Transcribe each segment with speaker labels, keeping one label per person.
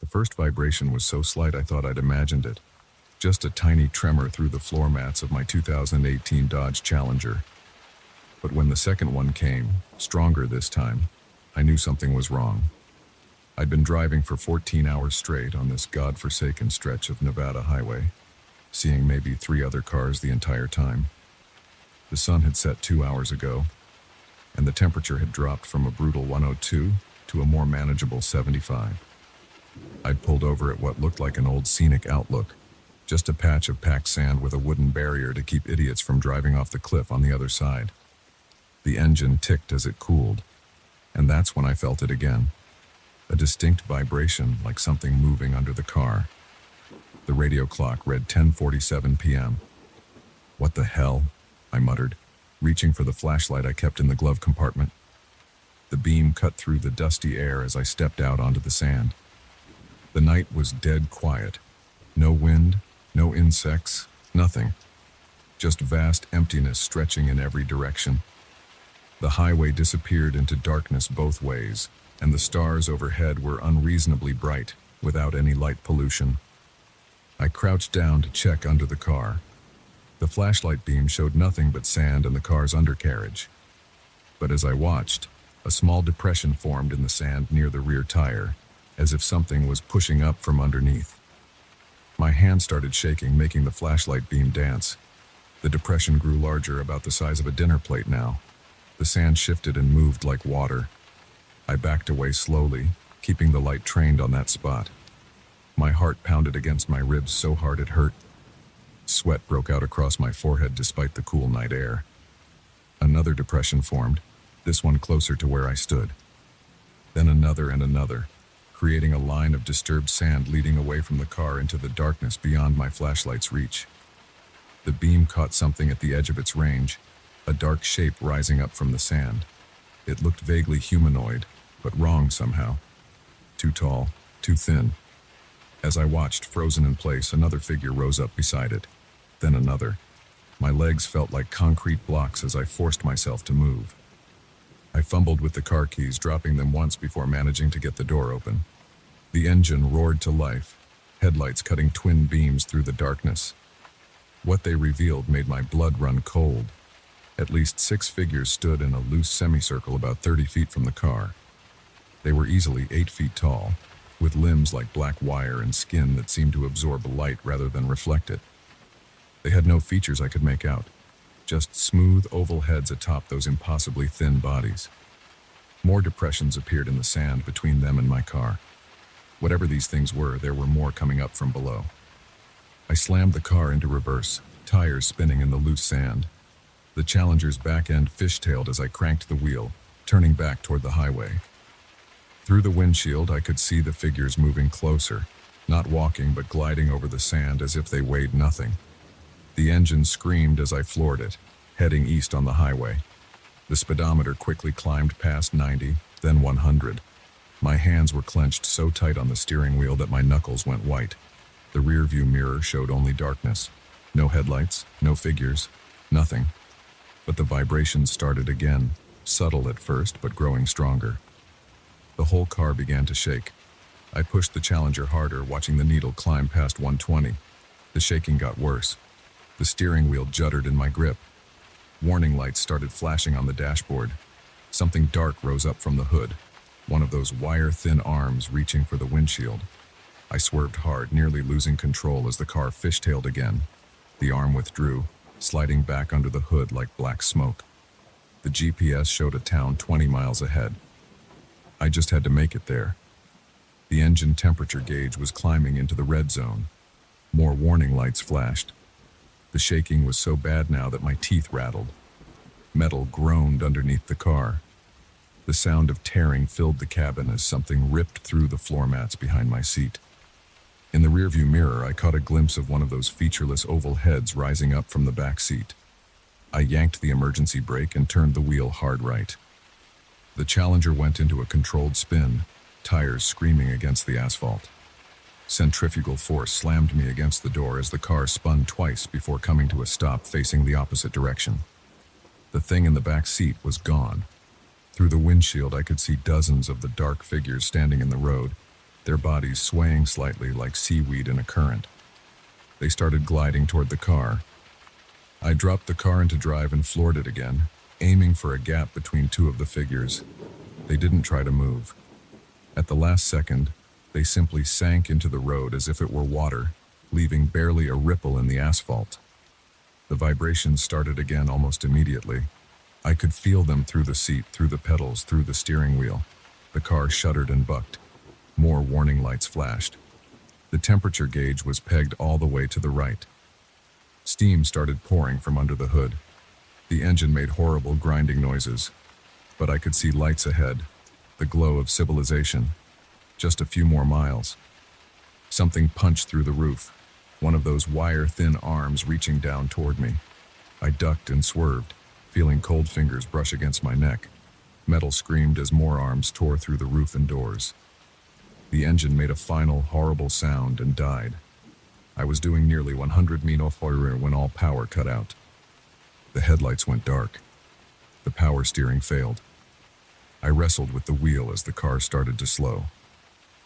Speaker 1: first vibration was so slight I thought I'd imagined it. Just a tiny tremor through the floor mats of my 2018 Dodge Challenger. But when the second one came, stronger this time, I knew something was wrong. I'd been driving for 14 hours straight on this godforsaken stretch of Nevada highway, seeing maybe 3 other cars the entire time. The sun had set 2 hours ago, and the temperature had dropped from a brutal 102 to a more manageable 75. I'd pulled over at what looked like an old scenic outlook, just a patch of packed sand with a wooden barrier to keep idiots from driving off the cliff on the other side. The engine ticked as it cooled, and that's when I felt it again. A distinct vibration like something moving under the car. The radio clock read 10:47 p.m. "What the hell?" I muttered, reaching for the flashlight I kept in the glove compartment. The beam cut through the dusty air as I stepped out onto the sand. The night was dead quiet. No wind, no insects, nothing. Just vast emptiness stretching in every direction. The highway disappeared into darkness both ways, and the stars overhead were unreasonably bright, without any light pollution. I crouched down to check under the car. The flashlight beam showed nothing but sand and the car's undercarriage. But as I watched, a small depression formed in the sand near the rear tire, as if something was pushing up from underneath. My hand started shaking, making the flashlight beam dance. The depression grew larger, about the size of a dinner plate now. The sand shifted and moved like water. I backed away slowly, keeping the light trained on that spot. My heart pounded against my ribs so hard it hurt. Sweat broke out across my forehead despite the cool night air. Another depression formed, this one closer to where I stood. Then another and another, creating a line of disturbed sand leading away from the car into the darkness beyond my flashlight's reach. The beam caught something at the edge of its range, a dark shape rising up from the sand. It looked vaguely humanoid, but wrong somehow. Too tall, too thin. As I watched, frozen in place, another figure rose up beside it. Then another. My legs felt like concrete blocks as I forced myself to move. I fumbled with the car keys, dropping them once before managing to get the door open. The engine roared to life, headlights cutting twin beams through the darkness. What they revealed made my blood run cold. At least 6 figures stood in a loose semicircle about 30 feet from the car. They were easily 8 feet tall, with limbs like black wire and skin that seemed to absorb light rather than reflect it. They had no features I could make out, just smooth oval heads atop those impossibly thin bodies. More depressions appeared in the sand between them and my car. Whatever these things were, there were more coming up from below. I slammed the car into reverse, tires spinning in the loose sand. The Challenger's back end fishtailed as I cranked the wheel, turning back toward the highway. Through the windshield, I could see the figures moving closer, not walking but gliding over the sand as if they weighed nothing. The engine screamed as I floored it, heading east on the highway. The speedometer quickly climbed past 90, then 100. My hands were clenched so tight on the steering wheel that my knuckles went white. The rearview mirror showed only darkness. No headlights, no figures, nothing. But the vibrations started again, subtle at first but growing stronger. The whole car began to shake. I pushed the Challenger harder, watching the needle climb past 120. The shaking got worse. The steering wheel juddered in my grip. Warning lights started flashing on the dashboard. Something dark rose up from the hood, one of those wire-thin arms reaching for the windshield. I swerved hard, nearly losing control as the car fishtailed again. The arm withdrew, sliding back under the hood like black smoke. The GPS showed a town 20 miles ahead. I just had to make it there. The engine temperature gauge was climbing into the red zone. More warning lights flashed. The shaking was so bad now that my teeth rattled. Metal groaned underneath the car. The sound of tearing filled the cabin as something ripped through the floor mats behind my seat. In the rearview mirror, I caught a glimpse of one of those featureless oval heads rising up from the back seat. I yanked the emergency brake and turned the wheel hard right. The Challenger went into a controlled spin, tires screaming against the asphalt. Centrifugal force slammed me against the door as the car spun twice before coming to a stop facing the opposite direction. The thing in the back seat was gone. Through the windshield, I could see dozens of the dark figures standing in the road, their bodies swaying slightly like seaweed in a current. They started gliding toward the car. I dropped the car into drive and floored it again, aiming for a gap between two of the figures. They didn't try to move. At the last second, they simply sank into the road as if it were water, leaving barely a ripple in the asphalt. The vibrations started again almost immediately. I could feel them through the seat, through the pedals, through the steering wheel. The car shuddered and bucked. More warning lights flashed. The temperature gauge was pegged all the way to the right. Steam started pouring from under the hood. The engine made horrible grinding noises, but I could see lights ahead, the glow of civilization. Just a few more miles. Something punched through the roof, one of those wire-thin arms reaching down toward me. I ducked and swerved, feeling cold fingers brush against my neck. Metal screamed as more arms tore through the roof and doors. The engine made a final, horrible sound and died. I was doing nearly 100 miles/hour when all power cut out. The headlights went dark. The power steering failed. I wrestled with the wheel as the car started to slow.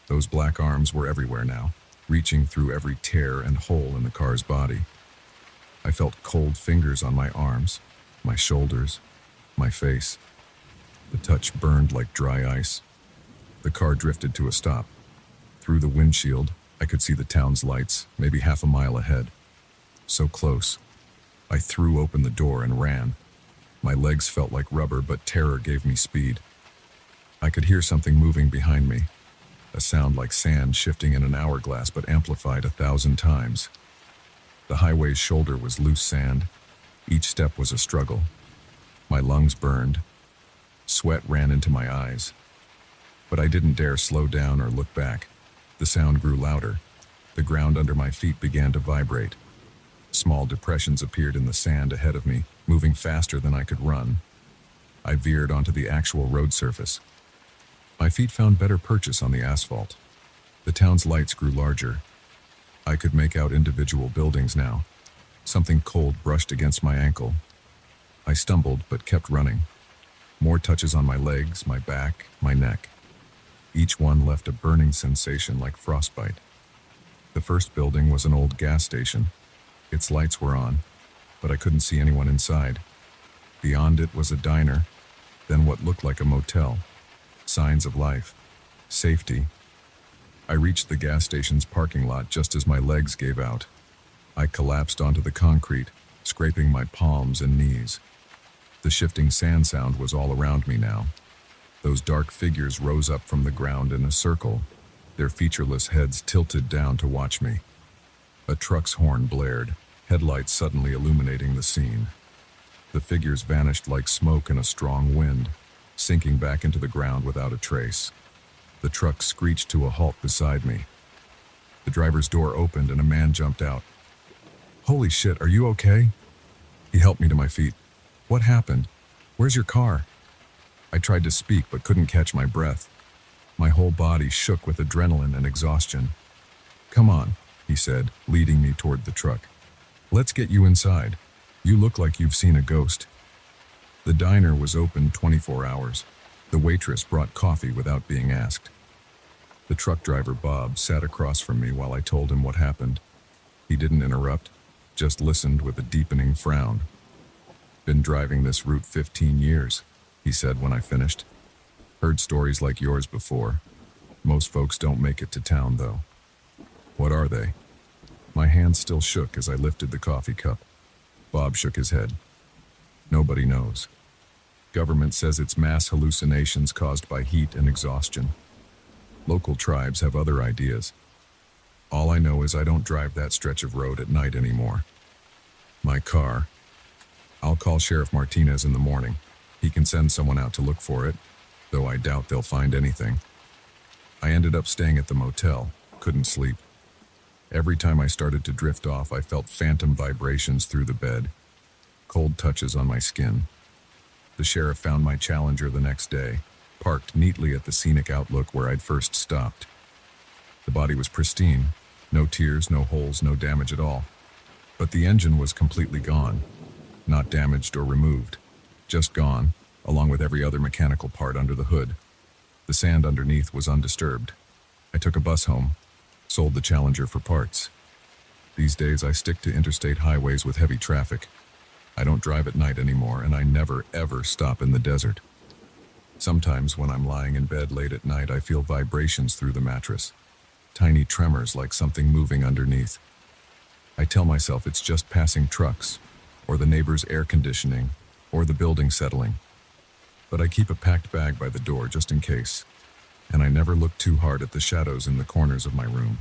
Speaker 1: Those black arms were everywhere now, reaching through every tear and hole in the car's body. I felt cold fingers on my arms, my shoulders, my face. The touch burned like dry ice. The car drifted to a stop. Through the windshield, I could see the town's lights, maybe half a mile ahead. So close. I threw open the door and ran. My legs felt like rubber, but terror gave me speed. I could hear something moving behind me, a sound like sand shifting in an hourglass but amplified 1,000 times. The highway's shoulder was loose sand. Each step was a struggle. My lungs burned. Sweat ran into my eyes. But I didn't dare slow down or look back. The sound grew louder. The ground under my feet began to vibrate. Small depressions appeared in the sand ahead of me, moving faster than I could run. I veered onto the actual road surface. My feet found better purchase on the asphalt. The town's lights grew larger. I could make out individual buildings now. Something cold brushed against my ankle. I stumbled but kept running. More touches on my legs, my back, my neck. Each one left a burning sensation like frostbite. The first building was an old gas station. Its lights were on, but I couldn't see anyone inside. Beyond it was a diner, then what looked like a motel. Signs of life, safety. I reached the gas station's parking lot just as my legs gave out. I collapsed onto the concrete, scraping my palms and knees. The shifting sand sound was all around me now. Those dark figures rose up from the ground in a circle, their featureless heads tilted down to watch me. A truck's horn blared, headlights suddenly illuminating the scene. The figures vanished like smoke in a strong wind, sinking back into the ground without a trace. The truck screeched to a halt beside me. The driver's door opened and a man jumped out. "Holy shit, are you okay?" He helped me to my feet. "What happened? Where's your car?" I tried to speak but couldn't catch my breath. My whole body shook with adrenaline and exhaustion. "Come on," he said, leading me toward the truck. "Let's get you inside. You look like you've seen a ghost." The diner was open 24 hours. The waitress brought coffee without being asked. The truck driver, Bob, sat across from me while I told him what happened. He didn't interrupt, just listened with a deepening frown. "Been driving this route 15 years, he said when I finished. "Heard stories like yours before. Most folks don't make it to town, though." "What are they?" My hand still shook as I lifted the coffee cup. Bob shook his head. "Nobody knows. Government says it's mass hallucinations caused by heat and exhaustion. Local tribes have other ideas. All I know is I don't drive that stretch of road at night anymore. My car. I'll call Sheriff Martinez in the morning. He can send someone out to look for it, though I doubt they'll find anything." I ended up staying at the motel, couldn't sleep. Every time I started to drift off, I felt phantom vibrations through the bed, cold touches on my skin. The sheriff found my Challenger the next day, parked neatly at the scenic outlook where I'd first stopped. The body was pristine, no tears, no holes, no damage at all. But the engine was completely gone, not damaged or removed, just gone, along with every other mechanical part under the hood. The sand underneath was undisturbed. I took a bus home, sold the Challenger for parts. These days I stick to interstate highways with heavy traffic. I don't drive at night anymore, and I never, ever stop in the desert. Sometimes when I'm lying in bed late at night, I feel vibrations through the mattress. Tiny tremors like something moving underneath. I tell myself it's just passing trucks, or the neighbor's air conditioning, or the building settling. But I keep a packed bag by the door just in case, and I never look too hard at the shadows in the corners of my room,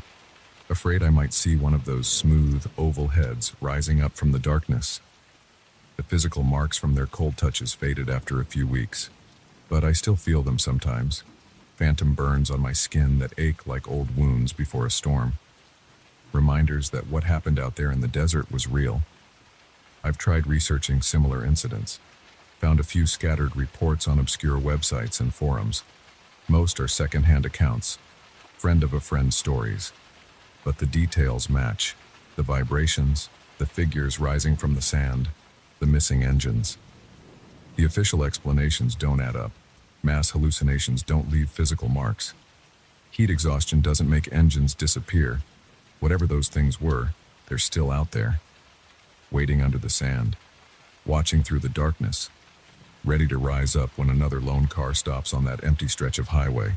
Speaker 1: afraid I might see one of those smooth, oval heads rising up from the darkness. The physical marks from their cold touches faded after a few weeks, but I still feel them sometimes, phantom burns on my skin that ache like old wounds before a storm. Reminders that what happened out there in the desert was real. I've tried researching similar incidents, found a few scattered reports on obscure websites and forums. Most are second-hand accounts, friend of a friend stories, but the details match. The vibrations, the figures rising from the sand, the missing engines. The official explanations don't add up. Mass hallucinations don't leave physical marks. Heat exhaustion doesn't make engines disappear. Whatever those things were, they're still out there, waiting under the sand, watching through the darkness, ready to rise up when another lone car stops on that empty stretch of highway.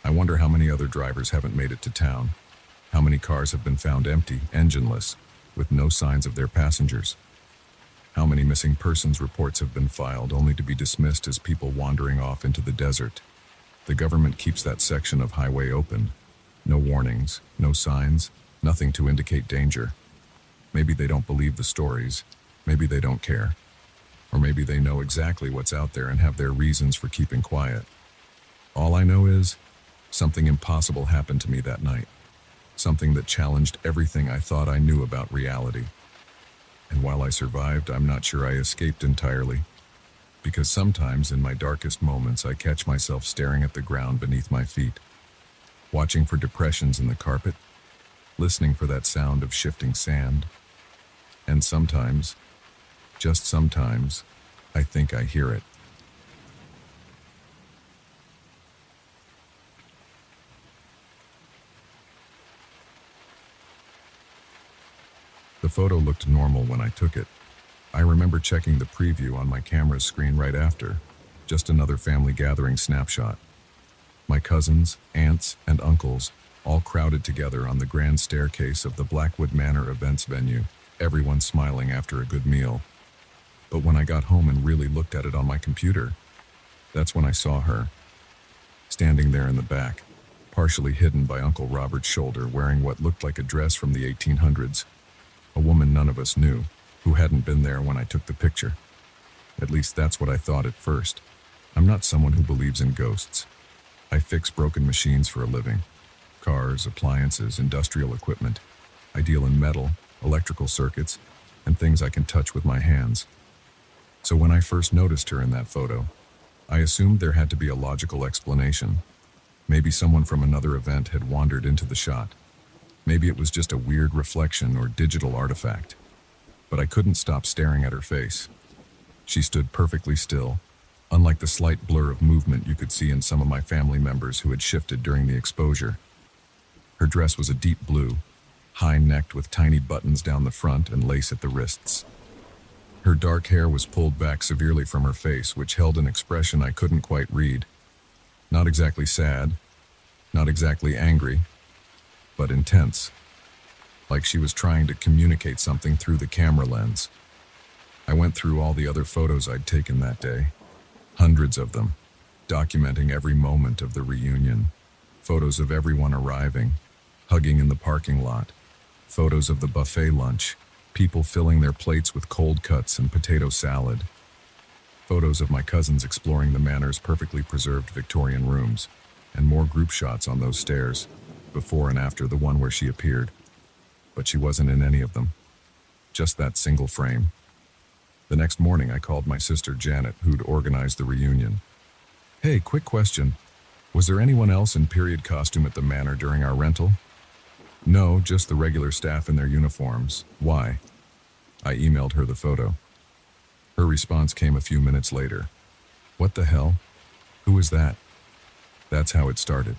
Speaker 1: I wonder how many other drivers haven't made it to town, how many cars have been found empty, engineless, with no signs of their passengers. How many missing persons reports have been filed only to be dismissed as people wandering off into the desert. The government keeps that section of highway open. No warnings, no signs, nothing to indicate danger. Maybe they don't believe the stories, maybe they don't care. Or maybe they know exactly what's out there and have their reasons for keeping quiet. All I know is, something impossible happened to me that night. Something that challenged everything I thought I knew about reality. And while I survived, I'm not sure I escaped entirely. Because sometimes in my darkest moments, I catch myself staring at the ground beneath my feet, watching for depressions in the carpet, listening for that sound of shifting sand. And sometimes, just sometimes, I think I hear it. The photo looked normal when I took it. I remember checking the preview on my camera's screen right after, just another family gathering snapshot. My cousins, aunts, and uncles all crowded together on the grand staircase of the Blackwood Manor events venue, everyone smiling after a good meal. But when I got home and really looked at it on my computer, that's when I saw her, standing there in the back, partially hidden by Uncle Robert's shoulder, wearing what looked like a dress from the 1800s. A woman none of us knew, who hadn't been there when I took the picture. At least that's what I thought at first. I'm not someone who believes in ghosts. I fix broken machines for a living. Cars, appliances, industrial equipment. I deal in metal, electrical circuits, and things I can touch with my hands. So when I first noticed her in that photo, I assumed there had to be a logical explanation. Maybe someone from another event had wandered into the shot. Maybe it was just a weird reflection or digital artifact. But I couldn't stop staring at her face. She stood perfectly still, unlike the slight blur of movement you could see in some of my family members who had shifted during the exposure. Her dress was a deep blue, high-necked with tiny buttons down the front and lace at the wrists. Her dark hair was pulled back severely from her face, which held an expression I couldn't quite read. Not exactly sad, not exactly angry, but intense, like she was trying to communicate something through the camera lens. I went through all the other photos I'd taken that day, hundreds of them, documenting every moment of the reunion. Photos of everyone arriving, hugging in the parking lot, photos of the buffet lunch, people filling their plates with cold cuts and potato salad, photos of my cousins exploring the manor's perfectly preserved Victorian rooms, and more group shots on those stairs, before and after the one where she appeared. But she wasn't in any of them. Just that single frame. The next morning I called my sister Janet, who'd organized the reunion. Hey, quick question. Was there anyone else in period costume at the manor during our rental? No, just the regular staff in their uniforms. Why? I emailed her the photo. Her response came a few minutes later. What the hell? Who is that? That's how it started.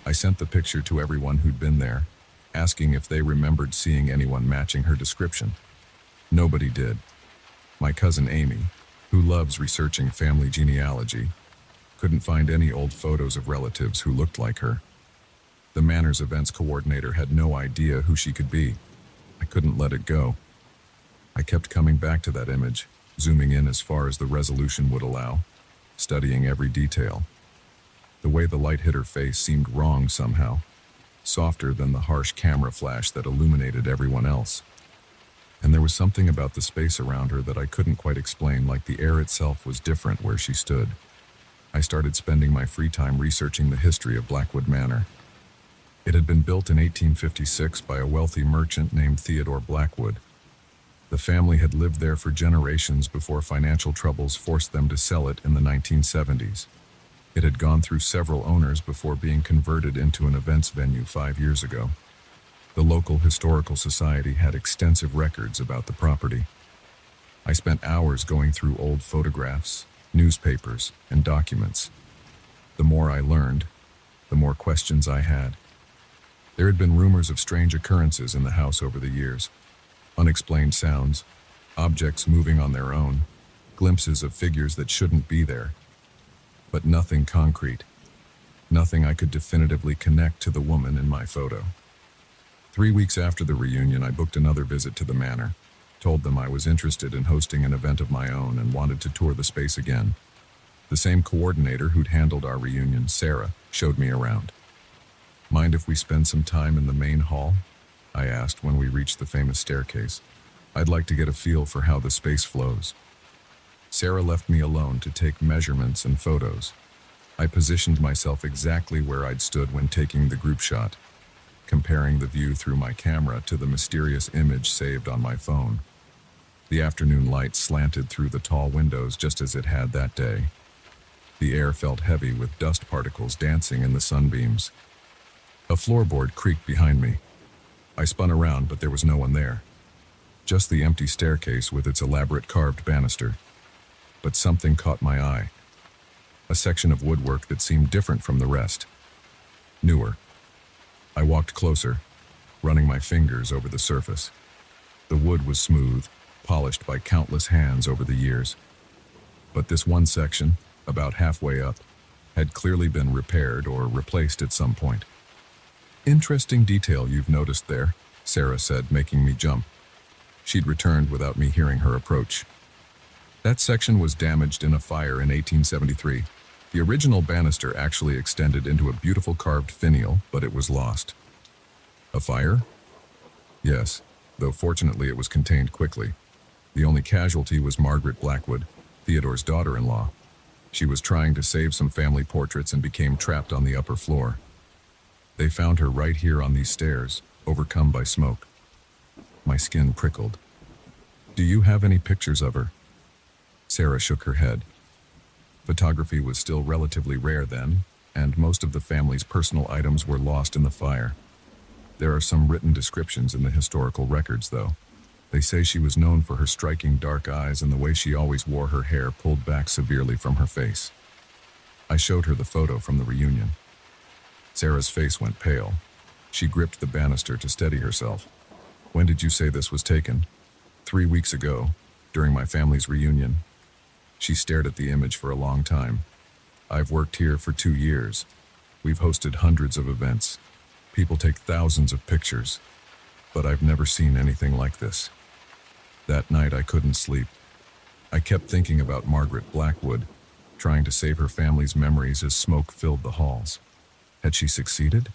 Speaker 1: I sent the picture to everyone who'd been there, asking if they remembered seeing anyone matching her description. Nobody did. My cousin Amy, who loves researching family genealogy, couldn't find any old photos of relatives who looked like her. The Manor's events coordinator had no idea who she could be. I couldn't let it go. I kept coming back to that image, zooming in as far as the resolution would allow, studying every detail. The way the light hit her face seemed wrong somehow, softer than the harsh camera flash that illuminated everyone else. And there was something about the space around her that I couldn't quite explain, like the air itself was different where she stood. I started spending my free time researching the history of Blackwood Manor. It had been built in 1856 by a wealthy merchant named Theodore Blackwood. The family had lived there for generations before financial troubles forced them to sell it in the 1970s. It had gone through several owners before being converted into an events venue 5 years ago. The local historical society had extensive records about the property. I spent hours going through old photographs, newspapers, and documents. The more I learned, the more questions I had. There had been rumors of strange occurrences in the house over the years. Unexplained sounds, objects moving on their own, glimpses of figures that shouldn't be there. But nothing concrete. Nothing I could definitively connect to the woman in my photo. 3 weeks after the reunion, I booked another visit to the manor, told them I was interested in hosting an event of my own and wanted to tour the space again. The same coordinator who'd handled our reunion, Sarah, showed me around. "Mind if we spend some time in the main hall?" I asked when we reached the famous staircase. "I'd like to get a feel for how the space flows." Sarah left me alone to take measurements and photos. I positioned myself exactly where I'd stood when taking the group shot, comparing the view through my camera to the mysterious image saved on my phone. The afternoon light slanted through the tall windows just as it had that day. The air felt heavy with dust particles dancing in the sunbeams. A floorboard creaked behind me. I spun around, but there was no one there. Just the empty staircase with its elaborate carved banister. But something caught my eye. A section of woodwork that seemed different from the rest. Newer. I walked closer, running my fingers over the surface. The wood was smooth, polished by countless hands over the years. But this one section, about halfway up, had clearly been repaired or replaced at some point. "Interesting detail you've noticed there," Sarah said, making me jump. She'd returned without me hearing her approach. "That section was damaged in a fire in 1873. The original banister actually extended into a beautiful carved finial, but it was lost." "A fire?" "Yes, though fortunately it was contained quickly. The only casualty was Margaret Blackwood, Theodore's daughter-in-law. She was trying to save some family portraits and became trapped on the upper floor. They found her right here on these stairs, overcome by smoke." My skin prickled. "Do you have any pictures of her?" Sarah shook her head. Photography was still relatively rare then, and most of the family's personal items were lost in the fire. There are some written descriptions in the historical records, though. They say she was known for her striking dark eyes and the way she always wore her hair pulled back severely from her face. I showed her the photo from the reunion. Sarah's face went pale. She gripped the banister to steady herself. "When did you say this was taken?" 3 weeks ago, during my family's reunion." She stared at the image for a long time. "I've worked here for 2 years. We've hosted hundreds of events. People take thousands of pictures. But I've never seen anything like this." That night I couldn't sleep. I kept thinking about Margaret Blackwood, trying to save her family's memories as smoke filled the halls. Had she succeeded?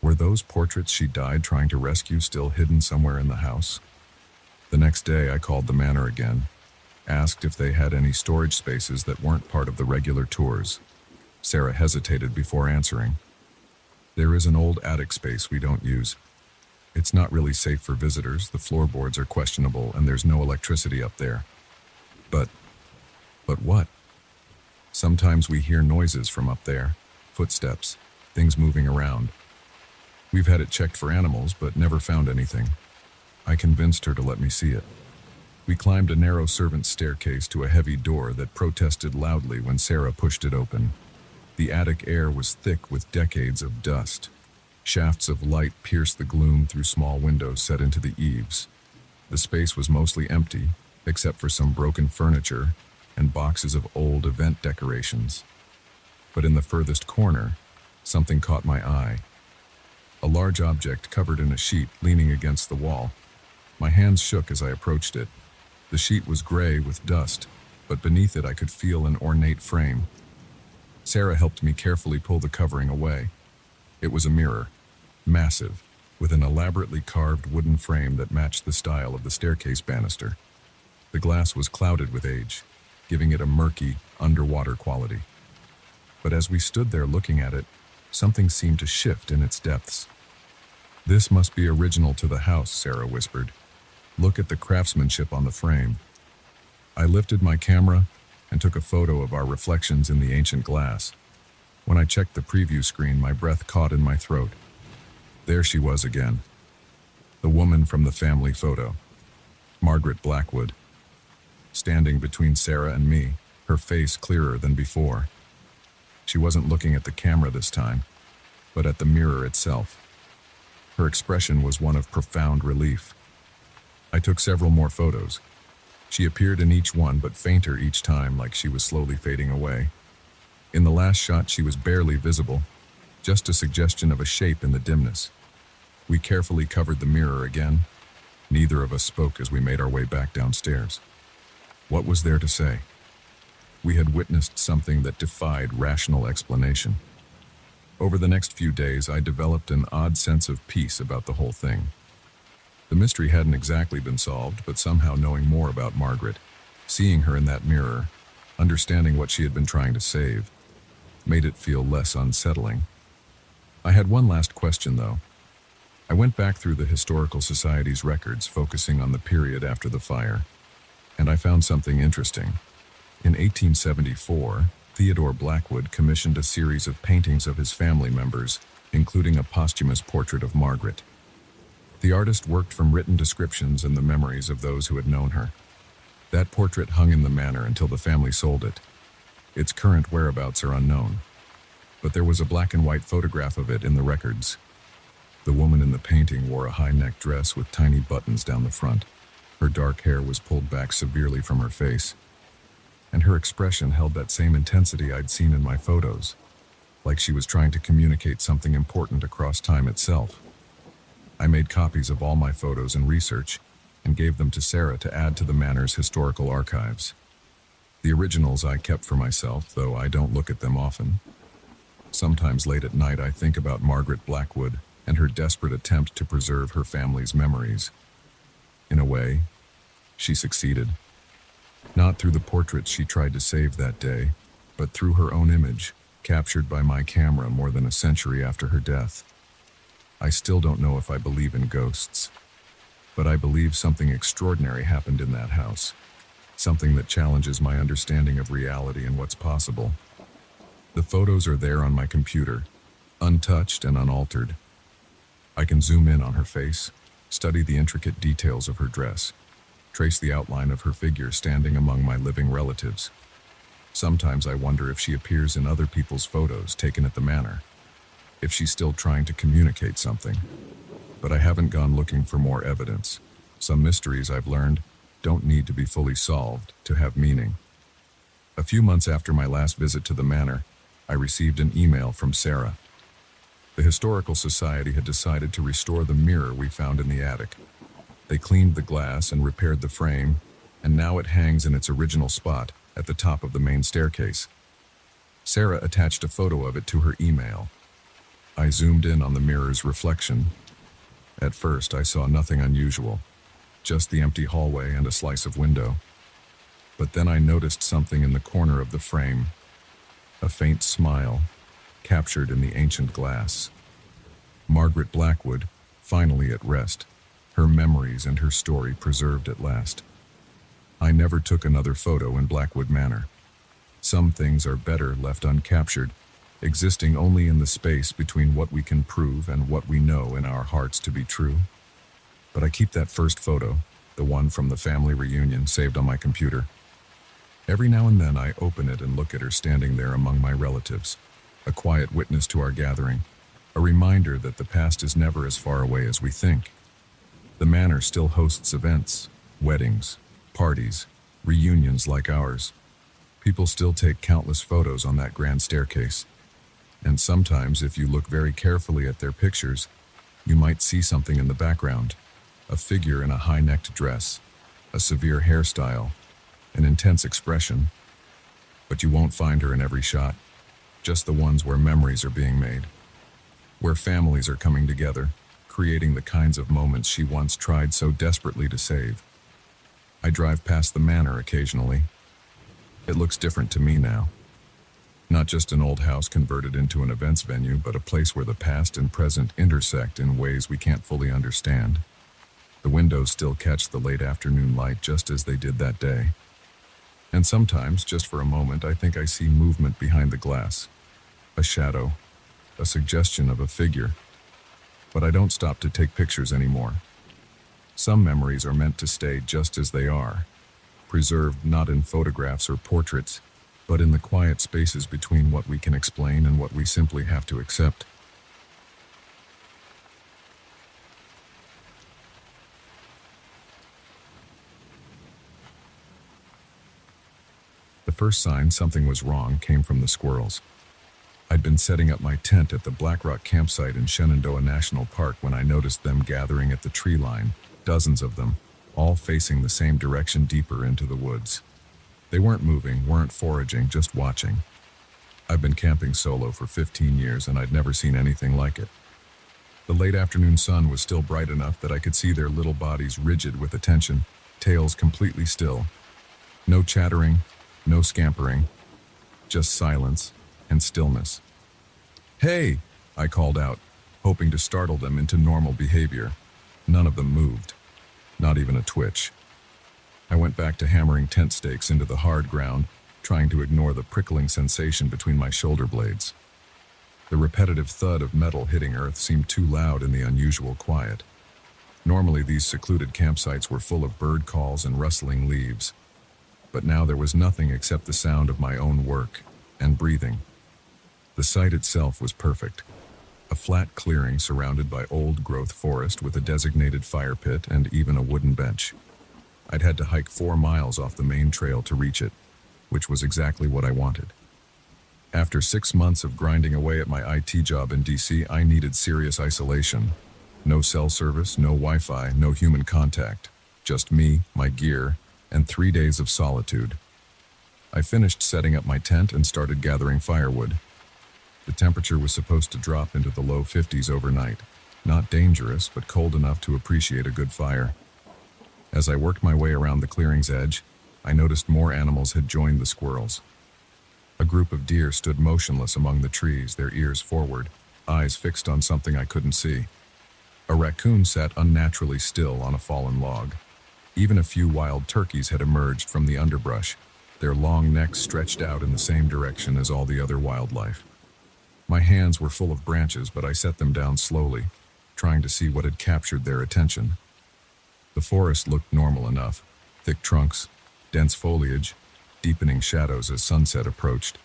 Speaker 1: Were those portraits she died trying to rescue still hidden somewhere in the house? The next day I called the manor again, asked if they had any storage spaces that weren't part of the regular tours. Sarah hesitated before answering. "There is an old attic space we don't use. It's not really safe for visitors, the floorboards are questionable, and there's no electricity up there." But what? "Sometimes we hear noises from up there, footsteps, things moving around. We've had it checked for animals, but never found anything." I convinced her to let me see it. We climbed a narrow servant's staircase to a heavy door that protested loudly when Sarah pushed it open. The attic air was thick with decades of dust. Shafts of light pierced the gloom through small windows set into the eaves. The space was mostly empty, except for some broken furniture and boxes of old event decorations. But in the furthest corner, something caught my eye. A large object covered in a sheet leaning against the wall. My hands shook as I approached it. The sheet was gray with dust, but beneath it I could feel an ornate frame. Sarah helped me carefully pull the covering away. It was a mirror, massive, with an elaborately carved wooden frame that matched the style of the staircase banister. The glass was clouded with age, giving it a murky, underwater quality. But as we stood there looking at it, something seemed to shift in its depths. "This must be original to the house," Sarah whispered. "Look at the craftsmanship on the frame." I lifted my camera and took a photo of our reflections in the ancient glass. When I checked the preview screen, my breath caught in my throat. There she was again. The woman from the family photo. Margaret Blackwood. Standing between Sarah and me, her face clearer than before. She wasn't looking at the camera this time, but at the mirror itself. Her expression was one of profound relief. I took several more photos. She appeared in each one, but fainter each time, like she was slowly fading away. In the last shot, she was barely visible, just a suggestion of a shape in the dimness. We carefully covered the mirror again. Neither of us spoke as we made our way back downstairs. What was there to say? We had witnessed something that defied rational explanation. Over the next few days, I developed an odd sense of peace about the whole thing. The mystery hadn't exactly been solved, but somehow knowing more about Margaret, seeing her in that mirror, understanding what she had been trying to save, made it feel less unsettling. I had one last question, though. I went back through the Historical Society's records, focusing on the period after the fire, and I found something interesting. In 1874, Theodore Blackwood commissioned a series of paintings of his family members, including a posthumous portrait of Margaret. The artist worked from written descriptions and the memories of those who had known her. That portrait hung in the manor until the family sold it. Its current whereabouts are unknown, but there was a black and white photograph of it in the records. The woman in the painting wore a high-necked dress with tiny buttons down the front. Her dark hair was pulled back severely from her face, and her expression held that same intensity I'd seen in my photos, like she was trying to communicate something important across time itself. I made copies of all my photos and research, and gave them to Sarah to add to the manor's historical archives. The originals I kept for myself, though I don't look at them often. Sometimes late at night I think about Margaret Blackwood and her desperate attempt to preserve her family's memories. In a way, she succeeded. Not through the portraits she tried to save that day, but through her own image, captured by my camera more than a century after her death. I still don't know if I believe in ghosts, but I believe something extraordinary happened in that house. Something that challenges my understanding of reality and what's possible. The photos are there on my computer, untouched and unaltered. I can zoom in on her face, study the intricate details of her dress, trace the outline of her figure standing among my living relatives. Sometimes I wonder if she appears in other people's photos taken at the manor, if she's still trying to communicate something. But I haven't gone looking for more evidence. Some mysteries, I've learned, don't need to be fully solved to have meaning. A few months after my last visit to the manor, I received an email from Sarah. The Historical Society had decided to restore the mirror we found in the attic. They cleaned the glass and repaired the frame, and now it hangs in its original spot at the top of the main staircase. Sarah attached a photo of it to her email. I zoomed in on the mirror's reflection. At first, I saw nothing unusual, just the empty hallway and a slice of window. But then I noticed something in the corner of the frame, a faint smile, captured in the ancient glass. Margaret Blackwood, finally at rest, her memories and her story preserved at last. I never took another photo in Blackwood Manor. Some things are better left uncaptured, existing only in the space between what we can prove and what we know in our hearts to be true. But I keep that first photo, the one from the family reunion, saved on my computer. Every now and then I open it and look at her standing there among my relatives. a quiet witness to our gathering, a reminder that the past is never as far away as we think. The manor still hosts events, weddings, parties, reunions like ours. People still take countless photos on that grand staircase. And sometimes, if you look very carefully at their pictures, you might see something in the background. A figure in a high-necked dress, a severe hairstyle, an intense expression. But you won't find her in every shot, just the ones where memories are being made, where families are coming together, creating the kinds of moments she once tried so desperately to save. I drive past the manor occasionally. It looks different to me now. Not just an old house converted into an events venue, but a place where the past and present intersect in ways we can't fully understand. The windows still catch the late afternoon light just as they did that day. And sometimes, just for a moment, I think I see movement behind the glass. A shadow, a suggestion of a figure. But I don't stop to take pictures anymore. Some memories are meant to stay just as they are, preserved not in photographs or portraits, but in the quiet spaces between what we can explain and what we simply have to accept. The first sign something was wrong came from the squirrels. I'd been setting up my tent at the Black Rock campsite in Shenandoah National Park when I noticed them gathering at the tree line, dozens of them, all facing the same direction deeper into the woods. They weren't moving, weren't foraging, just watching. I've been camping solo for 15 years and I'd never seen anything like it. The late afternoon sun was still bright enough that I could see their little bodies rigid with attention, tails completely still. No chattering, no scampering, just silence and stillness. "Hey!" I called out, hoping to startle them into normal behavior. None of them moved, not even a twitch. I went back to hammering tent stakes into the hard ground, trying to ignore the prickling sensation between my shoulder blades. The repetitive thud of metal hitting earth seemed too loud in the unusual quiet. Normally, these secluded campsites were full of bird calls and rustling leaves. But now there was nothing except the sound of my own work and breathing. The site itself was perfect. A flat clearing surrounded by old-growth forest with a designated fire pit and even a wooden bench. I'd had to hike 4 miles off the main trail to reach it, which was exactly what I wanted. After 6 months of grinding away at my IT job in DC, I needed serious isolation. No cell service, no Wi-Fi, no human contact. Just me, my gear, and 3 days of solitude. I finished setting up my tent and started gathering firewood. The temperature was supposed to drop into the low 50s overnight. Not dangerous, but cold enough to appreciate a good fire. As I worked my way around the clearing's edge, I noticed more animals had joined the squirrels. A group of deer stood motionless among the trees, their ears forward, eyes fixed on something I couldn't see. A raccoon sat unnaturally still on a fallen log. Even a few wild turkeys had emerged from the underbrush, their long necks stretched out in the same direction as all the other wildlife. My hands were full of branches, but I set them down slowly, trying to see what had captured their attention. The forest looked normal enough, thick trunks, dense foliage, deepening shadows as sunset approached.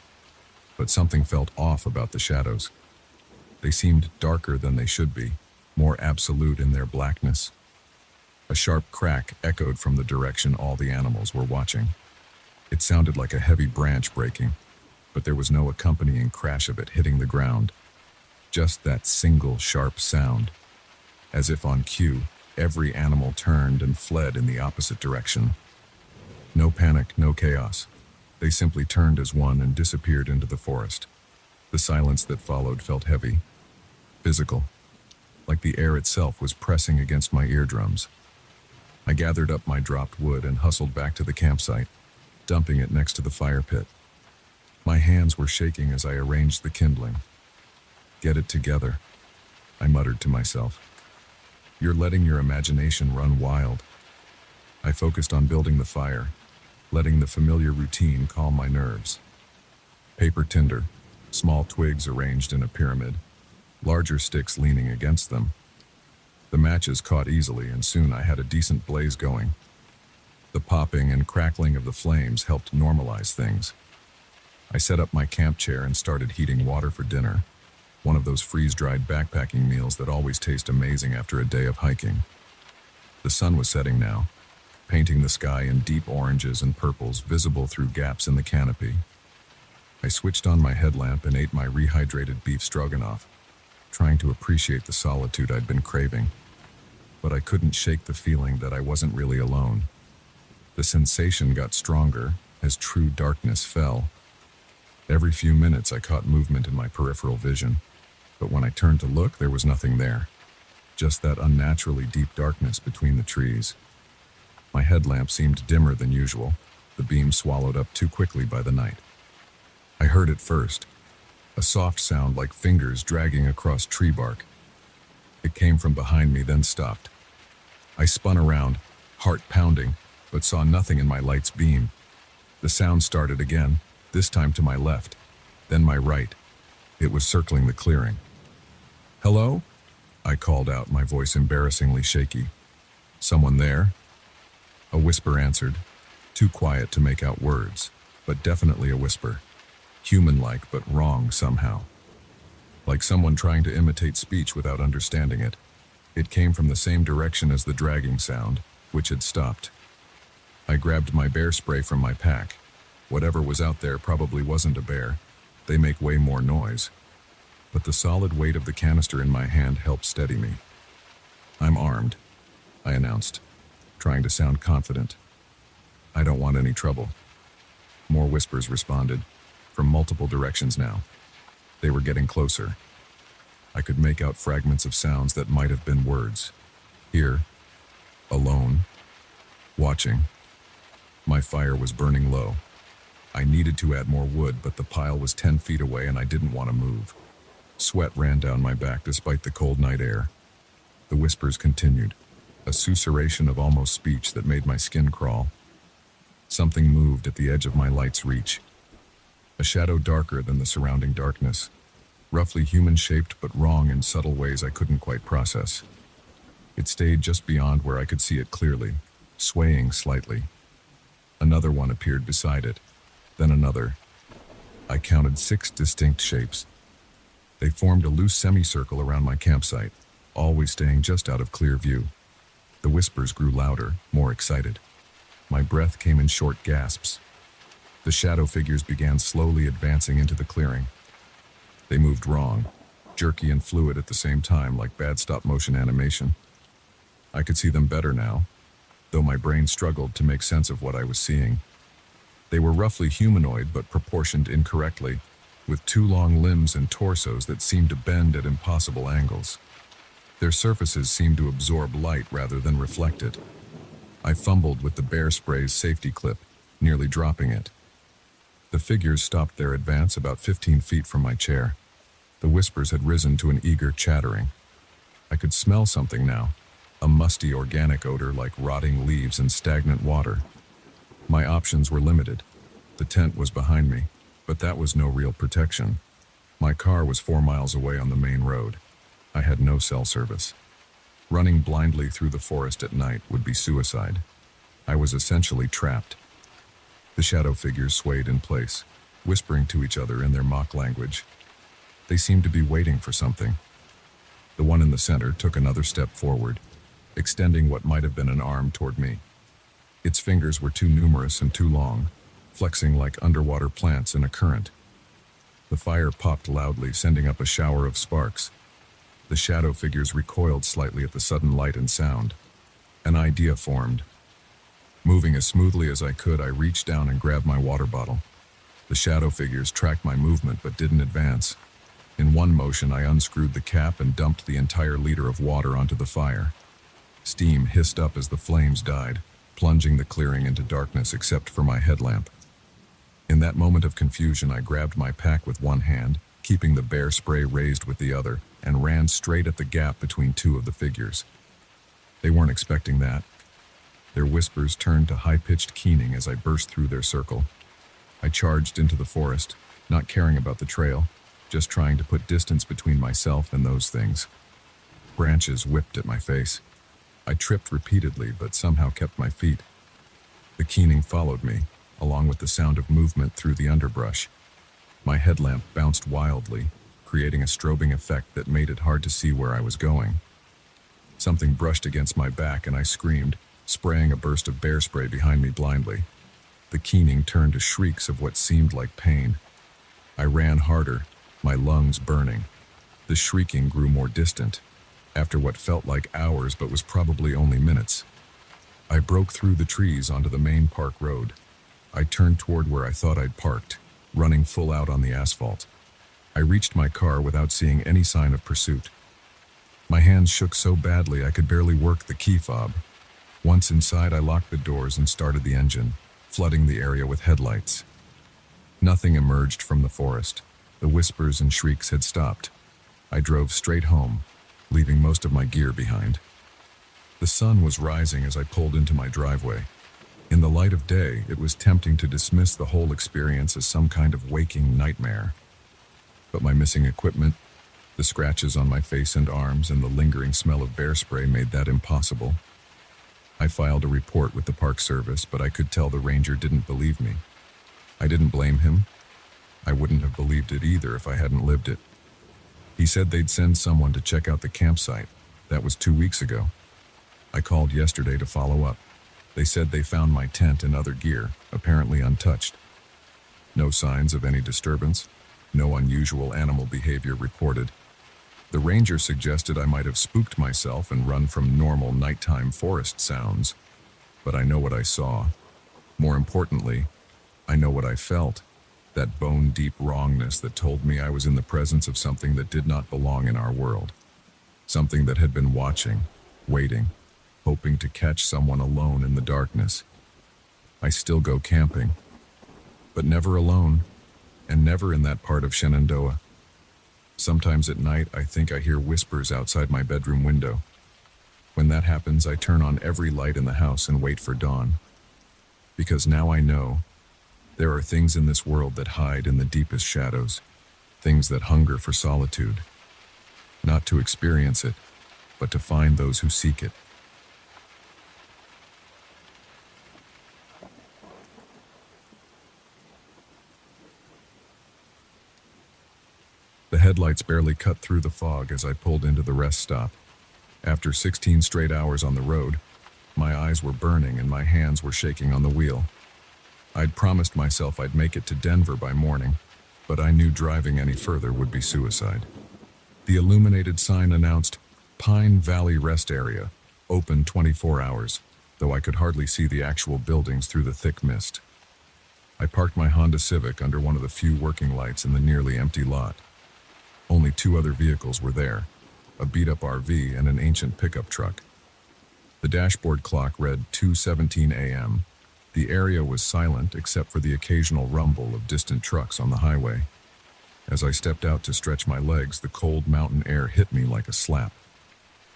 Speaker 1: But something felt off about the shadows. They seemed darker than they should be, more absolute in their blackness. A sharp crack echoed from the direction all the animals were watching. It sounded like a heavy branch breaking, but there was no accompanying crash of it hitting the ground. Just that single sharp sound. As if on cue, every animal turned and fled in the opposite direction. No panic, no chaos. They simply turned as one and disappeared into the forest. The silence that followed felt heavy, physical, like the air itself was pressing against my eardrums. I gathered up my dropped wood and hustled back to the campsite, dumping it next to the fire pit. My hands were shaking as I arranged the kindling. "Get it together," I muttered to myself. "You're letting your imagination run wild." I focused on building the fire, letting the familiar routine calm my nerves. Paper tinder, small twigs arranged in a pyramid, larger sticks leaning against them. The matches caught easily, and soon I had a decent blaze going. The popping and crackling of the flames helped normalize things. I set up my camp chair and started heating water for dinner, one of those freeze-dried backpacking meals that always taste amazing after a day of hiking. The sun was setting now, painting the sky in deep oranges and purples visible through gaps in the canopy. I switched on my headlamp and ate my rehydrated beef stroganoff, trying to appreciate the solitude I'd been craving. But I couldn't shake the feeling that I wasn't really alone. The sensation got stronger as true darkness fell. Every few minutes I caught movement in my peripheral vision, but when I turned to look, there was nothing there. Just that unnaturally deep darkness between the trees. My headlamp seemed dimmer than usual, the beam swallowed up too quickly by the night. I heard it first, a soft sound like fingers dragging across tree bark. It came from behind me, then stopped. I spun around, heart pounding, but saw nothing in my light's beam. The sound started again, this time to my left, then my right. It was circling the clearing. "Hello?" I called out, my voice embarrassingly shaky. "Someone there?" A whisper answered, too quiet to make out words, but definitely a whisper. Human-like, but wrong somehow. Like someone trying to imitate speech without understanding it. It came from the same direction as the dragging sound, which had stopped. I grabbed my bear spray from my pack. Whatever was out there probably wasn't a bear. They make way more noise. But the solid weight of the canister in my hand helped steady me. "I'm armed," I announced, trying to sound confident. "I don't want any trouble." More whispers responded, from multiple directions now. They were getting closer. I could make out fragments of sounds that might have been words. Here, alone, watching. My fire was burning low. I needed to add more wood, but the pile was 10 feet away and I didn't want to move. Sweat ran down my back despite the cold night air. The whispers continued, a susurration of almost speech that made my skin crawl. Something moved at the edge of my light's reach. A shadow darker than the surrounding darkness. Roughly human-shaped but wrong in subtle ways I couldn't quite process. It stayed just beyond where I could see it clearly, swaying slightly. Another one appeared beside it, then another. I counted 6 distinct shapes. They formed a loose semicircle around my campsite, always staying just out of clear view. The whispers grew louder, more excited. My breath came in short gasps. The shadow figures began slowly advancing into the clearing. They moved wrong, jerky and fluid at the same time, like bad stop-motion animation. I could see them better now, though my brain struggled to make sense of what I was seeing. They were roughly humanoid but proportioned incorrectly, with 2 long limbs and torsos that seemed to bend at impossible angles. Their surfaces seemed to absorb light rather than reflect it. I fumbled with the bear spray's safety clip, nearly dropping it. The figures stopped their advance about 15 feet from my chair. The whispers had risen to an eager chattering. I could smell something now, a musty organic odor like rotting leaves and stagnant water. My options were limited. The tent was behind me, but that was no real protection. My car was 4 miles away on the main road. I had no cell service. Running blindly through the forest at night would be suicide. I was essentially trapped. The shadow figures swayed in place, whispering to each other in their mock language. They seemed to be waiting for something. The one in the center took another step forward, extending what might have been an arm toward me. Its fingers were too numerous and too long, flexing like underwater plants in a current. The fire popped loudly, sending up a shower of sparks. The shadow figures recoiled slightly at the sudden light and sound. An idea formed. Moving as smoothly as I could, I reached down and grabbed my water bottle. The shadow figures tracked my movement but didn't advance. In one motion, I unscrewed the cap and dumped the entire liter of water onto the fire. Steam hissed up as the flames died, plunging the clearing into darkness except for my headlamp. In that moment of confusion, I grabbed my pack with one hand, keeping the bear spray raised with the other, and ran straight at the gap between 2 of the figures. They weren't expecting that. Their whispers turned to high-pitched keening as I burst through their circle. I charged into the forest, not caring about the trail, just trying to put distance between myself and those things. Branches whipped at my face. I tripped repeatedly, but somehow kept my feet. The keening followed me, along with the sound of movement through the underbrush. My headlamp bounced wildly, creating a strobing effect that made it hard to see where I was going. Something brushed against my back and I screamed, spraying a burst of bear spray behind me blindly. The keening turned to shrieks of what seemed like pain. I ran harder, my lungs burning. The shrieking grew more distant, after what felt like hours but was probably only minutes. I broke through the trees onto the main park road. I turned toward where I thought I'd parked, running full out on the asphalt. I reached my car without seeing any sign of pursuit. My hands shook so badly I could barely work the key fob. Once inside, I locked the doors and started the engine, flooding the area with headlights. Nothing emerged from the forest. The whispers and shrieks had stopped. I drove straight home, leaving most of my gear behind. The sun was rising as I pulled into my driveway. In the light of day, it was tempting to dismiss the whole experience as some kind of waking nightmare. But my missing equipment, the scratches on my face and arms, and the lingering smell of bear spray made that impossible. I filed a report with the Park Service, but I could tell the ranger didn't believe me. I didn't blame him. I wouldn't have believed it either if I hadn't lived it. He said they'd send someone to check out the campsite. That was 2 weeks ago. I called yesterday to follow up. They said they found my tent and other gear, apparently untouched. No signs of any disturbance. No unusual animal behavior reported. The ranger suggested I might have spooked myself and run from normal nighttime forest sounds. But I know what I saw. More importantly, I know what I felt. That bone-deep wrongness that told me I was in the presence of something that did not belong in our world. Something that had been watching, waiting, hoping to catch someone alone in the darkness. I still go camping, but never alone, and never in that part of Shenandoah. Sometimes at night, I think I hear whispers outside my bedroom window. When that happens, I turn on every light in the house and wait for dawn. Because now I know there are things in this world that hide in the deepest shadows, things that hunger for solitude, not to experience it, but to find those who seek it. The headlights barely cut through the fog as I pulled into the rest stop. After 16 straight hours on the road, my eyes were burning and my hands were shaking on the wheel. I'd promised myself I'd make it to Denver by morning, but I knew driving any further would be suicide. The illuminated sign announced, Pine Valley Rest Area, open 24 hours, though I could hardly see the actual buildings through the thick mist. I parked my Honda Civic under one of the few working lights in the nearly empty lot. Only 2 other vehicles were there, a beat-up RV and an ancient pickup truck. The dashboard clock read 2:17 a.m. The area was silent except for the occasional rumble of distant trucks on the highway. As I stepped out to stretch my legs, the cold mountain air hit me like a slap.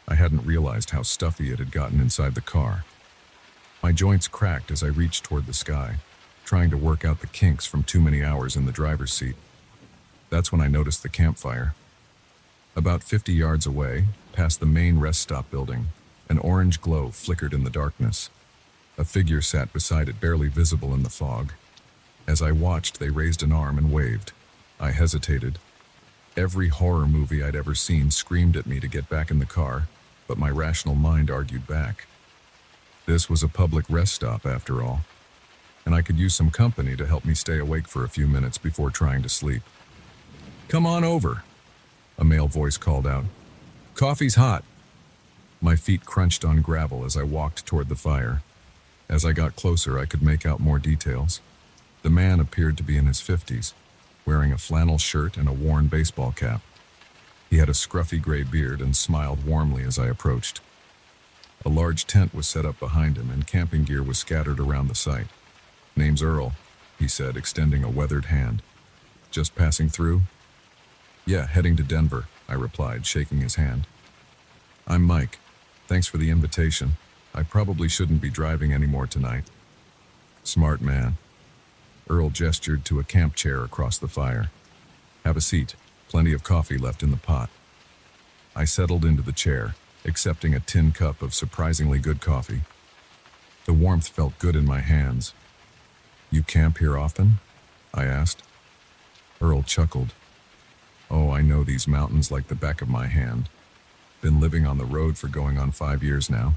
Speaker 1: I hadn't realized how stuffy it had gotten inside the car. My joints cracked as I reached toward the sky, trying to work out the kinks from too many hours in the driver's seat. That's when I noticed the campfire. About 50 yards away, past the main rest stop building, an orange glow flickered in the darkness. A figure sat beside it, barely visible in the fog. As I watched, they raised an arm and waved. I hesitated. Every horror movie I'd ever seen screamed at me to get back in the car, but my rational mind argued back. This was a public rest stop, after all, and I could use some company to help me stay awake for a few minutes before trying to sleep. "Come on over," a male voice called out. "Coffee's hot." My feet crunched on gravel as I walked toward the fire. As I got closer, I could make out more details. The man appeared to be in his 50s, wearing a flannel shirt and a worn baseball cap. He had a scruffy gray beard and smiled warmly as I approached. A large tent was set up behind him and camping gear was scattered around the site. "Name's Earl," he said, extending a weathered hand. "Just passing through?" "Yeah, heading to Denver," I replied, shaking his hand. "I'm Mike. Thanks for the invitation. I probably shouldn't be driving anymore tonight." "Smart man." Earl gestured to a camp chair across the fire. "Have a seat. Plenty of coffee left in the pot." I settled into the chair, accepting a tin cup of surprisingly good coffee. The warmth felt good in my hands. "You camp here often?" I asked. Earl chuckled. Oh, I know these mountains like the back of my hand. Been living on the road for going on 5 years now.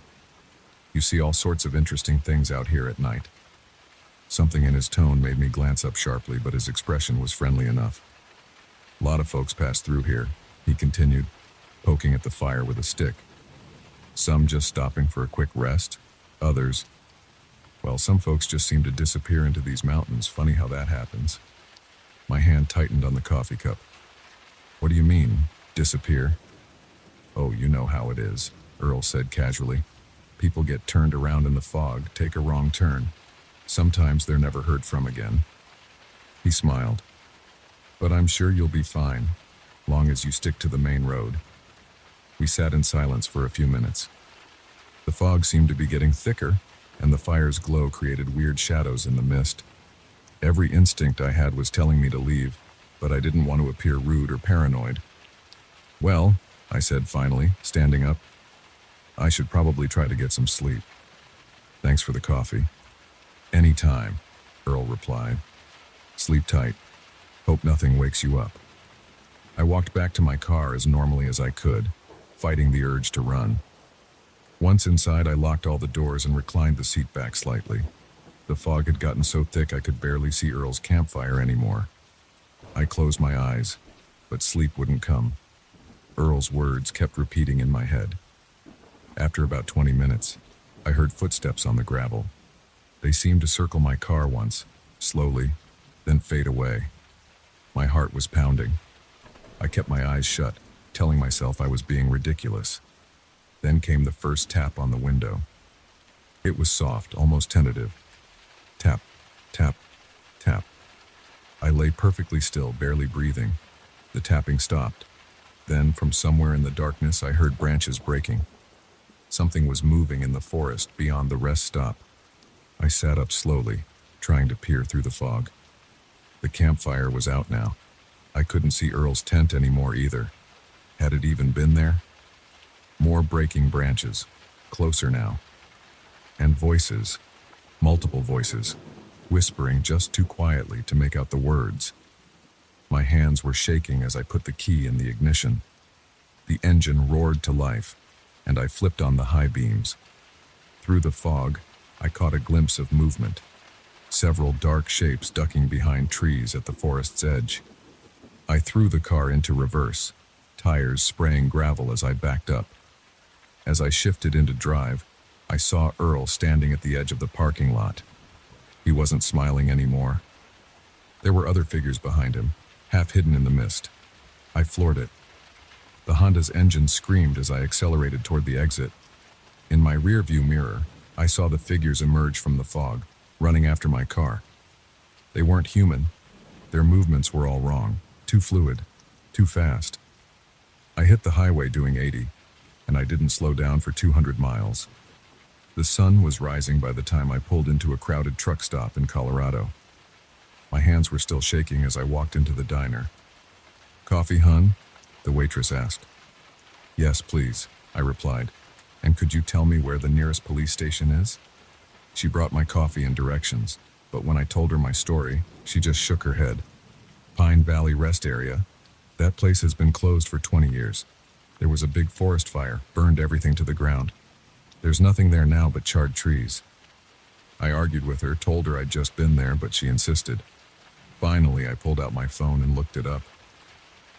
Speaker 1: You see all sorts of interesting things out here at night. Something in his tone made me glance up sharply, but his expression was friendly enough. A lot of folks pass through here, he continued, poking at the fire with a stick. Some just stopping for a quick rest, others, well, some folks just seem to disappear into these mountains. Funny how that happens. My hand tightened on the coffee cup. What do you mean, disappear? Oh, you know how it is, Earl said casually. People get turned around in the fog, take a wrong turn. Sometimes they're never heard from again. He smiled. But I'm sure you'll be fine, long as you stick to the main road. We sat in silence for a few minutes. The fog seemed to be getting thicker, and the fire's glow created weird shadows in the mist. Every instinct I had was telling me to leave, but I didn't want to appear rude or paranoid. Well, I said finally, standing up, I should probably try to get some sleep. Thanks for the coffee. Any time, Earl replied. Sleep tight. Hope nothing wakes you up. I walked back to my car as normally as I could, fighting the urge to run. Once inside, I locked all the doors and reclined the seat back slightly. The fog had gotten so thick I could barely see Earl's campfire anymore. I closed my eyes, but sleep wouldn't come. Earl's words kept repeating in my head. After about 20 minutes, I heard footsteps on the gravel. They seemed to circle my car once, slowly, then fade away. My heart was pounding. I kept my eyes shut, telling myself I was being ridiculous. Then came the first tap on the window. It was soft, almost tentative. Tap, tap, tap. I lay perfectly still, barely breathing. The tapping stopped. Then, from somewhere in the darkness, I heard branches breaking. Something was moving in the forest beyond the rest stop. I sat up slowly, trying to peer through the fog. The campfire was out now. I couldn't see Earl's tent anymore either. Had it even been there? More breaking branches, closer now. And voices, multiple voices, whispering just too quietly to make out the words. My hands were shaking as I put the key in the ignition. The engine roared to life, and I flipped on the high beams. Through the fog, I caught a glimpse of movement. Several dark shapes ducking behind trees at the forest's edge. I threw the car into reverse, tires spraying gravel as I backed up. As I shifted into drive, I saw Earl standing at the edge of the parking lot. He wasn't smiling anymore. There were other figures behind him, half hidden in the mist. I floored it. The Honda's engine screamed as I accelerated toward the exit. In my rearview mirror, I saw the figures emerge from the fog, running after my car. They weren't human. Their movements were all wrong, too fluid, too fast. I hit the highway doing 80, and I didn't slow down for 200 miles. The sun was rising by the time I pulled into a crowded truck stop in Colorado. My hands were still shaking as I walked into the diner. "Coffee, hun?" the waitress asked. "Yes, please," I replied. "And could you tell me where the nearest police station is?" She brought my coffee and directions, but when I told her my story, she just shook her head. "Pine Valley Rest Area? That place has been closed for 20 years. There was a big forest fire, burned everything to the ground. There's nothing there now but charred trees." I argued with her, told her I'd just been there, but she insisted. Finally, I pulled out my phone and looked it up.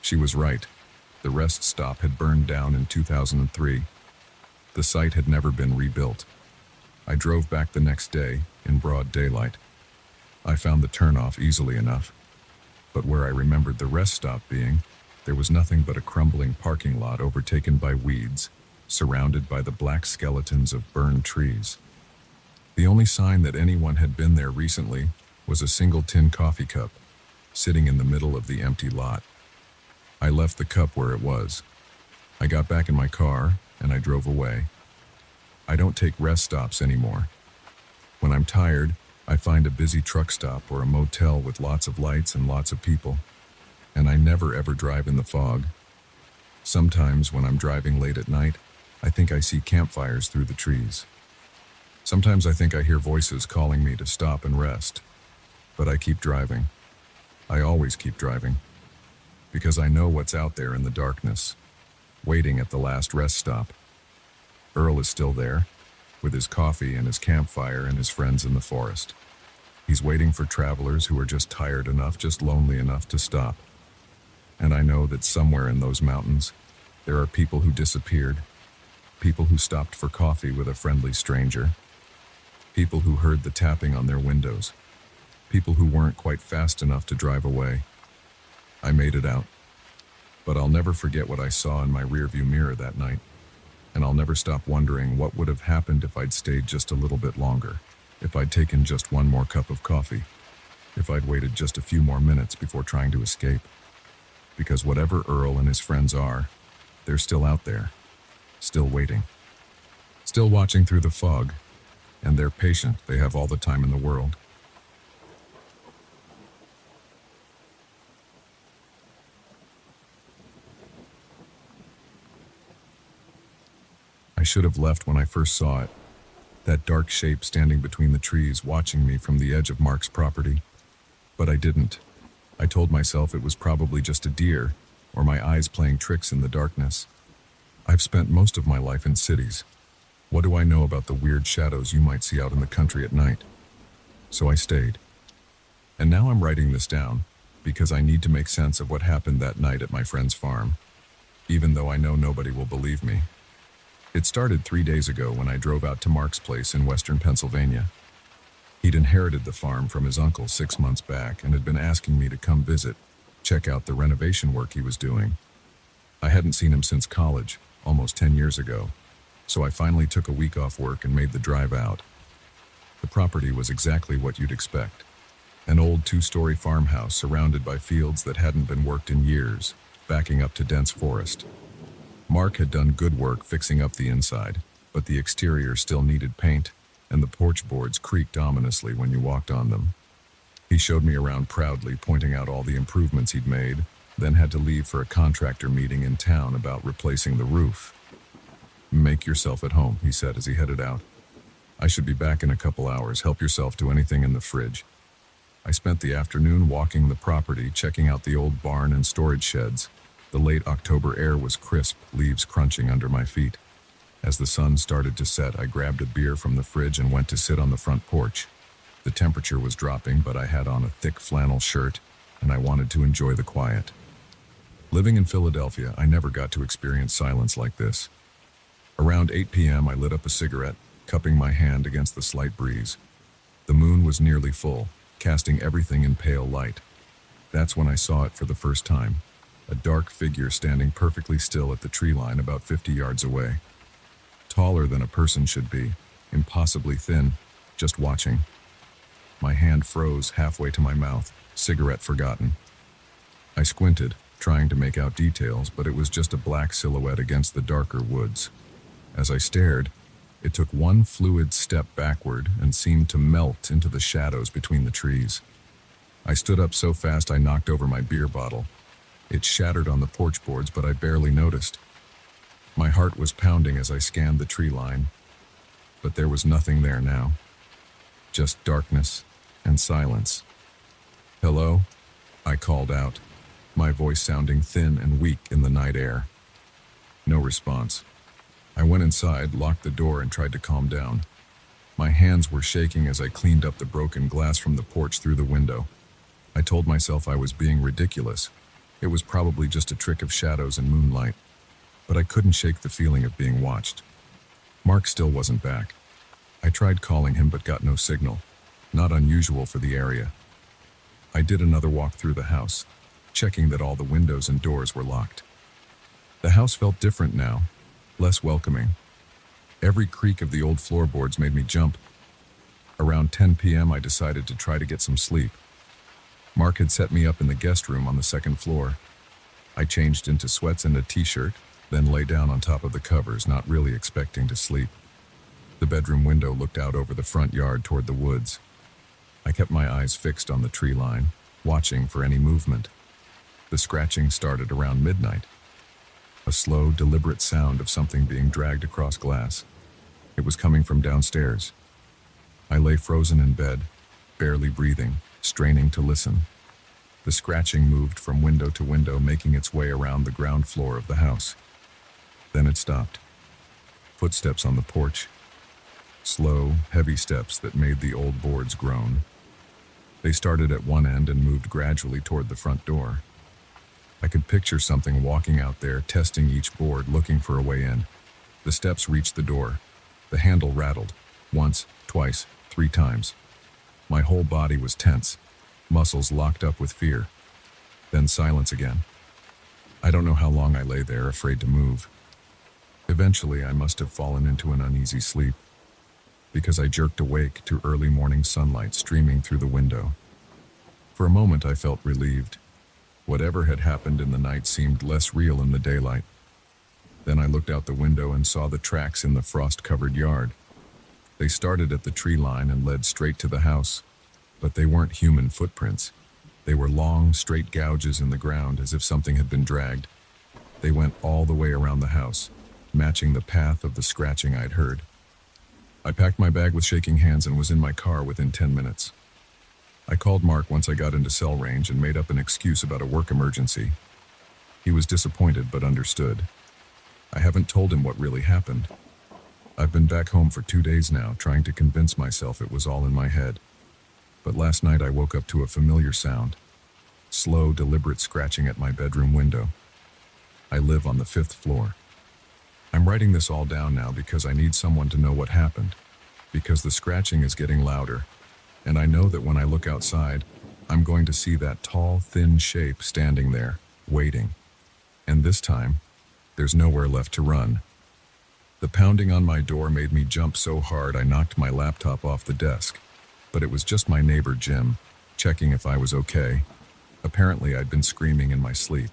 Speaker 1: She was right. The rest stop had burned down in 2003. The site had never been rebuilt. I drove back the next day, in broad daylight. I found the turnoff easily enough. But where I remembered the rest stop being, there was nothing but a crumbling parking lot overtaken by weeds, surrounded by the black skeletons of burned trees. The only sign that anyone had been there recently was a single tin coffee cup, sitting in the middle of the empty lot. I left the cup where it was. I got back in my car, and I drove away. I don't take rest stops anymore. When I'm tired, I find a busy truck stop or a motel with lots of lights and lots of people. And I never ever drive in the fog. Sometimes when I'm driving late at night, I think I see campfires through the trees. Sometimes I think I hear voices calling me to stop and rest. But I keep driving. I always keep driving, because I know what's out there in the darkness, waiting at the last rest stop. Earl is still there, with his coffee and his campfire and his friends in the forest. He's waiting for travelers who are just tired enough, just lonely enough to stop. And I know that somewhere in those mountains, there are people who disappeared, people who stopped for coffee with a friendly stranger, people who heard the tapping on their windows, people who weren't quite fast enough to drive away. I made it out, but I'll never forget what I saw in my rearview mirror that night, and I'll never stop wondering what would have happened if I'd stayed just a little bit longer, if I'd taken just one more cup of coffee, if I'd waited just a few more minutes before trying to escape. Because whatever Earl and his friends are, they're still out there, still waiting, still watching through the fog, and they're patient. They have all the time in the world. I should have left when I first saw it, that dark shape standing between the trees watching me from the edge of Mark's property. But I didn't. I told myself it was probably just a deer, or my eyes playing tricks in the darkness. I've spent most of my life in cities. What do I know about the weird shadows you might see out in the country at night? So I stayed. And now I'm writing this down, because I need to make sense of what happened that night at my friend's farm, even though I know nobody will believe me. It started 3 days ago when I drove out to Mark's place in western Pennsylvania. He'd inherited the farm from his uncle 6 months back and had been asking me to come visit, check out the renovation work he was doing. I hadn't seen him since college, almost 10 years ago, so I finally took a week off work and made the drive out. The property was exactly what you'd expect. An old 2-story farmhouse surrounded by fields that hadn't been worked in years, backing up to dense forest. Mark had done good work fixing up the inside, but the exterior still needed paint, and the porch boards creaked ominously when you walked on them. He showed me around proudly, pointing out all the improvements he'd made, then had to leave for a contractor meeting in town about replacing the roof. "Make yourself at home," he said as he headed out. "I should be back in a couple hours. Help yourself to anything in the fridge." I spent the afternoon walking the property, checking out the old barn and storage sheds. The late October air was crisp, leaves crunching under my feet. As the sun started to set, I grabbed a beer from the fridge and went to sit on the front porch. The temperature was dropping, but I had on a thick flannel shirt, and I wanted to enjoy the quiet. Living in Philadelphia, I never got to experience silence like this. Around 8 p.m., I lit up a cigarette, cupping my hand against the slight breeze. The moon was nearly full, casting everything in pale light. That's when I saw it for the first time. A dark figure standing perfectly still at the tree line about 50 yards away. Taller than a person should be, impossibly thin, just watching. My hand froze halfway to my mouth, cigarette forgotten. I squinted, trying to make out details, but it was just a black silhouette against the darker woods. As I stared, it took one fluid step backward and seemed to melt into the shadows between the trees. I stood up so fast I knocked over my beer bottle. It shattered on the porch boards, but I barely noticed. My heart was pounding as I scanned the tree line, but there was nothing there now. Just darkness and silence. "Hello?" I called out, my voice sounding thin and weak in the night air. No response. I went inside, locked the door, and tried to calm down. My hands were shaking as I cleaned up the broken glass from the porch through the window. I told myself I was being ridiculous. It was probably just a trick of shadows and moonlight, but I couldn't shake the feeling of being watched. Mark still wasn't back. I tried calling him but got no signal, not unusual for the area. I did another walk through the house, checking that all the windows and doors were locked. The house felt different now, less welcoming. Every creak of the old floorboards made me jump. Around 10 p.m. I decided to try to get some sleep. Mark had set me up in the guest room on the second floor. I changed into sweats and a t-shirt, then lay down on top of the covers, not really expecting to sleep. The bedroom window looked out over the front yard toward the woods. I kept my eyes fixed on the tree line, watching for any movement. The scratching started around midnight. A slow, deliberate sound of something being dragged across glass. It was coming from downstairs. I lay frozen in bed, barely breathing, straining to listen. The The scratching moved from window to window, making its way around the ground floor of the house. Then it stopped. Footsteps on the porch. Slow, heavy steps that made the old boards groan. They started at one end and moved gradually toward the front door. I could picture something walking out there, testing each board, looking for a way in. The steps reached the door. The handle rattled. Once, twice, 3 times. My whole body was tense, muscles locked up with fear. Then silence again. I don't know how long I lay there, afraid to move. Eventually, I must have fallen into an uneasy sleep, because I jerked awake to early morning sunlight streaming through the window. For a moment, I felt relieved. Whatever had happened in the night seemed less real in the daylight. Then I looked out the window and saw the tracks in the frost-covered yard. They started at the tree line and led straight to the house, but they weren't human footprints. They were long, straight gouges in the ground, as if something had been dragged. They went all the way around the house, matching the path of the scratching I'd heard. I packed my bag with shaking hands and was in my car within 10 minutes. I called Mark once I got into cell range and made up an excuse about a work emergency. He was disappointed but understood. I haven't told him what really happened. I've been back home for 2 days now, trying to convince myself it was all in my head. But last night I woke up to a familiar sound. Slow, deliberate scratching at my bedroom window. I live on the 5th floor. I'm writing this all down now because I need someone to know what happened, because the scratching is getting louder, and I know that when I look outside, I'm going to see that tall, thin shape standing there, waiting. And this time, there's nowhere left to run. The pounding on my door made me jump so hard I knocked my laptop off the desk, but it was just my neighbor Jim, checking if I was okay. Apparently I'd been screaming in my sleep.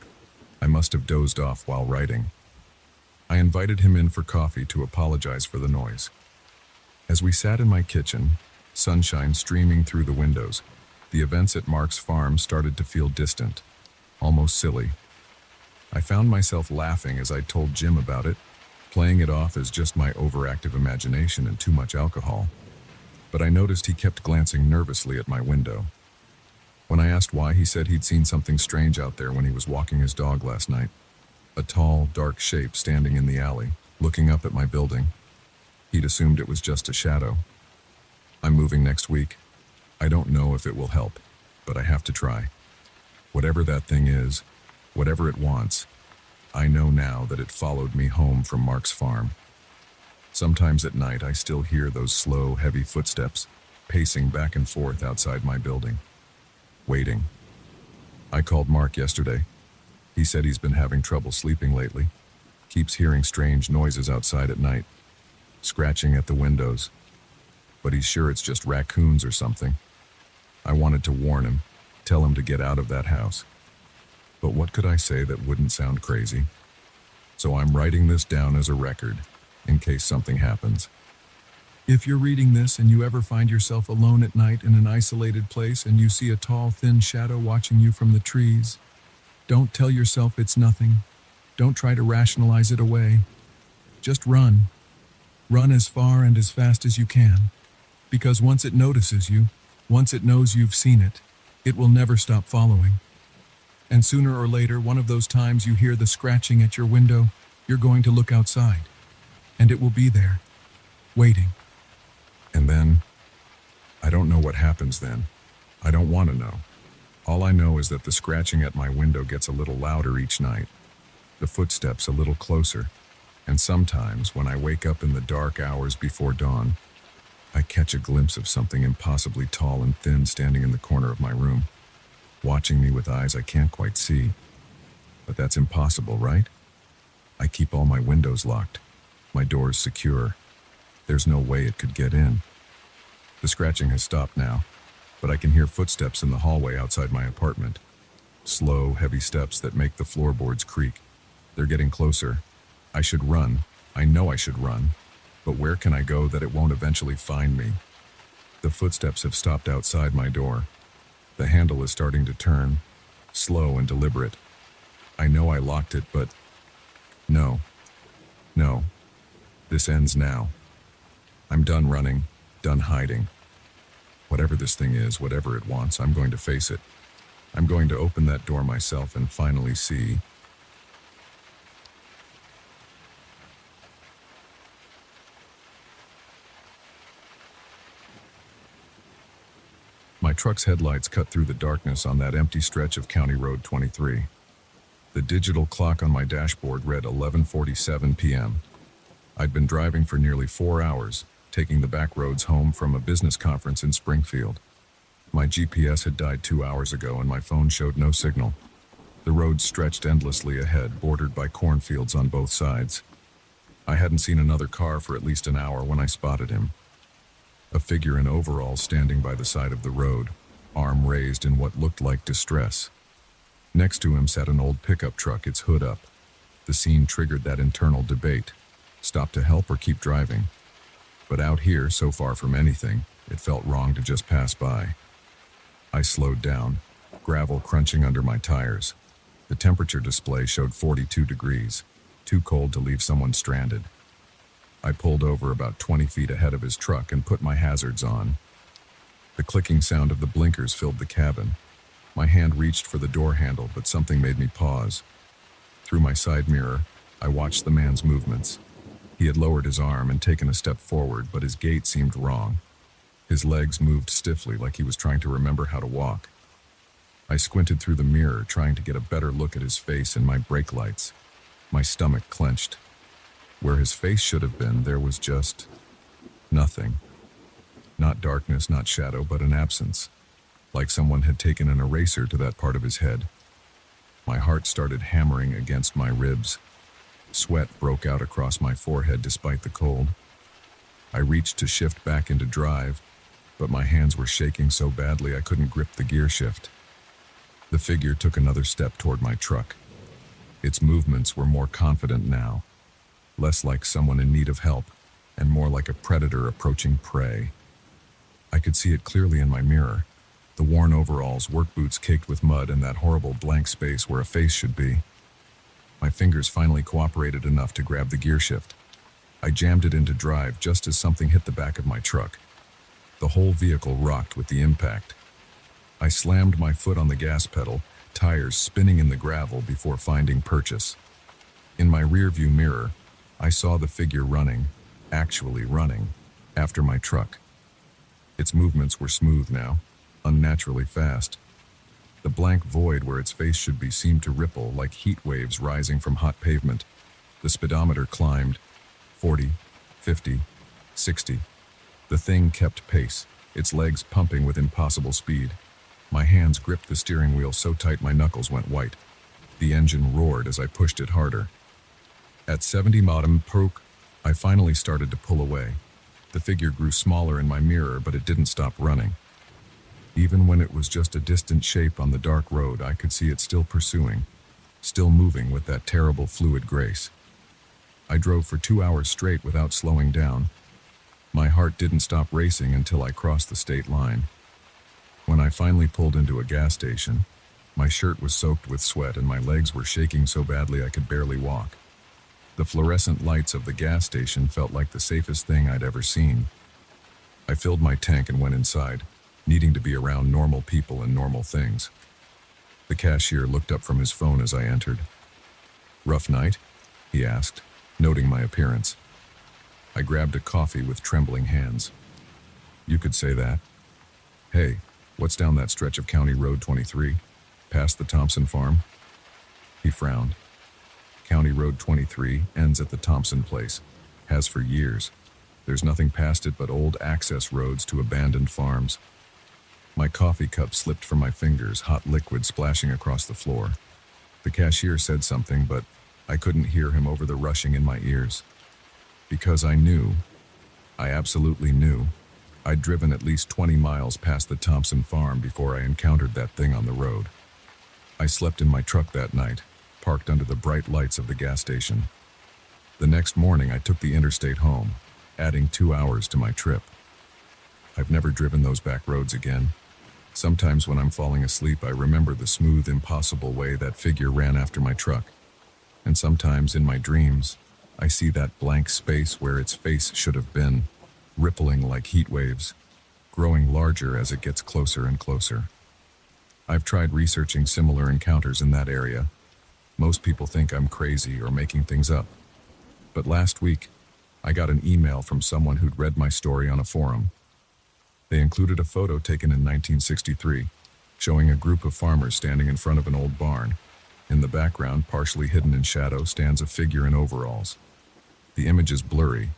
Speaker 1: I must have dozed off while writing. I invited him in for coffee to apologize for the noise. As we sat in my kitchen, sunshine streaming through the windows, the events at Mark's farm started to feel distant, almost silly. I found myself laughing as I told Jim about it, playing it off as just my overactive imagination and too much alcohol. But I noticed he kept glancing nervously at my window. When I asked why, he said he'd seen something strange out there when he was walking his dog last night. A tall, dark shape standing in the alley, looking up at my building. He'd assumed it was just a shadow. I'm moving next week. I don't know if it will help, but I have to try. Whatever that thing is, whatever it wants, I know now that it followed me home from Mark's farm. Sometimes at night I still hear those slow, heavy footsteps, pacing back and forth outside my building. Waiting. I called Mark yesterday. He said he's been having trouble sleeping lately. Keeps hearing strange noises outside at night, scratching at the windows. But he's sure it's just raccoons or something. I wanted to warn him, tell him to get out of that house. But what could I say that wouldn't sound crazy? So I'm writing this down as a record, in case something happens. If you're reading this and you ever find yourself alone at night in an isolated place and you see a tall, thin shadow watching you from the trees, don't tell yourself it's nothing. Don't try to rationalize it away. Just run. Run as far and as fast as you can. Because once it notices you, once it knows you've seen it, it will never stop following. And sooner or later, one of those times you hear the scratching at your window, you're going to look outside. And it will be there, waiting. And then, I don't know what happens then. I don't want to know. All I know is that the scratching at my window gets a little louder each night, the footsteps a little closer, and sometimes when I wake up in the dark hours before dawn, I catch a glimpse of something impossibly tall and thin standing in the corner of my room, watching me with eyes I can't quite see. But that's impossible, right? I keep all my windows locked, my doors secure. There's no way it could get in. The scratching has stopped now, but I can hear footsteps in the hallway outside my apartment. Slow, heavy steps that make the floorboards creak. They're getting closer. I should run. I know I should run. But where can I go that it won't eventually find me? The footsteps have stopped outside my door. The handle is starting to turn, slow and deliberate. I know I locked it, but no. This ends now. I'm done running, done hiding. Whatever this thing is, whatever it wants, I'm going to face it. I'm going to open that door myself and finally see. My truck's headlights cut through the darkness on that empty stretch of County Road 23. The digital clock on my dashboard read 11:47 p.m. I'd been driving for nearly 4 hours, taking the back roads home from a business conference in Springfield. My GPS had died 2 hours ago and my phone showed no signal. The roads stretched endlessly ahead, bordered by cornfields on both sides. I hadn't seen another car for at least an hour when I spotted him. A figure in overalls standing by the side of the road, arm raised in what looked like distress. Next to him sat an old pickup truck, its hood up. The scene triggered that internal debate. Stop to help or keep driving? But out here, so far from anything, it felt wrong to just pass by. I slowed down, gravel crunching under my tires. The temperature display showed 42 degrees, too cold to leave someone stranded. I pulled over about 20 feet ahead of his truck and put my hazards on. The clicking sound of the blinkers filled the cabin. My hand reached for the door handle, but something made me pause. Through my side mirror, I watched the man's movements. He had lowered his arm and taken a step forward, but his gait seemed wrong. His legs moved stiffly, like he was trying to remember how to walk. I squinted through the mirror, trying to get a better look at his face and my brake lights. My stomach clenched. Where his face should have been, there was just nothing. Not darkness, not shadow, but an absence. Like someone had taken an eraser to that part of his head. My heart started hammering against my ribs. Sweat broke out across my forehead despite the cold. I reached to shift back into drive, but my hands were shaking so badly I couldn't grip the gear shift. The figure took another step toward my truck. Its movements were more confident now, less like someone in need of help, and more like a predator approaching prey. I could see it clearly in my mirror. The worn overalls, work boots caked with mud, and that horrible blank space where a face should be. My fingers finally cooperated enough to grab the gear shift. I jammed it into drive just as something hit the back of my truck. The whole vehicle rocked with the impact. I slammed my foot on the gas pedal, tires spinning in the gravel before finding purchase. In my rearview mirror, I saw the figure running, actually running, after my truck. Its movements were smooth now, unnaturally fast. The blank void where its face should be seemed to ripple like heat waves rising from hot pavement. The speedometer climbed, 40, 50, 60. The thing kept pace, its legs pumping with impossible speed. My hands gripped the steering wheel so tight my knuckles went white. The engine roared as I pushed it harder. At 70 mph, I finally started to pull away. The figure grew smaller in my mirror, but it didn't stop running. Even when it was just a distant shape on the dark road, I could see it still pursuing, still moving with that terrible fluid grace. I drove for 2 hours straight without slowing down. My heart didn't stop racing until I crossed the state line. When I finally pulled into a gas station, my shirt was soaked with sweat and my legs were shaking so badly I could barely walk. The fluorescent lights of the gas station felt like the safest thing I'd ever seen. I filled my tank and went inside, needing to be around normal people and normal things. The cashier looked up from his phone as I entered. "Rough night?" he asked, noting my appearance. I grabbed a coffee with trembling hands. "You could say that. Hey, what's down that stretch of County Road 23? Past the Thompson farm?" He frowned. County Road 23 ends at the Thompson place. Has for years. There's nothing past it but old access roads to abandoned farms. My coffee cup slipped from my fingers, hot liquid splashing across the floor. The cashier said something, but I couldn't hear him over the rushing in my ears. Because I absolutely knew, I'd driven at least 20 miles past the Thompson farm before I encountered that thing on the road. I slept in my truck that night, parked under the bright lights of the gas station. The next morning I took the interstate home, adding 2 hours to my trip. I've never driven those back roads again. Sometimes when I'm falling asleep, I remember the smooth, impossible way that figure ran after my truck. And sometimes in my dreams, I see that blank space where its face should have been, rippling like heat waves, growing larger as it gets closer and closer. I've tried researching similar encounters in that area. Most people think I'm crazy or making things up. But last week, I got an email from someone who'd read my story on a forum. They included a photo taken in 1963, showing a group of farmers standing in front of an old barn. In the background, partially hidden in shadow, stands a figure in overalls. The image is blurry,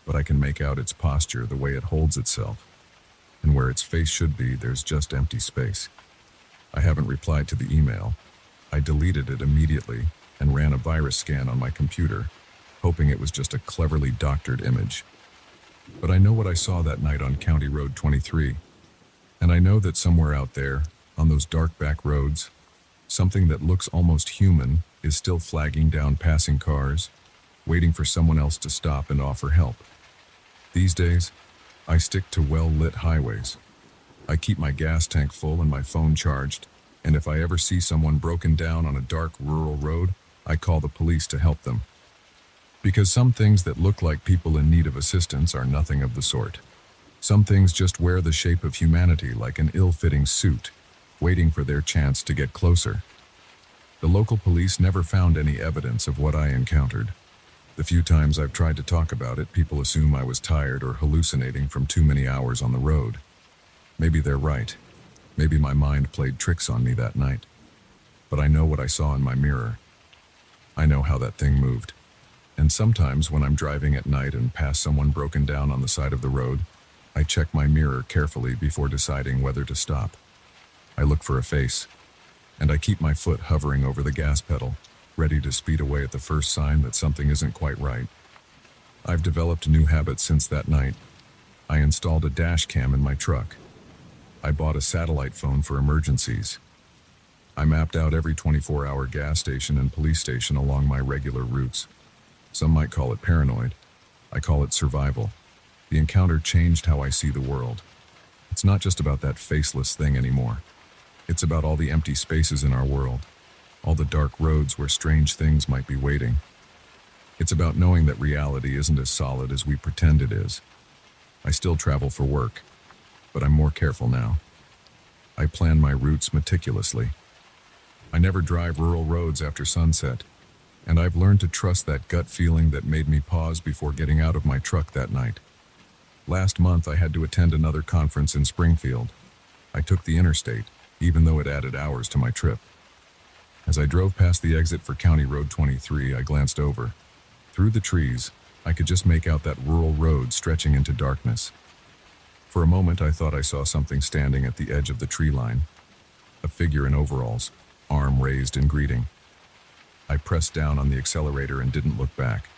Speaker 1: but I can make out its posture, the way it holds itself. And where its face should be, there's just empty space. I haven't replied to the email. I deleted it immediately and ran a virus scan on my computer, hoping it was just a cleverly doctored image. But I know what I saw that night on County Road 23, and I know that somewhere out there, on those dark back roads, something that looks almost human is still flagging down passing cars, waiting for someone else to stop and offer help. These days, I stick to well-lit highways. I keep my gas tank full and my phone charged, and if I ever see someone broken down on a dark rural road, I call the police to help them. Because some things that look like people in need of assistance are nothing of the sort. Some things just wear the shape of humanity like an ill-fitting suit, waiting for their chance to get closer. The local police never found any evidence of what I encountered. The few times I've tried to talk about it, people assume I was tired or hallucinating from too many hours on the road. Maybe they're right. Maybe my mind played tricks on me that night. But I know what I saw in my mirror. I know how that thing moved. And sometimes when I'm driving at night and pass someone broken down on the side of the road, I check my mirror carefully before deciding whether to stop. I look for a face, and I keep my foot hovering over the gas pedal, ready to speed away at the first sign that something isn't quite right. I've developed new habits since that night. I installed a dash cam in my truck. I bought a satellite phone for emergencies. I mapped out every 24-hour gas station and police station along my regular routes. Some might call it paranoid. I call it survival. The encounter changed how I see the world. It's not just about that faceless thing anymore. It's about all the empty spaces in our world, all the dark roads where strange things might be waiting. It's about knowing that reality isn't as solid as we pretend it is. I still travel for work, but I'm more careful now. I plan my routes meticulously. I never drive rural roads after sunset, and I've learned to trust that gut feeling that made me pause before getting out of my truck that night. Last month, I had to attend another conference in Springfield. I took the interstate, even though it added hours to my trip. As I drove past the exit for County Road 23, I glanced over. Through the trees, I could just make out that rural road stretching into darkness. For a moment, I thought I saw something standing at the edge of the tree line. A figure in overalls, arm raised in greeting. I pressed down on the accelerator and didn't look back.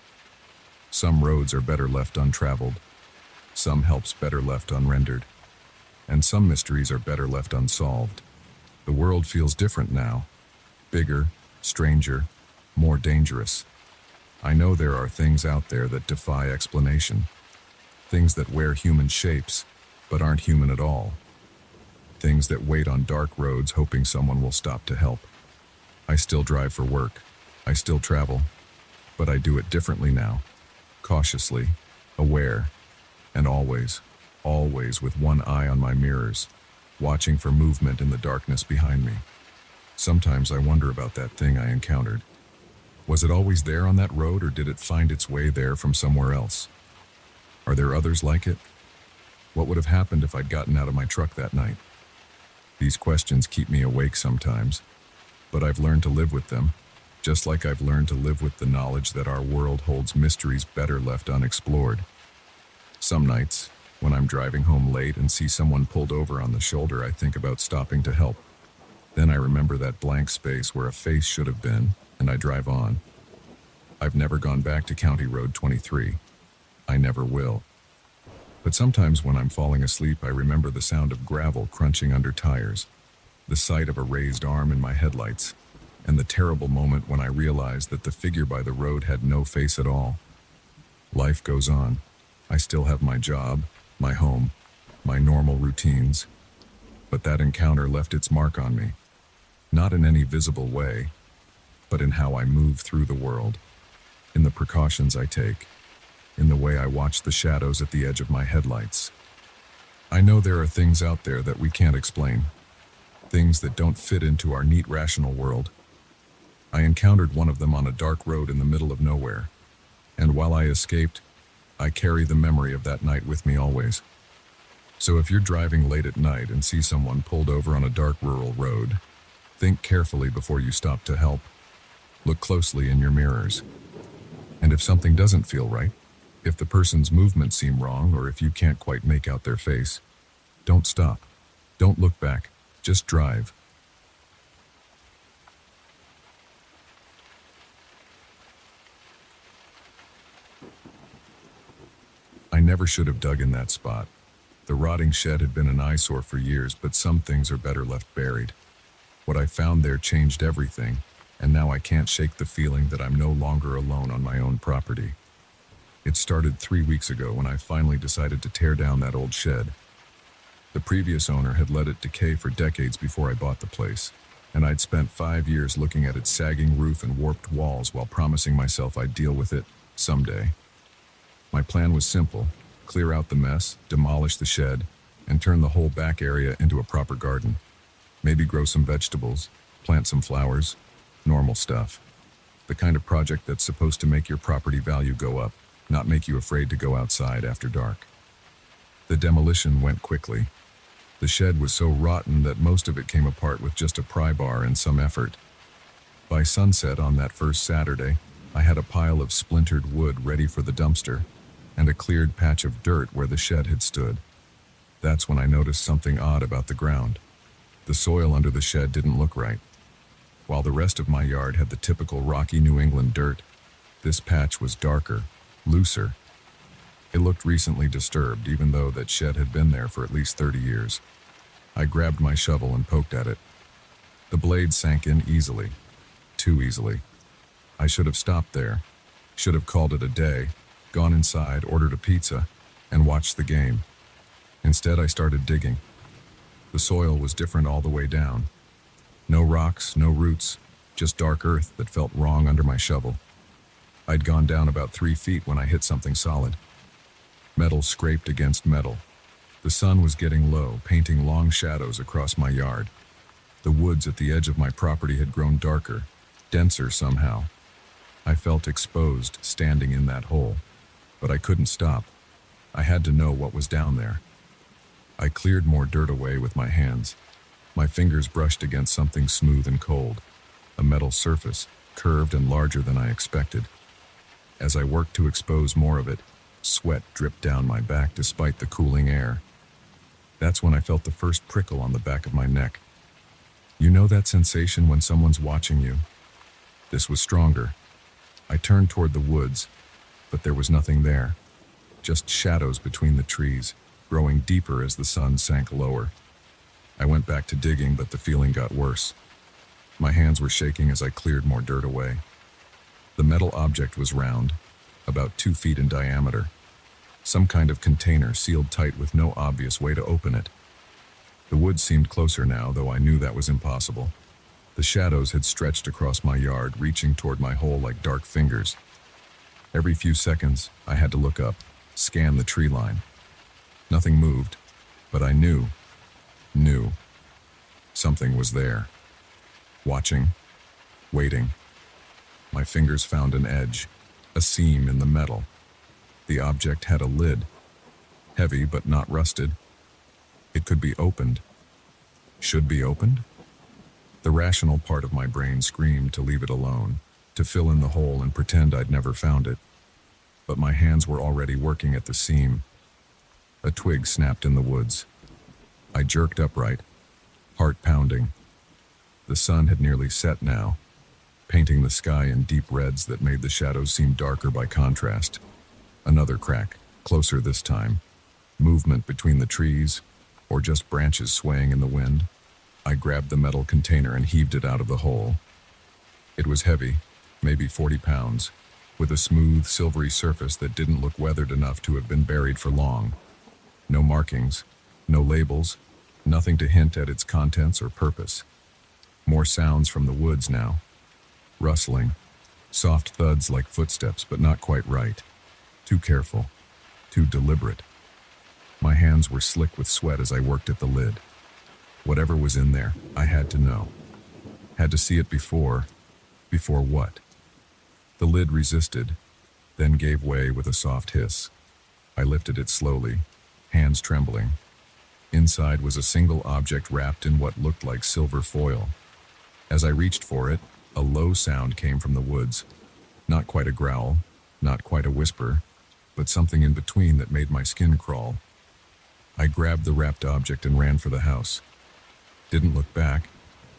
Speaker 1: Some roads are better left untraveled. Some helps better left unrendered. And some mysteries are better left unsolved. The world feels different now. Bigger, stranger, more dangerous. I know there are things out there that defy explanation. Things that wear human shapes, but aren't human at all. Things that wait on dark roads hoping someone will stop to help. I still drive for work. I still travel. But I do it differently now. Cautiously, aware, and always with one eye on my mirrors, watching for movement in the darkness behind me. Sometimes I wonder about that thing I encountered. Was it always there on that road, or did it find its way there from somewhere else? Are there others like it? What would have happened if I'd gotten out of my truck that night? These questions keep me awake sometimes, but I've learned to live with them, just like I've learned to live with the knowledge that our world holds mysteries better left unexplored. Some nights, when I'm driving home late and see someone pulled over on the shoulder, I think about stopping to help. Then I remember that blank space where a face should have been, and I drive on. I've never gone back to County Road 23. I never will. But sometimes when I'm falling asleep, I remember the sound of gravel crunching under tires, the sight of a raised arm in my headlights, and the terrible moment when I realized that the figure by the road had no face at all. Life goes on. I still have my job, my home, my normal routines. But that encounter left its mark on me. Not in any visible way, but in how I move through the world, in the precautions I take, in the way I watch the shadows at the edge of my headlights. I know there are things out there that we can't explain. things that don't fit into our neat, rational world. I encountered one of them on a dark road in the middle of nowhere, and while I escaped, I carry the memory of that night with me always. So if you're driving late at night and see someone pulled over on a dark rural road, think carefully before you stop to help. Look closely in your mirrors. And if something doesn't feel right, if the person's movements seem wrong, or if you can't quite make out their face, don't stop. Don't look back. Just drive. I never should have dug in that spot. The rotting shed had been an eyesore for years, but some things are better left buried. What I found there changed everything, and now I can't shake the feeling that I'm no longer alone on my own property. It started 3 weeks ago when I finally decided to tear down that old shed. The previous owner had let it decay for decades before I bought the place, and I'd spent 5 years looking at its sagging roof and warped walls while promising myself I'd deal with it someday. My plan was simple: clear out the mess, demolish the shed, and turn the whole back area into a proper garden. Maybe grow some vegetables, plant some flowers, normal stuff. The kind of project that's supposed to make your property value go up, not make you afraid to go outside after dark. The demolition went quickly. The shed was so rotten that most of it came apart with just a pry bar and some effort. By sunset on that first Saturday, I had a pile of splintered wood ready for the dumpster, and a cleared patch of dirt where the shed had stood. That's when I noticed something odd about the ground. The soil under the shed didn't look right. While the rest of my yard had the typical rocky New England dirt, this patch was darker, looser. It looked recently disturbed, even though that shed had been there for at least 30 years. I grabbed my shovel and poked at it. The blade sank in easily, too easily. I should have stopped there, should have called it a day, gone inside, ordered a pizza, and watched the game. Instead, I started digging. The soil was different all the way down. No rocks, no roots, just dark earth that felt wrong under my shovel. I'd gone down about 3 feet when I hit something solid. Metal scraped against metal. The sun was getting low, painting long shadows across my yard. The woods at the edge of my property had grown darker, denser somehow. I felt exposed standing in that hole, but I couldn't stop. I had to know what was down there. I cleared more dirt away with my hands. My fingers brushed against something smooth and cold, a metal surface, curved and larger than I expected. As I worked to expose more of it, sweat dripped down my back despite the cooling air. That's when I felt the first prickle on the back of my neck. You know that sensation when someone's watching you? This was stronger. I turned toward the woods, but there was nothing there. Just shadows between the trees, growing deeper as the sun sank lower. I went back to digging, but the feeling got worse. My hands were shaking as I cleared more dirt away. The metal object was round, about 2 feet in diameter. Some kind of container sealed tight with no obvious way to open it. The woods seemed closer now, though I knew that was impossible. The shadows had stretched across my yard, reaching toward my hole like dark fingers. Every few seconds, I had to look up, scan the tree line. Nothing moved, but I knew something was there. Watching, waiting. My fingers found an edge, a seam in the metal. The object had a lid, heavy but not rusted. It could be opened. Should be opened? The rational part of my brain screamed to leave it alone, to fill in the hole and pretend I'd never found it. But my hands were already working at the seam. A twig snapped in the woods. I jerked upright, heart pounding. The sun had nearly set now, painting the sky in deep reds that made the shadows seem darker by contrast. Another crack, closer this time. Movement between the trees, or just branches swaying in the wind. I grabbed the metal container and heaved it out of the hole. It was heavy, maybe 40 pounds, with a smooth, silvery surface that didn't look weathered enough to have been buried for long. No markings, no labels, nothing to hint at its contents or purpose. More sounds from the woods now. Rustling, soft thuds like footsteps, but not quite right. Too careful, too deliberate. My hands were slick with sweat as I worked at the lid. Whatever was in there, I had to know. Had to see it before. Before what? The lid resisted, then gave way with a soft hiss. I lifted it slowly, hands trembling. Inside was a single object wrapped in what looked like silver foil. As I reached for it, a low sound came from the woods. Not quite a growl, not quite a whisper, but something in between that made my skin crawl. I grabbed the wrapped object and ran for the house. Didn't look back,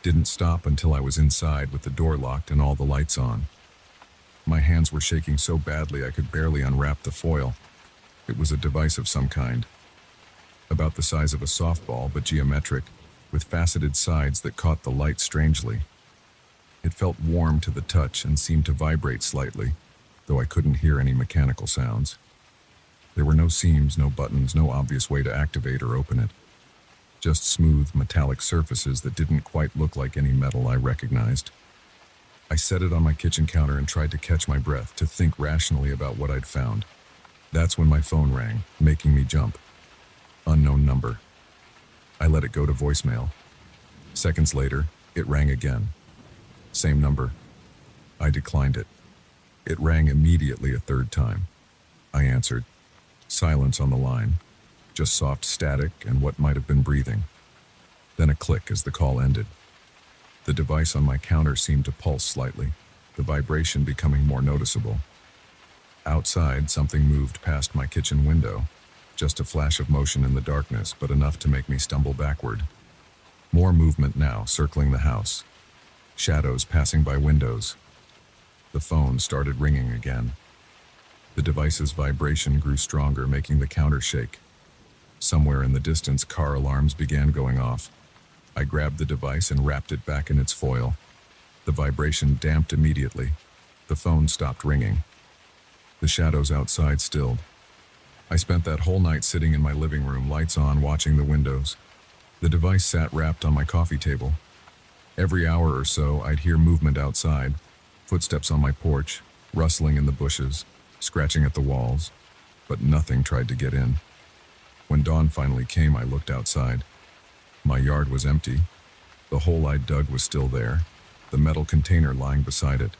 Speaker 1: didn't stop until I was inside with the door locked and all the lights on. My hands were shaking so badly I could barely unwrap the foil. It was a device of some kind. About the size of a softball, but geometric, with faceted sides that caught the light strangely. It felt warm to the touch and seemed to vibrate slightly, though I couldn't hear any mechanical sounds. There were no seams, no buttons, no obvious way to activate or open it. Just smooth, metallic surfaces that didn't quite look like any metal I recognized. I set it on my kitchen counter and tried to catch my breath, to think rationally about what I'd found. That's when my phone rang, making me jump. Unknown number. I let it go to voicemail. Seconds later, it rang again. Same number. I declined it. It rang immediately a third time. I answered. Silence on the line. Just soft static and what might have been breathing. Then a click as the call ended. The device on my counter seemed to pulse slightly, the vibration becoming more noticeable. Outside, something moved past my kitchen window. Just a flash of motion in the darkness, but enough to make me stumble backward. More movement now, circling the house. Shadows passing by windows. The phone started ringing again. The device's vibration grew stronger, making the counter shake. Somewhere in the distance, car alarms began going off. I grabbed the device and wrapped it back in its foil. The vibration damped immediately. The phone stopped ringing. The shadows outside stilled. I spent that whole night sitting in my living room, lights on, watching the windows. The device sat wrapped on my coffee table. Every hour or so, I'd hear movement outside, footsteps on my porch, rustling in the bushes, scratching at the walls, but nothing tried to get in. When dawn finally came, I looked outside. My yard was empty. The hole I'd dug was still there, the metal container lying beside it.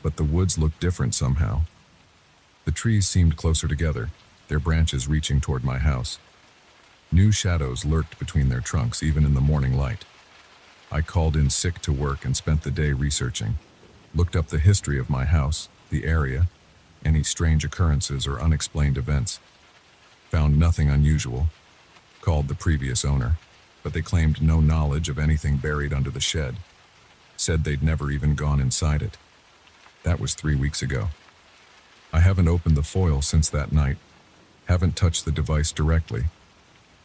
Speaker 1: But the woods looked different somehow. The trees seemed closer together, their branches reaching toward my house. New shadows lurked between their trunks, even in the morning light. I called in sick to work and spent the day researching. Looked up the history of my house, the area, any strange occurrences or unexplained events. Found nothing unusual. Called the previous owner, but they claimed no knowledge of anything buried under the shed. Said they'd never even gone inside it. That was 3 weeks ago. I haven't opened the foil since that night. Haven't touched the device directly.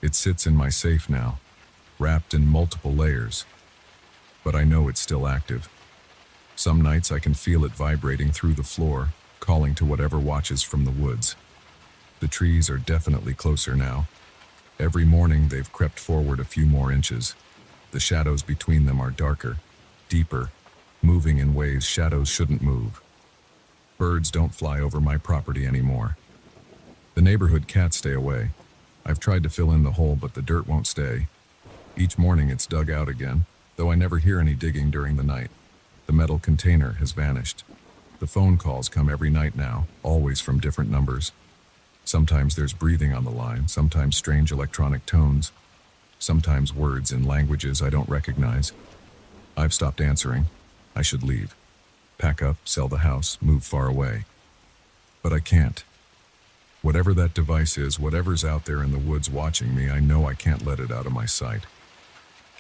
Speaker 1: It sits in my safe now, wrapped in multiple layers. But I know it's still active. Some nights I can feel it vibrating through the floor, calling to whatever watches from the woods. The trees are definitely closer now. Every morning they've crept forward a few more inches. The shadows between them are darker, deeper, moving in ways shadows shouldn't move. Birds don't fly over my property anymore. The neighborhood cats stay away. I've tried to fill in the hole, but the dirt won't stay. Each morning it's dug out again, though I never hear any digging during the night. The metal container has vanished. The phone calls come every night now, always from different numbers. Sometimes there's breathing on the line, sometimes strange electronic tones, sometimes words in languages I don't recognize. I've stopped answering. I should leave. Pack up, sell the house, move far away. But I can't. Whatever that device is, whatever's out there in the woods watching me, I know I can't let it out of my sight.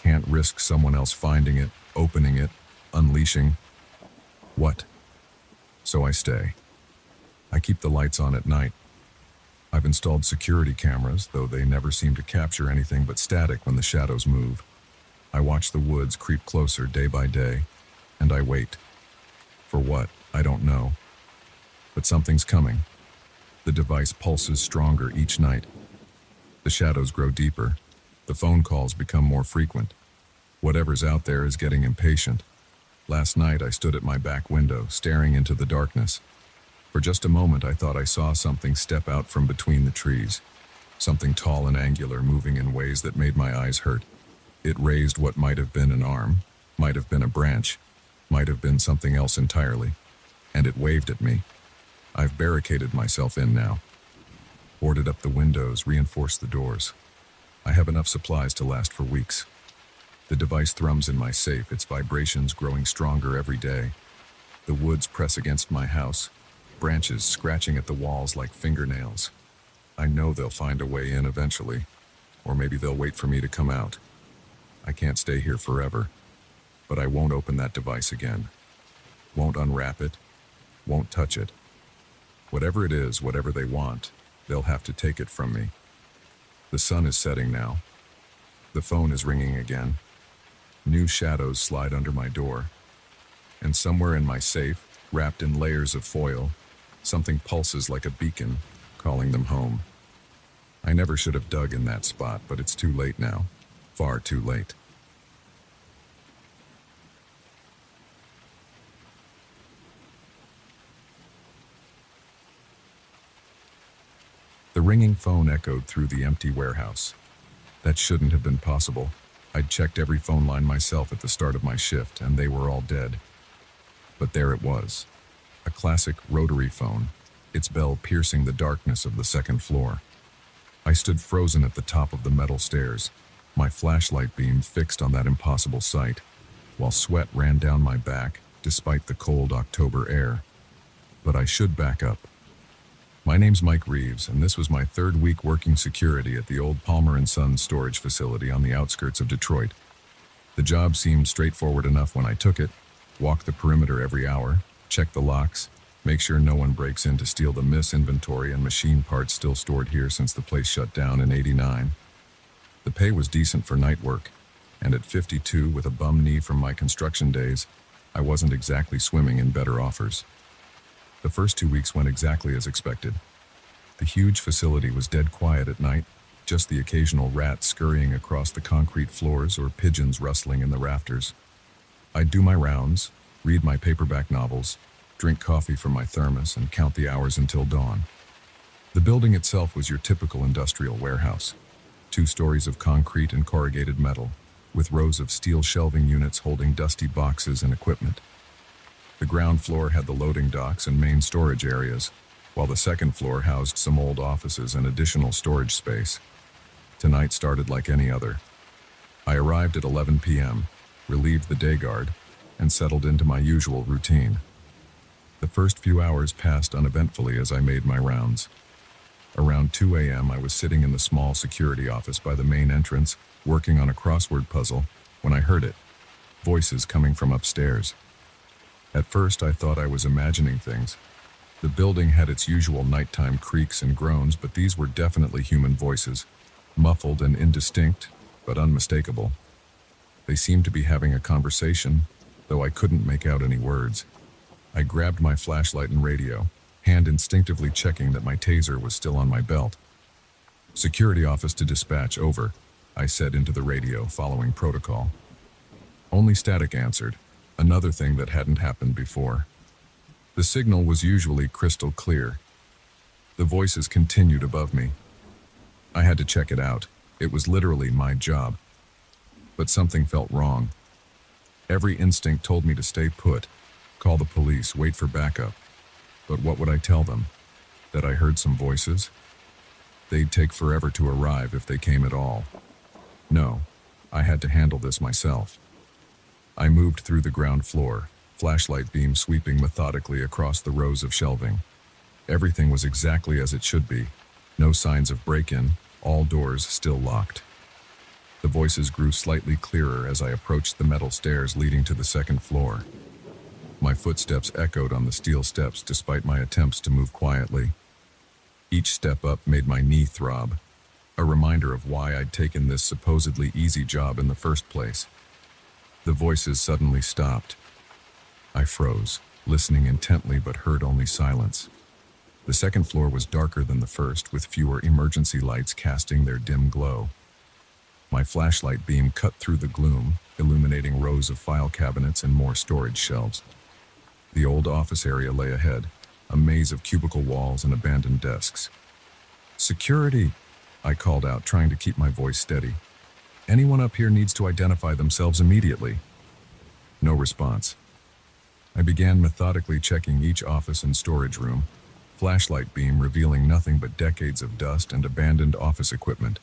Speaker 1: Can't risk someone else finding it, opening it, unleashing. What? So I stay. I keep the lights on at night. I've installed security cameras, though they never seem to capture anything but static when the shadows move. I watch the woods creep closer day by day, and I wait. For what? I don't know. But something's coming. The device pulses stronger each night. The shadows grow deeper. The phone calls become more frequent. Whatever's out there is getting impatient. Last night I stood at my back window, staring into the darkness. For just a moment I thought I saw something step out from between the trees. Something tall and angular, moving in ways that made my eyes hurt. It raised what might have been an arm, might have been a branch, might have been something else entirely, and it waved at me. I've barricaded myself in now. Boarded up the windows, reinforced the doors. I have enough supplies to last for weeks. The device thrums in my safe, its vibrations growing stronger every day. The woods press against my house, branches scratching at the walls like fingernails. I know they'll find a way in eventually, or maybe they'll wait for me to come out. I can't stay here forever, but I won't open that device again. Won't unwrap it, won't touch it. Whatever it is, whatever they want, they'll have to take it from me. The sun is setting now. The phone is ringing again. New shadows slide under my door. And somewhere in my safe, wrapped in layers of foil, something pulses like a beacon, calling them home. I never should have dug in that spot, but it's too late now. Far too late. The ringing phone echoed through the empty warehouse. That shouldn't have been possible. I'd checked every phone line myself at the start of my shift, and they were all dead. But there it was. A classic rotary phone, its bell piercing the darkness of the second floor. I stood frozen at the top of the metal stairs, my flashlight beam fixed on that impossible sight, while sweat ran down my back despite the cold October air. But I should back up. My name's Mike Reeves, and this was my third week working security at the old Palmer & Sons storage facility on the outskirts of Detroit. The job seemed straightforward enough when I took it. Walk the perimeter every hour, check the locks, make sure no one breaks in to steal the inventory and machine parts still stored here since the place shut down in '89. The pay was decent for night work, and at 52 with a bum knee from my construction days, I wasn't exactly swimming in better offers. The first 2 weeks went exactly as expected. The huge facility was dead quiet at night, just the occasional rat scurrying across the concrete floors or pigeons rustling in the rafters. I'd do my rounds, read my paperback novels, drink coffee from my thermos, and count the hours until dawn. The building itself was your typical industrial warehouse. 2 stories of concrete and corrugated metal, with rows of steel shelving units holding dusty boxes and equipment. The ground floor had the loading docks and main storage areas, while the second floor housed some old offices and additional storage space. Tonight started like any other. I arrived at 11 p.m., relieved the day guard, and settled into my usual routine. The first few hours passed uneventfully as I made my rounds. Around 2 a.m., I was sitting in the small security office by the main entrance, working on a crossword puzzle, when I heard it. Voices coming from upstairs. At first, I thought I was imagining things. The building had its usual nighttime creaks and groans, but these were definitely human voices, muffled and indistinct, but unmistakable. They seemed to be having a conversation, though I couldn't make out any words. I grabbed my flashlight and radio, hand instinctively checking that my taser was still on my belt. "Security office to dispatch, over," I said into the radio, following protocol. Only static answered, another thing that hadn't happened before. The signal was usually crystal clear. The voices continued above me. I had to check it out. It was literally my job. But something felt wrong. Every instinct told me to stay put, call the police, wait for backup. But what would I tell them? That I heard some voices? They'd take forever to arrive if they came at all. No, I had to handle this myself. I moved through the ground floor, flashlight beam sweeping methodically across the rows of shelving. Everything was exactly as it should be. No signs of break-in, all doors still locked. The voices grew slightly clearer as I approached the metal stairs leading to the second floor. My footsteps echoed on the steel steps despite my attempts to move quietly. Each step up made my knee throb, a reminder of why I'd taken this supposedly easy job in the first place. The voices suddenly stopped. I froze, listening intently but heard only silence. The second floor was darker than the first, with fewer emergency lights casting their dim glow. My flashlight beam cut through the gloom, illuminating rows of file cabinets and more storage shelves. The old office area lay ahead, a maze of cubicle walls and abandoned desks. "Security!" I called out, trying to keep my voice steady. Anyone up here needs to identify themselves immediately. No response. I began methodically checking each office and storage room, flashlight beam revealing nothing but decades of dust and abandoned office equipment.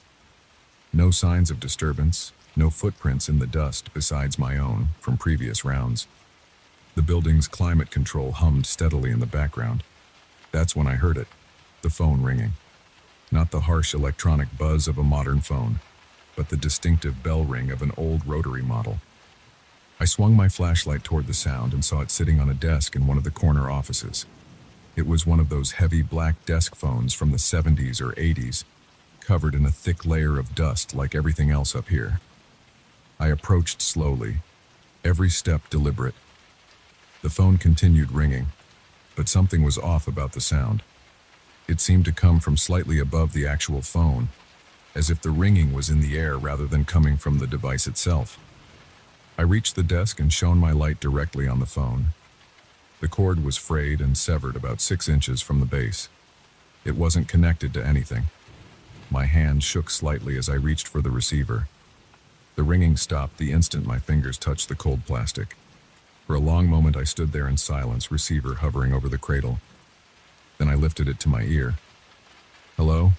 Speaker 1: No signs of disturbance, no footprints in the dust besides my own from previous rounds. The building's climate control hummed steadily in the background. That's when I heard it, the phone ringing. Not the harsh electronic buzz of a modern phone, but the distinctive bell ring of an old rotary model. I swung my flashlight toward the sound and saw it sitting on a desk in one of the corner offices. It was one of those heavy black desk phones from the 70s or 80s, covered in a thick layer of dust like everything else up here. I approached slowly, every step deliberate. The phone continued ringing, but something was off about the sound. It seemed to come from slightly above the actual phone, as if the ringing was in the air rather than coming from the device itself. I reached the desk and shone my light directly on the phone. The cord was frayed and severed about 6 inches from the base. It wasn't connected to anything. My hand shook slightly as I reached for the receiver. The ringing stopped the instant my fingers touched the cold plastic. For a long moment I stood there in silence, receiver hovering over the cradle. Then I lifted it to my ear. "Hello?"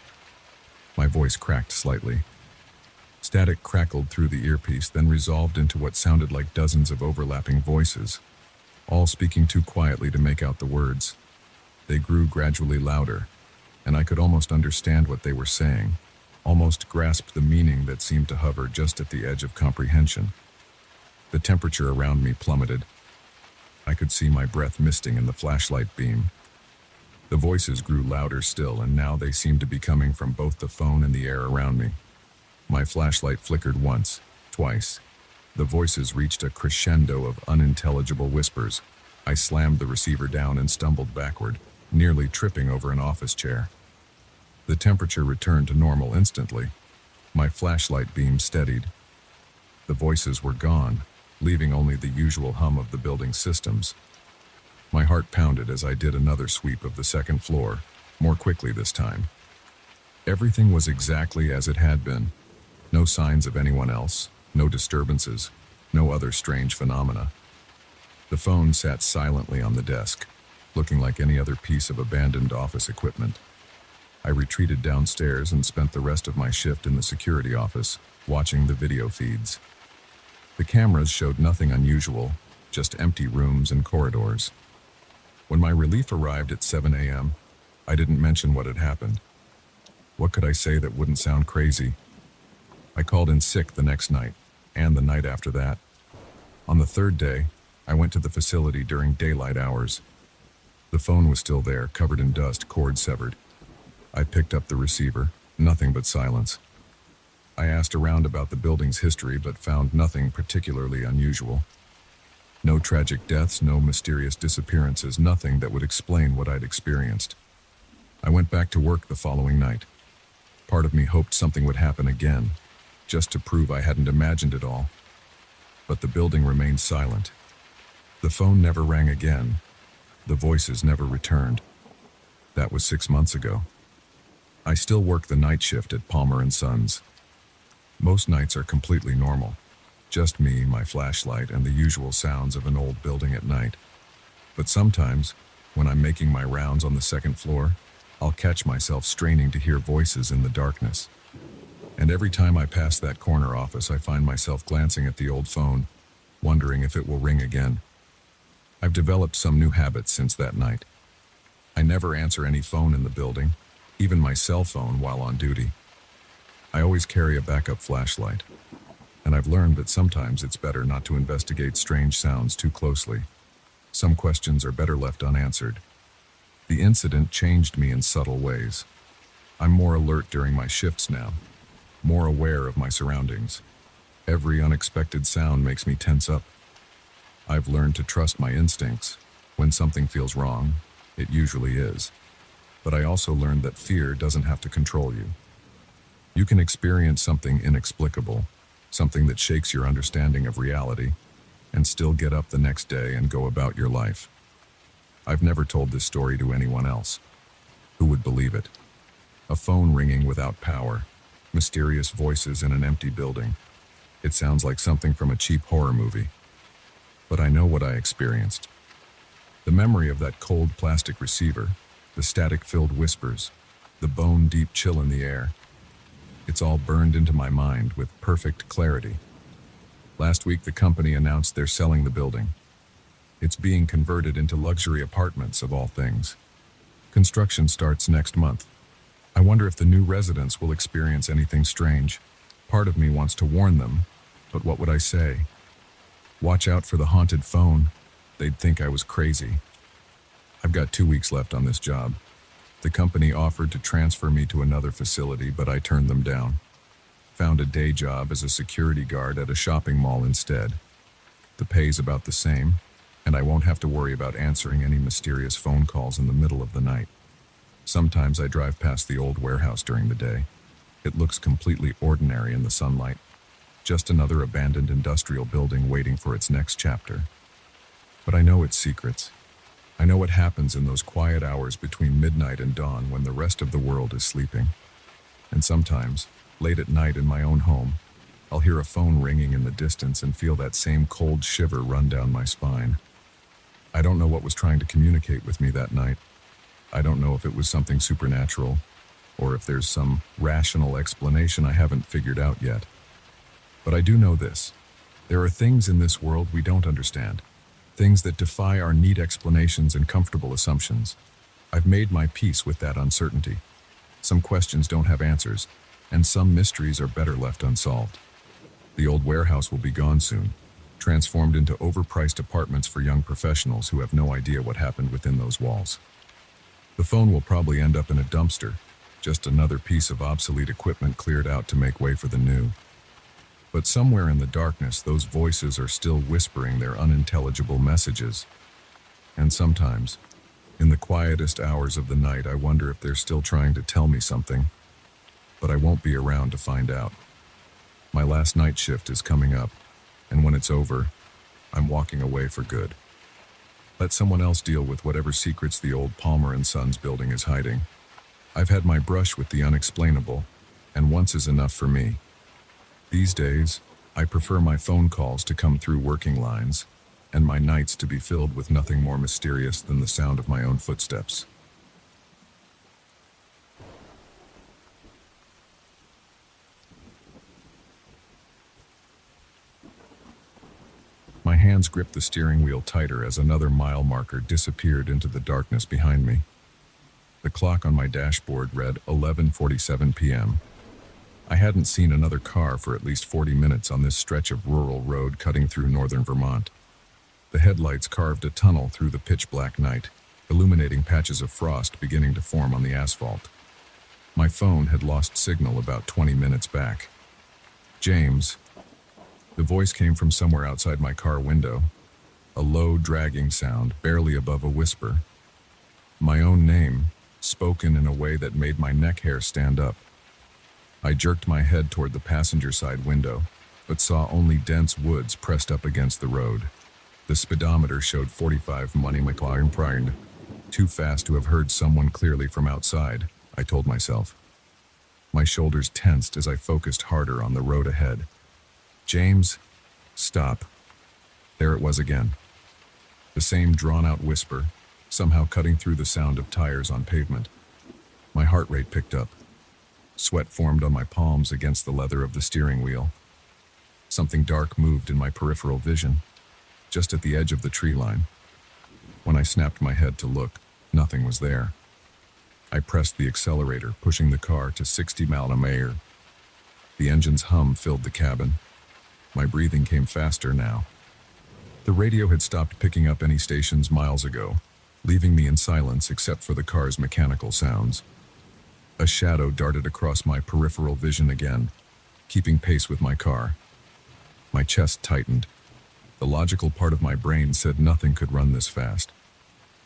Speaker 1: My voice cracked slightly. Static crackled through the earpiece, then resolved into what sounded like dozens of overlapping voices, all speaking too quietly to make out the words. They grew gradually louder, and I could almost understand what they were saying, almost grasped the meaning that seemed to hover just at the edge of comprehension. The temperature around me plummeted. I could see my breath misting in the flashlight beam. The voices grew louder still, and now they seemed to be coming from both the phone and the air around me. My flashlight flickered once, twice. The voices reached a crescendo of unintelligible whispers. I slammed the receiver down and stumbled backward, nearly tripping over an office chair. The temperature returned to normal instantly. My flashlight beam steadied. The voices were gone, leaving only the usual hum of the building's systems. My heart pounded as I did another sweep of the second floor, more quickly this time. Everything was exactly as it had been. No signs of anyone else, no disturbances, no other strange phenomena. The phone sat silently on the desk, looking like any other piece of abandoned office equipment. I retreated downstairs and spent the rest of my shift in the security office, watching the video feeds. The cameras showed nothing unusual, just empty rooms and corridors. When my relief arrived at 7 a.m., I didn't mention what had happened. What could I say that wouldn't sound crazy? I called in sick the next night, and the night after that. On the third day, I went to the facility during daylight hours. The phone was still there, covered in dust, cord severed. I picked up the receiver, nothing but silence. I asked around about the building's history, but found nothing particularly unusual. No tragic deaths, no mysterious disappearances, nothing that would explain what I'd experienced. I went back to work the following night. Part of me hoped something would happen again, just to prove I hadn't imagined it all. But the building remained silent. The phone never rang again. The voices never returned. That was 6 months ago. I still work the night shift at Palmer & Sons. Most nights are completely normal. Just me, my flashlight, and the usual sounds of an old building at night. But sometimes, when I'm making my rounds on the second floor, I'll catch myself straining to hear voices in the darkness. And every time I pass that corner office, I find myself glancing at the old phone, wondering if it will ring again. I've developed some new habits since that night. I never answer any phone in the building, even my cell phone while on duty. I always carry a backup flashlight, and I've learned that sometimes it's better not to investigate strange sounds too closely. Some questions are better left unanswered. The incident changed me in subtle ways. I'm more alert during my shifts now, more aware of my surroundings. Every unexpected sound makes me tense up. I've learned to trust my instincts. When something feels wrong, it usually is. But I also learned that fear doesn't have to control you. You can experience something inexplicable, something that shakes your understanding of reality, and still get up the next day and go about your life. I've never told this story to anyone else. Who would believe it? A phone ringing without power, mysterious voices in an empty building, It sounds like something from a cheap horror movie, but I know what I experienced. The memory of that cold plastic receiver, the static-filled whispers, the bone-deep chill in the air. It's all burned into my mind with perfect clarity. Last week, the company announced they're selling the building. It's being converted into luxury apartments, of all things. Construction starts next month. I wonder if the new residents will experience anything strange. Part of me wants to warn them, but what would I say? Watch out for the haunted phone. They'd think I was crazy. I've got 2 weeks left on this job. The company offered to transfer me to another facility, but I turned them down. Found a day job as a security guard at a shopping mall instead. The pay's about the same, and I won't have to worry about answering any mysterious phone calls in the middle of the night. Sometimes I drive past the old warehouse during the day. It looks completely ordinary in the sunlight. Just another abandoned industrial building waiting for its next chapter. But I know its secrets. I know what happens in those quiet hours between midnight and dawn when the rest of the world is sleeping. And sometimes, late at night in my own home, I'll hear a phone ringing in the distance and feel that same cold shiver run down my spine. I don't know what was trying to communicate with me that night. I don't know if it was something supernatural, or if there's some rational explanation I haven't figured out yet. But I do know this. There are things in this world we don't understand. Things that defy our neat explanations and comfortable assumptions. I've made my peace with that uncertainty. Some questions don't have answers, and some mysteries are better left unsolved. The old warehouse will be gone soon, transformed into overpriced apartments for young professionals who have no idea what happened within those walls. The phone will probably end up in a dumpster, just another piece of obsolete equipment cleared out to make way for the new. But somewhere in the darkness, those voices are still whispering their unintelligible messages. And sometimes, in the quietest hours of the night, I wonder if they're still trying to tell me something. But I won't be around to find out. My last night shift is coming up, and when it's over, I'm walking away for good. Let someone else deal with whatever secrets the old Palmer & Sons building is hiding. I've had my brush with the unexplainable, and once is enough for me. These days, I prefer my phone calls to come through working lines, and my nights to be filled with nothing more mysterious than the sound of my own footsteps. My hands gripped the steering wheel tighter as another mile marker disappeared into the darkness behind me. The clock on my dashboard read 11:47 p.m. I hadn't seen another car for at least 40 minutes on this stretch of rural road cutting through northern Vermont. The headlights carved a tunnel through the pitch-black night, illuminating patches of frost beginning to form on the asphalt. My phone had lost signal about 20 minutes back. James. The voice came from somewhere outside my car window, a low, dragging sound, barely above a whisper. My own name, spoken in a way that made my neck hair stand up. I jerked my head toward the passenger side window, but saw only dense woods pressed up against the road. The speedometer showed 45 money McLaren primed. Too fast to have heard someone clearly from outside, I told myself. My shoulders tensed as I focused harder on the road ahead. James, stop. There it was again. The same drawn-out whisper, somehow cutting through the sound of tires on pavement. My heart rate picked up. Sweat formed on my palms against the leather of the steering wheel. Something dark moved in my peripheral vision, just at the edge of the tree line. When I snapped my head to look, nothing was there. I pressed the accelerator, pushing the car to 60 miles an hour. The engine's hum filled the cabin. My breathing came faster now. The radio had stopped picking up any stations miles ago, leaving me in silence except for the car's mechanical sounds. A shadow darted across my peripheral vision again, keeping pace with my car. My chest tightened. The logical part of my brain said nothing could run this fast.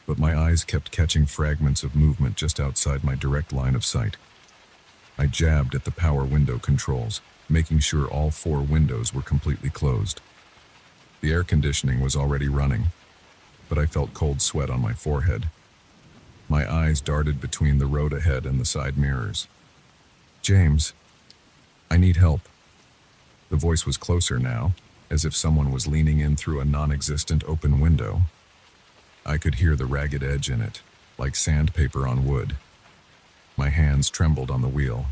Speaker 1: But my eyes kept catching fragments of movement just outside my direct line of sight. I jabbed at the power window controls, making sure all 4 windows were completely closed. The air conditioning was already running, but I felt cold sweat on my forehead. My eyes darted between the road ahead and the side mirrors. James, I need help. The voice was closer now, as if someone was leaning in through a non-existent open window. I could hear the ragged edge in it, like sandpaper on wood. My hands trembled on the wheel.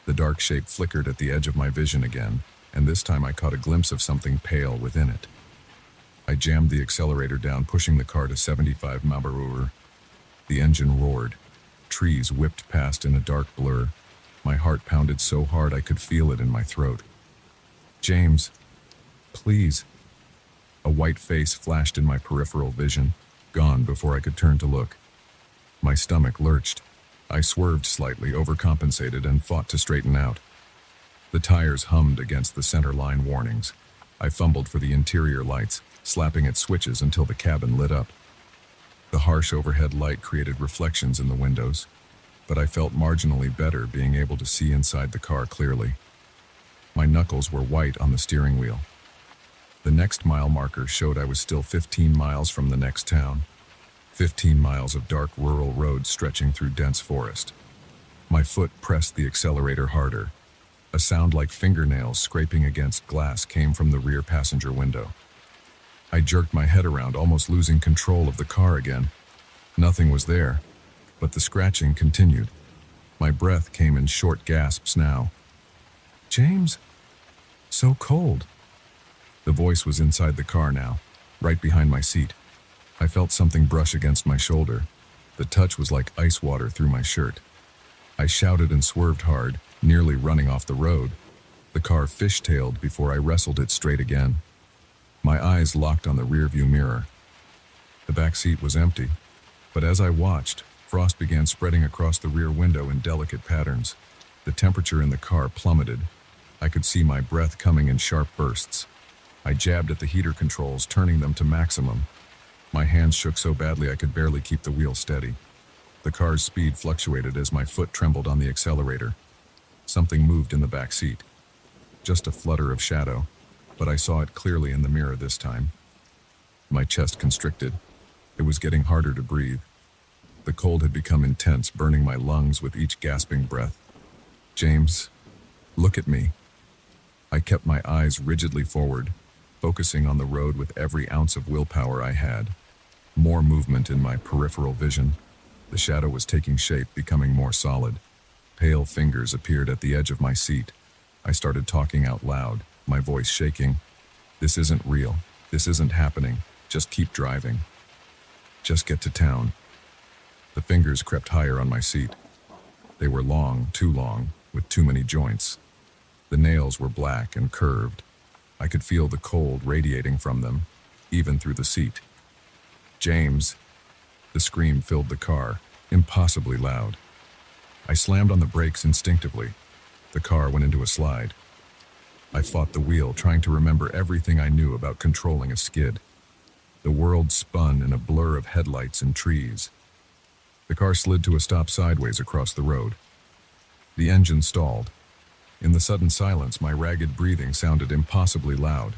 Speaker 1: The dark shape flickered at the edge of my vision again, and this time I caught a glimpse of something pale within it. I jammed the accelerator down, pushing the car to 75 mph. The engine roared. Trees whipped past in a dark blur. My heart pounded so hard I could feel it in my throat. "James, please." A white face flashed in my peripheral vision, gone before I could turn to look. My stomach lurched. I swerved slightly, overcompensated, and fought to straighten out. The tires hummed against the center line warnings. I fumbled for the interior lights, slapping at switches until the cabin lit up. The harsh overhead light created reflections in the windows, but I felt marginally better being able to see inside the car clearly. My knuckles were white on the steering wheel. The next mile marker showed I was still 15 miles from the next town. 15 miles of dark rural roads stretching through dense forest. My foot pressed the accelerator harder. A sound like fingernails scraping against glass came from the rear passenger window. I jerked my head around, almost losing control of the car again. Nothing was there, but the scratching continued. My breath came in short gasps now. "James, so cold." The voice was inside the car now, right behind my seat. I felt something brush against my shoulder. The touch was like ice water through my shirt. I shouted and swerved hard, nearly running off the road. The car fishtailed before I wrestled it straight again. My eyes locked on the rearview mirror. The back seat was empty, but as I watched, frost began spreading across the rear window in delicate patterns. The temperature in the car plummeted. I could see my breath coming in sharp bursts. I jabbed at the heater controls, turning them to maximum. My hands shook so badly I could barely keep the wheel steady. The car's speed fluctuated as my foot trembled on the accelerator. Something moved in the back seat. Just a flutter of shadow, but I saw it clearly in the mirror this time. My chest constricted. It was getting harder to breathe. The cold had become intense, burning my lungs with each gasping breath. "James, look at me." I kept my eyes rigidly forward, focusing on the road with every ounce of willpower I had. More movement in my peripheral vision. The shadow was taking shape, becoming more solid. Pale fingers appeared at the edge of my seat. I started talking out loud, my voice shaking. "This isn't real. This isn't happening. Just keep driving. Just get to town." The fingers crept higher on my seat. They were long, too long, with too many joints. The nails were black and curved. I could feel the cold radiating from them, even through the seat. "James." The scream filled the car, impossibly loud. I slammed on the brakes instinctively. The car went into a slide. I fought the wheel, trying to remember everything I knew about controlling a skid. The world spun in a blur of headlights and trees. The car slid to a stop sideways across the road. The engine stalled. In the sudden silence, my ragged breathing sounded impossibly loud.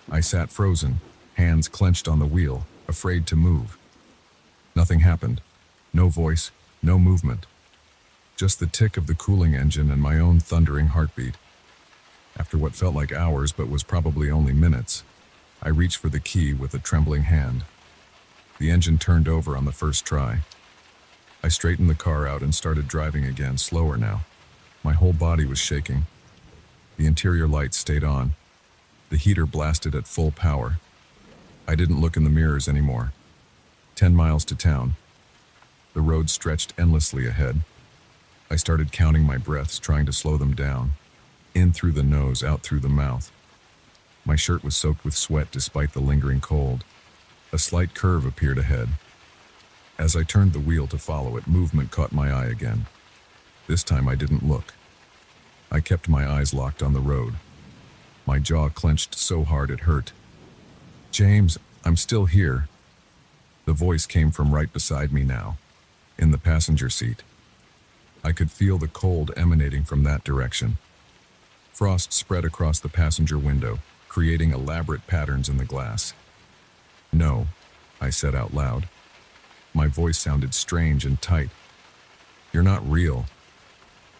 Speaker 1: I sat frozen, hands clenched on the wheel, afraid to move. Nothing happened. No voice, no movement. Just the tick of the cooling engine and my own thundering heartbeat. After what felt like hours but was probably only minutes, I reached for the key with a trembling hand. The engine turned over on the first try. I straightened the car out and started driving again, slower now. My whole body was shaking. The interior lights stayed on. The heater blasted at full power. I didn't look in the mirrors anymore. 10 miles to town. The road stretched endlessly ahead. I started counting my breaths, trying to slow them down. In through the nose, out through the mouth. My shirt was soaked with sweat despite the lingering cold. A slight curve appeared ahead. As I turned the wheel to follow it, movement caught my eye again. This time I didn't look. I kept my eyes locked on the road. My jaw clenched so hard it hurt. "James, I'm still here." The voice came from right beside me now, in the passenger seat. I could feel the cold emanating from that direction. Frost spread across the passenger window, creating elaborate patterns in the glass. "No," I said out loud. My voice sounded strange and tight. "You're not real.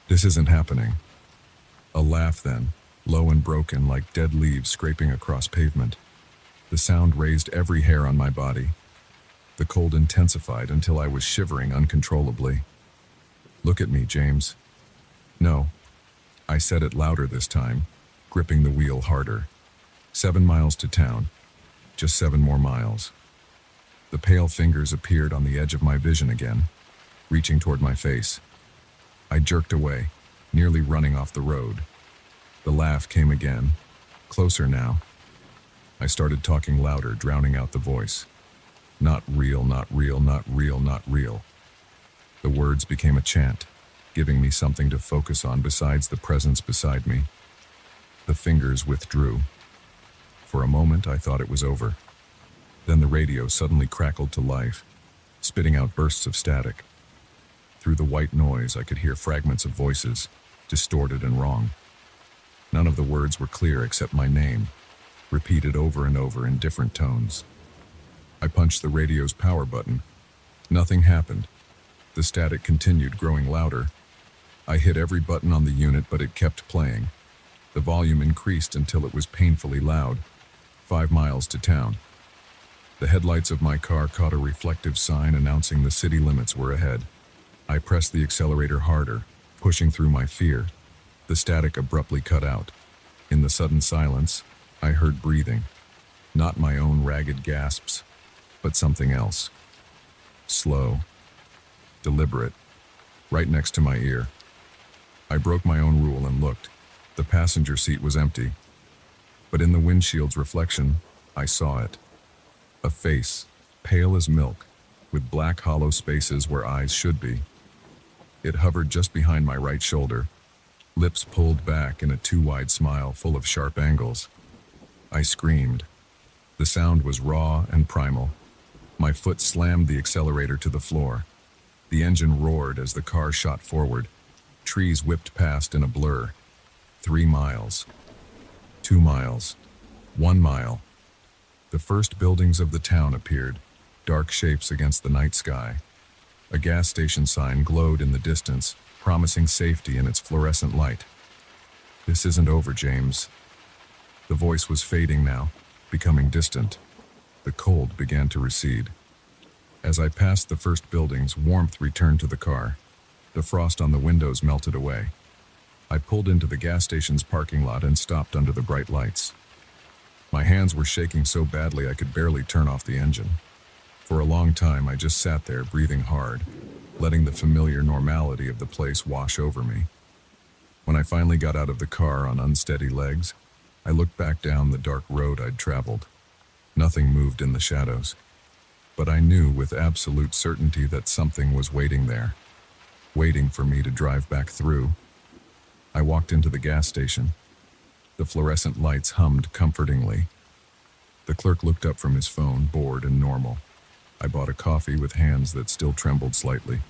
Speaker 1: This isn't happening." A laugh then, low and broken like dead leaves scraping across pavement. The sound raised every hair on my body. The cold intensified until I was shivering uncontrollably. "Look at me, James." "No." I said it louder this time, gripping the wheel harder. 7 miles to town. Just 7 more miles. The pale fingers appeared on the edge of my vision again, reaching toward my face. I jerked away, nearly running off the road. The laugh came again, closer now. I started talking louder, drowning out the voice. "Not real, not real, not real, not real." The words became a chant, giving me something to focus on besides the presence beside me. The fingers withdrew. For a moment, I thought it was over. Then the radio suddenly crackled to life, spitting out bursts of static. Through the white noise, I could hear fragments of voices, distorted and wrong. None of the words were clear except my name, repeated over and over in different tones. I punched the radio's power button. Nothing happened. The static continued, growing louder. I hit every button on the unit, but it kept playing. The volume increased until it was painfully loud. 5 miles to town. The headlights of my car caught a reflective sign announcing the city limits were ahead. I pressed the accelerator harder, pushing through my fear. The static abruptly cut out. In the sudden silence, I heard breathing. Not my own ragged gasps, but something else. Slow. Deliberate. Right next to my ear. I broke my own rule and looked. The passenger seat was empty. But in the windshield's reflection, I saw it. A face, pale as milk, with black hollow spaces where eyes should be. It hovered just behind my right shoulder, lips pulled back in a too-wide smile full of sharp angles. I screamed. The sound was raw and primal. My foot slammed the accelerator to the floor. The engine roared as the car shot forward. Trees whipped past in a blur. 3 miles. 2 miles. 1 mile. The first buildings of the town appeared, dark shapes against the night sky. A gas station sign glowed in the distance, promising safety in its fluorescent light. "This isn't over, James." The voice was fading now, becoming distant. The cold began to recede. As I passed the first buildings, warmth returned to the car. The frost on the windows melted away. I pulled into the gas station's parking lot and stopped under the bright lights. My hands were shaking so badly I could barely turn off the engine. For a long time, I just sat there, breathing hard, letting the familiar normality of the place wash over me. When I finally got out of the car on unsteady legs, I looked back down the dark road I'd traveled. Nothing moved in the shadows. But I knew with absolute certainty that something was waiting there, waiting for me to drive back through. I walked into the gas station. The fluorescent lights hummed comfortingly. The clerk looked up from his phone, bored and normal. I bought a coffee with hands that still trembled slightly.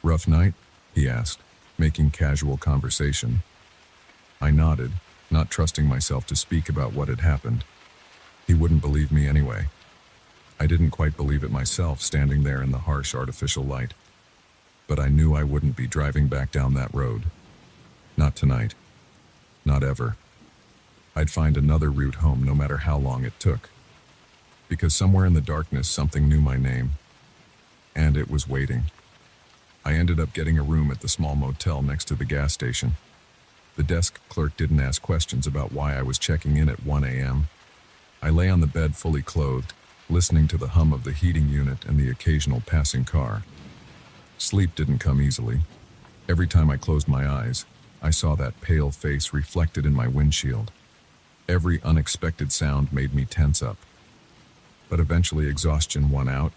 Speaker 1: "Rough night?" he asked, making casual conversation. I nodded, not trusting myself to speak about what had happened. He wouldn't believe me anyway. I didn't quite believe it myself, standing there in the harsh artificial light. But I knew I wouldn't be driving back down that road. Not tonight. Not ever. I'd find another route home no matter how long it took. Because somewhere in the darkness something knew my name. And it was waiting. I ended up getting a room at the small motel next to the gas station. The desk clerk didn't ask questions about why I was checking in at 1 a.m. I lay on the bed fully clothed, listening to the hum of the heating unit and the occasional passing car. Sleep didn't come easily. Every time I closed my eyes, I saw that pale face reflected in my windshield. Every unexpected sound made me tense up. But eventually exhaustion won out,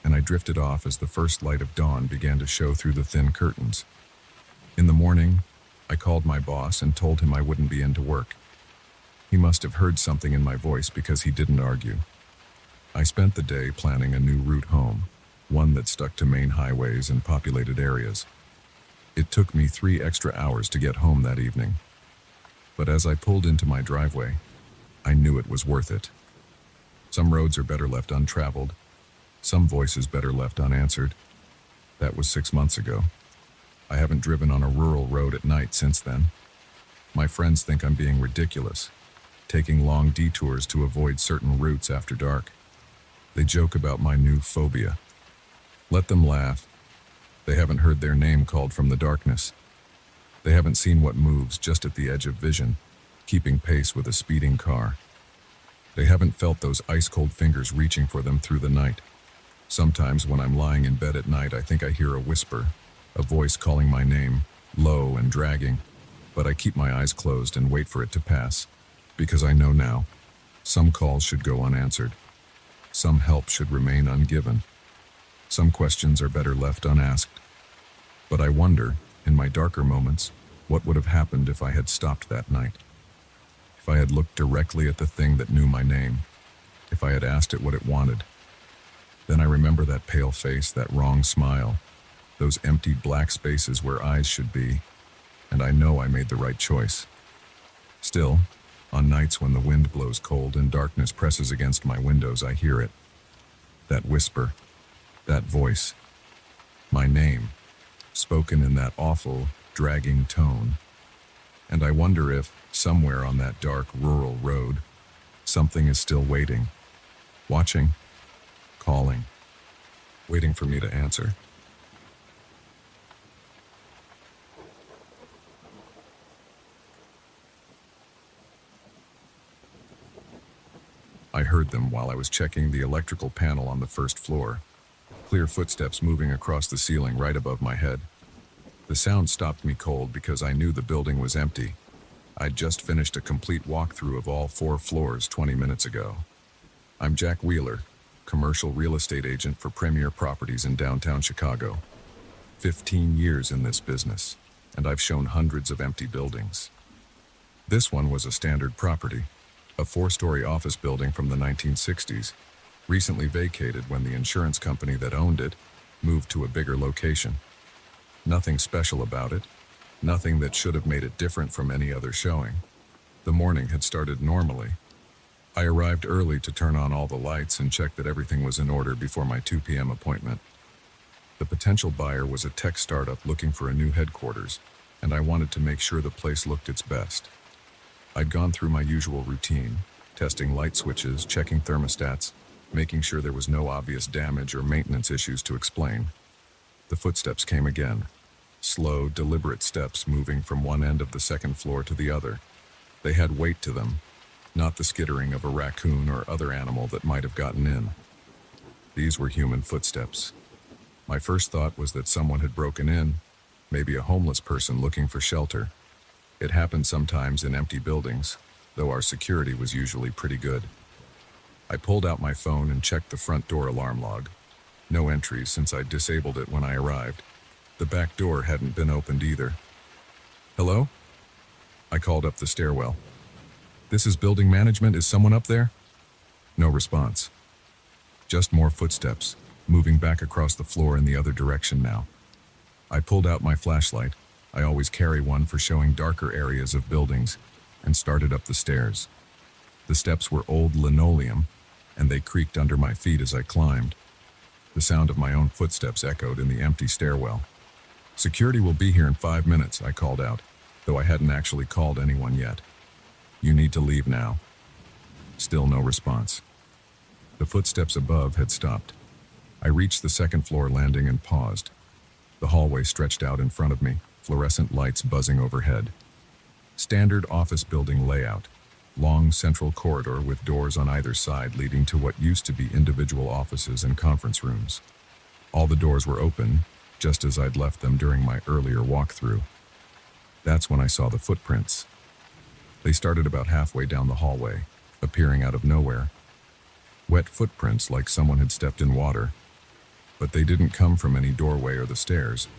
Speaker 1: and I drifted off as the first light of dawn began to show through the thin curtains. In the morning, I called my boss and told him I wouldn't be in to work. He must have heard something in my voice because he didn't argue. I spent the day planning a new route home, one that stuck to main highways and populated areas. It took me 3 extra hours to get home that evening. But as I pulled into my driveway, I knew it was worth it. Some roads are better left untraveled, some voices better left unanswered. That was 6 months ago. I haven't driven on a rural road at night since then. My friends think I'm being ridiculous, taking long detours to avoid certain routes after dark. They joke about my new phobia. Let them laugh. They haven't heard their name called from the darkness. They haven't seen what moves just at the edge of vision, keeping pace with a speeding car. They haven't felt those ice-cold fingers reaching for them through the night. Sometimes when I'm lying in bed at night, I think I hear a whisper, a voice calling my name, low and dragging, but I keep my eyes closed and wait for it to pass, because I know now, some calls should go unanswered. Some help should remain ungiven. Some questions are better left unasked. But I wonder, in my darker moments, what would have happened if I had stopped that night? If I had looked directly at the thing that knew my name, if I had asked it what it wanted. Then I remember that pale face, that wrong smile, those empty black spaces where eyes should be, and I know I made the right choice. Still, on nights when the wind blows cold and darkness presses against my windows, I hear it. That whisper, that voice, my name, spoken in that awful, dragging tone. And I wonder if, somewhere on that dark, rural road, something is still waiting, watching, calling, waiting for me to answer. I heard them while I was checking the electrical panel on the first floor. Clear footsteps moving across the ceiling right above my head. The sound stopped me cold because I knew the building was empty. I'd just finished a complete walkthrough of all 4 floors 20 minutes ago. I'm Jack Wheeler, commercial real estate agent for Premier Properties in downtown Chicago. 15 years in this business, and I've shown hundreds of empty buildings. This one was a standard property, a 4-story office building from the 1960s, recently vacated when the insurance company that owned it moved to a bigger location. Nothing special about it, nothing that should have made it different from any other showing. The morning had started normally. I arrived early to turn on all the lights and check that everything was in order before my 2 p.m. appointment. The potential buyer was a tech startup looking for a new headquarters, and I wanted to make sure the place looked its best. I'd gone through my usual routine, testing light switches, checking thermostats, making sure there was no obvious damage or maintenance issues to explain. The footsteps came again. Slow, deliberate steps moving from one end of the second floor to the other. They had weight to them, not the skittering of a raccoon or other animal that might have gotten in. These were human footsteps. My first thought was that someone had broken in, maybe a homeless person looking for shelter. It happened sometimes in empty buildings, though our security was usually pretty good. I pulled out my phone and checked the front door alarm log. No entries since I disabled it when I arrived. The back door hadn't been opened either. Hello? I called up the stairwell. This is building management. Is someone up there? No response. Just more footsteps, moving back across the floor in the other direction now. I pulled out my flashlight. I always carry one for showing darker areas of buildings, and started up the stairs. The steps were old linoleum, and they creaked under my feet as I climbed. The sound of my own footsteps echoed in the empty stairwell. Security will be here in 5 minutes, I called out, though I hadn't actually called anyone yet. You need to leave now. Still no response. The footsteps above had stopped. I reached the second floor landing and paused. The hallway stretched out in front of me, fluorescent lights buzzing overhead. Standard office building layout. Long central corridor with doors on either side leading to what used to be individual offices and conference rooms. All the doors were open, just as I'd left them during my earlier walkthrough. That's when I saw the footprints. They started about halfway down the hallway, appearing out of nowhere. Wet footprints like someone had stepped in water. But they didn't come from any doorway or the stairs.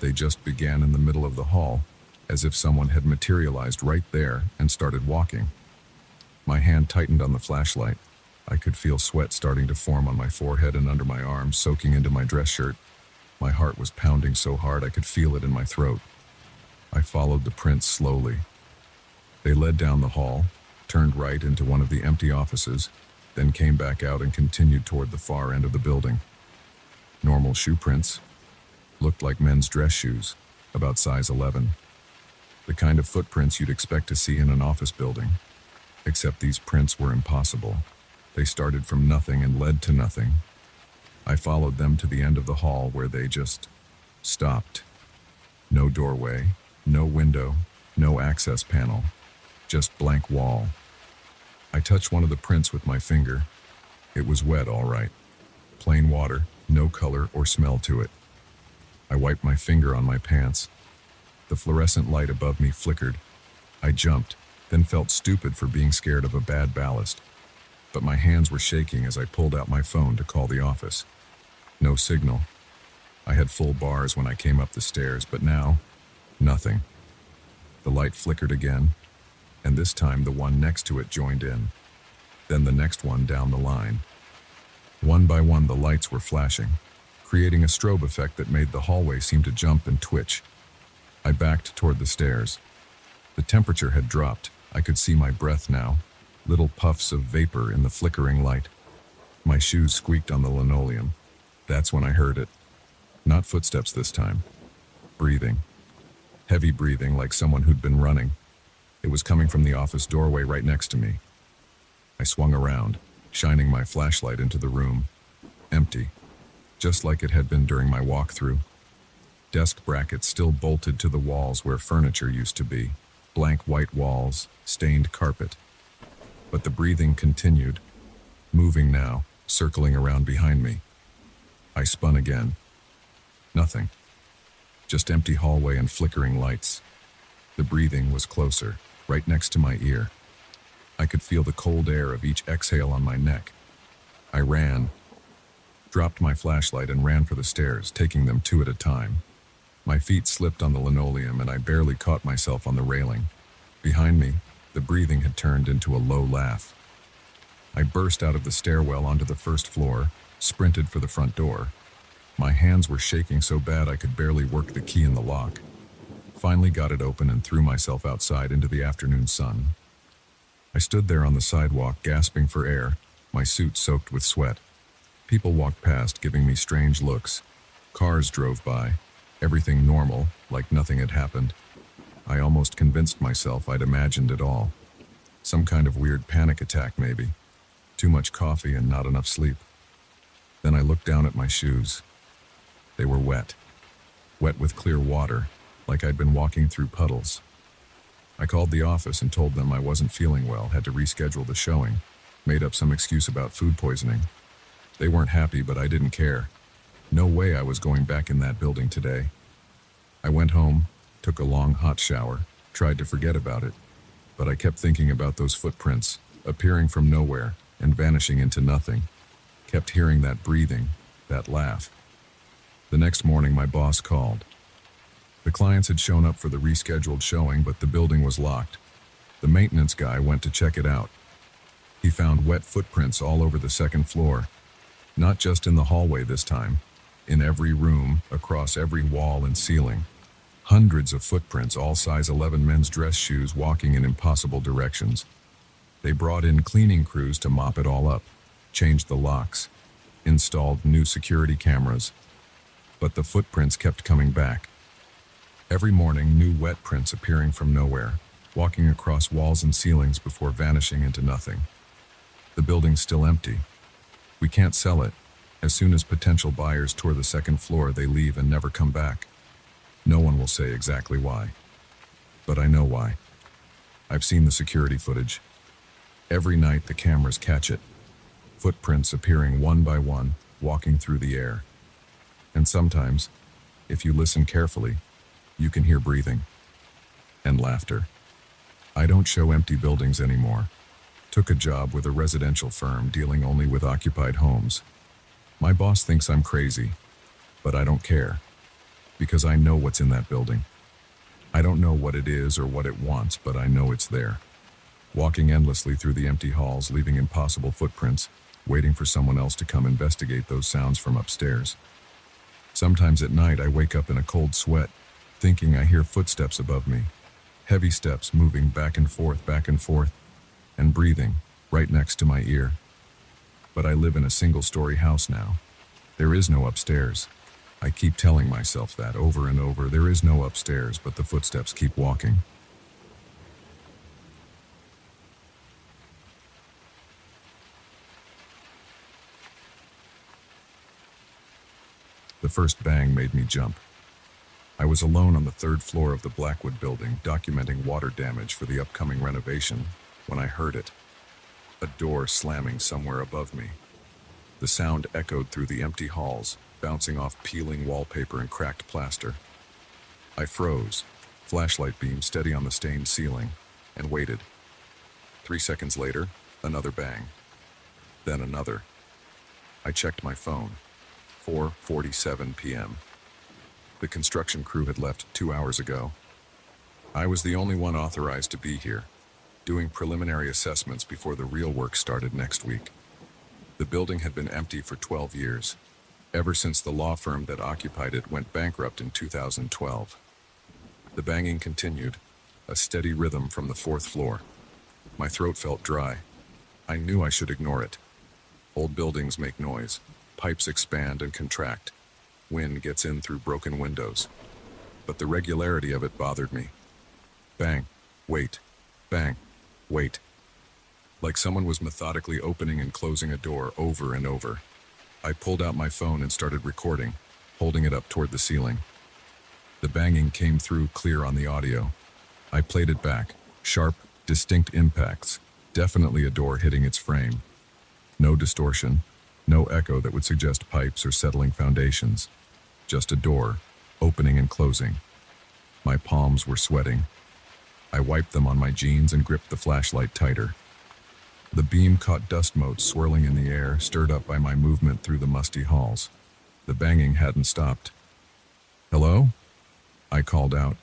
Speaker 1: They just began in the middle of the hall, as if someone had materialized right there and started walking. My hand tightened on the flashlight. I could feel sweat starting to form on my forehead and under my arms, soaking into my dress shirt. My heart was pounding so hard I could feel it in my throat. I followed the prints slowly. They led down the hall, turned right into one of the empty offices, then came back out and continued toward the far end of the building. Normal shoe prints. Looked like men's dress shoes, about size 11. The kind of footprints you'd expect to see in an office building. Except these prints were impossible. They started from nothing and led to nothing. I followed them to the end of the hall where they just stopped. No doorway, no window, no access panel, just blank wall. I touched one of the prints with my finger. It was wet, all right. Plain water, no color or smell to it. I wiped my finger on my pants. The fluorescent light above me flickered. I jumped, then felt stupid for being scared of a bad ballast. But my hands were shaking as I pulled out my phone to call the office. No signal. I had full bars when I came up the stairs, but now, nothing. The light flickered again, and this time the one next to it joined in. Then the next one down the line. One by one the lights were flashing, creating a strobe effect that made the hallway seem to jump and twitch. I backed toward the stairs. The temperature had dropped. I could see my breath now, little puffs of vapor in the flickering light. My shoes squeaked on the linoleum. That's when I heard it. Not footsteps this time. Breathing. Heavy breathing like someone who'd been running. It was coming from the office doorway right next to me. I swung around, shining my flashlight into the room. Empty. Just like it had been during my walkthrough. Desk brackets still bolted to the walls where furniture used to be. Blank white walls, stained carpet. But the breathing continued, moving now, circling around behind me. I spun again. Nothing. Just empty hallway and flickering lights. The breathing was closer, right next to my ear. I could feel the cold air of each exhale on my neck. I ran, dropped my flashlight and ran for the stairs, taking them two at a time. My feet slipped on the linoleum and I barely caught myself on the railing. Behind me, the breathing had turned into a low laugh. I burst out of the stairwell onto the first floor, sprinted for the front door. My hands were shaking so bad I could barely work the key in the lock. Finally got it open and threw myself outside into the afternoon sun. I stood there on the sidewalk, gasping for air, my suit soaked with sweat. People walked past, giving me strange looks. Cars drove by, everything normal, like nothing had happened. I almost convinced myself I'd imagined it all. Some kind of weird panic attack, maybe. Too much coffee and not enough sleep. Then I looked down at my shoes. They were wet. Wet with clear water, like I'd been walking through puddles. I called the office and told them I wasn't feeling well, had to reschedule the showing, made up some excuse about food poisoning. They weren't happy, but I didn't care. No way I was going back in that building today. I went home, took a long hot shower, tried to forget about it, but I kept thinking about those footprints, appearing from nowhere and vanishing into nothing. Kept hearing that breathing, that laugh. The next morning my boss called. The clients had shown up for the rescheduled showing, but the building was locked. The maintenance guy went to check it out. He found wet footprints all over the second floor. Not just in the hallway this time. In every room, across every wall and ceiling. Hundreds of footprints, all size 11 men's dress shoes walking in impossible directions. They brought in cleaning crews to mop it all up, changed the locks, installed new security cameras. But the footprints kept coming back. Every morning, new wet prints appearing from nowhere, walking across walls and ceilings before vanishing into nothing. The building's still empty. We can't sell it. As soon as potential buyers tour the second floor, they leave and never come back. No one will say exactly why. But I know why. I've seen the security footage. Every night the cameras catch it. Footprints appearing one by one, walking through the air. And sometimes, if you listen carefully, you can hear breathing and laughter. I don't show empty buildings anymore. Took a job with a residential firm dealing only with occupied homes. My boss thinks I'm crazy, but I don't care, because I know what's in that building. I don't know what it is or what it wants, but I know it's there. Walking endlessly through the empty halls, leaving impossible footprints, waiting for someone else to come investigate those sounds from upstairs. Sometimes at night I wake up in a cold sweat, thinking I hear footsteps above me. Heavy steps moving back and forth, and breathing right next to my ear. But I live in a single-story house now. There is no upstairs. I keep telling myself that over and over. There is no upstairs, but the footsteps keep walking. The first bang made me jump. I was alone on the third floor of the Blackwood building, documenting water damage for the upcoming renovation, when I heard it. A door slamming somewhere above me. The sound echoed through the empty halls, bouncing off peeling wallpaper and cracked plaster. I froze, flashlight beam steady on the stained ceiling, and waited. 3 seconds later, another bang. Then another. I checked my phone. 4:47 p.m. The construction crew had left 2 hours ago. I was the only one authorized to be here, doing preliminary assessments before the real work started next week. The building had been empty for 12 years, ever since the law firm that occupied it went bankrupt in 2012. The banging continued, a steady rhythm from the fourth floor. My throat felt dry. I knew I should ignore it. Old buildings make noise. Pipes expand and contract. Wind gets in through broken windows. But the regularity of it bothered me. Bang, wait, bang, wait. Like someone was methodically opening and closing a door over and over. I pulled out my phone and started recording, holding it up toward the ceiling. The banging came through clear on the audio. I played it back. Sharp, distinct impacts. Definitely a door hitting its frame. No distortion. No echo that would suggest pipes or settling foundations. Just a door, opening and closing. My palms were sweating. I wiped them on my jeans and gripped the flashlight tighter. The beam caught dust motes swirling in the air, stirred up by my movement through the musty halls. The banging hadn't stopped. "Hello?" I called out.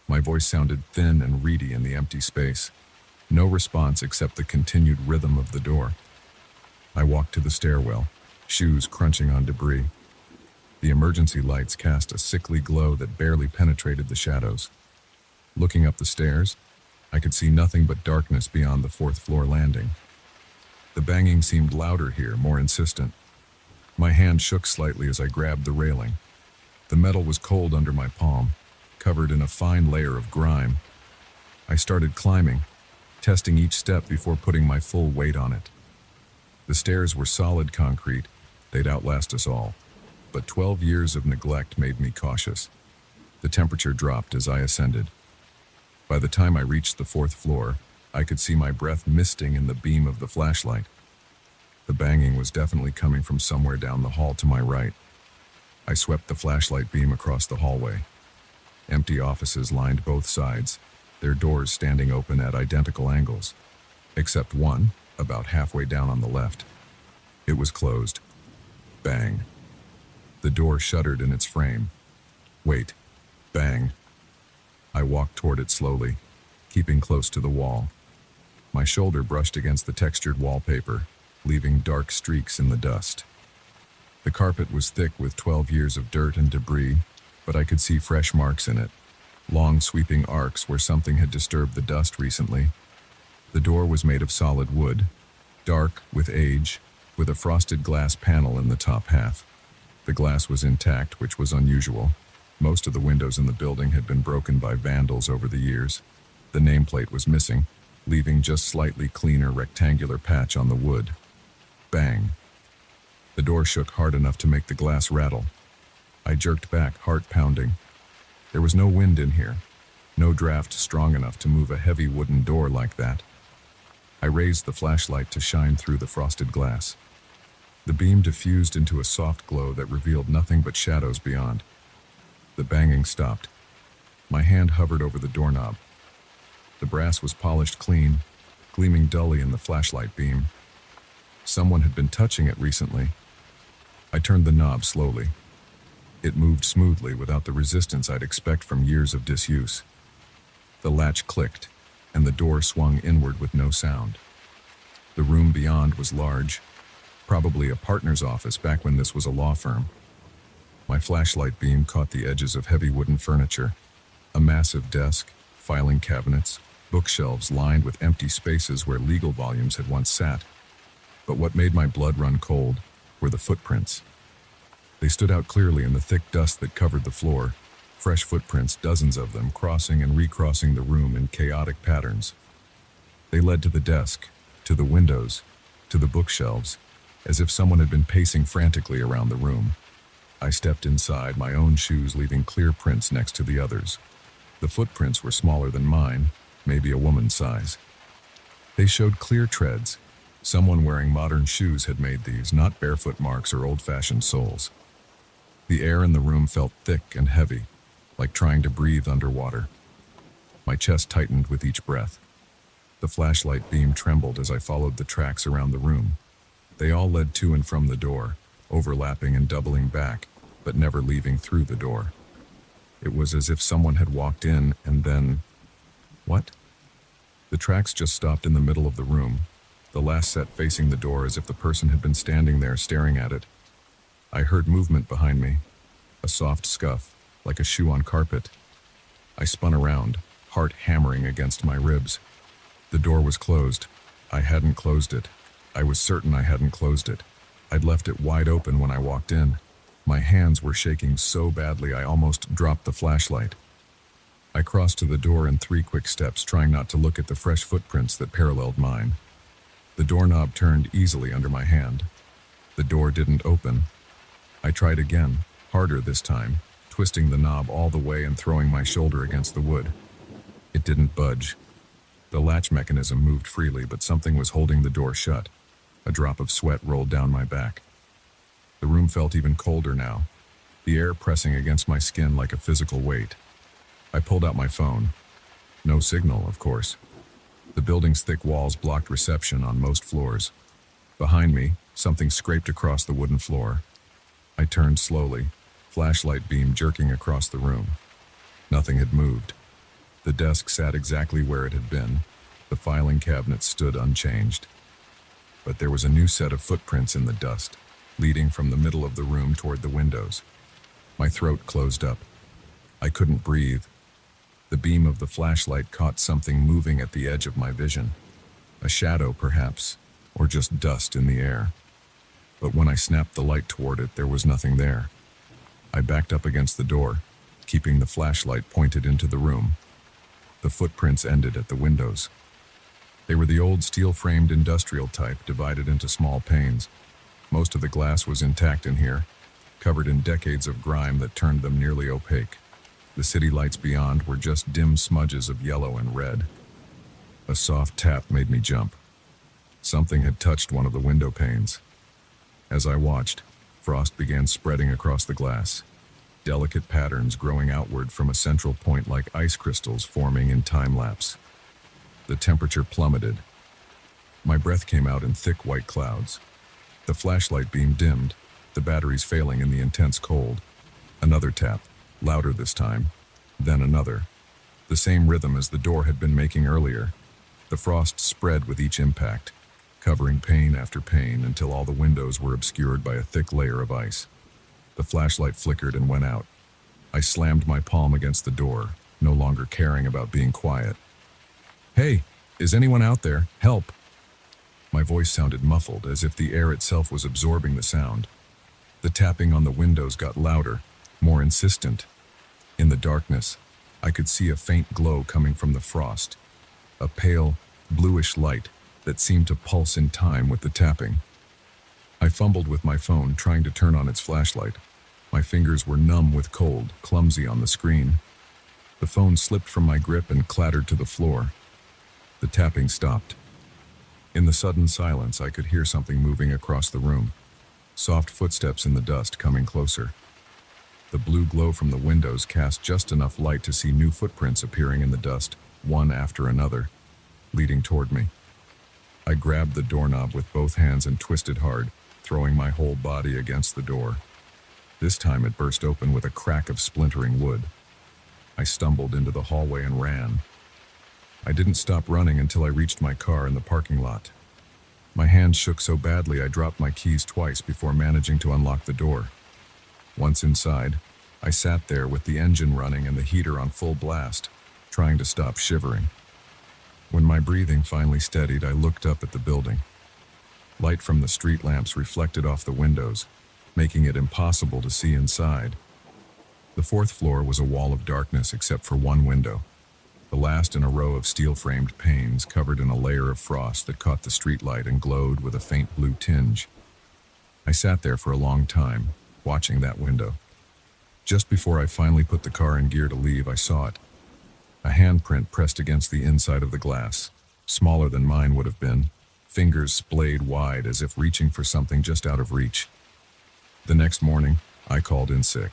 Speaker 1: My voice sounded thin and reedy in the empty space. No response except the continued rhythm of the door. I walked to the stairwell, shoes crunching on debris. The emergency lights cast a sickly glow that barely penetrated the shadows. Looking up the stairs, I could see nothing but darkness beyond the fourth floor landing. The banging seemed louder here, more insistent. My hand shook slightly as I grabbed the railing. The metal was cold under my palm, covered in a fine layer of grime. I started climbing, testing each step before putting my full weight on it. The stairs were solid concrete. They'd outlast us all. But 12 years of neglect made me cautious. The temperature dropped as I ascended. By the time I reached the fourth floor, I could see my breath misting in the beam of the flashlight. The banging was definitely coming from somewhere down the hall to my right. I swept the flashlight beam across the hallway. Empty offices lined both sides, their doors standing open at identical angles, except one, about halfway down on the left. It was closed. Bang. The door shuddered in its frame. Wait. Bang. I walked toward it slowly, keeping close to the wall. My shoulder brushed against the textured wallpaper, leaving dark streaks in the dust. The carpet was thick with 12 years of dirt and debris, but I could see fresh marks in it, long sweeping arcs where something had disturbed the dust recently. The door was made of solid wood, dark with age, with a frosted glass panel in the top half. The glass was intact, which was unusual. Most of the windows in the building had been broken by vandals over the years. The nameplate was missing, leaving just slightly cleaner rectangular patch on the wood. Bang. The door shook hard enough to make the glass rattle. I jerked back, heart pounding. There was no wind in here, no draft strong enough to move a heavy wooden door like that. I raised the flashlight to shine through the frosted glass. The beam diffused into a soft glow that revealed nothing but shadows beyond. The banging stopped. My hand hovered over the doorknob. The brass was polished clean, gleaming dully in the flashlight beam. Someone had been touching it recently. I turned the knob slowly. It moved smoothly without the resistance I'd expect from years of disuse. The latch clicked, and the door swung inward with no sound. The room beyond was large, probably a partner's office back when this was a law firm. My flashlight beam caught the edges of heavy wooden furniture, a massive desk, filing cabinets, bookshelves lined with empty spaces where legal volumes had once sat. But what made my blood run cold were the footprints. They stood out clearly in the thick dust that covered the floor, fresh footprints, dozens of them, crossing and recrossing the room in chaotic patterns. They led to the desk, to the windows, to the bookshelves, as if someone had been pacing frantically around the room. I stepped inside, my own shoes leaving clear prints next to the others. The footprints were smaller than mine, maybe a woman's size. They showed clear treads. Someone wearing modern shoes had made these, not barefoot marks or old-fashioned soles. The air in the room felt thick and heavy, like trying to breathe underwater. My chest tightened with each breath. The flashlight beam trembled as I followed the tracks around the room. They all led to and from the door, overlapping and doubling back, but never leaving through the door. It was as if someone had walked in and then... What? The tracks just stopped in the middle of the room, the last set facing the door as if the person had been standing there staring at it. I heard movement behind me, a soft scuff, like a shoe on carpet. I spun around, heart hammering against my ribs. The door was closed. I hadn't closed it. I was certain I hadn't closed it. I'd left it wide open when I walked in. My hands were shaking so badly I almost dropped the flashlight. I crossed to the door in 3 quick steps, trying not to look at the fresh footprints that paralleled mine. The doorknob turned easily under my hand. The door didn't open. I tried again, harder this time, twisting the knob all the way and throwing my shoulder against the wood. It didn't budge. The latch mechanism moved freely, but something was holding the door shut. A drop of sweat rolled down my back. The room felt even colder now, the air pressing against my skin like a physical weight. I pulled out my phone. No signal, of course. The building's thick walls blocked reception on most floors. Behind me, something scraped across the wooden floor. I turned slowly, flashlight beam jerking across the room. Nothing had moved. The desk sat exactly where it had been. The filing cabinet stood unchanged. But there was a new set of footprints in the dust, leading from the middle of the room toward the windows. My throat closed up. I couldn't breathe. The beam of the flashlight caught something moving at the edge of my vision. A shadow, perhaps, or just dust in the air. But when I snapped the light toward it, there was nothing there. I backed up against the door, keeping the flashlight pointed into the room. The footprints ended at the windows. They were the old steel-framed industrial type, divided into small panes. Most of the glass was intact in here, covered in decades of grime that turned them nearly opaque. The city lights beyond were just dim smudges of yellow and red. A soft tap made me jump. Something had touched one of the window panes. As I watched, frost began spreading across the glass, delicate patterns growing outward from a central point like ice crystals forming in time-lapse. The temperature plummeted. My breath came out in thick white clouds. The flashlight beam dimmed, the batteries failing in the intense cold. Another tap, louder this time, then another. The same rhythm as the door had been making earlier. The frost spread with each impact, covering pane after pane until all the windows were obscured by a thick layer of ice. The flashlight flickered and went out. I slammed my palm against the door, no longer caring about being quiet. "Hey, is anyone out there? Help!" My voice sounded muffled, as if the air itself was absorbing the sound. The tapping on the windows got louder, more insistent. In the darkness, I could see a faint glow coming from the frost, a pale, bluish light that seemed to pulse in time with the tapping. I fumbled with my phone, trying to turn on its flashlight. My fingers were numb with cold, clumsy on the screen. The phone slipped from my grip and clattered to the floor. The tapping stopped. In the sudden silence, I could hear something moving across the room. Soft footsteps in the dust coming closer. The blue glow from the windows cast just enough light to see new footprints appearing in the dust, one after another, leading toward me. I grabbed the doorknob with both hands and twisted hard, throwing my whole body against the door. This time it burst open with a crack of splintering wood. I stumbled into the hallway and ran. I didn't stop running until I reached my car in the parking lot. My hands shook so badly I dropped my keys twice before managing to unlock the door. Once inside, I sat there with the engine running and the heater on full blast, trying to stop shivering. When my breathing finally steadied, I looked up at the building. Light from the street lamps reflected off the windows, making it impossible to see inside. The 4th floor was a wall of darkness except for one window, the last in a row of steel-framed panes covered in a layer of frost that caught the streetlight and glowed with a faint blue tinge. I sat there for a long time, watching that window. Just before I finally put the car in gear to leave, I saw it. A handprint pressed against the inside of the glass, smaller than mine would have been, fingers splayed wide as if reaching for something just out of reach. The next morning, I called in sick.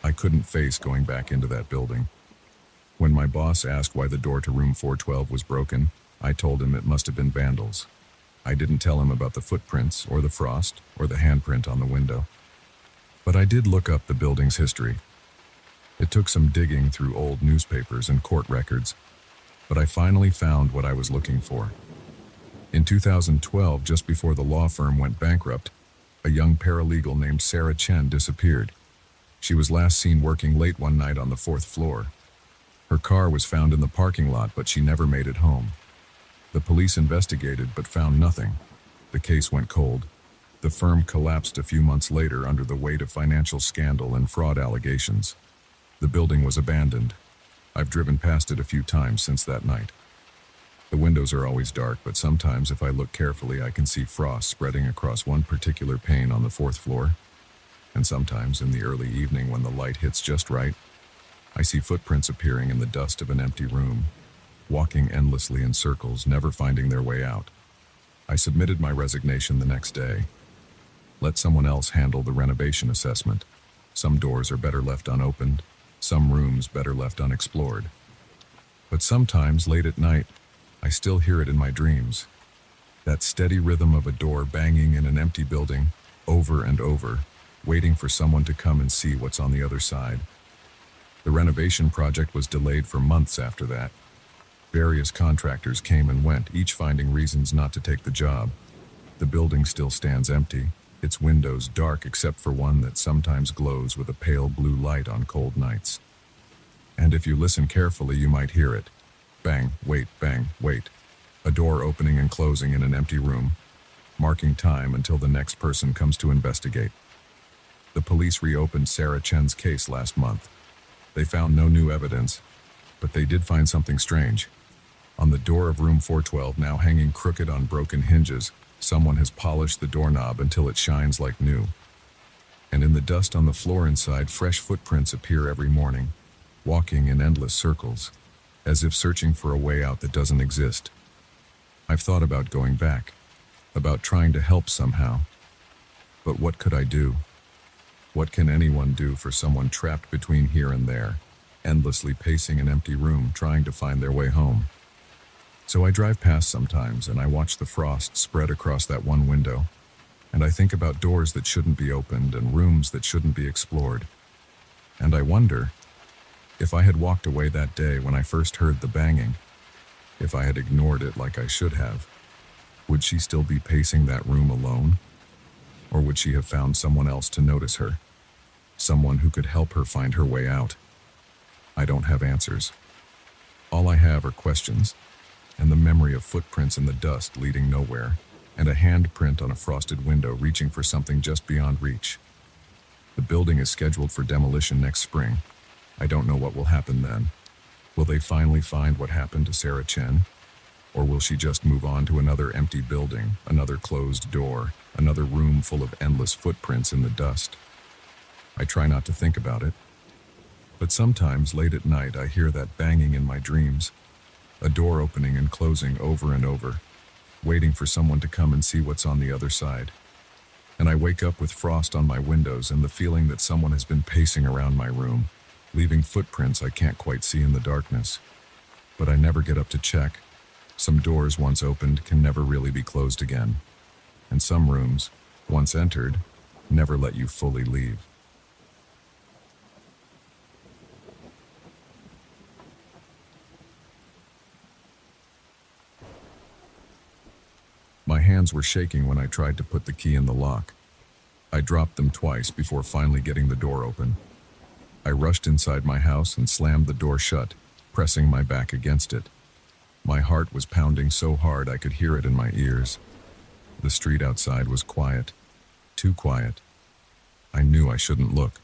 Speaker 1: I couldn't face going back into that building. When my boss asked why the door to room 412 was broken, I told him it must have been vandals. I didn't tell him about the footprints, or the frost, or the handprint on the window. But I did look up the building's history. It took some digging through old newspapers and court records, but I finally found what I was looking for. In 2012, just before the law firm went bankrupt, a young paralegal named Sarah Chen disappeared. She was last seen working late one night on the 4th floor. Her car was found in the parking lot, but she never made it home. The police investigated but found nothing. The case went cold. The firm collapsed a few months later under the weight of financial scandal and fraud allegations. The building was abandoned. I've driven past it a few times since that night. The windows are always dark, but sometimes if I look carefully, I can see frost spreading across one particular pane on the 4th floor. And sometimes in the early evening when the light hits just right, I see footprints appearing in the dust of an empty room, walking endlessly in circles, never finding their way out. I submitted my resignation the next day. Let someone else handle the renovation assessment. Some doors are better left unopened, some rooms better left unexplored. But sometimes, late at night, I still hear it in my dreams. That steady rhythm of a door banging in an empty building, over and over, waiting for someone to come and see what's on the other side. The renovation project was delayed for months after that. Various contractors came and went, each finding reasons not to take the job. The building still stands empty, its windows dark except for one that sometimes glows with a pale blue light on cold nights. And if you listen carefully, you might hear it. Bang, wait, bang, wait. A door opening and closing in an empty room, marking time until the next person comes to investigate. The police reopened Sarah Chen's case last month. They found no new evidence, but they did find something strange. On the door of room 412, now hanging crooked on broken hinges, someone has polished the doorknob until it shines like new. And in the dust on the floor inside, fresh footprints appear every morning, walking in endless circles, as if searching for a way out that doesn't exist. I've thought about going back, about trying to help somehow. But what could I do? What can anyone do for someone trapped between here and there, endlessly pacing an empty room, trying to find their way home? So I drive past sometimes and I watch the frost spread across that one window, and I think about doors that shouldn't be opened and rooms that shouldn't be explored. And I wonder, if I had walked away that day when I first heard the banging, if I had ignored it like I should have, would she still be pacing that room alone? Or would she have found someone else to notice her? Someone who could help her find her way out? I don't have answers. All I have are questions, and the memory of footprints in the dust leading nowhere, and a handprint on a frosted window reaching for something just beyond reach. The building is scheduled for demolition next spring. I don't know what will happen then. Will they finally find what happened to Sarah Chen? Or will she just move on to another empty building, another closed door, another room full of endless footprints in the dust? I try not to think about it. But sometimes late at night I hear that banging in my dreams, a door opening and closing over and over, waiting for someone to come and see what's on the other side. And I wake up with frost on my windows and the feeling that someone has been pacing around my room, leaving footprints I can't quite see in the darkness. But I never get up to check. Some doors once opened can never really be closed again. And some rooms, once entered, never let you fully leave. My hands were shaking when I tried to put the key in the lock. I dropped them twice before finally getting the door open. I rushed inside my house and slammed the door shut, pressing my back against it. My heart was pounding so hard I could hear it in my ears. The street outside was quiet, too quiet. I knew I shouldn't look.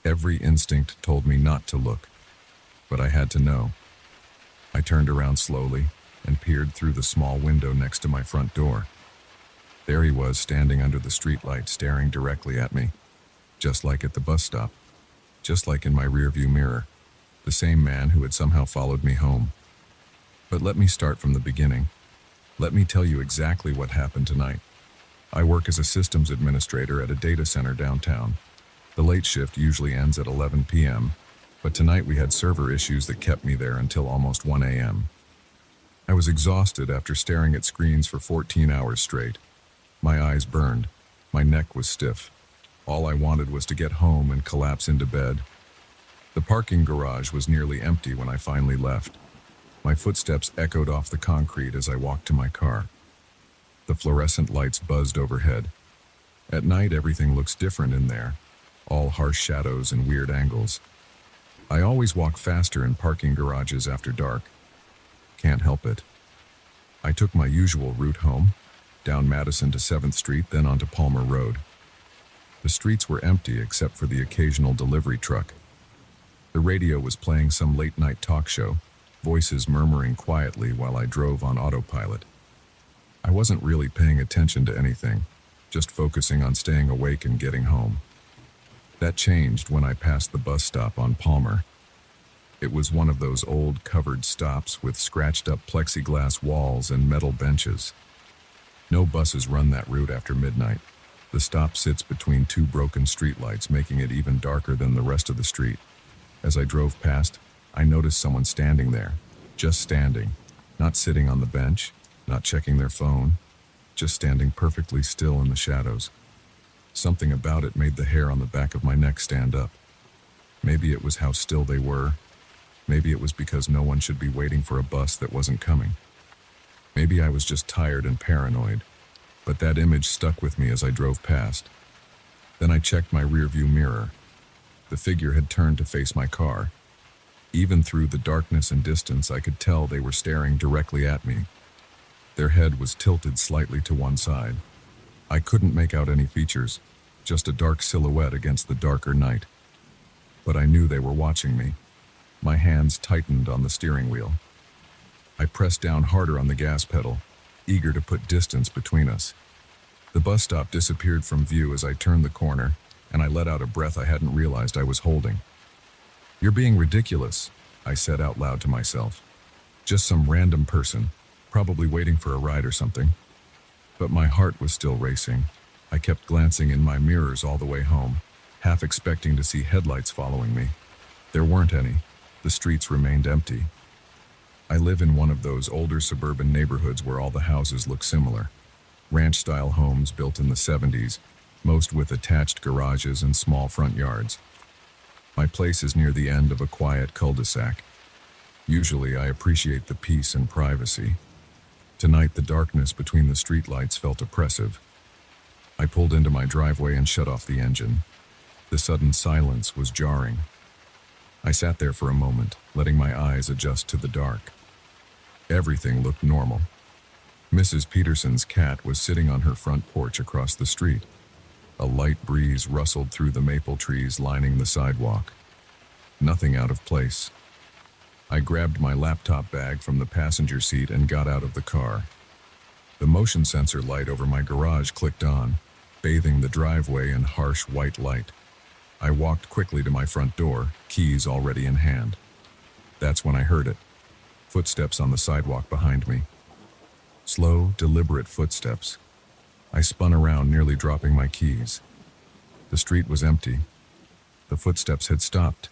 Speaker 1: Every instinct told me not to look, but I had to know. I turned around slowly and peered through the small window next to my front door. There he was, standing under the streetlight, staring directly at me. just like at the bus stop, just like in my rearview mirror, the same man who had somehow followed me home. But let me start from the beginning. Let me tell you exactly what happened tonight. I work as a systems administrator at a data center downtown. The late shift usually ends at 11 p.m., but tonight we had server issues that kept me there until almost 1 a.m. I was exhausted after staring at screens for 14 hours straight. My eyes burned. My neck was stiff. All I wanted was to get home and collapse into bed. The parking garage was nearly empty when I finally left. My footsteps echoed off the concrete as I walked to my car. The fluorescent lights buzzed overhead. At night, everything looks different in there, all harsh shadows and weird angles. I always walk faster in parking garages after dark. Can't help it. I took my usual route home, down Madison to 7th Street, then onto Palmer Road. The streets were empty except for the occasional delivery truck. The radio was playing some late-night talk show, voices murmuring quietly while I drove on autopilot. I wasn't really paying attention to anything, just focusing on staying awake and getting home. That changed when I passed the bus stop on Palmer. It was one of those old covered stops with scratched-up plexiglass walls and metal benches. No buses run that route after midnight. The stop sits between two broken streetlights, making it even darker than the rest of the street. As I drove past, I noticed someone standing there, just standing, not sitting on the bench, not checking their phone, just standing perfectly still in the shadows. Something about it made the hair on the back of my neck stand up. Maybe it was how still they were. Maybe it was because no one should be waiting for a bus that wasn't coming. Maybe I was just tired and paranoid, but that image stuck with me as I drove past. Then I checked my rearview mirror. The figure had turned to face my car. Even through the darkness and distance, I could tell they were staring directly at me. Their head was tilted slightly to one side. I couldn't make out any features, just a dark silhouette against the darker night. But I knew they were watching me. My hands tightened on the steering wheel. I pressed down harder on the gas pedal, eager to put distance between us. The bus stop disappeared from view as I turned the corner, and I let out a breath I hadn't realized I was holding. "You're being ridiculous," I said out loud to myself. Just some random person, probably waiting for a ride or something. But my heart was still racing. I kept glancing in my mirrors all the way home, half expecting to see headlights following me. There weren't any. The streets remained empty. I live in one of those older suburban neighborhoods where all the houses look similar. Ranch-style homes built in the 70s, most with attached garages and small front yards. My place is near the end of a quiet cul-de-sac. Usually I appreciate the peace and privacy. Tonight the darkness between the streetlights felt oppressive. I pulled into my driveway and shut off the engine. The sudden silence was jarring. I sat there for a moment, letting my eyes adjust to the dark. Everything looked normal. Mrs. Peterson's cat was sitting on her front porch across the street. A light breeze rustled through the maple trees lining the sidewalk. Nothing out of place. I grabbed my laptop bag from the passenger seat and got out of the car. The motion sensor light over my garage clicked on, bathing the driveway in harsh white light. I walked quickly to my front door, keys already in hand. That's when I heard it. Footsteps on the sidewalk behind me. Slow, deliberate footsteps. I spun around, nearly dropping my keys. The street was empty. The footsteps had stopped.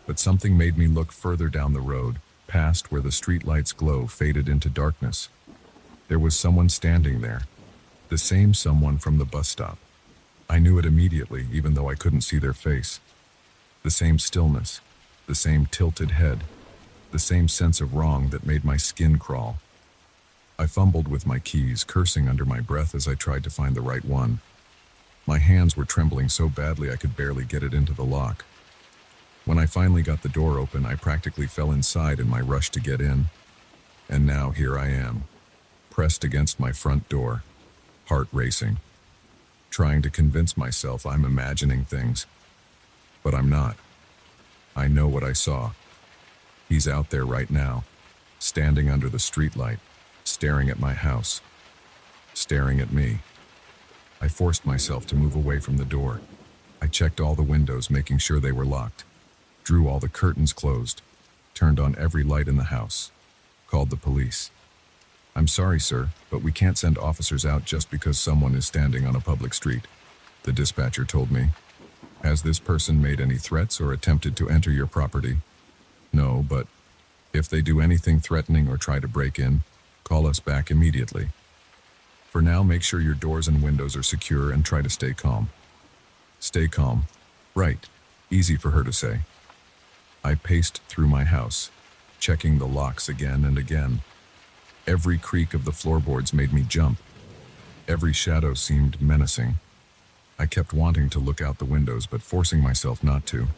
Speaker 1: But something made me look further down the road, past where the streetlight's glow faded into darkness. There was someone standing there. The same someone from the bus stop. I knew it immediately, even though I couldn't see their face. The same stillness, the same tilted head, the same sense of wrong that made my skin crawl. I fumbled with my keys, cursing under my breath as I tried to find the right one. My hands were trembling so badly I could barely get it into the lock. When I finally got the door open, I practically fell inside in my rush to get in. And now here I am, pressed against my front door, heart racing, trying to convince myself I'm imagining things. But I'm not. I know what I saw. He's out there right now, standing under the streetlight, staring at my house, staring at me. I forced myself to move away from the door. I checked all the windows, making sure they were locked, drew all the curtains closed, turned on every light in the house, called the police. "I'm sorry, sir, but we can't send officers out just because someone is standing on a public street," the dispatcher told me. "Has this person made any threats or attempted to enter your property?" "No, but if they do anything threatening or try to break in, call us back immediately. For now, make sure your doors and windows are secure and try to stay calm." Stay calm. Right. Easy for her to say. I paced through my house, checking the locks again and again. Every creak of the floorboards made me jump. Every shadow seemed menacing. I kept wanting to look out the windows, but forcing myself not to.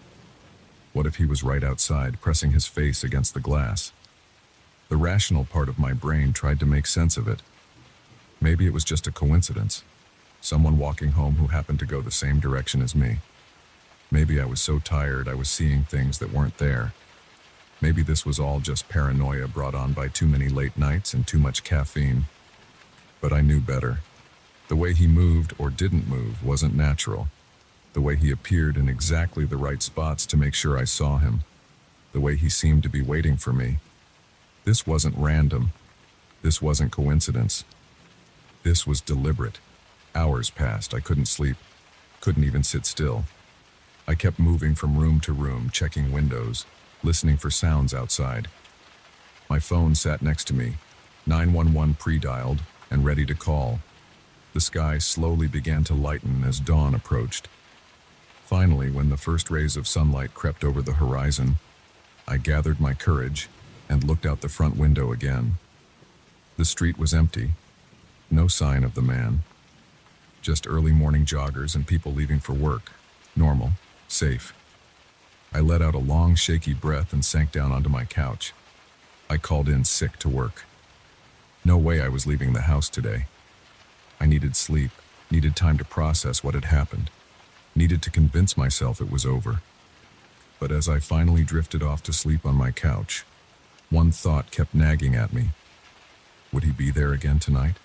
Speaker 1: What if he was right outside, pressing his face against the glass? The rational part of my brain tried to make sense of it. Maybe it was just a coincidence. Someone walking home who happened to go the same direction as me. Maybe I was so tired I was seeing things that weren't there. Maybe this was all just paranoia brought on by too many late nights and too much caffeine. But I knew better. The way he moved or didn't move wasn't natural. The way he appeared in exactly the right spots to make sure I saw him. The way he seemed to be waiting for me. This wasn't random. This wasn't coincidence. This was deliberate. Hours passed. I couldn't sleep. Couldn't even sit still. I kept moving from room to room, checking windows, listening for sounds outside. My phone sat next to me, 911 pre-dialed and ready to call. The sky slowly began to lighten as dawn approached. Finally, when the first rays of sunlight crept over the horizon, I gathered my courage and looked out the front window again. The street was empty. No sign of the man. Just early morning joggers and people leaving for work. Normal. Safe. I let out a long, shaky breath and sank down onto my couch. I called in sick to work. No way I was leaving the house today. I needed sleep, needed time to process what had happened, needed to convince myself it was over. But as I finally drifted off to sleep on my couch, one thought kept nagging at me. Would he be there again tonight?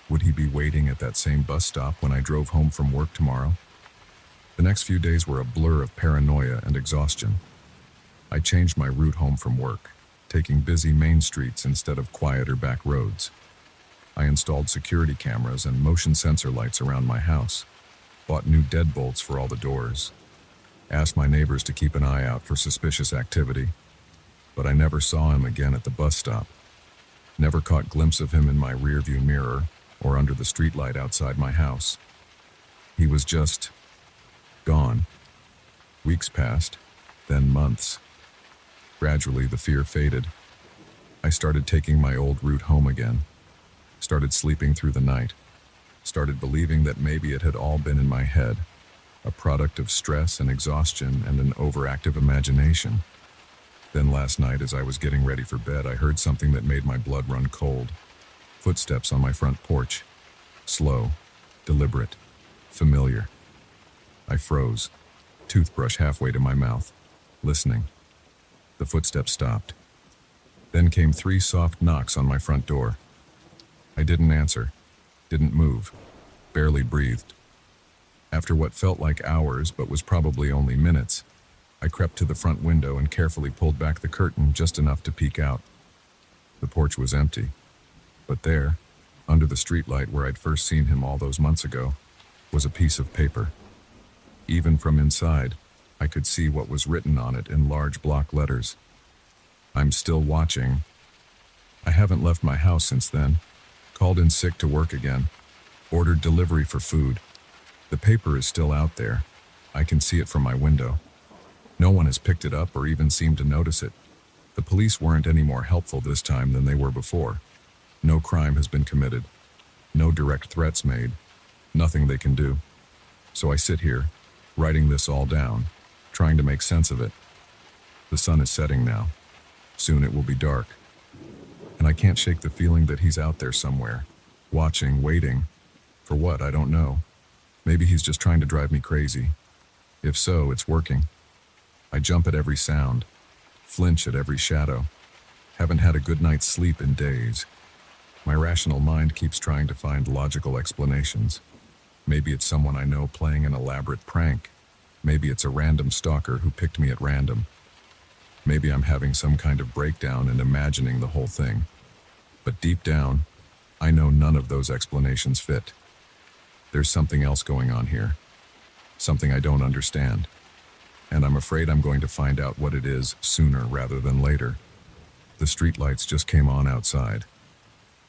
Speaker 1: Would he be waiting at that same bus stop when I drove home from work tomorrow? The next few days were a blur of paranoia and exhaustion. I changed my route home from work, taking busy main streets instead of quieter back roads. I installed security cameras and motion sensor lights around my house, bought new deadbolts for all the doors, asked my neighbors to keep an eye out for suspicious activity, but I never saw him again at the bus stop. Never caught glimpse of him in my rearview mirror or under the streetlight outside my house. He was just gone. Weeks passed, then months. Gradually, the fear faded. I started taking my old route home again. Started sleeping through the night. Started believing that maybe it had all been in my head, a product of stress and exhaustion and an overactive imagination. Then last night, as I was getting ready for bed, I heard something that made my blood run cold. Footsteps on my front porch. Slow, deliberate, familiar. I froze, toothbrush halfway to my mouth, listening. The footsteps stopped. Then came 3 soft knocks on my front door. I didn't answer, didn't move, barely breathed. After what felt like hours but was probably only minutes, I crept to the front window and carefully pulled back the curtain just enough to peek out. The porch was empty, but there, under the streetlight where I'd first seen him all those months ago, was a piece of paper. Even from inside, I could see what was written on it in large block letters. I'm still watching. I haven't left my house since then. Called in sick to work again. Ordered delivery for food. The paper is still out there. I can see it from my window. No one has picked it up or even seemed to notice it. The police weren't any more helpful this time than they were before. No crime has been committed. No direct threats made. Nothing they can do. So I sit here, writing this all down, trying to make sense of it. The sun is setting now. Soon it will be dark. And I can't shake the feeling that he's out there somewhere, watching, waiting. For what, I don't know. Maybe he's just trying to drive me crazy. If so, it's working. I jump at every sound, flinch at every shadow. Haven't had a good night's sleep in days. My rational mind keeps trying to find logical explanations. Maybe it's someone I know playing an elaborate prank. Maybe it's a random stalker who picked me at random. Maybe I'm having some kind of breakdown and imagining the whole thing. But deep down, I know none of those explanations fit. There's something else going on here. Something I don't understand. And I'm afraid I'm going to find out what it is sooner rather than later. The streetlights just came on outside.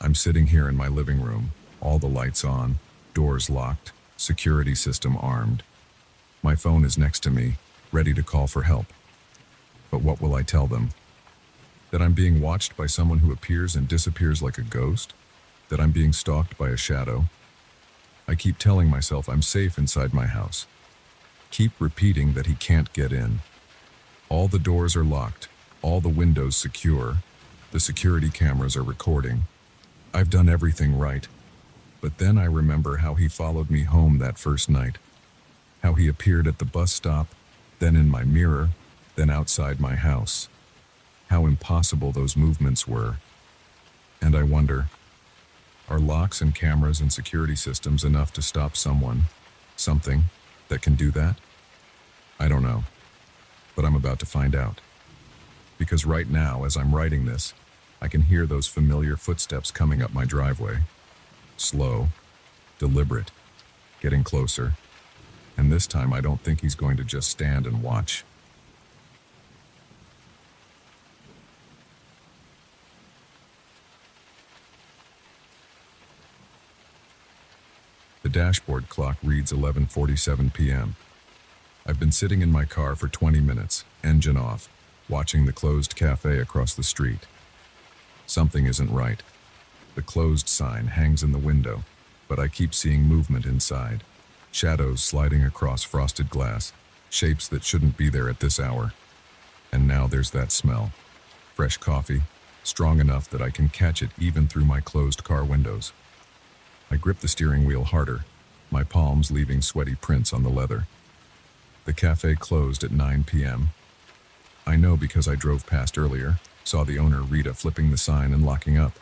Speaker 1: I'm sitting here in my living room, all the lights on, doors locked, security system armed. My phone is next to me, ready to call for help. But what will I tell them? That I'm being watched by someone who appears and disappears like a ghost? That I'm being stalked by a shadow? I keep telling myself I'm safe inside my house. Keep repeating that he can't get in. All the doors are locked, all the windows secure. The security cameras are recording. I've done everything right. But then I remember how he followed me home that first night. How he appeared at the bus stop, then in my mirror, then outside my house. How impossible those movements were. And I wonder, are locks and cameras and security systems enough to stop someone, something, that can do that? I don't know, but I'm about to find out. Because right now, as I'm writing this, I can hear those familiar footsteps coming up my driveway. Slow, deliberate, getting closer. And this time I don't think he's going to just stand and watch. The dashboard clock reads 11:47 p.m. I've been sitting in my car for 20 minutes, engine off, watching the closed cafe across the street. Something isn't right. The closed sign hangs in the window, but I keep seeing movement inside. Shadows sliding across frosted glass, shapes that shouldn't be there at this hour. And now there's that smell. Fresh coffee, strong enough that I can catch it even through my closed car windows. I grip the steering wheel harder, my palms leaving sweaty prints on the leather. The cafe closed at 9 p.m. I know because I drove past earlier, saw the owner Rita flipping the sign and locking up.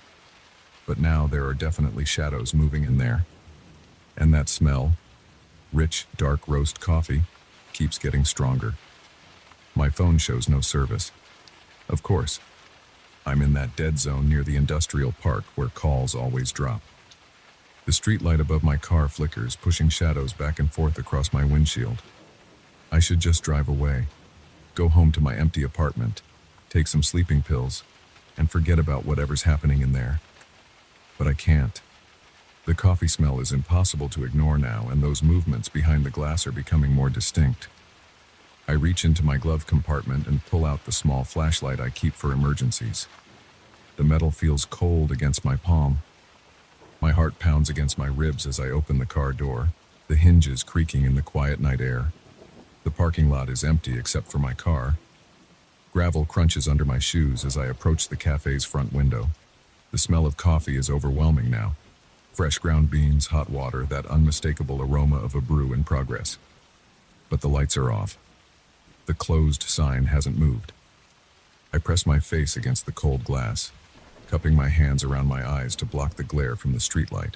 Speaker 1: But now there are definitely shadows moving in there. And that smell, rich, dark roast coffee, keeps getting stronger. My phone shows no service. Of course, I'm in that dead zone near the industrial park where calls always drop. The streetlight above my car flickers, pushing shadows back and forth across my windshield. I should just drive away, go home to my empty apartment, take some sleeping pills, and forget about whatever's happening in there. But I can't. The coffee smell is impossible to ignore now, and those movements behind the glass are becoming more distinct. I reach into my glove compartment and pull out the small flashlight I keep for emergencies. The metal feels cold against my palm. My heart pounds against my ribs as I open the car door, the hinges creaking in the quiet night air. The parking lot is empty except for my car. Gravel crunches under my shoes as I approach the cafe's front window. The smell of coffee is overwhelming now. Fresh ground beans, hot water, that unmistakable aroma of a brew in progress. But the lights are off. The closed sign hasn't moved. I press my face against the cold glass, cupping my hands around my eyes to block the glare from the streetlight.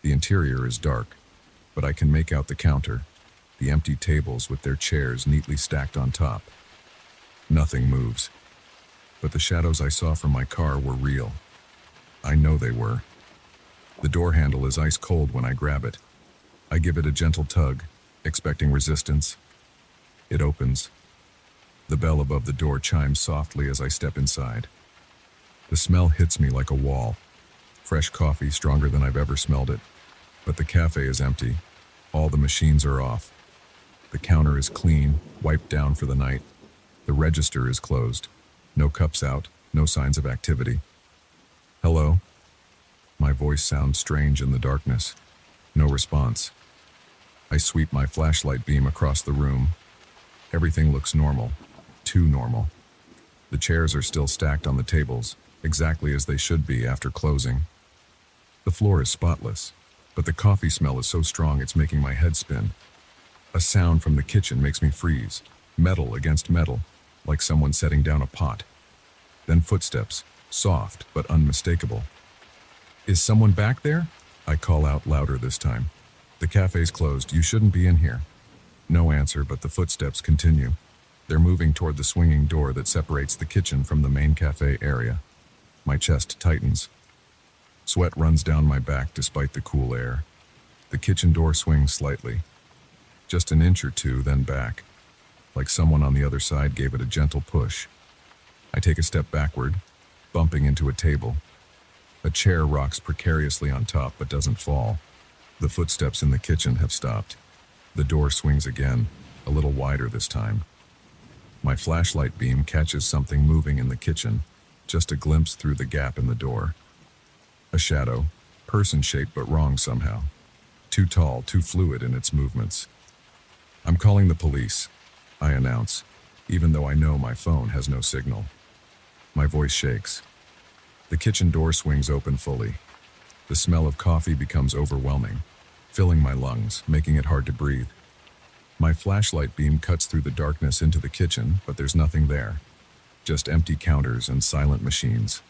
Speaker 1: The interior is dark, but I can make out the counter, the empty tables with their chairs neatly stacked on top. Nothing moves. But the shadows I saw from my car were real. I know they were. The door handle is ice cold when I grab it. I give it a gentle tug, expecting resistance. It opens. The bell above the door chimes softly as I step inside. The smell hits me like a wall. Fresh coffee, stronger than I've ever smelled it. But the cafe is empty. All the machines are off. The counter is clean, wiped down for the night. The register is closed. No cups out, no signs of activity. Hello? My voice sounds strange in the darkness. No response. I sweep my flashlight beam across the room. Everything looks normal. Too normal. The chairs are still stacked on the tables, exactly as they should be after closing. The floor is spotless, but the coffee smell is so strong it's making my head spin. A sound from the kitchen makes me freeze, metal against metal, like someone setting down a pot. Then footsteps, soft but unmistakable. Is someone back there? I call out louder this time. The cafe's closed. You shouldn't be in here. No answer, but the footsteps continue. They're moving toward the swinging door that separates the kitchen from the main cafe area. My chest tightens. Sweat runs down my back despite the cool air. The kitchen door swings slightly. Just an inch or two, then back. Like someone on the other side gave it a gentle push. I take a step backward, bumping into a table. A chair rocks precariously on top but doesn't fall. The footsteps in the kitchen have stopped. The door swings again, a little wider this time. My flashlight beam catches something moving in the kitchen, just a glimpse through the gap in the door. A shadow, person-shaped but wrong somehow. Too tall, too fluid in its movements. "I'm calling the police," I announce, even though I know my phone has no signal. My voice shakes. The kitchen door swings open fully. The smell of coffee becomes overwhelming, filling my lungs, making it hard to breathe. My flashlight beam cuts through the darkness into the kitchen, but there's nothing there. Just empty counters and silent machines.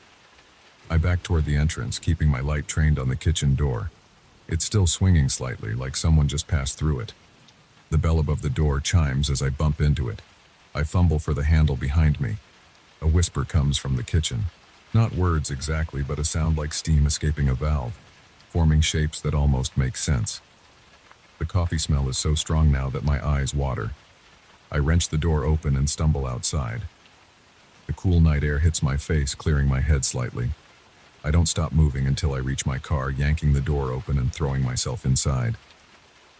Speaker 1: I back toward the entrance, keeping my light trained on the kitchen door. It's still swinging slightly, like someone just passed through it. The bell above the door chimes as I bump into it. I fumble for the handle behind me. A whisper comes from the kitchen. Not words exactly, but a sound like steam escaping a valve, forming shapes that almost make sense. The coffee smell is so strong now that my eyes water. I wrench the door open and stumble outside. The cool night air hits my face, clearing my head slightly. I don't stop moving until I reach my car, yanking the door open and throwing myself inside.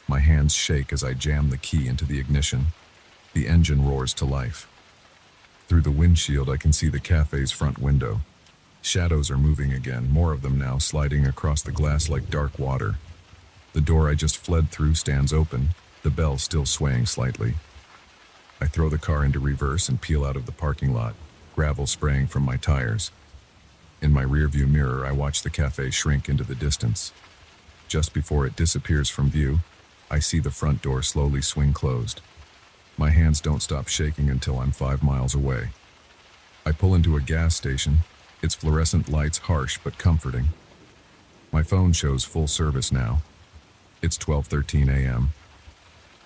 Speaker 1: My hands shake as I jam the key into the ignition. The engine roars to life. Through the windshield, I can see the cafe's front window. Shadows are moving again, more of them now, sliding across the glass like dark water. The door I just fled through stands open, the bell still swaying slightly. I throw the car into reverse and peel out of the parking lot, gravel spraying from my tires. In my rearview mirror, I watch the cafe shrink into the distance. Just before it disappears from view, I see the front door slowly swing closed. My hands don't stop shaking until I'm 5 miles away. I pull into a gas station, its fluorescent lights harsh but comforting. My phone shows full service now. It's 12:13 a.m.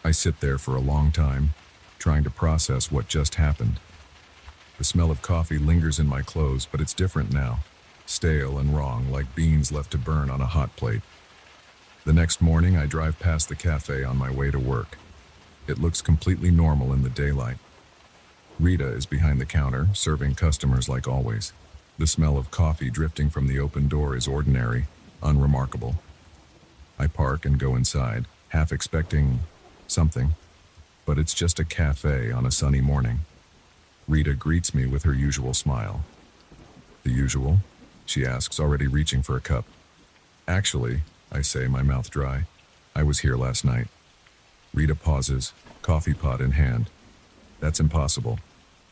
Speaker 1: I sit there for a long time, trying to process what just happened. The smell of coffee lingers in my clothes, but it's different now. Stale and wrong, like beans left to burn on a hot plate. The next morning, I drive past the cafe on my way to work. It looks completely normal in the daylight. Rita is behind the counter, serving customers like always. The smell of coffee drifting from the open door is ordinary, unremarkable. I park and go inside, half expecting something, but it's just a cafe on a sunny morning. Rita greets me with her usual smile. "The usual?" she asks, already reaching for a cup. "Actually," I say, my mouth dry, "I was here last night." Rita pauses, coffee pot in hand. "That's impossible.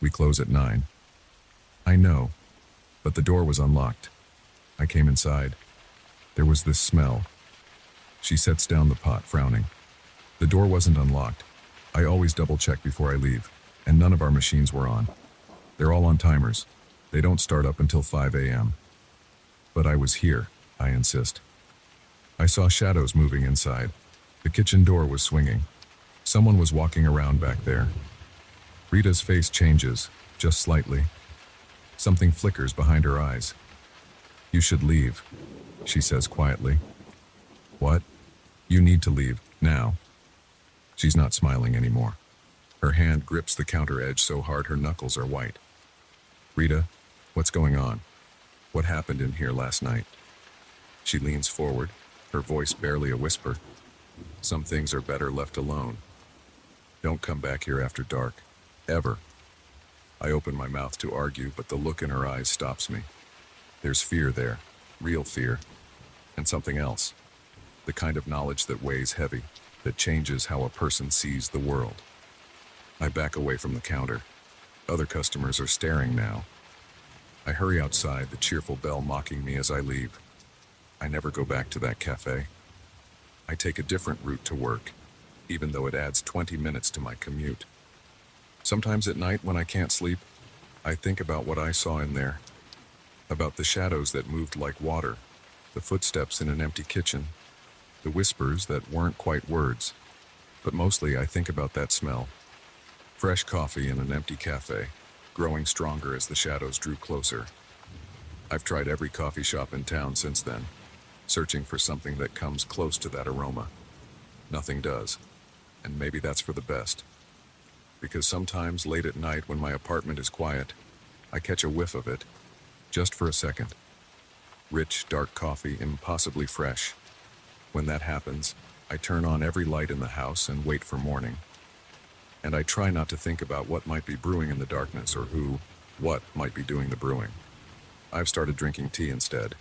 Speaker 1: We close at 9. "I know, but the door was unlocked. I came inside. There was this smell." She sets down the pot, frowning. "The door wasn't unlocked. I always double-check before I leave, and none of our machines were on. They're all on timers. They don't start up until 5 a.m. "But I was here," I insist. "I saw shadows moving inside. The kitchen door was swinging. Someone was walking around back there." Rita's face changes, just slightly. Something flickers behind her eyes. "You should leave," she says quietly. "What?" "You need to leave, now." She's not smiling anymore. Her hand grips the counter edge so hard her knuckles are white. "Rita, what's going on? What happened in here last night?" She leans forward, her voice barely a whisper. "Some things are better left alone. Don't come back here after dark. Ever." I open my mouth to argue, but the look in her eyes stops me. There's fear there, real fear, and something else. The kind of knowledge that weighs heavy, that changes how a person sees the world. I back away from the counter. Other customers are staring now. I hurry outside, the cheerful bell mocking me as I leave. I never go back to that cafe. I take a different route to work, even though it adds 20 minutes to my commute. Sometimes at night when I can't sleep, I think about what I saw in there. About the shadows that moved like water, the footsteps in an empty kitchen, the whispers that weren't quite words, But mostly I think about that smell. Fresh coffee in an empty cafe, growing stronger as the shadows drew closer. I've tried every coffee shop in town since then, searching for something that comes close to that aroma. Nothing does, and maybe that's for the best. Because sometimes late at night when my apartment is quiet, I catch a whiff of it, just for a second. Rich, dark coffee, impossibly fresh. When that happens, I turn on every light in the house and wait for morning. And I try not to think about what might be brewing in the darkness or what might be doing the brewing. I've started drinking tea instead.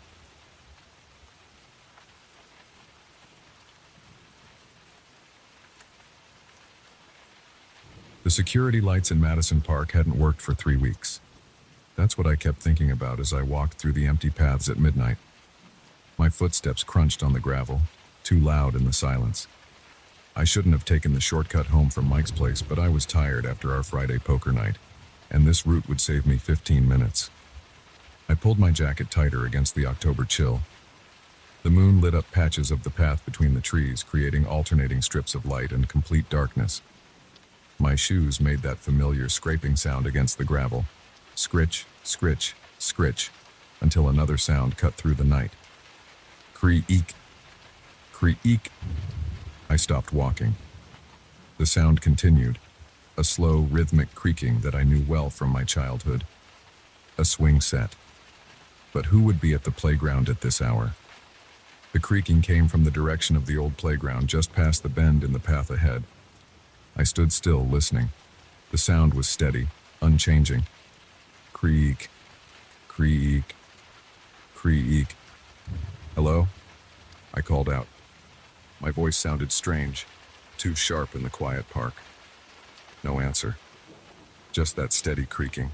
Speaker 1: The security lights in Madison Park hadn't worked for 3 weeks. That's what I kept thinking about as I walked through the empty paths at midnight. My footsteps crunched on the gravel, too loud in the silence. I shouldn't have taken the shortcut home from Mike's place, but I was tired after our Friday poker night, and this route would save me 15 minutes. I pulled my jacket tighter against the October chill. The moon lit up patches of the path between the trees, creating alternating strips of light and complete darkness. My shoes made that familiar scraping sound against the gravel. Scritch, scritch, scritch, until another sound cut through the night. Creak, creak. I stopped walking. The sound continued, a slow, rhythmic creaking that I knew well from my childhood. A swing set. But who would be at the playground at this hour? The creaking came from the direction of the old playground just past the bend in the path ahead. I stood still, listening. The sound was steady, unchanging. Creak, creak, creak. Hello? I called out. My voice sounded strange, too sharp in the quiet park. No answer. Just that steady creaking.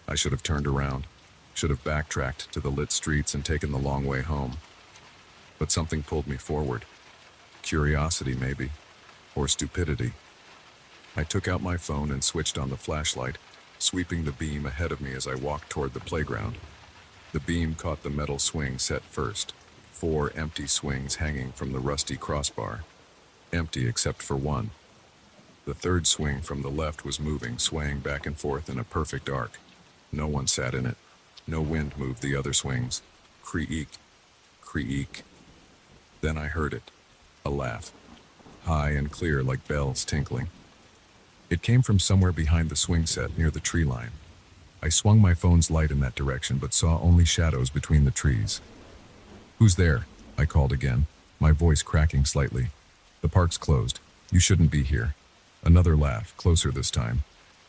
Speaker 1: I should have turned around, should have backtracked to the lit streets and taken the long way home. But something pulled me forward. Curiosity, maybe, or stupidity. I took out my phone and switched on the flashlight, sweeping the beam ahead of me as I walked toward the playground. The beam caught the metal swing set first, 4 empty swings hanging from the rusty crossbar. Empty except for one. The third swing from the left was moving, swaying back and forth in a perfect arc. No one sat in it. No wind moved the other swings. Creak, creak. Then I heard it. A laugh. High and clear like bells tinkling. It came from somewhere behind the swing set near the tree line. I swung my phone's light in that direction but saw only shadows between the trees. "Who's there?" I called again, my voice cracking slightly. "The park's closed. You shouldn't be here." Another laugh, closer this time.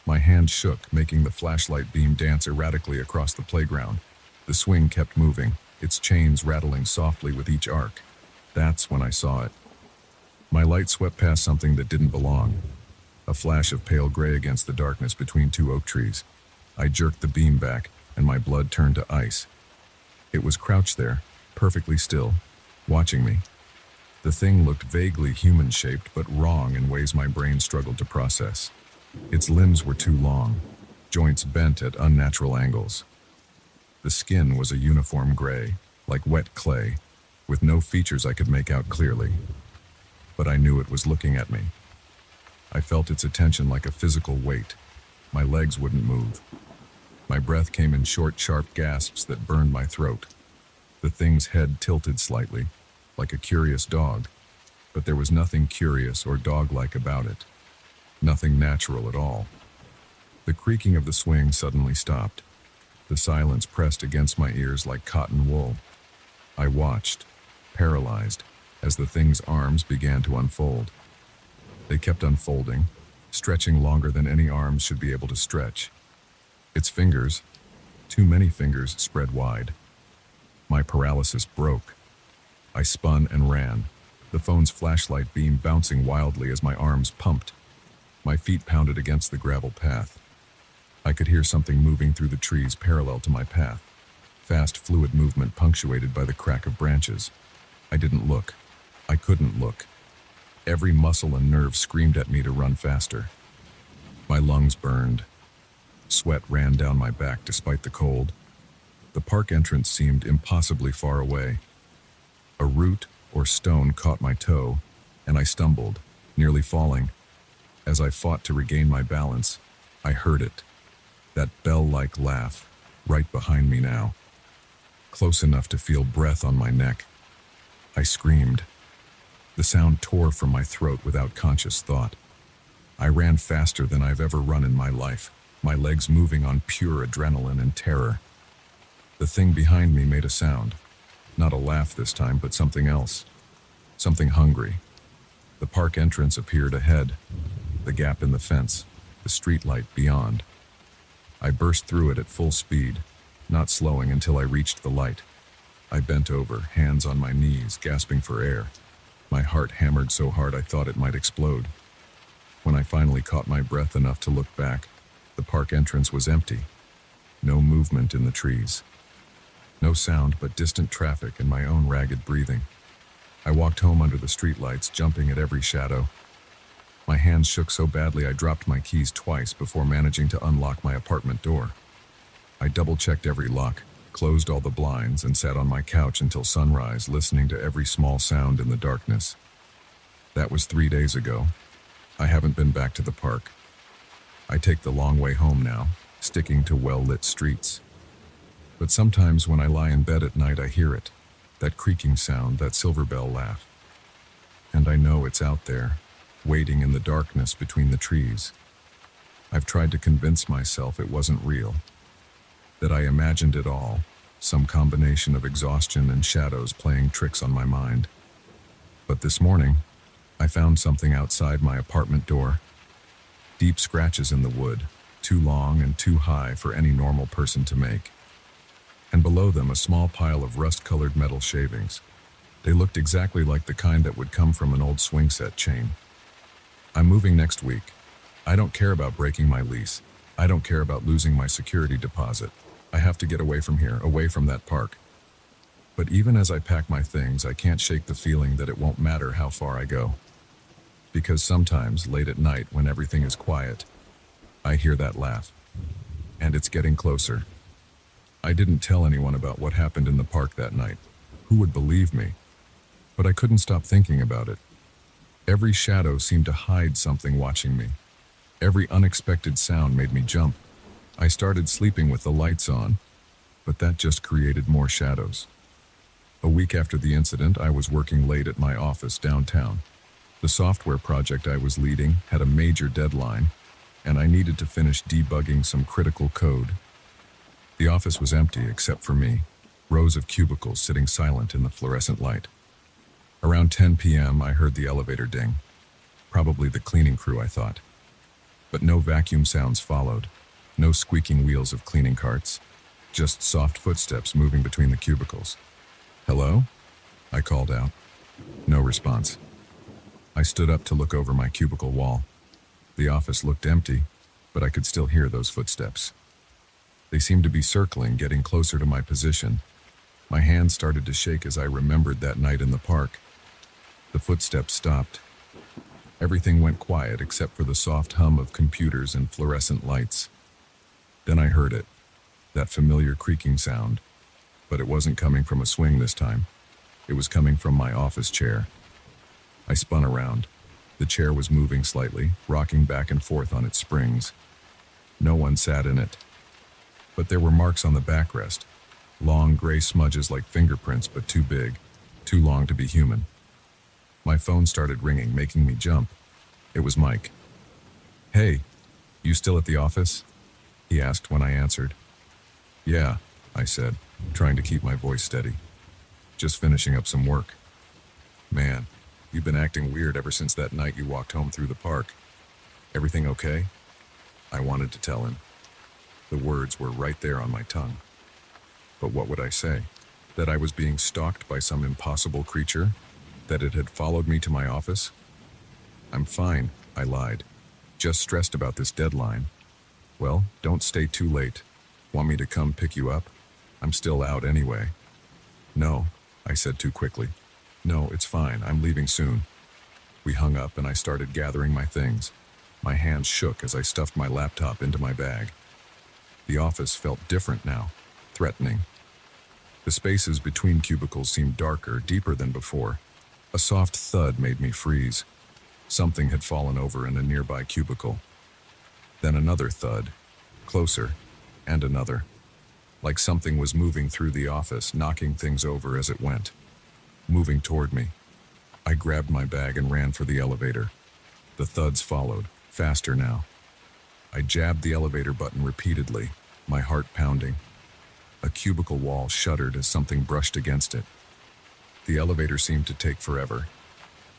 Speaker 1: My hand shook, making the flashlight beam dance erratically across the playground. The swing kept moving, its chains rattling softly with each arc. That's when I saw it. My light swept past something that didn't belong. A flash of pale gray against the darkness between 2 oak trees. I jerked the beam back, and my blood turned to ice. It was crouched there, perfectly still, watching me. The thing looked vaguely human-shaped, but wrong in ways my brain struggled to process. Its limbs were too long, joints bent at unnatural angles. The skin was a uniform gray, like wet clay, with no features I could make out clearly. But I knew it was looking at me. I felt its attention like a physical weight. My legs wouldn't move. My breath came in short, sharp gasps that burned my throat. The thing's head tilted slightly, like a curious dog, but there was nothing curious or dog-like about it. Nothing natural at all. The creaking of the swing suddenly stopped. The silence pressed against my ears like cotton wool. I watched, paralyzed, as the thing's arms began to unfold. They kept unfolding, stretching longer than any arms should be able to stretch. Its fingers, too many fingers, spread wide. My paralysis broke. I spun and ran, the phone's flashlight beam bouncing wildly as my arms pumped. My feet pounded against the gravel path. I could hear something moving through the trees parallel to my path. Fast, fluid movement punctuated by the crack of branches. I didn't look. I couldn't look. Every muscle and nerve screamed at me to run faster. My lungs burned. Sweat ran down my back despite the cold. The park entrance seemed impossibly far away. A root or stone caught my toe, and I stumbled, nearly falling. As I fought to regain my balance, I heard it. That bell-like laugh, right behind me now. Close enough to feel breath on my neck. I screamed. The sound tore from my throat without conscious thought. I ran faster than I've ever run in my life, my legs moving on pure adrenaline and terror. The thing behind me made a sound. Not a laugh this time, but something else. Something hungry. The park entrance appeared ahead. The gap in the fence, the street light beyond. I burst through it at full speed, not slowing until I reached the light. I bent over, hands on my knees, gasping for air. My heart hammered so hard I thought it might explode. When I finally caught my breath enough to look back, the park entrance was empty. No movement in the trees. No sound but distant traffic and my own ragged breathing. I walked home under the streetlights, jumping at every shadow. My hands shook so badly I dropped my keys twice before managing to unlock my apartment door. I double-checked every lock, closed all the blinds, and sat on my couch until sunrise, listening to every small sound in the darkness. That was 3 days ago. I haven't been back to the park. I take the long way home now, sticking to well-lit streets. But sometimes when I lie in bed at night I hear it, that creaking sound, that silver bell laugh. And I know it's out there, waiting in the darkness between the trees. I've tried to convince myself it wasn't real, that I imagined it all, some combination of exhaustion and shadows playing tricks on my mind. But this morning, I found something outside my apartment door. Deep scratches in the wood, too long and too high for any normal person to make. And below them a small pile of rust-colored metal shavings. They looked exactly like the kind that would come from an old swing set chain. I'm moving next week. I don't care about breaking my lease. I don't care about losing my security deposit. I have to get away from here, away from that park. But even as I pack my things, I can't shake the feeling that it won't matter how far I go. Because sometimes, late at night, when everything is quiet, I hear that laugh. And it's getting closer. I didn't tell anyone about what happened in the park that night. Who would believe me? But I couldn't stop thinking about it. Every shadow seemed to hide something watching me. Every unexpected sound made me jump. I started sleeping with the lights on, but that just created more shadows. A week after the incident, I was working late at my office downtown. The software project I was leading had a major deadline, and I needed to finish debugging some critical code. The office was empty except for me, rows of cubicles sitting silent in the fluorescent light. Around 10 p.m., I heard the elevator ding. Probably the cleaning crew, I thought. But no vacuum sounds followed, no squeaking wheels of cleaning carts, just soft footsteps moving between the cubicles. "Hello?" I called out. No response. I stood up to look over my cubicle wall. The office looked empty, but I could still hear those footsteps. They seemed to be circling, getting closer to my position. My hands started to shake as I remembered that night in the park. The footsteps stopped. Everything went quiet except for the soft hum of computers and fluorescent lights. Then I heard it, that familiar creaking sound. But it wasn't coming from a swing this time. It was coming from my office chair. I spun around. The chair was moving slightly, rocking back and forth on its springs. No one sat in it. But there were marks on the backrest. Long gray smudges like fingerprints, but too big, too long to be human. My phone started ringing, making me jump. It was Mike. "Hey, you still at the office?" he asked when I answered. "Yeah," I said, trying to keep my voice steady. "Just finishing up some work." "Man, you've been acting weird ever since that night you walked home through the park. Everything okay?" I wanted to tell him. The words were right there on my tongue. But what would I say? That I was being stalked by some impossible creature? That it had followed me to my office? "I'm fine," I lied. "Just stressed about this deadline." "Well, don't stay too late. Want me to come pick you up? I'm still out anyway." "No," I said too quickly. "No, it's fine. I'm leaving soon." We hung up and I started gathering my things. My hands shook as I stuffed my laptop into my bag. The office felt different now, threatening. The spaces between cubicles seemed darker, deeper than before. A soft thud made me freeze. Something had fallen over in a nearby cubicle. Then another thud, closer, and another. Like something was moving through the office, knocking things over as it went. Moving toward me. I grabbed my bag and ran for the elevator. The thuds followed, faster now. I jabbed the elevator button repeatedly, my heart pounding. A cubicle wall shuddered as something brushed against it. The elevator seemed to take forever.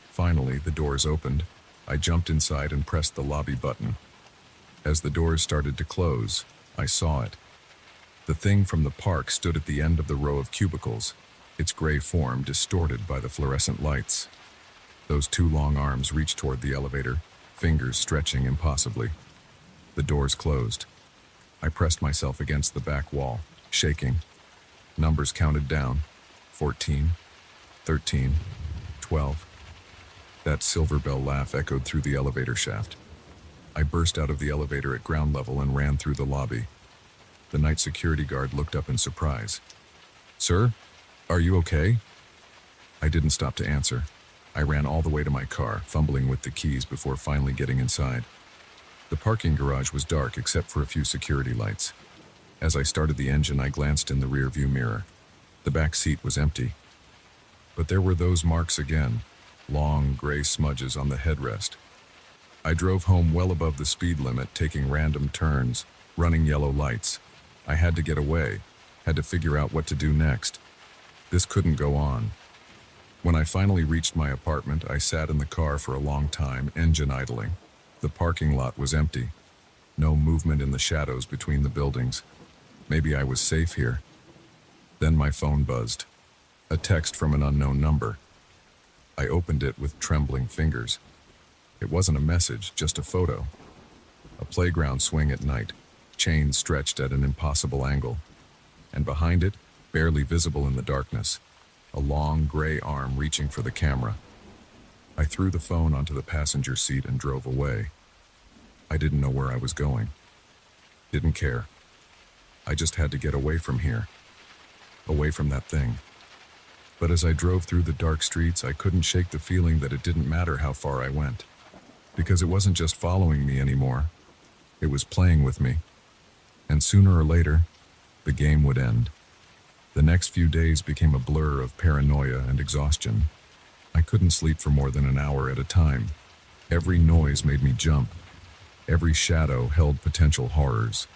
Speaker 1: Finally, the doors opened. I jumped inside and pressed the lobby button. As the doors started to close, I saw it. The thing from the park stood at the end of the row of cubicles, its gray form distorted by the fluorescent lights. Those two long arms reached toward the elevator, fingers stretching impossibly. The doors closed. I pressed myself against the back wall, shaking. Numbers counted down. 14, 13, 12. That silver bell laugh echoed through the elevator shaft. I burst out of the elevator at ground level and ran through the lobby. The night security guard looked up in surprise. "Sir, are you okay?" I didn't stop to answer. I ran all the way to my car, fumbling with the keys before finally getting inside. The parking garage was dark except for a few security lights. As I started the engine, I glanced in the rearview mirror. The back seat was empty. But there were those marks again, long gray smudges on the headrest. I drove home well above the speed limit, taking random turns, running yellow lights. I had to get away, had to figure out what to do next. This couldn't go on. When I finally reached my apartment, I sat in the car for a long time, engine idling. The parking lot was empty. No movement in the shadows between the buildings. Maybe I was safe here. Then my phone buzzed. A text from an unknown number. I opened it with trembling fingers. It wasn't a message, just a photo. A playground swing at night, chains stretched at an impossible angle. And behind it, barely visible in the darkness, a long gray arm reaching for the camera. I threw the phone onto the passenger seat and drove away. I didn't know where I was going. Didn't care. I just had to get away from here. Away from that thing. But as I drove through the dark streets, I couldn't shake the feeling that it didn't matter how far I went. Because it wasn't just following me anymore. It was playing with me. And sooner or later, the game would end. The next few days became a blur of paranoia and exhaustion. I couldn't sleep for more than an hour at a time. Every noise made me jump. Every shadow held potential horrors.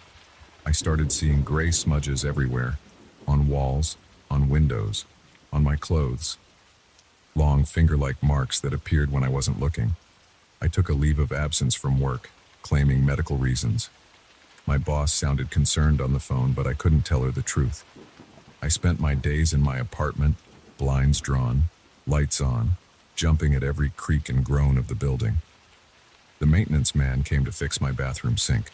Speaker 1: I started seeing gray smudges everywhere, on walls, on windows, on my clothes. Long finger-like marks that appeared when I wasn't looking. I took a leave of absence from work, claiming medical reasons. My boss sounded concerned on the phone, but I couldn't tell her the truth. I spent my days in my apartment, blinds drawn, lights on, jumping at every creak and groan of the building. The maintenance man came to fix my bathroom sink.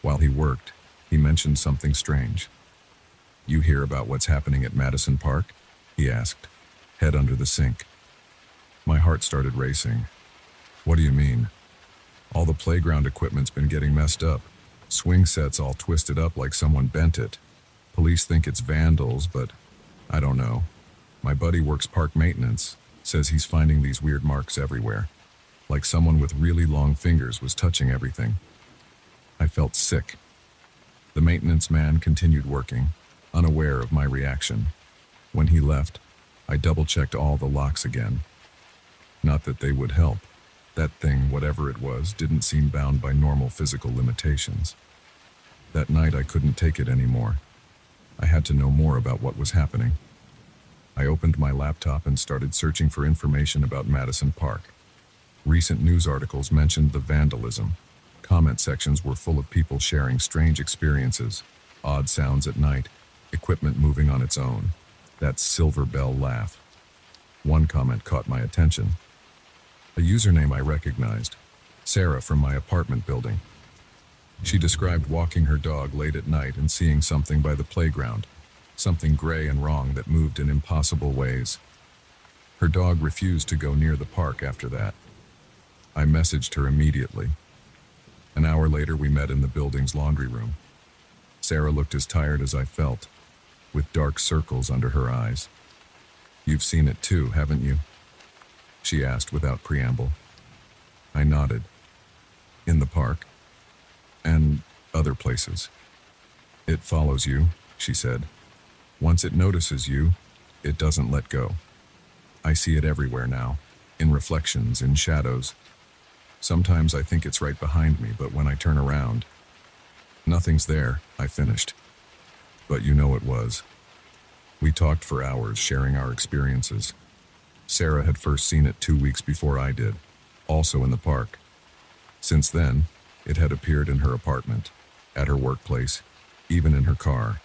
Speaker 1: While he worked, he mentioned something strange. "You hear about what's happening at Madison Park?" he asked, head under the sink. My heart started racing. "What do you mean?" "All the playground equipment's been getting messed up. Swing sets all twisted up like someone bent it. Police think it's vandals, but I don't know. My buddy works park maintenance, says he's finding these weird marks everywhere. Like someone with really long fingers was touching everything." I felt sick. The maintenance man continued working, unaware of my reaction. When he left, I double-checked all the locks again. Not that they would help. That thing, whatever it was, didn't seem bound by normal physical limitations. That night I couldn't take it anymore. I had to know more about what was happening. I opened my laptop and started searching for information about Madison Park. Recent news articles mentioned the vandalism. Comment sections were full of people sharing strange experiences, odd sounds at night, equipment moving on its own, that silver bell laugh. One comment caught my attention. A username I recognized, Sarah from my apartment building. She described walking her dog late at night and seeing something by the playground, something gray and wrong that moved in impossible ways. Her dog refused to go near the park after that. I messaged her immediately. An hour later, we met in the building's laundry room. Sarah looked as tired as I felt, with dark circles under her eyes. "You've seen it too, haven't you?" she asked without preamble. I nodded. In the park. And other places. It follows you, she said. Once it notices you, it doesn't let go. I see it everywhere now, in reflections, in shadows. Sometimes I think it's right behind me, but when I turn around, nothing's there, I finished. But you know it was. We talked for hours, sharing our experiences. Sarah had first seen it 2 weeks before I did, also in the park. Since then, it had appeared in her apartment, at her workplace, even in her car.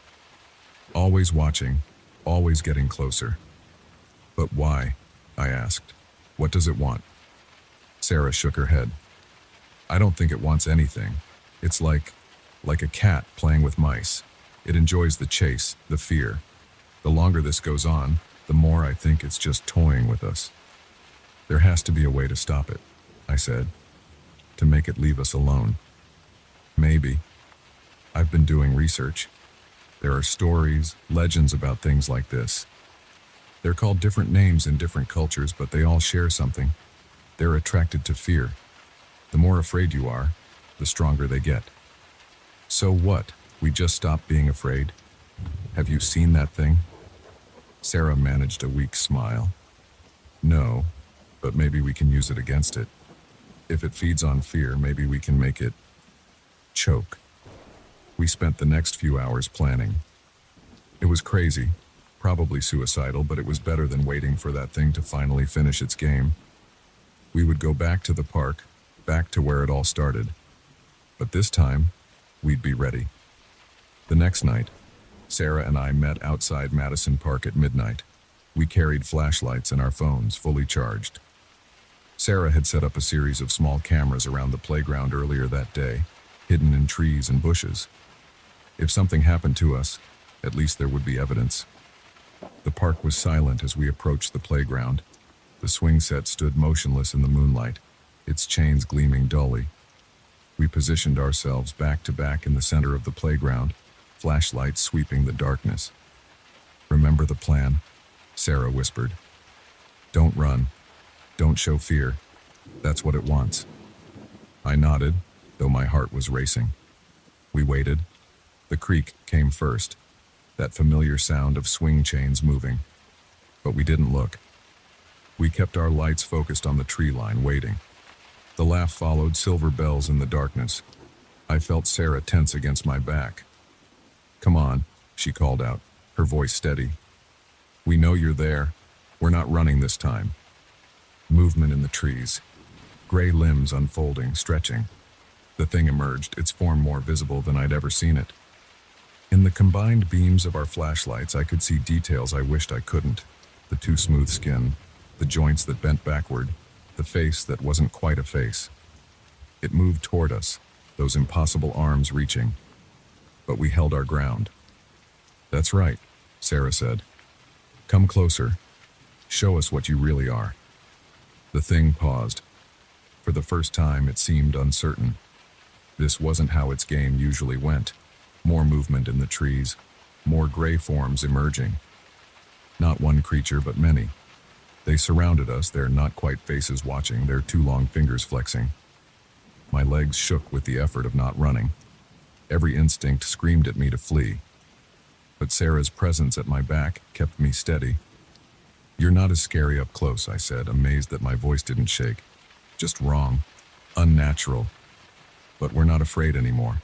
Speaker 1: Always watching, always getting closer. But why? I asked. What does it want? Sarah shook her head. I don't think it wants anything. It's like a cat playing with mice. It enjoys the chase, the fear. The longer this goes on, the more I think it's just toying with us. There has to be a way to stop it, I said, to make it leave us alone. Maybe. I've been doing research. There are stories, legends about things like this. They're called different names in different cultures, but they all share something. They're attracted to fear. The more afraid you are, the stronger they get. So what? We just stop being afraid? Have you seen that thing? Sarah managed a weak smile. No, but maybe we can use it against it. If it feeds on fear, maybe we can make it choke. We spent the next few hours planning. It was crazy, probably suicidal, but it was better than waiting for that thing to finally finish its game. We would go back to the park, back to where it all started. But this time, we'd be ready. The next night, Sarah and I met outside Madison Park at midnight. We carried flashlights and our phones fully charged. Sarah had set up a series of small cameras around the playground earlier that day, hidden in trees and bushes. If something happened to us, at least there would be evidence. The park was silent as we approached the playground. The swing set stood motionless in the moonlight, its chains gleaming dully. We positioned ourselves back to back in the center of the playground, flashlights sweeping the darkness. Remember the plan, Sarah whispered. Don't run. Don't show fear. That's what it wants. I nodded, though my heart was racing. We waited. The creak came first, that familiar sound of swing chains moving. But we didn't look. We kept our lights focused on the tree line, waiting. The laugh followed, silver bells in the darkness. I felt Sarah tense against my back. Come on, she called out, her voice steady. We know you're there. We're not running this time. Movement in the trees. Gray limbs unfolding, stretching. The thing emerged, its form more visible than I'd ever seen it. In the combined beams of our flashlights, I could see details I wished I couldn't. The too smooth skin, the joints that bent backward, the face that wasn't quite a face. It moved toward us, those impossible arms reaching. But we held our ground. That's right, Sarah said. Come closer. Show us what you really are. The thing paused. For the first time, it seemed uncertain. This wasn't how its game usually went. More movement in the trees, more gray forms emerging. Not one creature, but many. They surrounded us, their not quite faces watching, their too long fingers flexing. My legs shook with the effort of not running. Every instinct screamed at me to flee. But Sarah's presence at my back kept me steady. You're not as scary up close, I said, amazed that my voice didn't shake. Just wrong. Unnatural. But we're not afraid anymore.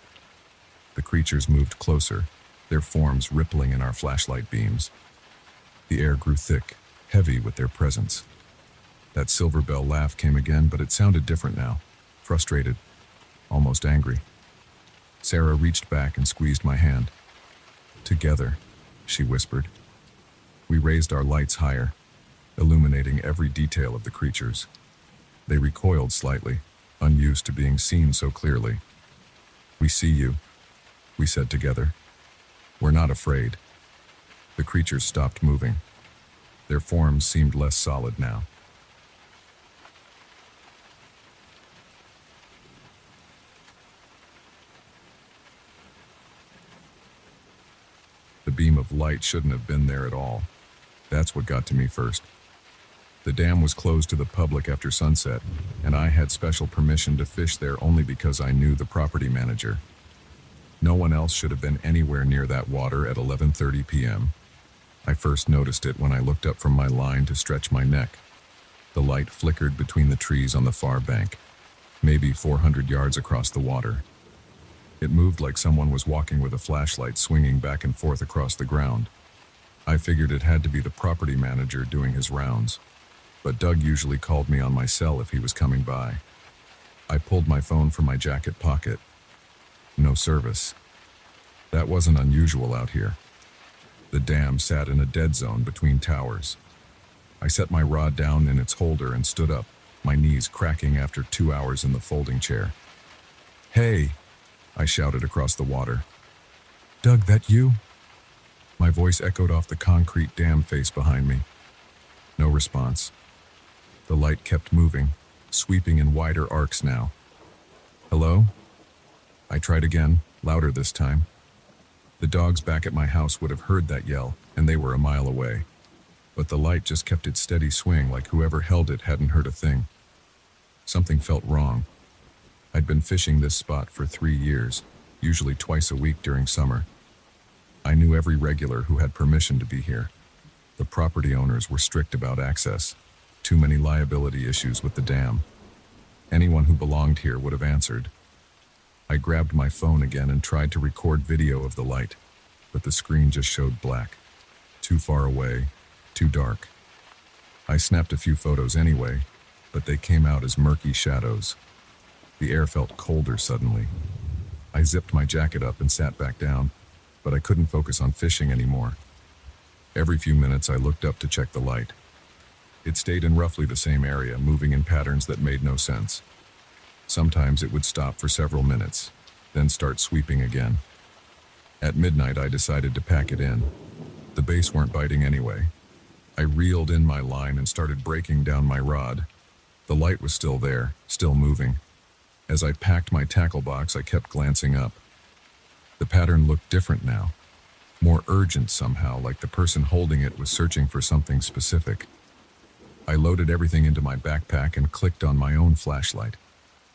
Speaker 1: The creatures moved closer, their forms rippling in our flashlight beams. The air grew thick, heavy with their presence. That silver bell laugh came again, but it sounded different now. Frustrated, almost angry. Sarah reached back and squeezed my hand. Together, she whispered. We raised our lights higher, illuminating every detail of the creatures. They recoiled slightly, unused to being seen so clearly. We see you, we said together. We're not afraid. The creatures stopped moving. Their forms seemed less solid now. The beam of light shouldn't have been there at all. That's what got to me first. The dam was closed to the public after sunset, and I had special permission to fish there only because I knew the property manager. No one else should have been anywhere near that water at 11:30 p.m. I first noticed it when I looked up from my line to stretch my neck. The light flickered between the trees on the far bank, maybe 400 yards across the water. It moved like someone was walking with a flashlight swinging back and forth across the ground. I figured it had to be the property manager doing his rounds, but Doug usually called me on my cell if he was coming by. I pulled my phone from my jacket pocket. No service. That wasn't unusual out here. The dam sat in a dead zone between towers. I set my rod down in its holder and stood up, my knees cracking after 2 hours in the folding chair. "Hey!" I shouted across the water. "Doug, that you?" My voice echoed off the concrete dam face behind me. No response. The light kept moving, sweeping in wider arcs now. "Hello?" I tried again, louder this time. The dogs back at my house would have heard that yell, and they were a mile away. But the light just kept its steady swing like whoever held it hadn't heard a thing. Something felt wrong. I'd been fishing this spot for 3 years, usually twice a week during summer. I knew every regular who had permission to be here. The property owners were strict about access. Too many liability issues with the dam. Anyone who belonged here would have answered. I grabbed my phone again and tried to record video of the light, but the screen just showed black. Too far away, too dark. I snapped a few photos anyway, but they came out as murky shadows. The air felt colder suddenly. I zipped my jacket up and sat back down, but I couldn't focus on fishing anymore. Every few minutes I looked up to check the light. It stayed in roughly the same area, moving in patterns that made no sense. Sometimes it would stop for several minutes, then start sweeping again. At midnight, I decided to pack it in. The bass weren't biting anyway. I reeled in my line and started breaking down my rod. The light was still there, still moving. As I packed my tackle box, I kept glancing up. The pattern looked different now. More urgent somehow, like the person holding it was searching for something specific. I loaded everything into my backpack and clicked on my own flashlight.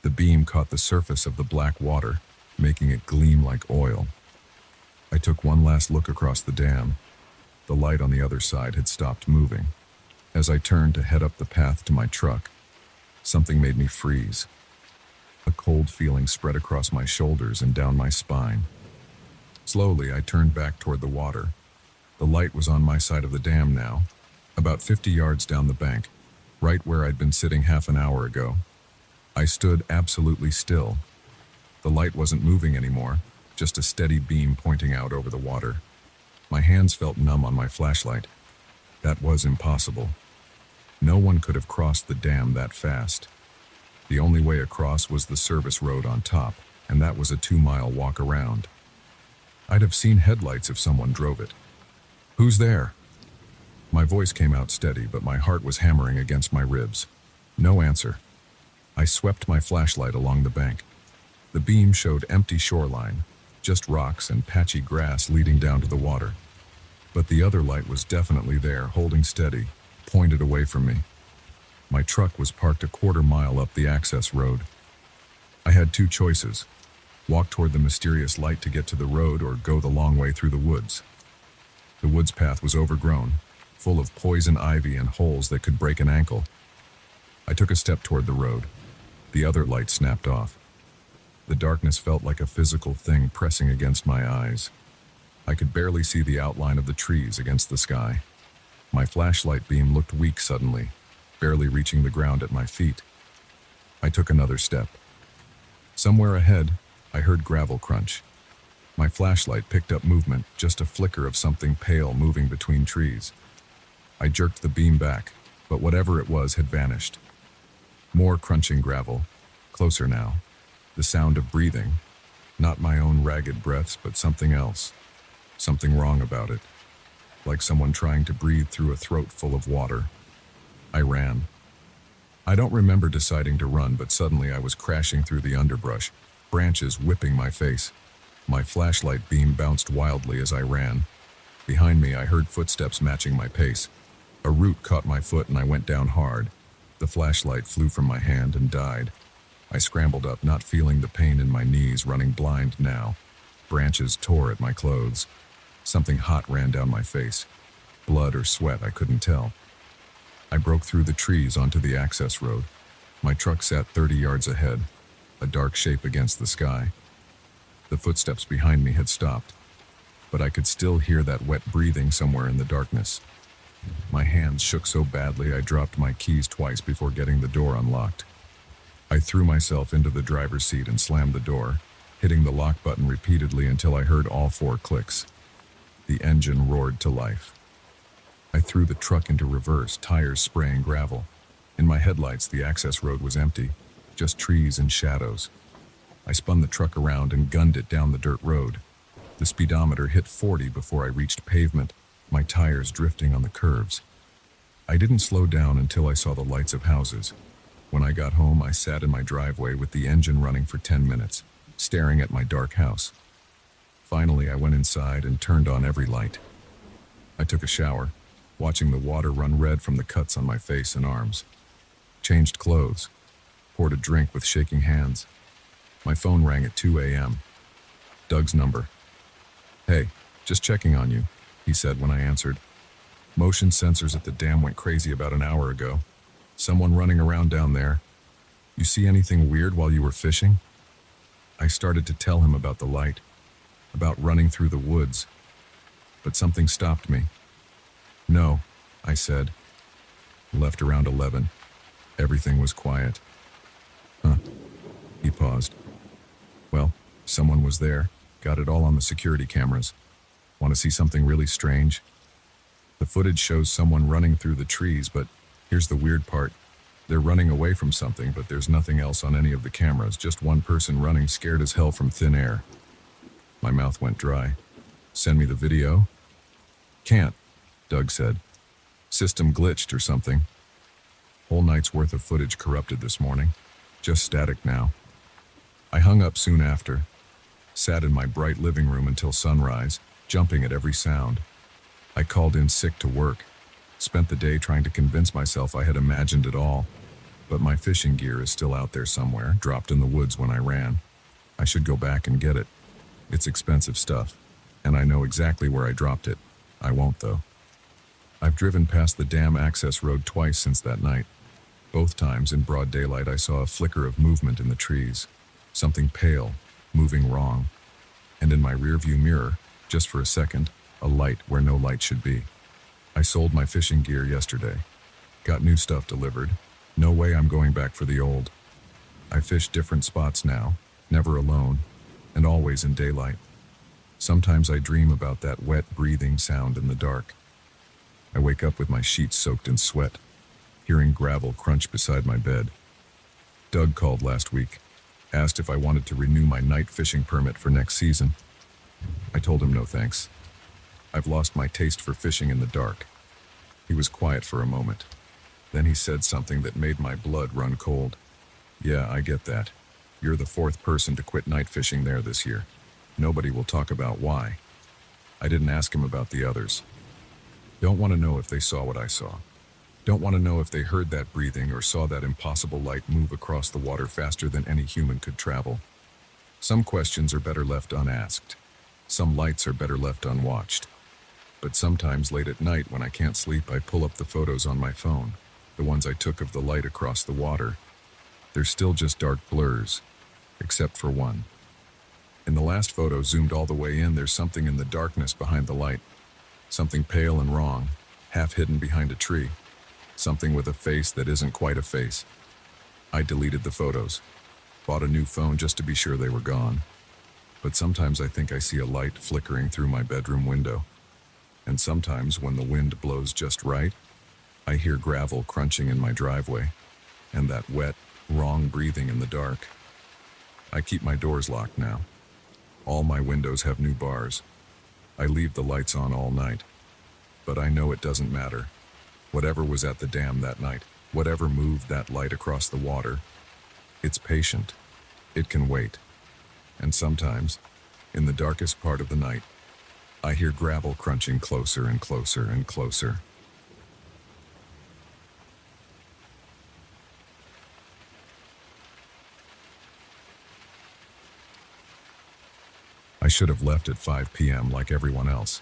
Speaker 1: The beam caught the surface of the black water, making it gleam like oil. I took one last look across the dam. The light on the other side had stopped moving. As I turned to head up the path to my truck, something made me freeze. A cold feeling spread across my shoulders and down my spine. Slowly, I turned back toward the water. The light was on my side of the dam now, about 50 yards down the bank, right where I'd been sitting half an hour ago. I stood absolutely still. The light wasn't moving anymore, just a steady beam pointing out over the water. My hands felt numb on my flashlight. That was impossible. No one could have crossed the dam that fast. The only way across was the service road on top, and that was a 2-mile walk around. I'd have seen headlights if someone drove it. "Who's there?" My voice came out steady, but my heart was hammering against my ribs. No answer. I swept my flashlight along the bank. The beam showed empty shoreline, just rocks and patchy grass leading down to the water. But the other light was definitely there, holding steady, pointed away from me. My truck was parked a quarter-mile up the access road. I had 2 choices: walk toward the mysterious light to get to the road or go the long way through the woods. The woods path was overgrown, full of poison ivy and holes that could break an ankle. I took a step toward the road. The other light snapped off. The darkness felt like a physical thing pressing against my eyes. I could barely see the outline of the trees against the sky. My flashlight beam looked weak suddenly, barely reaching the ground at my feet. I took another step. Somewhere ahead, I heard gravel crunch. My flashlight picked up movement, just a flicker of something pale moving between trees. I jerked the beam back, but whatever it was had vanished. More crunching gravel, closer now. The sound of breathing, not my own ragged breaths, but something else. Something wrong about it, like someone trying to breathe through a throat full of water. I ran. I don't remember deciding to run, but suddenly I was crashing through the underbrush, branches whipping my face. My flashlight beam bounced wildly as I ran. Behind me, I heard footsteps matching my pace. A root caught my foot and I went down hard. The flashlight flew from my hand and died. I scrambled up, not feeling the pain in my knees, running blind now. Branches tore at my clothes. Something hot ran down my face. Blood or sweat, I couldn't tell. I broke through the trees onto the access road. My truck sat 30 yards ahead, a dark shape against the sky. The footsteps behind me had stopped, but I could still hear that wet breathing somewhere in the darkness. My hands shook so badly I dropped my keys twice before getting the door unlocked. I threw myself into the driver's seat and slammed the door, hitting the lock button repeatedly until I heard all 4 clicks. The engine roared to life. I threw the truck into reverse, tires spraying gravel. In my headlights, the access road was empty, just trees and shadows. I spun the truck around and gunned it down the dirt road. The speedometer hit 40 before I reached pavement, my tires drifting on the curves. I didn't slow down until I saw the lights of houses. When I got home, I sat in my driveway with the engine running for 10 minutes, staring at my dark house. Finally, I went inside and turned on every light. I took a shower, watching the water run red from the cuts on my face and arms. Changed clothes, poured a drink with shaking hands. My phone rang at 2 a.m. Doug's number. "Hey, just checking on you," he said when I answered. "Motion sensors at the dam went crazy about an hour ago. Someone running around down there. You see anything weird while you were fishing?" I started to tell him about the light, about running through the woods, but something stopped me. "No," I said. Left around 11. Everything was quiet. "Huh." He paused. "Well, someone was there. Got it all on the security cameras. Want to see something really strange? The footage shows someone running through the trees, but here's the weird part. They're running away from something, but there's nothing else on any of the cameras, just one person running scared as hell from thin air." My mouth went dry. "Send me the video?" "Can't," Doug said. "System glitched or something. Whole night's worth of footage corrupted this morning. Just static now." I hung up soon after. Sat in my bright living room until sunrise, jumping at every sound. I called in sick to work. Spent the day trying to convince myself I had imagined it all. But my fishing gear is still out there somewhere, dropped in the woods when I ran. I should go back and get it. It's expensive stuff, and I know exactly where I dropped it. I won't, though. I've driven past the dam access road twice since that night. Both times in broad daylight I saw a flicker of movement in the trees. Something pale, moving wrong. And in my rearview mirror, just for a second, a light where no light should be. I sold my fishing gear yesterday. Got new stuff delivered. No way I'm going back for the old. I fish different spots now, never alone, and always in daylight. Sometimes I dream about that wet breathing sound in the dark. I wake up with my sheets soaked in sweat, hearing gravel crunch beside my bed. Doug called last week, asked if I wanted to renew my night fishing permit for next season. I told him no thanks. I've lost my taste for fishing in the dark. He was quiet for a moment. Then he said something that made my blood run cold. "Yeah, I get that. You're the 4th person to quit night fishing there this year. Nobody will talk about why." I didn't ask him about the others. Don't want to know if they saw what I saw. Don't want to know if they heard that breathing or saw that impossible light move across the water faster than any human could travel. Some questions are better left unasked. Some lights are better left unwatched. But sometimes late at night when I can't sleep, I pull up the photos on my phone, the ones I took of the light across the water. They're still just dark blurs, except for one. In the last photo, zoomed all the way in, there's something in the darkness behind the light. Something pale and wrong, half hidden behind a tree. Something with a face that isn't quite a face. I deleted the photos. Bought a new phone just to be sure they were gone. But sometimes I think I see a light flickering through my bedroom window. And sometimes when the wind blows just right, I hear gravel crunching in my driveway, and that wet, wrong breathing in the dark. I keep my doors locked now. All my windows have new bars. I leave the lights on all night. But I know it doesn't matter. Whatever was at the dam that night, whatever moved that light across the water, it's patient. It can wait. And sometimes, in the darkest part of the night, I hear gravel crunching closer and closer and closer. should have left at 5 p.m. like everyone else.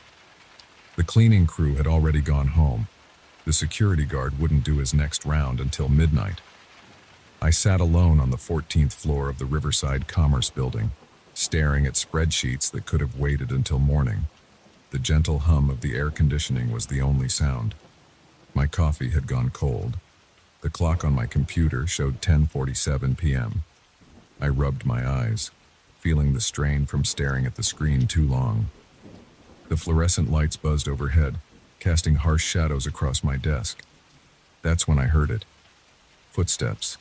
Speaker 1: The cleaning crew had already gone home. The security guard wouldn't do his next round until midnight. I sat alone on the 14th floor of the Riverside Commerce building, staring at spreadsheets that could have waited until morning. The gentle hum of the air conditioning was the only sound. My coffee had gone cold. The clock on my computer showed 10:47 p.m. I rubbed my eyes, feeling the strain from staring at the screen too long. The fluorescent lights buzzed overhead, casting harsh shadows across my desk. That's when I heard it. Footsteps.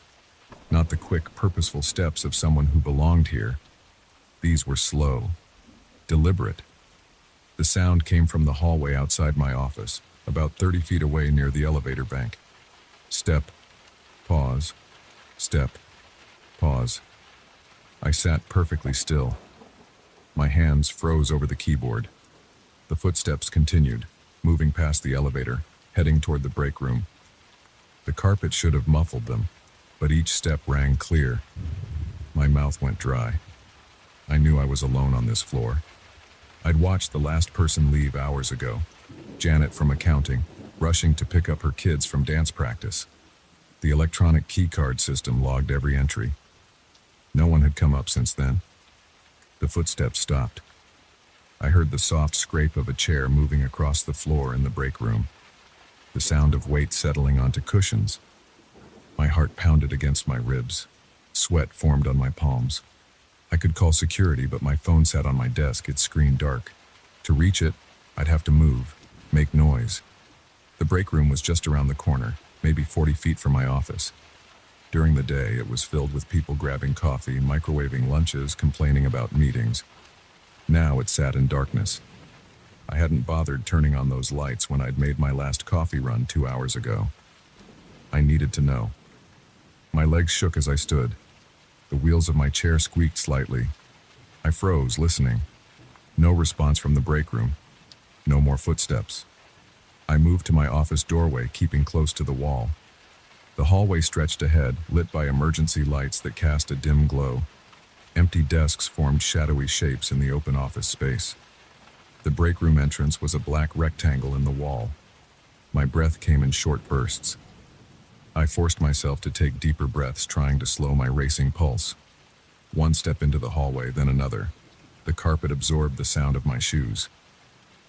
Speaker 1: Not the quick, purposeful steps of someone who belonged here. These were slow, deliberate. The sound came from the hallway outside my office, about 30 feet away near the elevator bank. Step, pause, step, pause. I sat perfectly still. My hands froze over the keyboard. The footsteps continued, moving past the elevator, heading toward the break room. The carpet should have muffled them, but each step rang clear. My mouth went dry. I knew I was alone on this floor. I'd watched the last person leave hours ago, Janet from accounting, rushing to pick up her kids from dance practice. The electronic keycard system logged every entry. No one had come up since then. The footsteps stopped. I heard the soft scrape of a chair moving across the floor in the break room, the sound of weight settling onto cushions. My heart pounded against my ribs. Sweat formed on my palms. I could call security, but my phone sat on my desk, its screen dark. To reach it, I'd have to move, make noise. The break room was just around the corner, maybe 40 feet from my office. During the day, it was filled with people grabbing coffee, microwaving lunches, complaining about meetings. Now it sat in darkness. I hadn't bothered turning on those lights when I'd made my last coffee run 2 hours ago. I needed to know. My legs shook as I stood. The wheels of my chair squeaked slightly. I froze, listening. No response from the break room. No more footsteps. I moved to my office doorway, keeping close to the wall. The hallway stretched ahead, lit by emergency lights that cast a dim glow. Empty desks formed shadowy shapes in the open office space. The break room entrance was a black rectangle in the wall. My breath came in short bursts. I forced myself to take deeper breaths, trying to slow my racing pulse. One step into the hallway, then another. The carpet absorbed the sound of my shoes.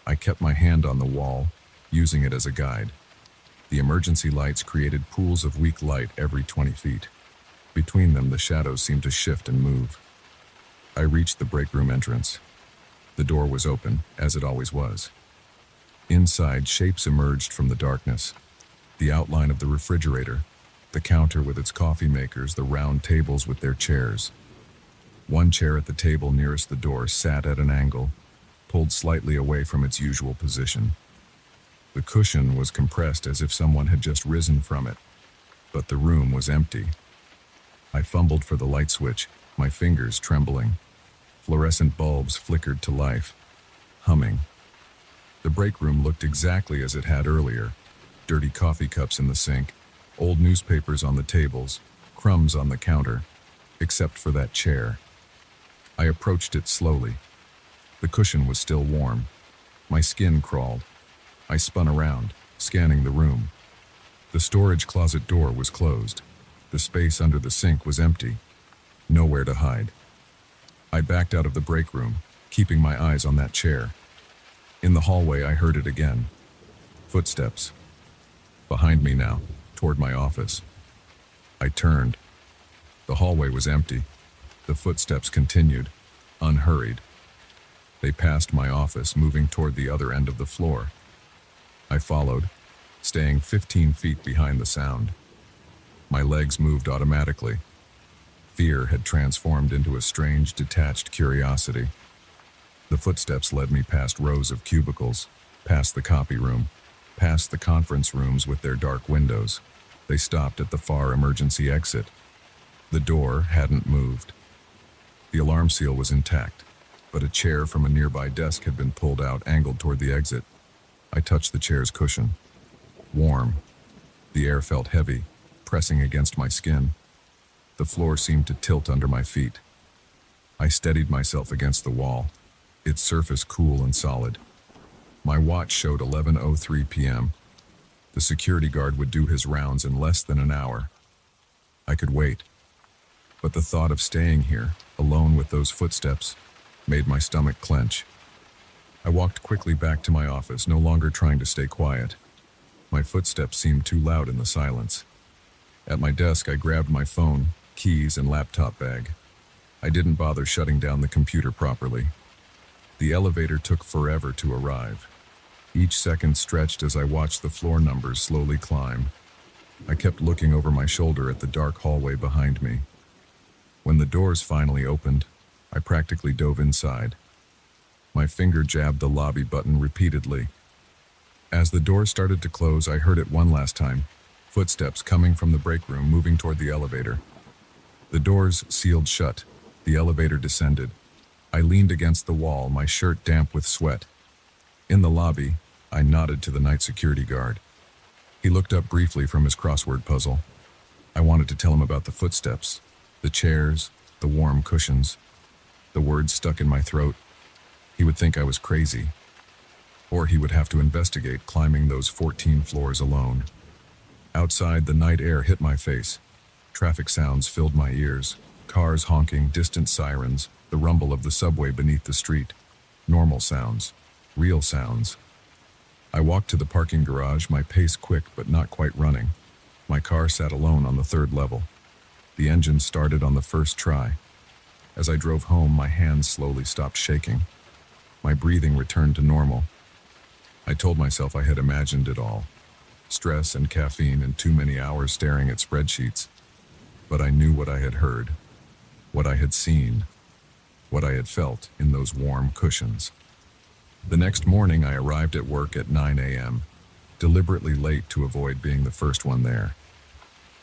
Speaker 1: I kept my hand on the wall, using it as a guide. The emergency lights created pools of weak light every 20 feet. Between them, the shadows seemed to shift and move. I reached the break room entrance. The door was open, as it always was. Inside, shapes emerged from the darkness. The outline of the refrigerator, the counter with its coffee makers, the round tables with their chairs. One chair at the table nearest the door sat at an angle, pulled slightly away from its usual position. The cushion was compressed as if someone had just risen from it, but the room was empty. I fumbled for the light switch, my fingers trembling. Fluorescent bulbs flickered to life, humming. The break room looked exactly as it had earlier. Dirty coffee cups in the sink, old newspapers on the tables, crumbs on the counter, except for that chair. I approached it slowly. The cushion was still warm. My skin crawled. I spun around, scanning the room. The storage closet door was closed. The space under the sink was empty. Nowhere to hide. I backed out of the break room, keeping my eyes on that chair. In the hallway, I heard it again. Footsteps. Behind me now, toward my office. I turned. The hallway was empty. The footsteps continued, unhurried. They passed my office, moving toward the other end of the floor. I followed, staying 15 feet behind the sound. My legs moved automatically. Fear had transformed into a strange, detached curiosity. The footsteps led me past rows of cubicles, past the copy room, past the conference rooms with their dark windows. They stopped at the far emergency exit. The door hadn't moved. The alarm seal was intact, but a chair from a nearby desk had been pulled out, angled toward the exit. I touched the chair's cushion. Warm. The air felt heavy, pressing against my skin. The floor seemed to tilt under my feet. I steadied myself against the wall. its surface cool and solid. My watch showed 11:03 p.m. The security guard would do his rounds in less than an hour. I could wait, but the thought of staying here, alone with those footsteps, made my stomach clench. I walked quickly back to my office, no longer trying to stay quiet. My footsteps seemed too loud in the silence. At my desk, I grabbed my phone, keys, and laptop bag. I didn't bother shutting down the computer properly. The elevator took forever to arrive. Each second stretched as I watched the floor numbers slowly climb. I kept looking over my shoulder at the dark hallway behind me. When the doors finally opened, I practically dove inside. My finger jabbed the lobby button repeatedly. As the doors started to close, I heard it one last time, footsteps coming from the break room moving toward the elevator. The doors sealed shut. The elevator descended. I leaned against the wall, my shirt damp with sweat. In the lobby, I nodded to the night security guard. He looked up briefly from his crossword puzzle. I wanted to tell him about the footsteps, the chairs, the warm cushions. The words stuck in my throat. He would think I was crazy. Or he would have to investigate climbing those 14 floors alone. Outside, the night air hit my face. Traffic sounds filled my ears. Cars honking, distant sirens, the rumble of the subway beneath the street. Normal sounds. Real sounds. I walked to the parking garage, my pace quick but not quite running. My car sat alone on the third level. The engine started on the first try. As I drove home, my hands slowly stopped shaking. My breathing returned to normal. I told myself I had imagined it all. Stress and caffeine and too many hours staring at spreadsheets. But I knew what I had heard, what I had seen, what I had felt in those warm cushions. The next morning, I arrived at work at 9 a.m., deliberately late to avoid being the first one there.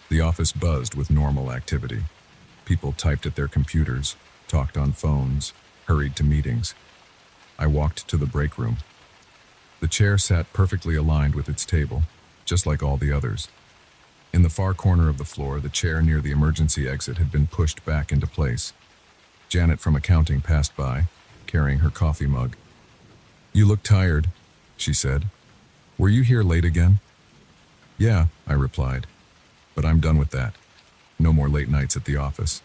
Speaker 1: The office buzzed with normal activity. People typed at their computers, talked on phones, hurried to meetings. I walked to the break room. The chair sat perfectly aligned with its table, just like all the others. In the far corner of the floor, the chair near the emergency exit had been pushed back into place. Janet from accounting passed by, carrying her coffee mug. "You look tired," she said. "Were you here late again?" "Yeah," I replied. "But I'm done with that. No more late nights at the office."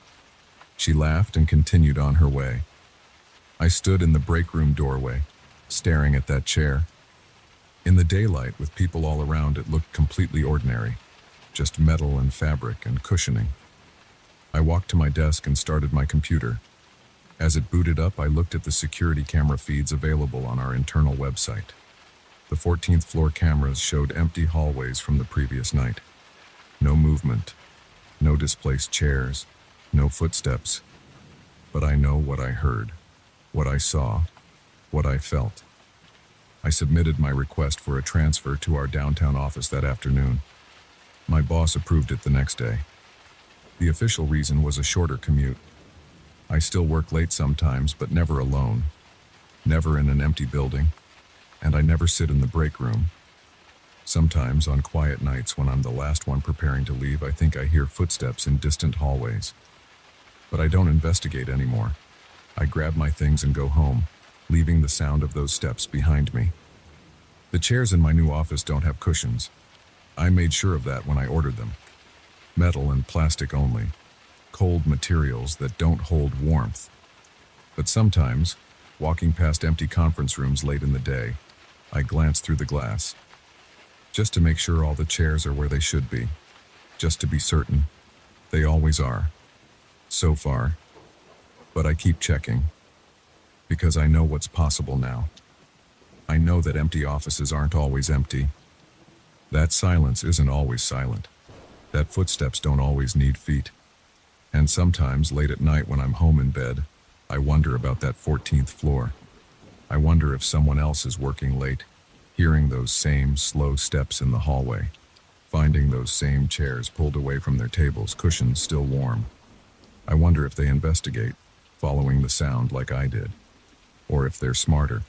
Speaker 1: She laughed and continued on her way. I stood in the break room doorway, staring at that chair. In the daylight, with people all around, it looked completely ordinary, just metal and fabric and cushioning. I walked to my desk and started my computer. As it booted up, I looked at the security camera feeds available on our internal website. The 14th floor cameras showed empty hallways from the previous night. No movement, no displaced chairs, no footsteps. But I know what I heard, what I saw, what I felt. I submitted my request for a transfer to our downtown office that afternoon. My boss approved it the next day. The official reason was a shorter commute. I still work late sometimes, but never alone. Never in an empty building. And I never sit in the break room. Sometimes, on quiet nights when I'm the last one preparing to leave, I think I hear footsteps in distant hallways. But I don't investigate anymore. I grab my things and go home, leaving the sound of those steps behind me. The chairs in my new office don't have cushions. I made sure of that when I ordered them. Metal and plastic only. Cold materials that don't hold warmth. But sometimes, walking past empty conference rooms late in the day, I glance through the glass. Just to make sure all the chairs are where they should be. Just to be certain. They always are. So far. But I keep checking. Because I know what's possible now. I know that empty offices aren't always empty. That silence isn't always silent. That footsteps don't always need feet. And sometimes, late at night when I'm home in bed, I wonder about that 14th floor. I wonder if someone else is working late, hearing those same slow steps in the hallway, finding those same chairs pulled away from their tables, cushions still warm. I wonder if they investigate, following the sound like I did. Or if they're smarter,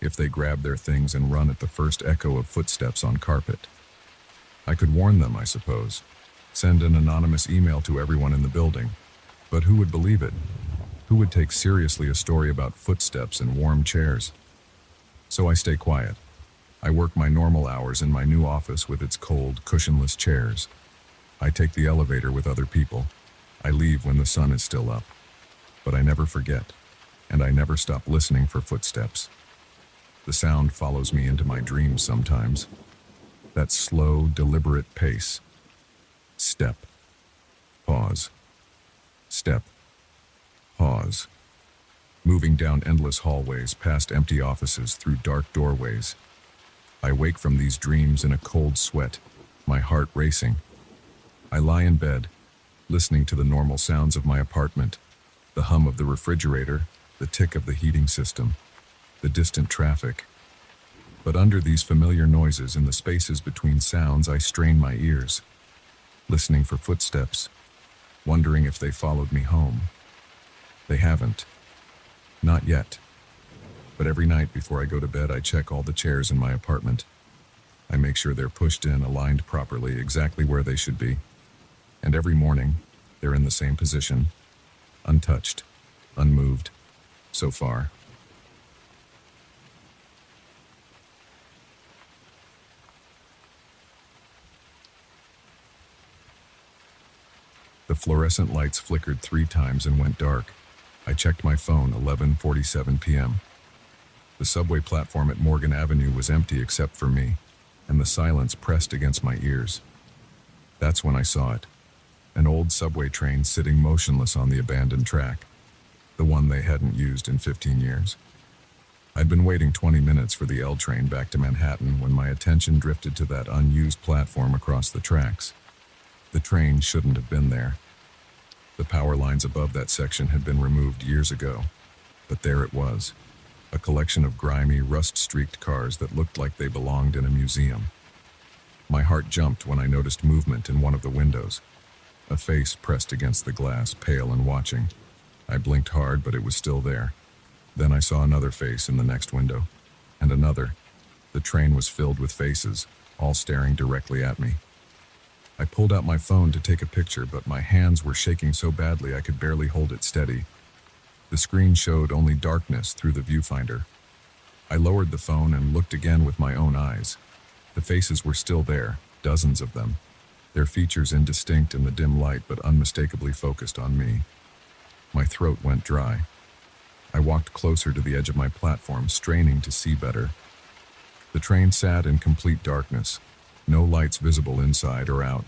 Speaker 1: if they grab their things and run at the first echo of footsteps on carpet. I could warn them, I suppose. Send an anonymous email to everyone in the building. But who would believe it? Who would take seriously a story about footsteps and warm chairs? So I stay quiet. I work my normal hours in my new office with its cold, cushionless chairs. I take the elevator with other people. I leave when the sun is still up. But I never forget, and I never stop listening for footsteps. The sound follows me into my dreams sometimes. That slow, deliberate pace. Step. Pause. Step. Pause. Moving down endless hallways, past empty offices, through dark doorways. I wake from these dreams in a cold sweat, my heart racing. I lie in bed, listening to the normal sounds of my apartment, the hum of the refrigerator, the tick of the heating system, the distant traffic. But under these familiar noises, in the spaces between sounds, I strain my ears, listening for footsteps, wondering if they followed me home. They haven't. Not yet. But every night before I go to bed, I check all the chairs in my apartment. I make sure they're pushed in, aligned properly, exactly where they should be. And every morning, they're in the same position, untouched, unmoved, so far. The fluorescent lights flickered 3 times and went dark. I checked my phone, 11:47 p.m. The subway platform at Morgan Avenue was empty except for me, and the silence pressed against my ears. That's when I saw it. An old subway train sitting motionless on the abandoned track, the one they hadn't used in 15 years. I'd been waiting 20 minutes for the L train back to Manhattan when my attention drifted to that unused platform across the tracks. The train shouldn't have been there. The power lines above that section had been removed years ago, but there it was, a collection of grimy, rust-streaked cars that looked like they belonged in a museum. My heart jumped when I noticed movement in one of the windows. A face pressed against the glass, pale and watching. I blinked hard, but it was still there. Then I saw another face in the next window, and another. The train was filled with faces, all staring directly at me. I pulled out my phone to take a picture, but my hands were shaking so badly I could barely hold it steady. The screen showed only darkness through the viewfinder. I lowered the phone and looked again with my own eyes. The faces were still there, dozens of them, their features indistinct in the dim light but unmistakably focused on me. My throat went dry. I walked closer to the edge of my platform, straining to see better. The train sat in complete darkness, no lights visible inside or out,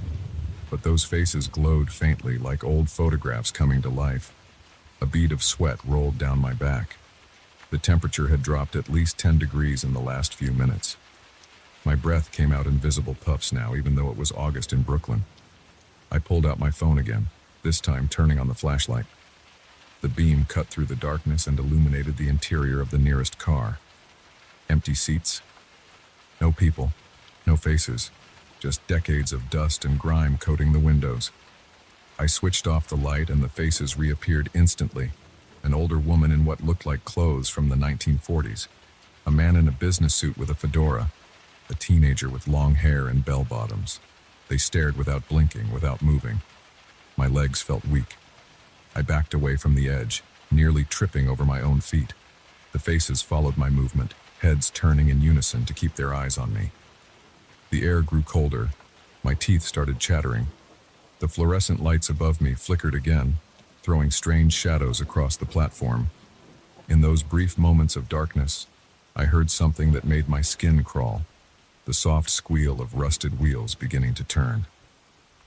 Speaker 1: but those faces glowed faintly like old photographs coming to life. A bead of sweat rolled down my back. The temperature had dropped at least 10 degrees in the last few minutes. My breath came out in visible puffs now, even though it was August in Brooklyn. I pulled out my phone again, this time turning on the flashlight. The beam cut through the darkness and illuminated the interior of the nearest car. Empty seats. No people. No faces. Just decades of dust and grime coating the windows. I switched off the light and the faces reappeared instantly. An older woman in what looked like clothes from the 1940s. A man in a business suit with a fedora. A teenager with long hair and bell-bottoms. They stared without blinking, without moving. My legs felt weak. I backed away from the edge, nearly tripping over my own feet. The faces followed my movement, heads turning in unison to keep their eyes on me. The air grew colder. My teeth started chattering. The fluorescent lights above me flickered again, throwing strange shadows across the platform. In those brief moments of darkness, I heard something that made my skin crawl. The soft squeal of rusted wheels beginning to turn.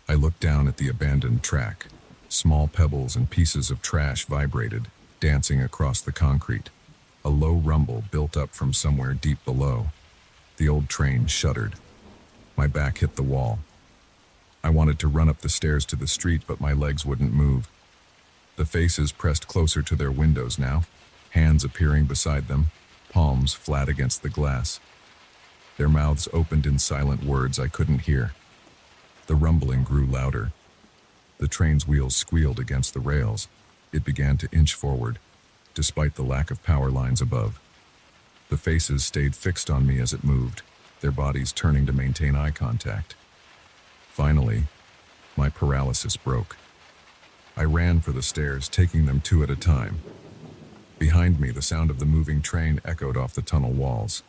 Speaker 1: I looked down at the abandoned track. Small pebbles and pieces of trash vibrated, dancing across the concrete. A low rumble built up from somewhere deep below. The old train shuddered. My back hit the wall. I wanted to run up the stairs to the street, but my legs wouldn't move. The faces pressed closer to their windows now, hands appearing beside them, palms flat against the glass. Their mouths opened in silent words I couldn't hear. The rumbling grew louder. The train's wheels squealed against the rails. It began to inch forward, despite the lack of power lines above. The faces stayed fixed on me as it moved, their bodies turning to maintain eye contact. Finally, my paralysis broke. I ran for the stairs, taking them two at a time. Behind me, the sound of the moving train echoed off the tunnel walls.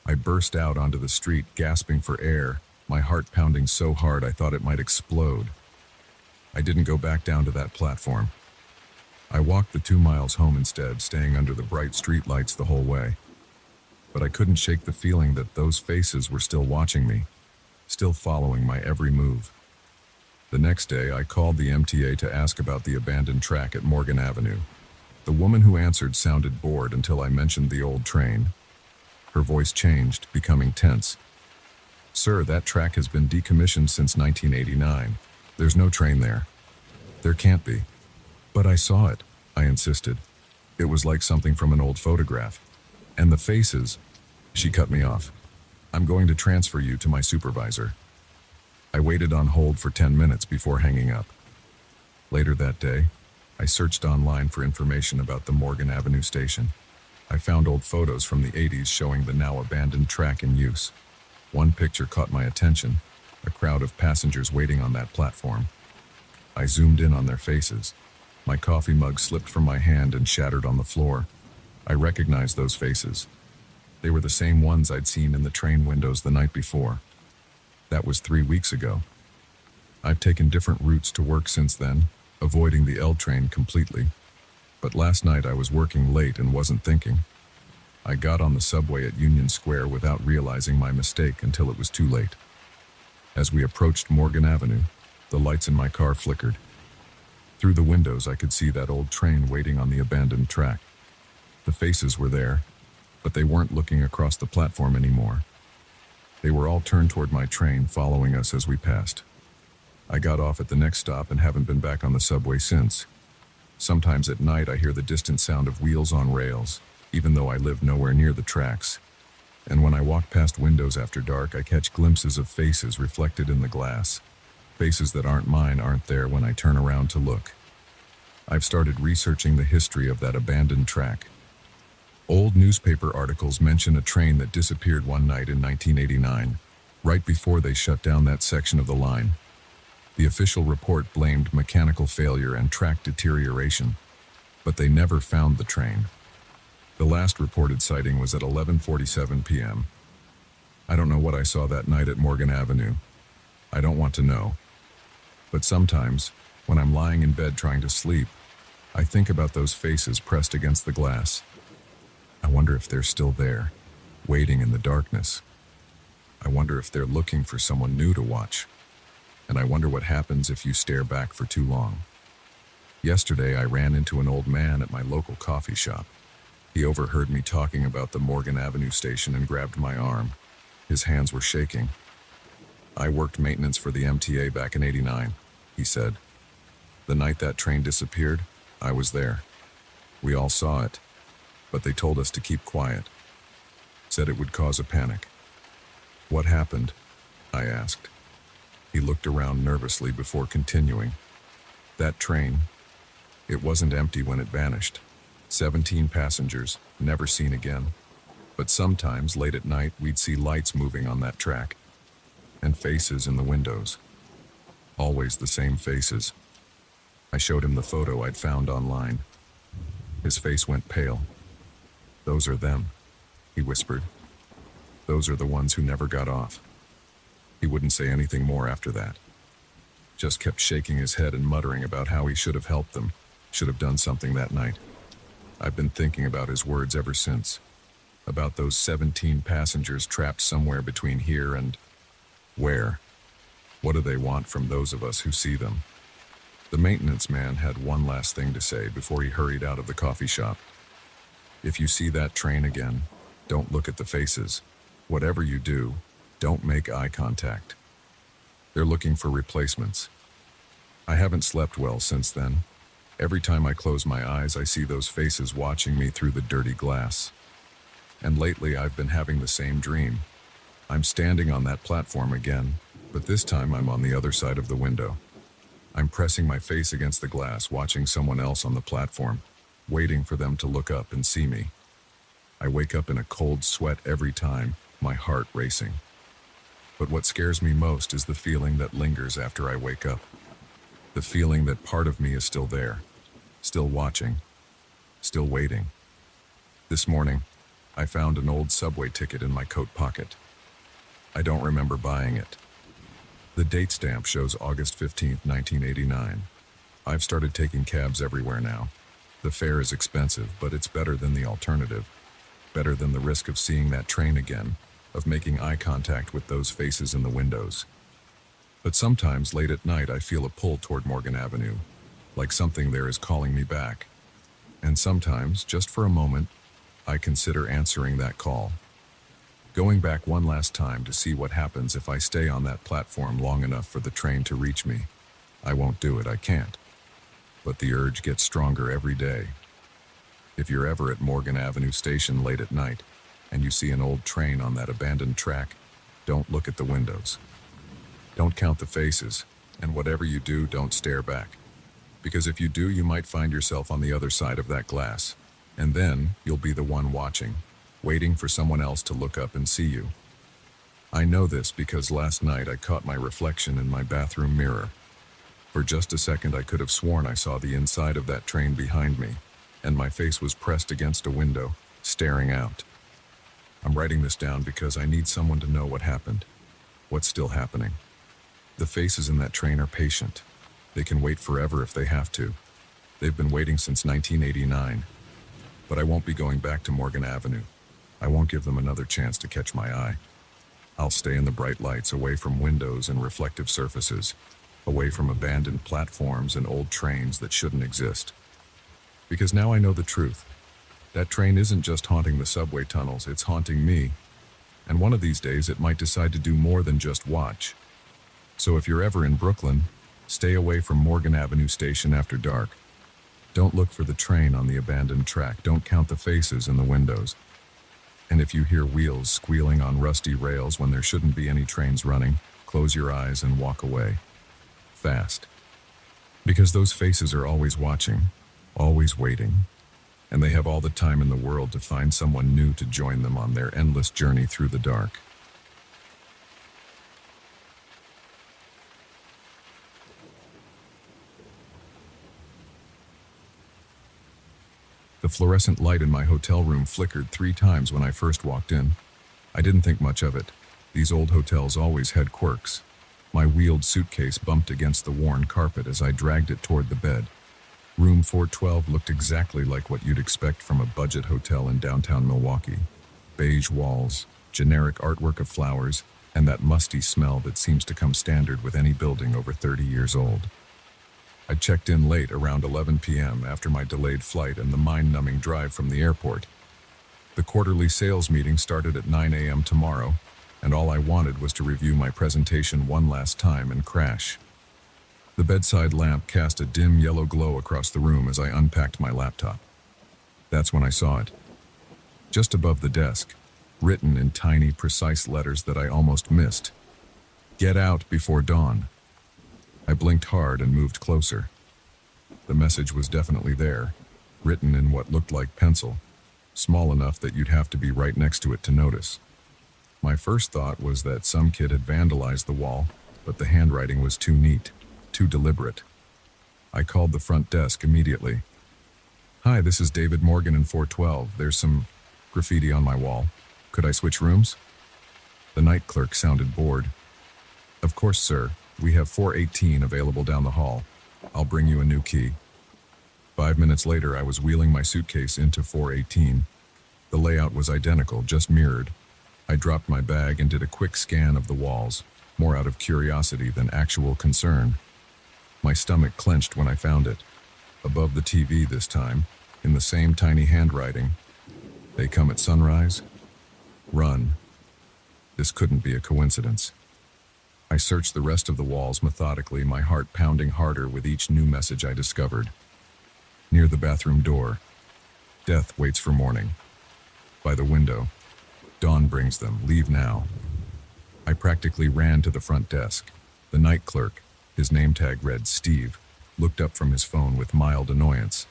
Speaker 1: I burst out onto the street, gasping for air, my heart pounding so hard I thought it might explode. I didn't go back down to that platform. I walked the 2 miles home instead, staying under the bright street lights the whole way. But I couldn't shake the feeling that those faces were still watching me, still following my every move. The next day, I called the MTA to ask about the abandoned track at Morgan Avenue. The woman who answered sounded bored until I mentioned the old train. Her voice changed, becoming tense. "Sir, that track has been decommissioned since 1989. There's no train there." "There can't be." "But I saw it," I insisted. "It was like something from an old photograph. And the faces..." She cut me off. "I'm going to transfer you to my supervisor." I waited on hold for 10 minutes before hanging up. Later that day, I searched online for information about the Morgan Avenue station. I found old photos from the 80s showing the now abandoned track in use. One picture caught my attention, a crowd of passengers waiting on that platform. I zoomed in on their faces. My coffee mug slipped from my hand and shattered on the floor. I recognized those faces. They were the same ones I'd seen in the train windows the night before. That was 3 weeks ago. I've taken different routes to work since then, avoiding the L train completely. But last night I was working late and wasn't thinking. I got on the subway at Union Square without realizing my mistake until it was too late. As we approached Morgan Avenue, the lights in my car flickered. Through the windows I could see that old train waiting on the abandoned track. The faces were there, but they weren't looking across the platform anymore. They were all turned toward my train, following us as we passed. I got off at the next stop and haven't been back on the subway since. Sometimes at night I hear the distant sound of wheels on rails, even though I live nowhere near the tracks. And when I walk past windows after dark, I catch glimpses of faces reflected in the glass. Faces that aren't mine aren't there when I turn around to look. I've started researching the history of that abandoned track. Old newspaper articles mention a train that disappeared one night in 1989, right before they shut down that section of the line. The official report blamed mechanical failure and track deterioration, but they never found the train. The last reported sighting was at 11:47 p.m. I don't know what I saw that night at Morgan Avenue. I don't want to know. But sometimes, when I'm lying in bed trying to sleep, I think about those faces pressed against the glass. I wonder if they're still there, waiting in the darkness. I wonder if they're looking for someone new to watch. And I wonder what happens if you stare back for too long. Yesterday, I ran into an old man at my local coffee shop. He overheard me talking about the Morgan Avenue station and grabbed my arm. His hands were shaking. "I worked maintenance for the MTA back in '89, he said. "The night that train disappeared, I was there. We all saw it, but they told us to keep quiet. Said it would cause a panic." "What happened?" I asked. He looked around nervously before continuing. "That train, it wasn't empty when it vanished. 17 passengers, never seen again. But sometimes, late at night, we'd see lights moving on that track. And faces in the windows. Always the same faces." I showed him the photo I'd found online. His face went pale. "Those are them," he whispered. "Those are the ones who never got off." He wouldn't say anything more after that. Just kept shaking his head and muttering about how he should have helped them, should have done something that night. I've been thinking about his words ever since. About those 17 passengers trapped somewhere between here and... where? What do they want from those of us who see them? The maintenance man had one last thing to say before he hurried out of the coffee shop. "If you see that train again, don't look at the faces. Whatever you do, don't make eye contact. They're looking for replacements." I haven't slept well since then. Every time I close my eyes, I see those faces watching me through the dirty glass. And lately, I've been having the same dream. I'm standing on that platform again, but this time I'm on the other side of the window. I'm pressing my face against the glass, watching someone else on the platform, waiting for them to look up and see me. I wake up in a cold sweat every time, my heart racing. But what scares me most is the feeling that lingers after I wake up. The feeling that part of me is still there, still watching, still waiting. This morning, I found an old subway ticket in my coat pocket. I don't remember buying it. The date stamp shows August 15th, 1989. I've started taking cabs everywhere now. The fare is expensive, but it's better than the alternative. Better than the risk of seeing that train again, of making eye contact with those faces in the windows. But sometimes late at night I feel a pull toward Morgan Avenue, like something there is calling me back. And sometimes, just for a moment, I consider answering that call. Going back one last time to see what happens if I stay on that platform long enough for the train to reach me. I won't do it, I can't. But the urge gets stronger every day. If you're ever at Morgan Avenue Station late at night, and you see an old train on that abandoned track, don't look at the windows. Don't count the faces, and whatever you do, don't stare back. Because if you do, you might find yourself on the other side of that glass, and then you'll be the one watching, waiting for someone else to look up and see you. I know this because last night I caught my reflection in my bathroom mirror. For just a second I could have sworn I saw the inside of that train behind me, and my face was pressed against a window, staring out. I'm writing this down because I need someone to know what happened, what's still happening. The faces in that train are patient. They can wait forever if they have to. They've been waiting since 1989. But I won't be going back to Morgan Avenue. I won't give them another chance to catch my eye. I'll stay in the bright lights, away from windows and reflective surfaces, away from abandoned platforms and old trains that shouldn't exist. Because now I know the truth. That train isn't just haunting the subway tunnels, it's haunting me. And one of these days it might decide to do more than just watch. So if you're ever in Brooklyn, stay away from Morgan Avenue Station after dark. Don't look for the train on the abandoned track. Don't count the faces in the windows. And if you hear wheels squealing on rusty rails when there shouldn't be any trains running, close your eyes and walk away. Fast. Because those faces are always watching, always waiting. And they have all the time in the world to find someone new to join them on their endless journey through the dark. The fluorescent light in my hotel room flickered 3 times when I first walked in. I didn't think much of it. These old hotels always had quirks. My wheeled suitcase bumped against the worn carpet as I dragged it toward the bed. Room 412 looked exactly like what you'd expect from a budget hotel in downtown Milwaukee. Beige walls, generic artwork of flowers, and that musty smell that seems to come standard with any building over 30 years old. I checked in late, around 11 p.m. after my delayed flight and the mind-numbing drive from the airport. The quarterly sales meeting started at 9 a.m. tomorrow, and all I wanted was to review my presentation one last time and crash. The bedside lamp cast a dim yellow glow across the room as I unpacked my laptop. That's when I saw it. Just above the desk, written in tiny, precise letters that I almost missed. Get out before dawn. I blinked hard and moved closer. The message was definitely there, written in what looked like pencil, small enough that you'd have to be right next to it to notice. My first thought was that some kid had vandalized the wall, but the handwriting was too neat, too deliberate. I called the front desk immediately. Hi, this is David Morgan in 412. There's some graffiti on my wall. Could I switch rooms? The night clerk sounded bored. Of course, sir. We have 418 available down the hall. I'll bring you a new key. 5 minutes later, I was wheeling my suitcase into 418. The layout was identical, just mirrored. I dropped my bag and did a quick scan of the walls, more out of curiosity than actual concern. My stomach clenched when I found it. Above the TV this time, in the same tiny handwriting. They come at sunrise. Run. This couldn't be a coincidence. I searched the rest of the walls methodically, my heart pounding harder with each new message I discovered. Near the bathroom door, death waits for morning. By the window, dawn brings them, leave now. I practically ran to the front desk. The night clerk, his name tag read Steve, looked up from his phone with mild annoyance.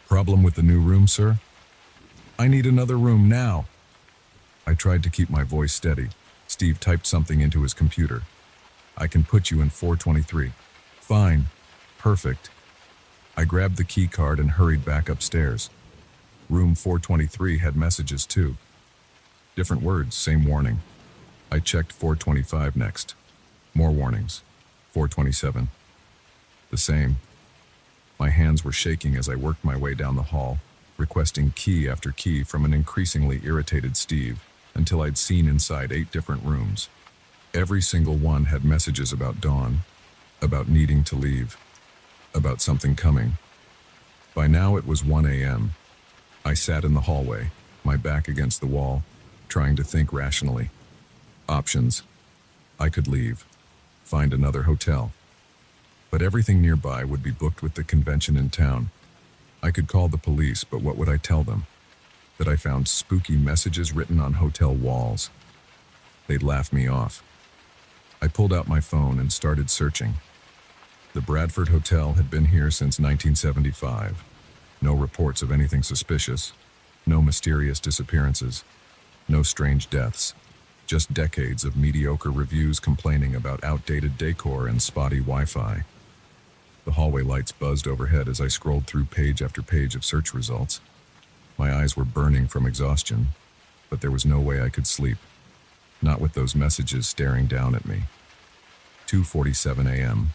Speaker 1: Problem with the new room, sir? I need another room now. I tried to keep my voice steady. Steve typed something into his computer. I can put you in 423. Fine. Perfect. I grabbed the key card and hurried back upstairs. Room 423 had messages too. Different words, same warning. I checked 425 next. More warnings. 427. The same. My hands were shaking as I worked my way down the hall, requesting key after key from an increasingly irritated Steve, until I'd seen inside 8 different rooms. Every single one had messages about Dawn, about needing to leave, about something coming. By now it was 1 a.m. I sat in the hallway, my back against the wall, trying to think rationally. Options. I could leave, find another hotel. But everything nearby would be booked with the convention in town. I could call the police, but what would I tell them? That I found spooky messages written on hotel walls. They'd laugh me off. I pulled out my phone and started searching. The Bradford Hotel had been here since 1975. No reports of anything suspicious. No mysterious disappearances. No strange deaths. Just decades of mediocre reviews complaining about outdated decor and spotty Wi-Fi. The hallway lights buzzed overhead as I scrolled through page after page of search results. My eyes were burning from exhaustion, but there was no way I could sleep. Not with those messages staring down at me. 2:47 a.m.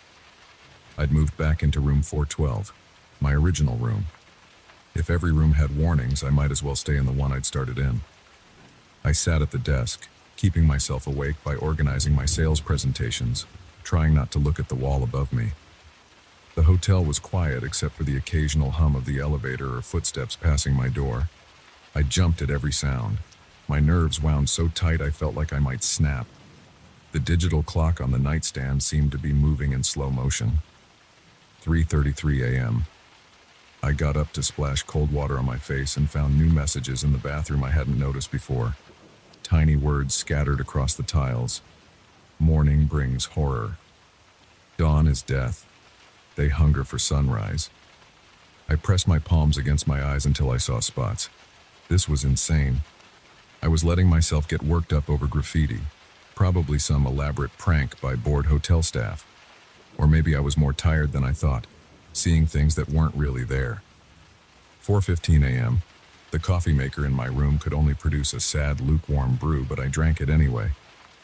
Speaker 1: I'd moved back into room 412, my original room. If every room had warnings, I might as well stay in the one I'd started in. I sat at the desk, keeping myself awake by organizing my sales presentations, trying not to look at the wall above me. The hotel was quiet except for the occasional hum of the elevator or footsteps passing my door. I jumped at every sound. My nerves wound so tight I felt like I might snap. The digital clock on the nightstand seemed to be moving in slow motion. 3:33 a.m. I got up to splash cold water on my face and found new messages in the bathroom I hadn't noticed before. Tiny words scattered across the tiles. Morning brings horror. Dawn is death. They hunger for sunrise. I pressed my palms against my eyes until I saw spots. This was insane. I was letting myself get worked up over graffiti, probably some elaborate prank by bored hotel staff. Or maybe I was more tired than I thought, seeing things that weren't really there. 4:15 a.m. The coffee maker in my room could only produce a sad, lukewarm brew, but I drank it anyway.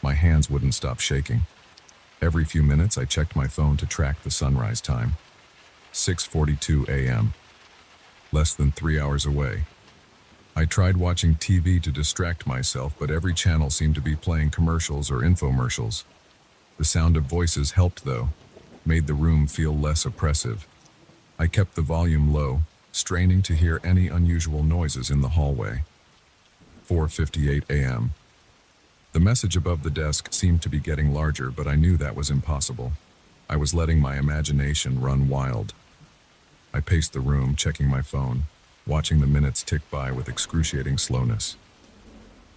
Speaker 1: My hands wouldn't stop shaking. Every few minutes, I checked my phone to track the sunrise time. 6:42 a.m. Less than 3 hours away. I tried watching TV to distract myself, but every channel seemed to be playing commercials or infomercials. The sound of voices helped, though, made the room feel less oppressive. I kept the volume low, straining to hear any unusual noises in the hallway. 4:58 a.m. The message above the desk seemed to be getting larger, but I knew that was impossible. I was letting my imagination run wild. I paced the room, checking my phone, watching the minutes tick by with excruciating slowness.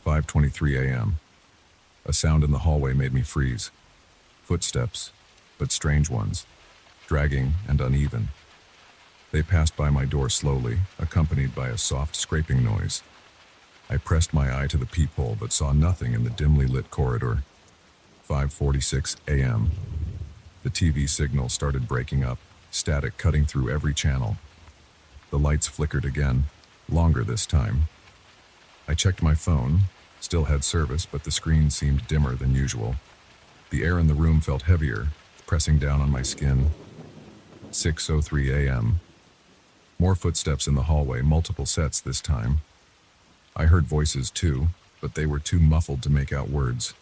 Speaker 1: 5:23 a.m. A sound in the hallway made me freeze. Footsteps, but strange ones, dragging and uneven. They passed by my door slowly, accompanied by a soft scraping noise. I pressed my eye to the peephole but saw nothing in the dimly lit corridor. 5:46 a.m. The TV signal started breaking up, static cutting through every channel. The lights flickered again, longer this time. I checked my phone, still had service, but the screen seemed dimmer than usual. The air in the room felt heavier, pressing down on my skin. 6:03 a.m. More footsteps in the hallway, multiple sets this time. I heard voices too, but they were too muffled to make out words.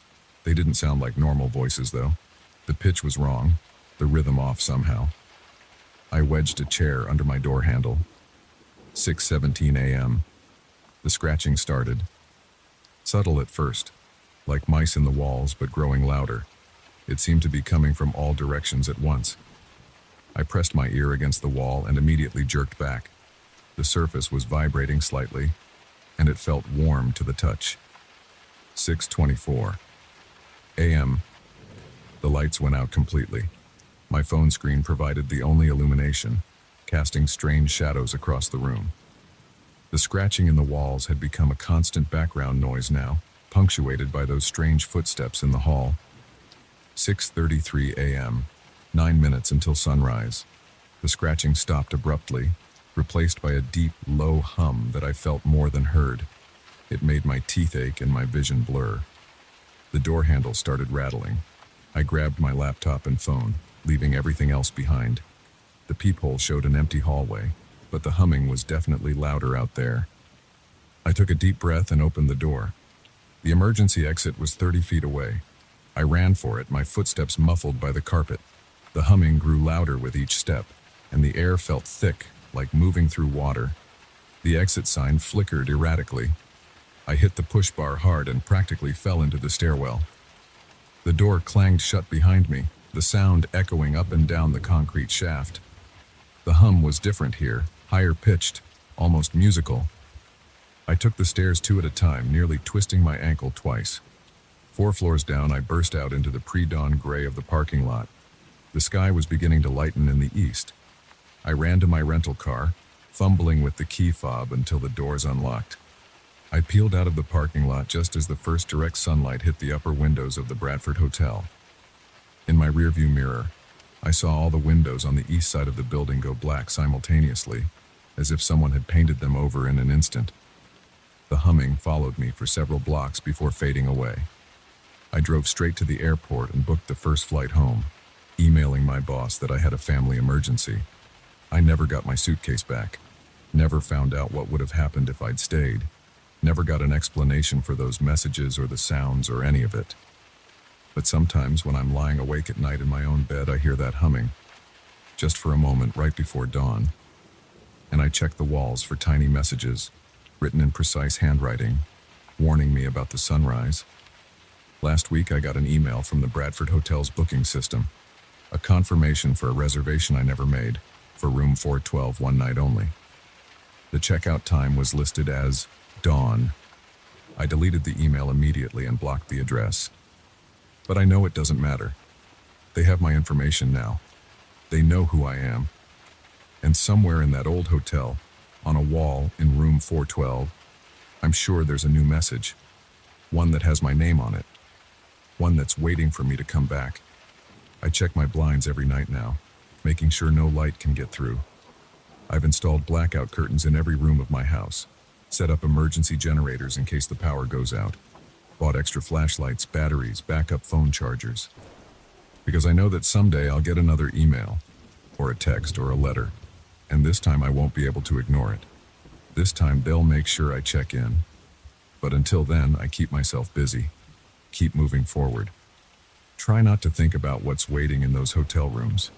Speaker 1: They didn't sound like normal voices, though. The pitch was wrong, the rhythm off somehow. I wedged a chair under my door handle. 6:17 a.m. The scratching started. Subtle at first, like mice in the walls, but growing louder. It seemed to be coming from all directions at once. I pressed my ear against the wall and immediately jerked back. The surface was vibrating slightly, and it felt warm to the touch. 6:24 a.m. The lights went out completely. My phone screen provided the only illumination, casting strange shadows across the room. The scratching in the walls had become a constant background noise now, punctuated by those strange footsteps in the hall. 6:33 a.m., 9 minutes until sunrise. The scratching stopped abruptly, replaced by a deep, low hum that I felt more than heard. It made my teeth ache and my vision blur. The door handle started rattling. I grabbed my laptop and phone, leaving everything else behind. The peephole showed an empty hallway, but the humming was definitely louder out there. I took a deep breath and opened the door. The emergency exit was 30 feet away. I ran for it, my footsteps muffled by the carpet. The humming grew louder with each step, and the air felt thick, like moving through water. The exit sign flickered erratically. I hit the push bar hard and practically fell into the stairwell. The door clanged shut behind me, the sound echoing up and down the concrete shaft. The hum was different here, higher pitched, almost musical. I took the stairs 2 at a time, nearly twisting my ankle twice. 4 floors down, I burst out into the pre-dawn gray of the parking lot. The sky was beginning to lighten in the east. I ran to my rental car, fumbling with the key fob until the doors unlocked. I peeled out of the parking lot just as the first direct sunlight hit the upper windows of the Bradford Hotel. In my rearview mirror, I saw all the windows on the east side of the building go black simultaneously, as if someone had painted them over in an instant. The humming followed me for several blocks before fading away. I drove straight to the airport and booked the first flight home, emailing my boss that I had a family emergency. I never got my suitcase back, never found out what would have happened if I'd stayed, never got an explanation for those messages or the sounds or any of it. But sometimes when I'm lying awake at night in my own bed, I hear that humming, just for a moment right before dawn. And I check the walls for tiny messages, written in precise handwriting, warning me about the sunrise. Last week I got an email from the Bradford Hotel's booking system, a confirmation for a reservation I never made, for room 412 one night only. The checkout time was listed as dawn. I deleted the email immediately and blocked the address. But I know it doesn't matter. They have my information now. They know who I am. And somewhere in that old hotel, on a wall in room 412, I'm sure there's a new message. One that has my name on it. One that's waiting for me to come back. I check my blinds every night now, making sure no light can get through. I've installed blackout curtains in every room of my house, set up emergency generators in case the power goes out, bought extra flashlights, batteries, backup phone chargers. Because I know that someday I'll get another email, or a text, or a letter, and this time I won't be able to ignore it. This time they'll make sure I check in. But until then, I keep myself busy, keep moving forward. Try not to think about what's waiting in those hotel rooms.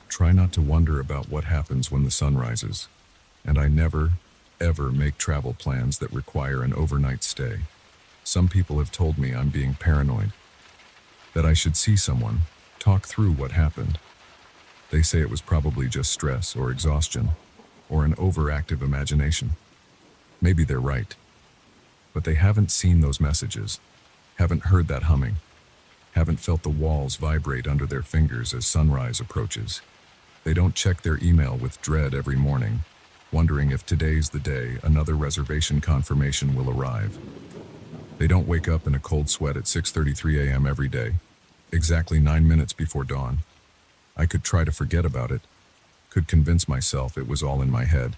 Speaker 1: Try not to wonder about what happens when the sun rises. And I never, ever make travel plans that require an overnight stay. Some people have told me I'm being paranoid, that I should see someone, talk through what happened. They say it was probably just stress or exhaustion, or an overactive imagination. Maybe they're right. But they haven't seen those messages, haven't heard that humming, haven't felt the walls vibrate under their fingers as sunrise approaches. They don't check their email with dread every morning, wondering if today's the day another reservation confirmation will arrive. They don't wake up in a cold sweat at 6:33 a.m. every day, exactly 9 minutes before dawn. I could try to forget about it, could convince myself it was all in my head,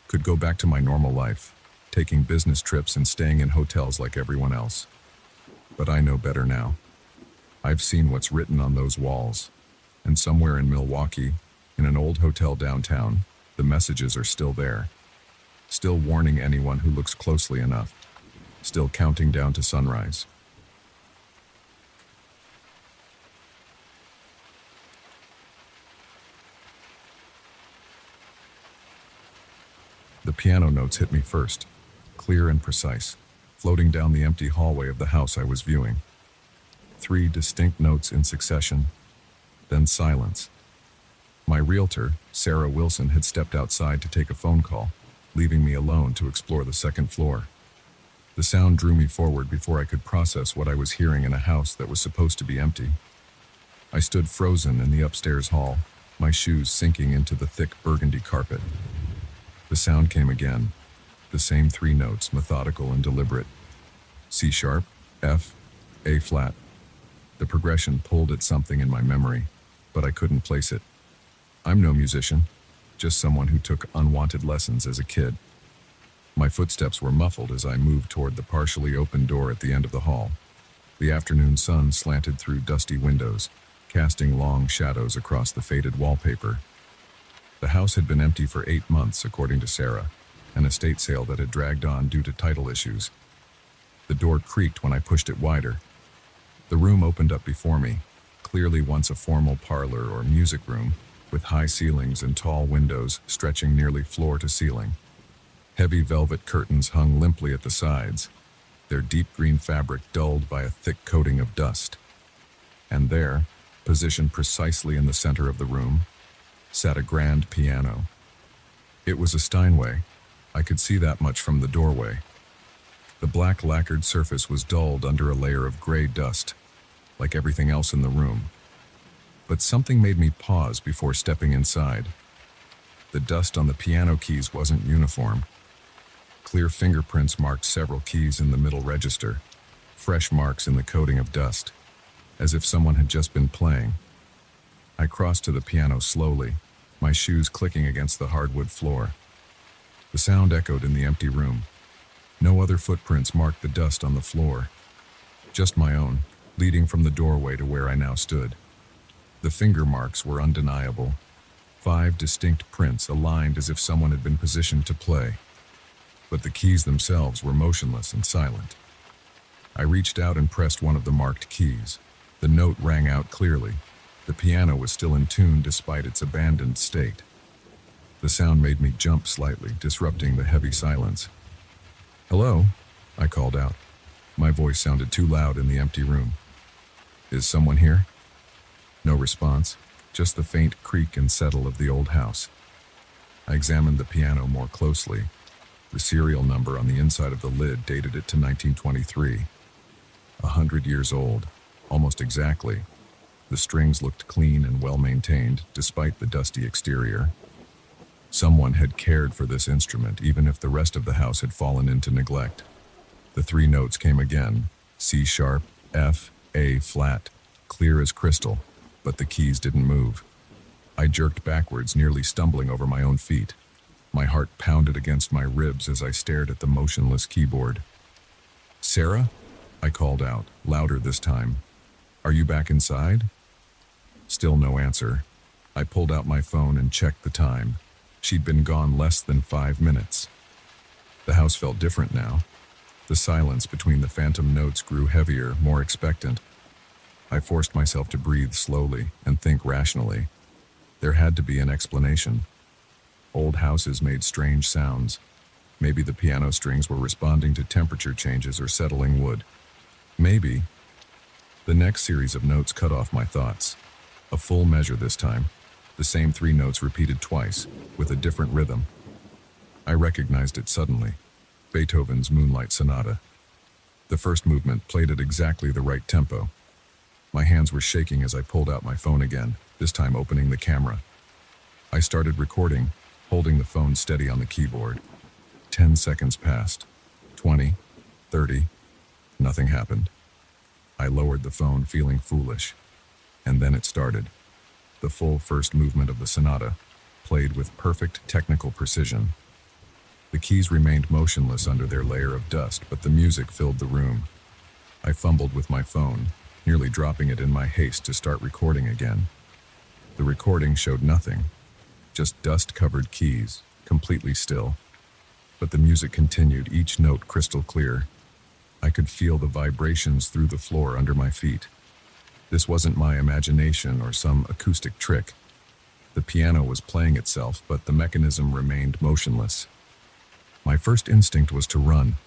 Speaker 1: could go back to my normal life, taking business trips and staying in hotels like everyone else. But I know better now. I've seen what's written on those walls, and somewhere in Milwaukee, in an old hotel downtown, the messages are still there, still warning anyone who looks closely enough, still counting down to sunrise. The piano notes hit me first, clear and precise, floating down the empty hallway of the house I was viewing. 3 distinct notes in succession, then silence. My realtor, Sarah Wilson, had stepped outside to take a phone call, leaving me alone to explore the second floor. The sound drew me forward before I could process what I was hearing in a house that was supposed to be empty. I stood frozen in the upstairs hall, my shoes sinking into the thick burgundy carpet. The sound came again, the same 3 notes, methodical and deliberate. C sharp, F, A flat. The progression pulled at something in my memory, but I couldn't place it. I'm no musician, just someone who took unwanted lessons as a kid. My footsteps were muffled as I moved toward the partially open door at the end of the hall. The afternoon sun slanted through dusty windows, casting long shadows across the faded wallpaper. The house had been empty for 8 months, according to Sarah, an estate sale that had dragged on due to title issues. The door creaked when I pushed it wider. The room opened up before me, clearly once a formal parlor or music room, with high ceilings and tall windows stretching nearly floor to ceiling. Heavy velvet curtains hung limply at the sides, their deep green fabric dulled by a thick coating of dust. And there, positioned precisely in the center of the room, sat a grand piano. It was a Steinway. I could see that much from the doorway. The black lacquered surface was dulled under a layer of gray dust, like everything else in the room. But something made me pause before stepping inside. The dust on the piano keys wasn't uniform. Clear fingerprints marked several keys in the middle register, fresh marks in the coating of dust, as if someone had just been playing. I crossed to the piano slowly, my shoes clicking against the hardwood floor. The sound echoed in the empty room. No other footprints marked the dust on the floor, just my own, leading from the doorway to where I now stood. The finger marks were undeniable, 5 distinct prints aligned as if someone had been positioned to play. But the keys themselves were motionless and silent. I reached out and pressed one of the marked keys. The note rang out clearly. The piano was still in tune despite its abandoned state. The sound made me jump slightly, disrupting the heavy silence. "Hello?" I called out. My voice sounded too loud in the empty room. "Is someone here?" No response, just the faint creak and settle of the old house. I examined the piano more closely. The serial number on the inside of the lid dated it to 1923. 100 years old, almost exactly. The strings looked clean and well-maintained, despite the dusty exterior. Someone had cared for this instrument, even if the rest of the house had fallen into neglect. The 3 notes came again, C sharp, F, A flat, clear as crystal, but the keys didn't move. I jerked backwards, nearly stumbling over my own feet. My heart pounded against my ribs as I stared at the motionless keyboard. "Sarah?" I called out, louder this time. "Are you back inside?" Still no answer. I pulled out my phone and checked the time. She'd been gone less than 5 minutes. The house felt different now. The silence between the phantom notes grew heavier, more expectant. I forced myself to breathe slowly and think rationally. There had to be an explanation. Old houses made strange sounds. Maybe the piano strings were responding to temperature changes or settling wood. Maybe. The next series of notes cut off my thoughts. A full measure this time. The same 3 notes repeated twice, with a different rhythm. I recognized it suddenly. Beethoven's Moonlight Sonata. The first movement played at exactly the right tempo. My hands were shaking as I pulled out my phone again, this time opening the camera. I started recording, holding the phone steady on the keyboard. 10 seconds passed. 20, 30. Nothing happened. I lowered the phone, feeling foolish. And then it started. The full first movement of the sonata, played with perfect technical precision. The keys remained motionless under their layer of dust, but the music filled the room. I fumbled with my phone, nearly dropping it in my haste to start recording again. The recording showed nothing, just dust-covered keys, completely still. But the music continued, each note crystal clear. I could feel the vibrations through the floor under my feet. This wasn't my imagination or some acoustic trick. The piano was playing itself, but the mechanism remained motionless. My first instinct was to run,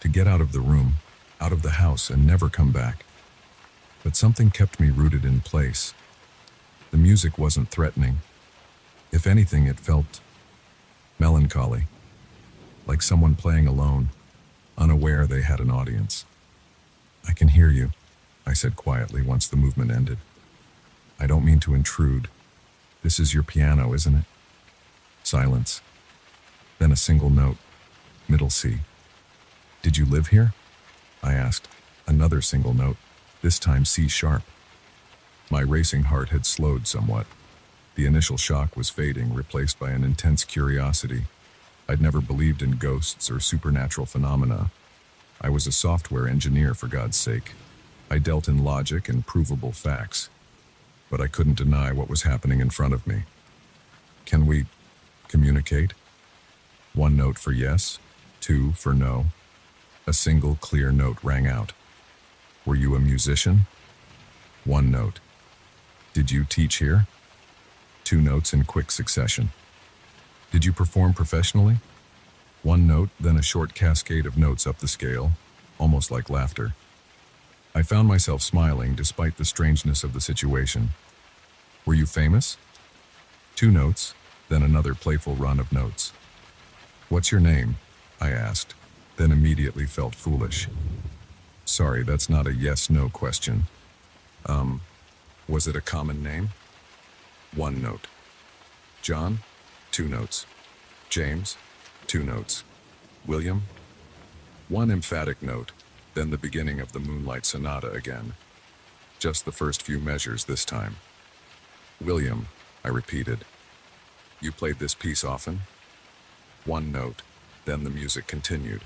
Speaker 1: to get out of the room, out of the house, and never come back. But something kept me rooted in place. The music wasn't threatening. If anything, it felt melancholy, like someone playing alone, unaware they had an audience. "I can hear you," I said quietly once the movement ended. "I don't mean to intrude. This is your piano, isn't it?" Silence. Then a single note, middle C. "Did you live here?" I asked. Another single note, this time C sharp. My racing heart had slowed somewhat. The initial shock was fading, replaced by an intense curiosity. I'd never believed in ghosts or supernatural phenomena. I was a software engineer, for God's sake. I dealt in logic and provable facts. But I couldn't deny what was happening in front of me. Can we communicate? 1 note for yes, 2 for no. A single clear note rang out. Were you a musician? 1 note. Did you teach here? 2 notes in quick succession. Did you perform professionally? 1 note, then a short cascade of notes up the scale, almost like laughter. I found myself smiling despite the strangeness of the situation. Were you famous? 2 notes, then another playful run of notes. What's your name? I asked, then immediately felt foolish. Sorry, that's not a yes-no question. Was it a common name? 1 note. John? 2 notes. James? 2 notes. William? 1 emphatic note, then the beginning of the Moonlight Sonata again. Just the first few measures this time. William, I repeated. You played this piece often? 1 note, then the music continued.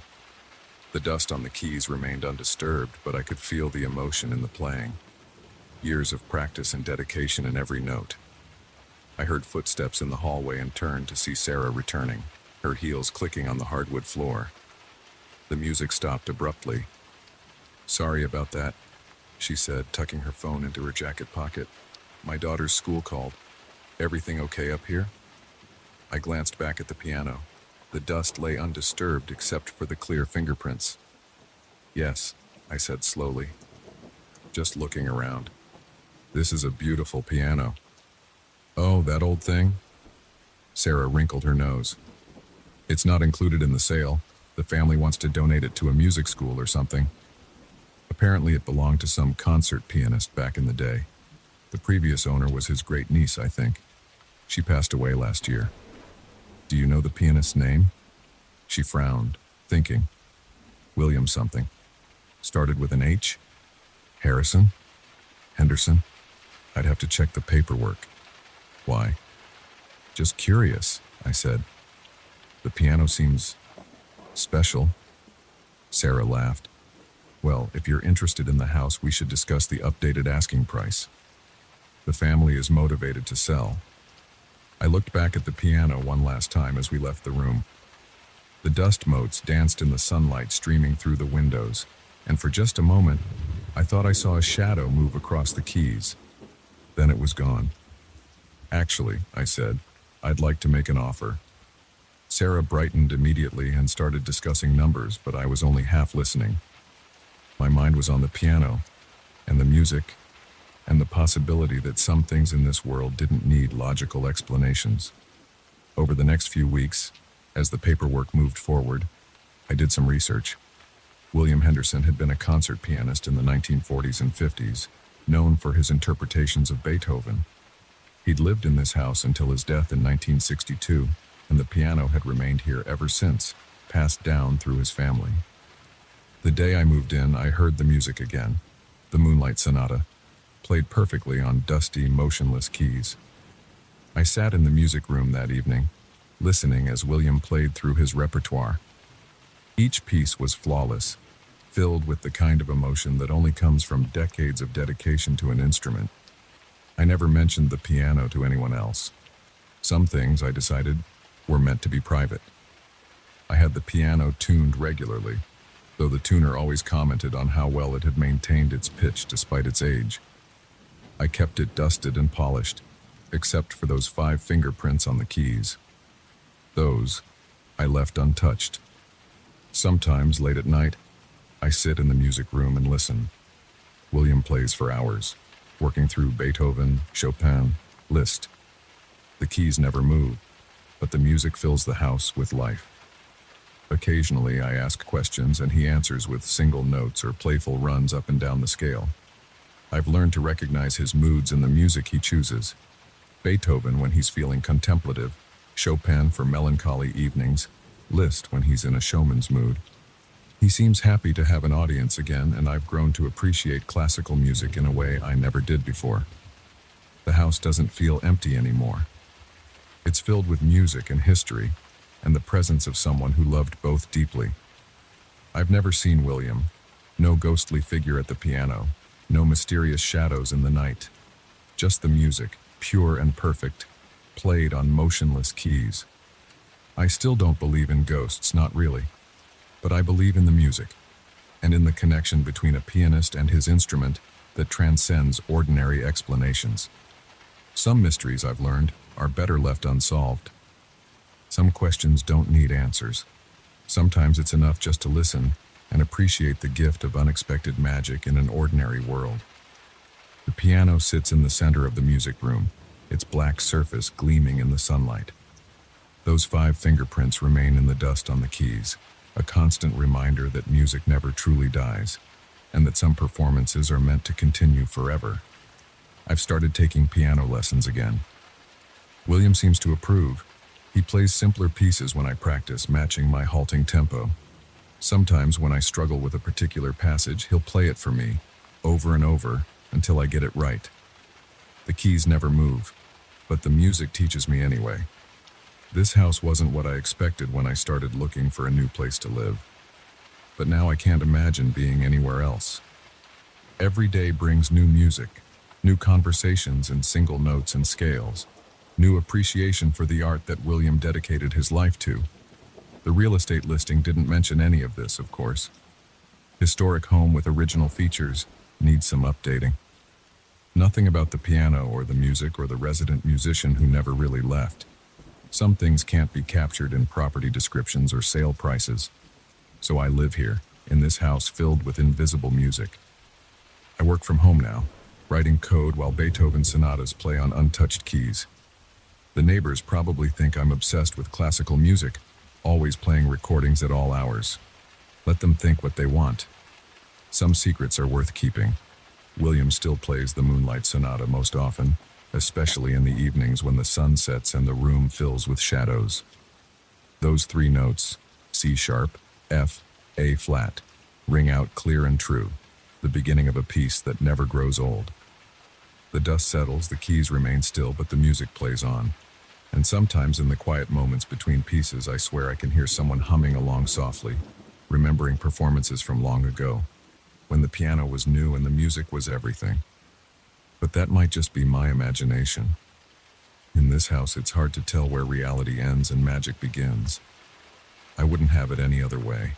Speaker 1: The dust on the keys remained undisturbed, but I could feel the emotion in the playing. Years of practice and dedication in every note. I heard footsteps in the hallway and turned to see Sarah returning, her heels clicking on the hardwood floor. The music stopped abruptly. Sorry about that, she said, tucking her phone into her jacket pocket. My daughter's school called. Everything okay up here? I glanced back at the piano. The dust lay undisturbed except for the clear fingerprints. Yes, I said slowly, just looking around. This is a beautiful piano. Oh, that old thing? Sarah wrinkled her nose. It's not included in the sale. The family wants to donate it to a music school or something. Apparently it belonged to some concert pianist back in the day. The previous owner was his great-niece, I think. She passed away last year. Do you know the pianist's name? She frowned, thinking. William something. Started with an H? Harrison? Henderson? I'd have to check the paperwork. Why? Just curious, I said. The piano seems special. Sarah laughed. Well, if you're interested in the house, we should discuss the updated asking price. The family is motivated to sell. I looked back at the piano one last time as we left the room. The dust motes danced in the sunlight streaming through the windows, and for just a moment, I thought I saw a shadow move across the keys. Then it was gone. Actually, I said, I'd like to make an offer. Sarah brightened immediately and started discussing numbers, but I was only half listening. My mind was on the piano, and the music, and the possibility that some things in this world didn't need logical explanations. Over the next few weeks, as the paperwork moved forward, I did some research. William Henderson had been a concert pianist in the 1940s and 50s, known for his interpretations of Beethoven. He'd lived in this house until his death in 1962, and the piano had remained here ever since, passed down through his family. The day I moved in, I heard the music again, the Moonlight Sonata, played perfectly on dusty, motionless keys. I sat in the music room that evening, listening as William played through his repertoire. Each piece was flawless, filled with the kind of emotion that only comes from decades of dedication to an instrument. I never mentioned the piano to anyone else. Some things, I decided, were meant to be private. I had the piano tuned regularly, though the tuner always commented on how well it had maintained its pitch despite its age. I kept it dusted and polished, except for those 5 fingerprints on the keys. Those I left untouched. Sometimes, late at night, I sit in the music room and listen. William plays for hours, working through Beethoven, Chopin, Liszt. The keys never move, but the music fills the house with life. Occasionally, I ask questions and he answers with single notes or playful runs up and down the scale. I've learned to recognize his moods in the music he chooses. Beethoven when he's feeling contemplative, Chopin for melancholy evenings, Liszt when he's in a showman's mood. He seems happy to have an audience again, and I've grown to appreciate classical music in a way I never did before. The house doesn't feel empty anymore. It's filled with music and history, and the presence of someone who loved both deeply. I've never seen William. No ghostly figure at the piano, no mysterious shadows in the night. Just the music, pure and perfect, played on motionless keys. I still don't believe in ghosts, not really. But I believe in the music, and in the connection between a pianist and his instrument that transcends ordinary explanations. Some mysteries, I've learned, are better left unsolved. Some questions don't need answers. Sometimes it's enough just to listen and appreciate the gift of unexpected magic in an ordinary world. The piano sits in the center of the music room, its black surface gleaming in the sunlight. Those 5 fingerprints remain in the dust on the keys, a constant reminder that music never truly dies, and that some performances are meant to continue forever. I've started taking piano lessons again. William seems to approve. He plays simpler pieces when I practice, matching my halting tempo. Sometimes when I struggle with a particular passage, he'll play it for me, over and over, until I get it right. The keys never move, but the music teaches me anyway. This house wasn't what I expected when I started looking for a new place to live. But now I can't imagine being anywhere else. Every day brings new music, new conversations in single notes and scales, new appreciation for the art that William dedicated his life to. The real estate listing didn't mention any of this, of course. Historic home with original features needs some updating. Nothing about the piano or the music or the resident musician who never really left. Some things can't be captured in property descriptions or sale prices. So I live here, in this house filled with invisible music. I work from home now, writing code while Beethoven sonatas play on untouched keys. The neighbors probably think I'm obsessed with classical music, always playing recordings at all hours. Let them think what they want. Some secrets are worth keeping. William still plays the Moonlight Sonata most often, especially in the evenings when the sun sets and the room fills with shadows. Those 3 notes, C sharp, F, A flat, ring out clear and true, the beginning of a piece that never grows old. The dust settles, the keys remain still, but the music plays on. And sometimes in the quiet moments between pieces, I swear I can hear someone humming along softly, remembering performances from long ago, when the piano was new and the music was everything. But that might just be my imagination. In this house, it's hard to tell where reality ends and magic begins. I wouldn't have it any other way.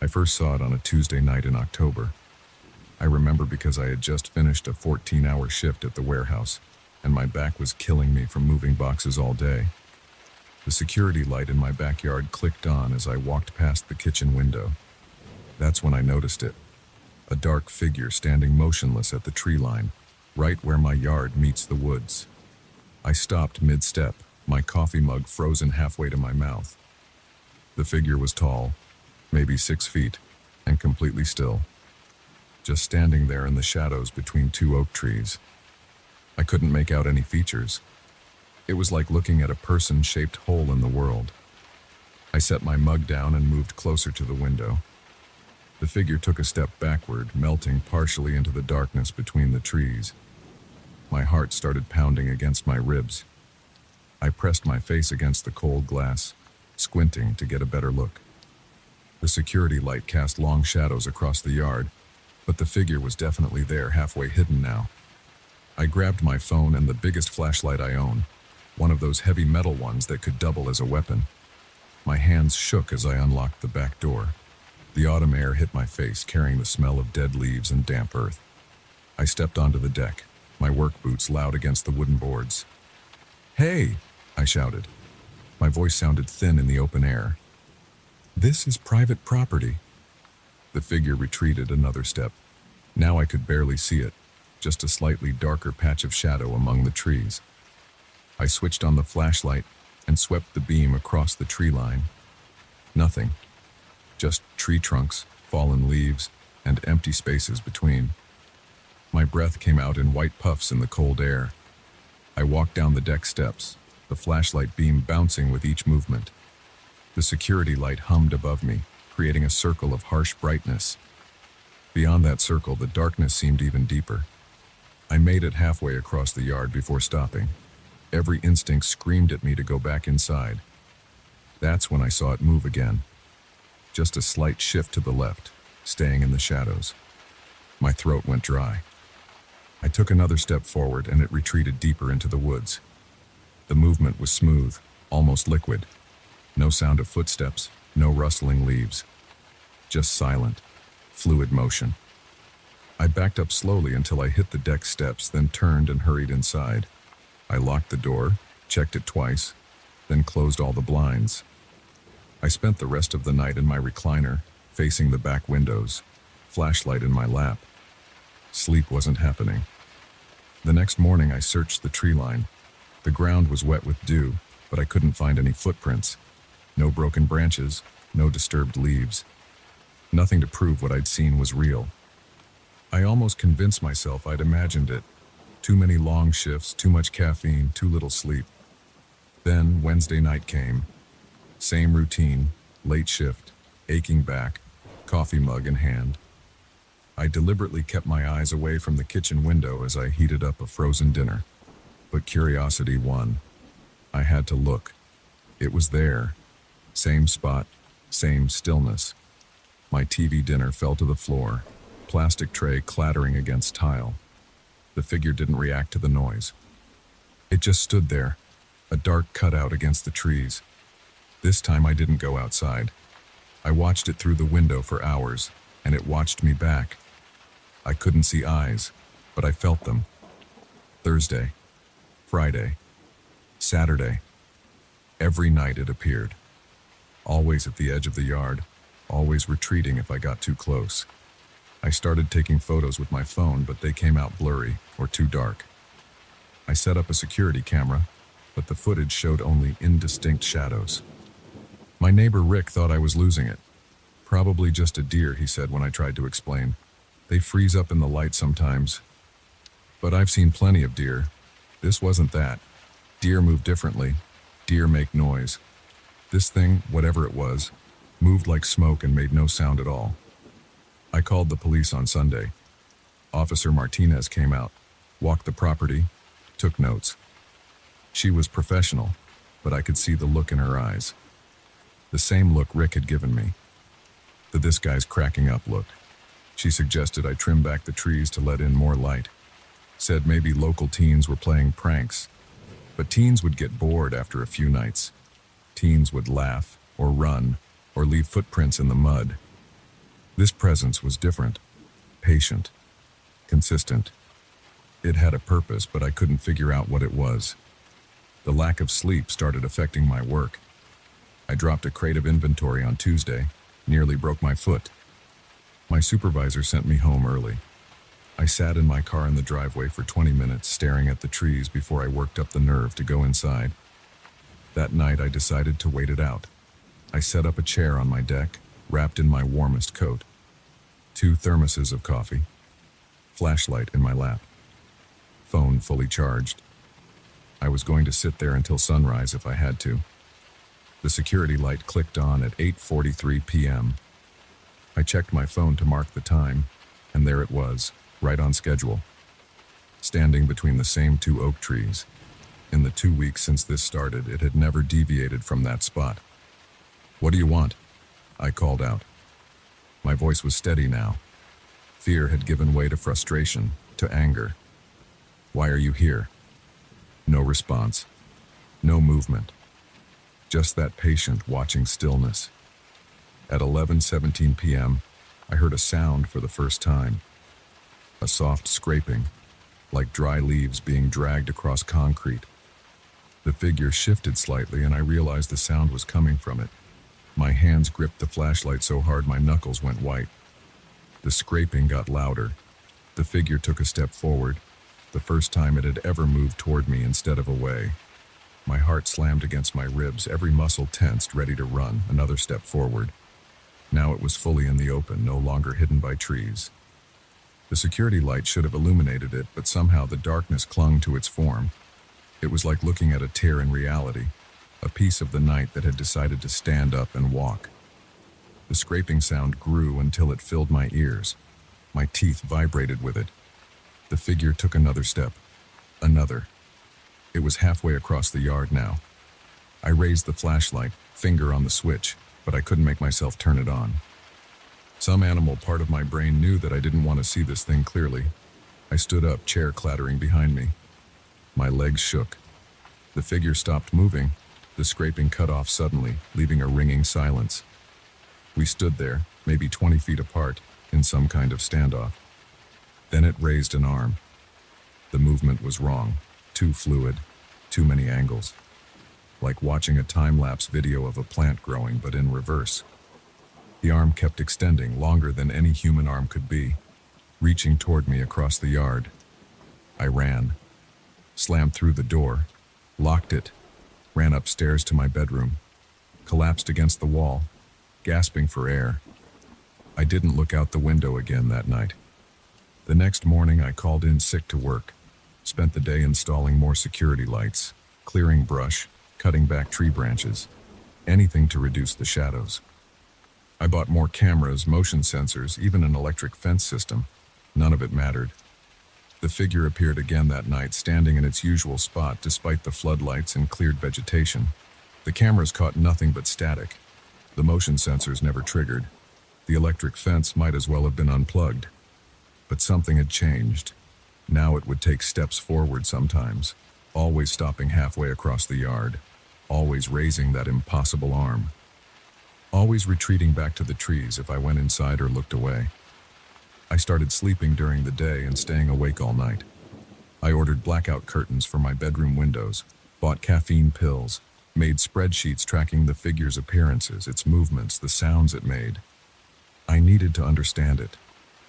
Speaker 1: I first saw it on a Tuesday night in October. I remember because I had just finished a 14-hour shift at the warehouse, and my back was killing me from moving boxes all day. The security light in my backyard clicked on as I walked past the kitchen window. That's when I noticed it. A dark figure standing motionless at the tree line, right where my yard meets the woods. I stopped mid-step, my coffee mug frozen halfway to my mouth. The figure was tall, maybe 6 feet, and completely still, just standing there in the shadows between 2 oak trees. I couldn't make out any features. It was like looking at a person-shaped hole in the world. I set my mug down and moved closer to the window. The figure took a step backward, melting partially into the darkness between the trees. My heart started pounding against my ribs. I pressed my face against the cold glass, squinting to get a better look. The security light cast long shadows across the yard, but the figure was definitely there, halfway hidden now. I grabbed my phone and the biggest flashlight I own, one of those heavy metal ones that could double as a weapon. My hands shook as I unlocked the back door. The autumn air hit my face, carrying the smell of dead leaves and damp earth. I stepped onto the deck, my work boots loud against the wooden boards. "Hey!" I shouted. My voice sounded thin in the open air. "This is private property." The figure retreated another step. Now I could barely see it, just a slightly darker patch of shadow among the trees. I switched on the flashlight and swept the beam across the tree line. Nothing. Just tree trunks, fallen leaves, and empty spaces between. My breath came out in white puffs in the cold air. I walked down the deck steps, the flashlight beam bouncing with each movement. The security light hummed above me, creating a circle of harsh brightness. Beyond that circle, the darkness seemed even deeper. I made it halfway across the yard before stopping. Every instinct screamed at me to go back inside. That's when I saw it move again. Just a slight shift to the left, staying in the shadows. My throat went dry. I took another step forward and it retreated deeper into the woods. The movement was smooth, almost liquid. No sound of footsteps, no rustling leaves. Just silent, fluid motion. I backed up slowly until I hit the deck steps, then turned and hurried inside. I locked the door, checked it twice, then closed all the blinds. I spent the rest of the night in my recliner, facing the back windows, flashlight in my lap. Sleep wasn't happening. The next morning I searched the tree line. The ground was wet with dew, but I couldn't find any footprints. No broken branches, no disturbed leaves. Nothing to prove what I'd seen was real. I almost convinced myself I'd imagined it. Too many long shifts, too much caffeine, too little sleep. Then Wednesday night came. Same routine, late shift, aching back, coffee mug in hand. I deliberately kept my eyes away from the kitchen window as I heated up a frozen dinner. But curiosity won. I had to look. It was there. Same spot, same stillness. My TV dinner fell to the floor, plastic tray clattering against tile. The figure didn't react to the noise. It just stood there, a dark cutout against the trees. This time I didn't go outside. I watched it through the window for hours, and it watched me back. I couldn't see eyes, but I felt them. Thursday, Friday, Saturday. Every night it appeared. Always at the edge of the yard, always retreating if I got too close. I started taking photos with my phone, but they came out blurry or too dark. I set up a security camera, but the footage showed only indistinct shadows. My neighbor Rick thought I was losing it. Probably just a deer, he said when I tried to explain. They freeze up in the light sometimes. But I've seen plenty of deer. This wasn't that. Deer move differently. Deer make noise. This thing, whatever it was, moved like smoke and made no sound at all. I called the police on Sunday. Officer Martinez came out, walked the property, took notes. She was professional, but I could see the look in her eyes. The same look Rick had given me. The "this guy's cracking up" look. She suggested I trim back the trees to let in more light. Said maybe local teens were playing pranks. But teens would get bored after a few nights. Teens would laugh, or run, or leave footprints in the mud. This presence was different, patient, consistent. It had a purpose, but I couldn't figure out what it was. The lack of sleep started affecting my work. I dropped a crate of inventory on Tuesday, nearly broke my foot. My supervisor sent me home early. I sat in my car in the driveway for 20 minutes staring at the trees before I worked up the nerve to go inside. That night I decided to wait it out. I set up a chair on my deck, wrapped in my warmest coat. 2 thermoses of coffee. Flashlight in my lap. Phone fully charged. I was going to sit there until sunrise if I had to. The security light clicked on at 8:43 p.m. I checked my phone to mark the time, and there it was, right on schedule. Standing between the same 2 oak trees. In the 2 weeks since this started, it had never deviated from that spot. "What do you want?" I called out. My voice was steady now. Fear had given way to frustration, to anger. "Why are you here?" No response. No movement. Just that patient, watching stillness. At 11:17 p.m., I heard a sound for the first time. A soft scraping, like dry leaves being dragged across concrete. The figure shifted slightly, and I realized the sound was coming from it. My hands gripped the flashlight so hard my knuckles went white. The scraping got louder. The figure took a step forward, the first time it had ever moved toward me instead of away. My heart slammed against my ribs, every muscle tensed, ready to run, another step forward. Now it was fully in the open, no longer hidden by trees. The security light should have illuminated it, but somehow the darkness clung to its form. It was like looking at a tear in reality. a piece of the night that had decided to stand up and walk. The scraping sound grew until it filled my ears. My teeth vibrated with it. The figure took another step. Another. It was halfway across the yard now. I raised the flashlight, finger on the switch, but I couldn't make myself turn it on. Some animal part of my brain knew that I didn't want to see this thing clearly. I stood up, chair clattering behind me. My legs shook. The figure stopped moving. The scraping cut off suddenly, leaving a ringing silence. We stood there, maybe 20 feet apart, in some kind of standoff. Then it raised an arm. The movement was wrong, too fluid, too many angles. Like watching a time-lapse video of a plant growing, but in reverse. The arm kept extending longer than any human arm could be, reaching toward me across the yard. I ran, slammed through the door, locked it, ran upstairs to my bedroom, collapsed against the wall, gasping for air. I didn't look out the window again that night. The next morning I called in sick to work, spent the day installing more security lights, clearing brush, cutting back tree branches, anything to reduce the shadows. I bought more cameras, motion sensors, even an electric fence system. None of it mattered. The figure appeared again that night, standing in its usual spot despite the floodlights and cleared vegetation. The cameras caught nothing but static. The motion sensors never triggered. The electric fence might as well have been unplugged. But something had changed. Now it would take steps forward sometimes, always stopping halfway across the yard, always raising that impossible arm. Always retreating back to the trees if I went inside or looked away. I started sleeping during the day and staying awake all night. I ordered blackout curtains for my bedroom windows, bought caffeine pills, made spreadsheets tracking the figure's appearances, its movements, the sounds it made. I needed to understand it,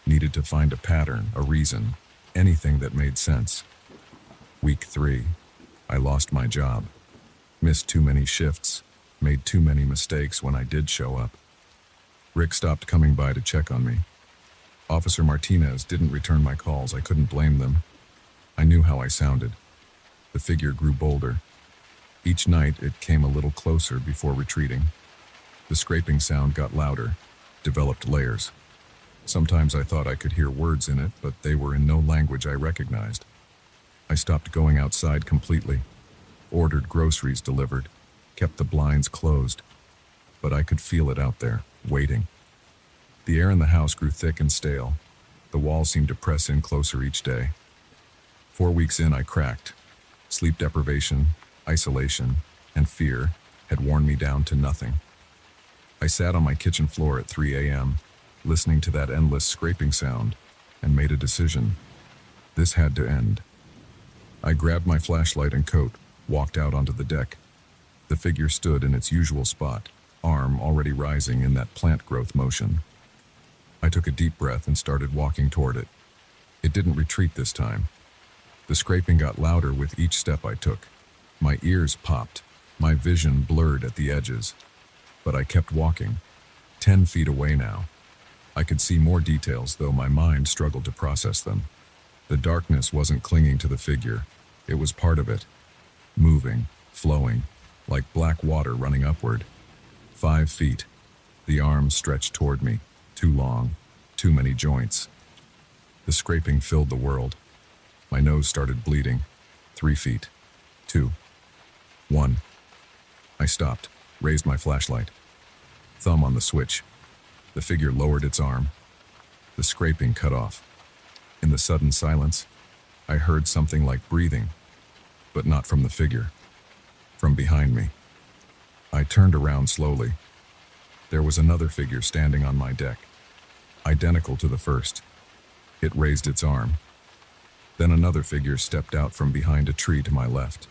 Speaker 1: needed to find a pattern, a reason, anything that made sense. Week 3, I lost my job, missed too many shifts, made too many mistakes when I did show up. Rick stopped coming by to check on me. Officer Martinez didn't return my calls. I couldn't blame them. I knew how I sounded. The figure grew bolder. Each night it came a little closer before retreating. The scraping sound got louder, developed layers. Sometimes I thought I could hear words in it, but they were in no language I recognized. I stopped going outside completely, ordered groceries delivered, kept the blinds closed, but I could feel it out there, waiting. The air in the house grew thick and stale. The walls seemed to press in closer each day. 4 weeks in, I cracked. Sleep deprivation, isolation, and fear had worn me down to nothing. I sat on my kitchen floor at 3 a.m., listening to that endless scraping sound, and made a decision. This had to end. I grabbed my flashlight and coat, walked out onto the deck. The figure stood in its usual spot, arm already rising in that plant growth motion. I took a deep breath and started walking toward it. It didn't retreat this time. The scraping got louder with each step I took. My ears popped, my vision blurred at the edges. But I kept walking, 10 feet away now. I could see more details, though my mind struggled to process them. The darkness wasn't clinging to the figure. It was part of it, moving, flowing, like black water running upward. 5 feet. The arms stretched toward me, too long, too many joints. The scraping filled the world. My nose started bleeding. 3 feet. 2. 1. I stopped, raised my flashlight. Thumb on the switch. The figure lowered its arm. The scraping cut off. In the sudden silence, I heard something like breathing, but not from the figure. From behind me. I turned around slowly. There was another figure standing on my deck, identical to the first. It raised its arm. Then another figure stepped out from behind a tree to my left.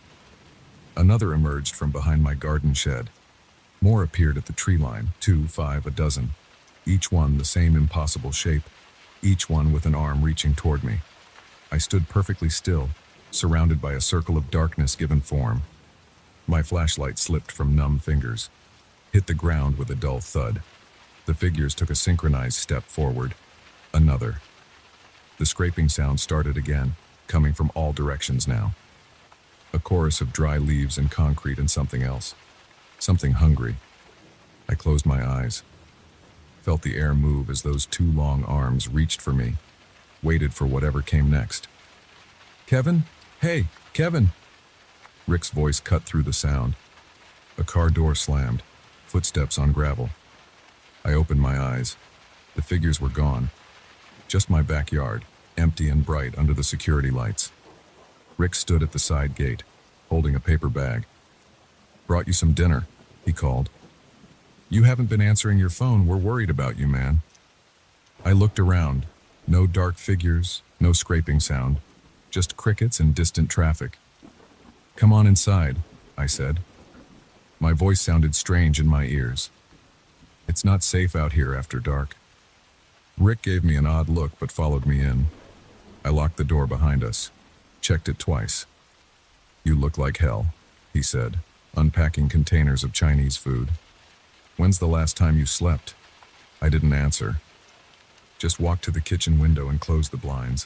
Speaker 1: Another emerged from behind my garden shed. More appeared at the tree line, 2, 5, a dozen. Each one the same impossible shape, each one with an arm reaching toward me. I stood perfectly still, surrounded by a circle of darkness given form. My flashlight slipped from numb fingers, hit the ground with a dull thud. The figures took a synchronized step forward. Another. The scraping sound started again, coming from all directions now. A chorus of dry leaves and concrete and something else. Something hungry. I closed my eyes, felt the air move as those two long arms reached for me, waited for whatever came next. Kevin? Hey, Kevin! Rick's voice cut through the sound. A car door slammed, footsteps on gravel. I opened my eyes. The figures were gone. Just my backyard, empty and bright under the security lights. Rick stood at the side gate, holding a paper bag. Brought you some dinner, he called. You haven't been answering your phone. We're worried about you, man. I looked around. No dark figures, no scraping sound, just crickets and distant traffic. Come on inside, I said. My voice sounded strange in my ears. It's not safe out here after dark. Rick gave me an odd look but followed me in. I locked the door behind us, checked it twice. You look like hell, he said, unpacking containers of Chinese food. When's the last time you slept? I didn't answer. Just walked to the kitchen window and closed the blinds.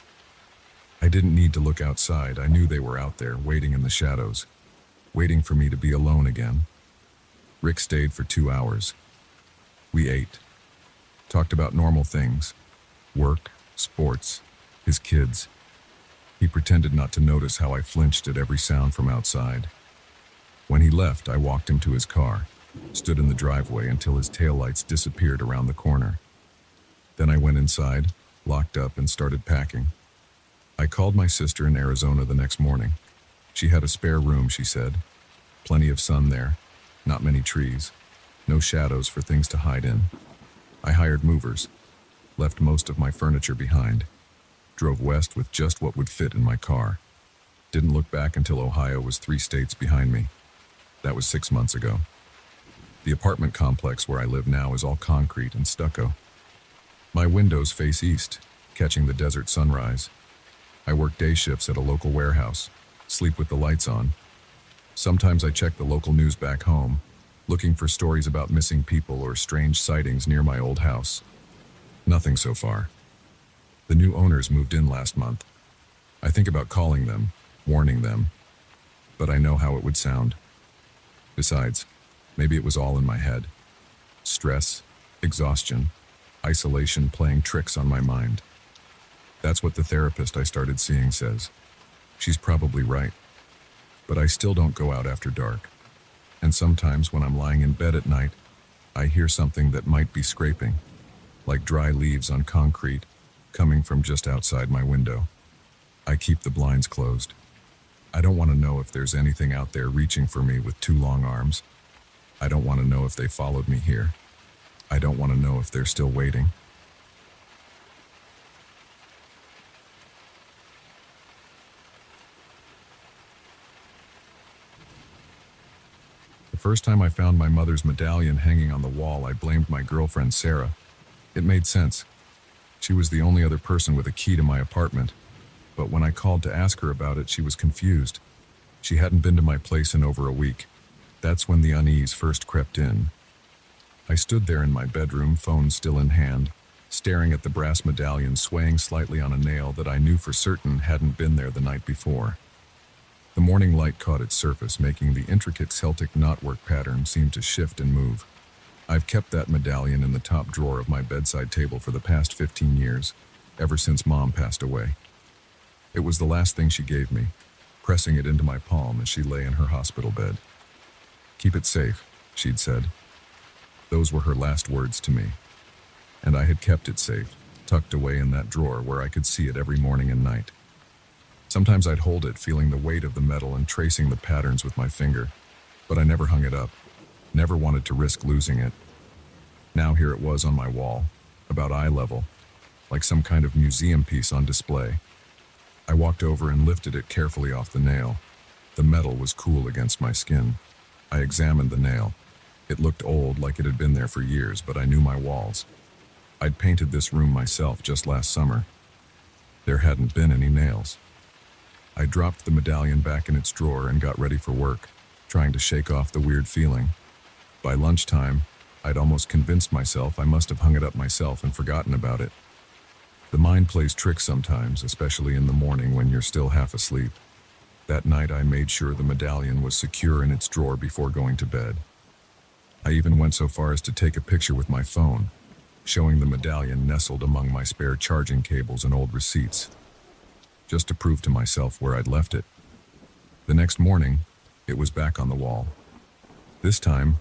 Speaker 1: I didn't need to look outside. I knew they were out there, waiting in the shadows, waiting for me to be alone again. Rick stayed for 2 hours. We ate, talked about normal things, work, sports, his kids. He pretended not to notice how I flinched at every sound from outside. When he left, I walked him to his car, stood in the driveway until his taillights disappeared around the corner. Then I went inside, locked up, and started packing. I called my sister in Arizona the next morning. She had a spare room, she said. Plenty of sun there, not many trees, no shadows for things to hide in. I hired movers, left most of my furniture behind, drove west with just what would fit in my car. Didn't look back until Ohio was 3 states behind me. That was 6 months ago. The apartment complex where I live now is all concrete and stucco. My windows face east, catching the desert sunrise. I work day shifts at a local warehouse, sleep with the lights on. Sometimes I check the local news back home, looking for stories about missing people or strange sightings near my old house. Nothing so far. The new owners moved in last month. I think about calling them, warning them, but I know how it would sound. Besides, maybe it was all in my head. Stress, exhaustion, isolation playing tricks on my mind. That's what the therapist I started seeing says. She's probably right. But I still don't go out after dark. And sometimes when I'm lying in bed at night, I hear something that might be scraping, like dry leaves on concrete, coming from just outside my window. I keep the blinds closed. I don't want to know if there's anything out there reaching for me with 2 long arms. I don't want to know if they followed me here. I don't want to know if they're still waiting. The first time I found my mother's medallion hanging on the wall, I blamed my girlfriend Sarah. It made sense. She was the only other person with a key to my apartment. But when I called to ask her about it, she was confused. She hadn't been to my place in over a week. That's when the unease first crept in. I stood there in my bedroom, phone still in hand, staring at the brass medallion swaying slightly on a nail that I knew for certain hadn't been there the night before. The morning light caught its surface, making the intricate Celtic knotwork pattern seem to shift and move. I've kept that medallion in the top drawer of my bedside table for the past 15 years, ever since Mom passed away. It was the last thing she gave me, pressing it into my palm as she lay in her hospital bed. "Keep it safe," she'd said. Those were her last words to me. And I had kept it safe, tucked away in that drawer where I could see it every morning and night. Sometimes I'd hold it, feeling the weight of the metal and tracing the patterns with my finger, but I never hung it up, never wanted to risk losing it. Now here it was on my wall, about eye level, like some kind of museum piece on display. I walked over and lifted it carefully off the nail. The metal was cool against my skin. I examined the nail. It looked old, like it had been there for years, but I knew my walls. I'd painted this room myself just last summer. There hadn't been any nails. I dropped the medallion back in its drawer and got ready for work, trying to shake off the weird feeling. By lunchtime, I'd almost convinced myself I must have hung it up myself and forgotten about it. The mind plays tricks sometimes, especially in the morning when you're still half asleep. That night I made sure the medallion was secure in its drawer before going to bed. I even went so far as to take a picture with my phone, showing the medallion nestled among my spare charging cables and old receipts, just to prove to myself where I'd left it. The next morning, it was back on the wall. This time,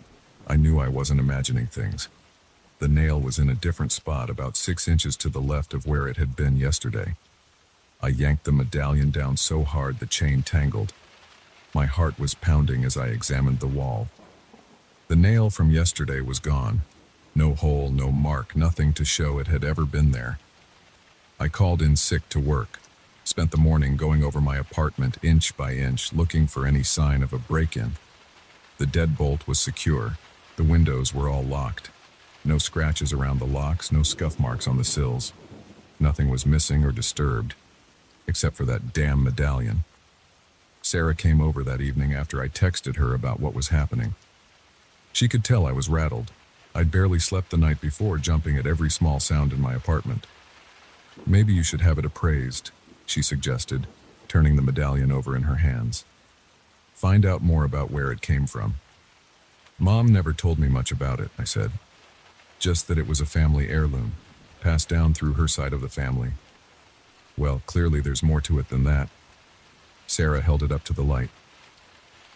Speaker 1: I knew I wasn't imagining things. The nail was in a different spot, about 6 inches to the left of where it had been yesterday. I yanked the medallion down so hard the chain tangled. My heart was pounding as I examined the wall. The nail from yesterday was gone. No hole, no mark, nothing to show it had ever been there. I called in sick to work. Spent the morning going over my apartment inch by inch, looking for any sign of a break-in. The deadbolt was secure. The windows were all locked. No scratches around the locks, no scuff marks on the sills. Nothing was missing or disturbed, except for that damn medallion. Sarah came over that evening after I texted her about what was happening. She could tell I was rattled. I'd barely slept the night before, jumping at every small sound in my apartment. "Maybe you should have it appraised," she suggested, turning the medallion over in her hands. "Find out more about where it came from." "Mom never told me much about it," I said. "Just that it was a family heirloom, passed down through her side of the family." "Well, clearly there's more to it than that." Sarah held it up to the light.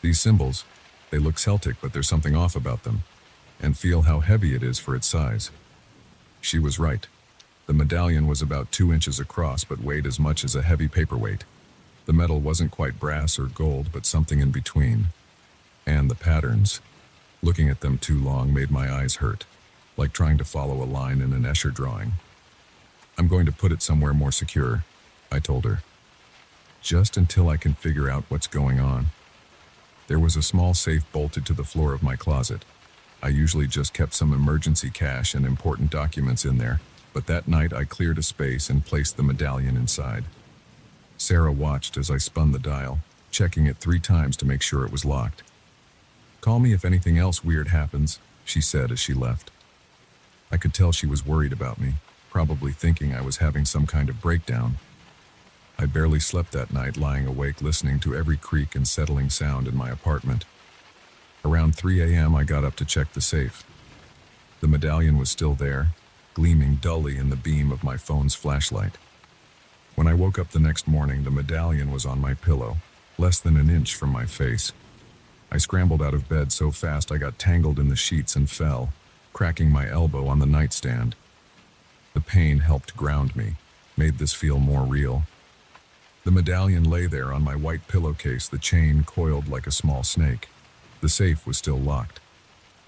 Speaker 1: "These symbols, they look Celtic, but there's something off about them. And feel how heavy it is for its size." She was right. The medallion was about 2 inches across, but weighed as much as a heavy paperweight. The metal wasn't quite brass or gold, but something in between. And the patterns. Looking at them too long made my eyes hurt, like trying to follow a line in an Escher drawing. "I'm going to put it somewhere more secure," I told her. "Just until I can figure out what's going on." There was a small safe bolted to the floor of my closet. I usually just kept some emergency cash and important documents in there, but that night I cleared a space and placed the medallion inside. Sarah watched as I spun the dial, checking it 3 times to make sure it was locked. "Call me if anything else weird happens," she said as she left. I could tell she was worried about me, probably thinking I was having some kind of breakdown. I barely slept that night, lying awake listening to every creak and settling sound in my apartment. Around 3 a.m. I got up to check the safe. The medallion was still there, gleaming dully in the beam of my phone's flashlight. When I woke up the next morning, the medallion was on my pillow, less than an inch from my face. I scrambled out of bed so fast I got tangled in the sheets and fell, cracking my elbow on the nightstand. The pain helped ground me, made this feel more real. The medallion lay there on my white pillowcase, the chain coiled like a small snake. The safe was still locked.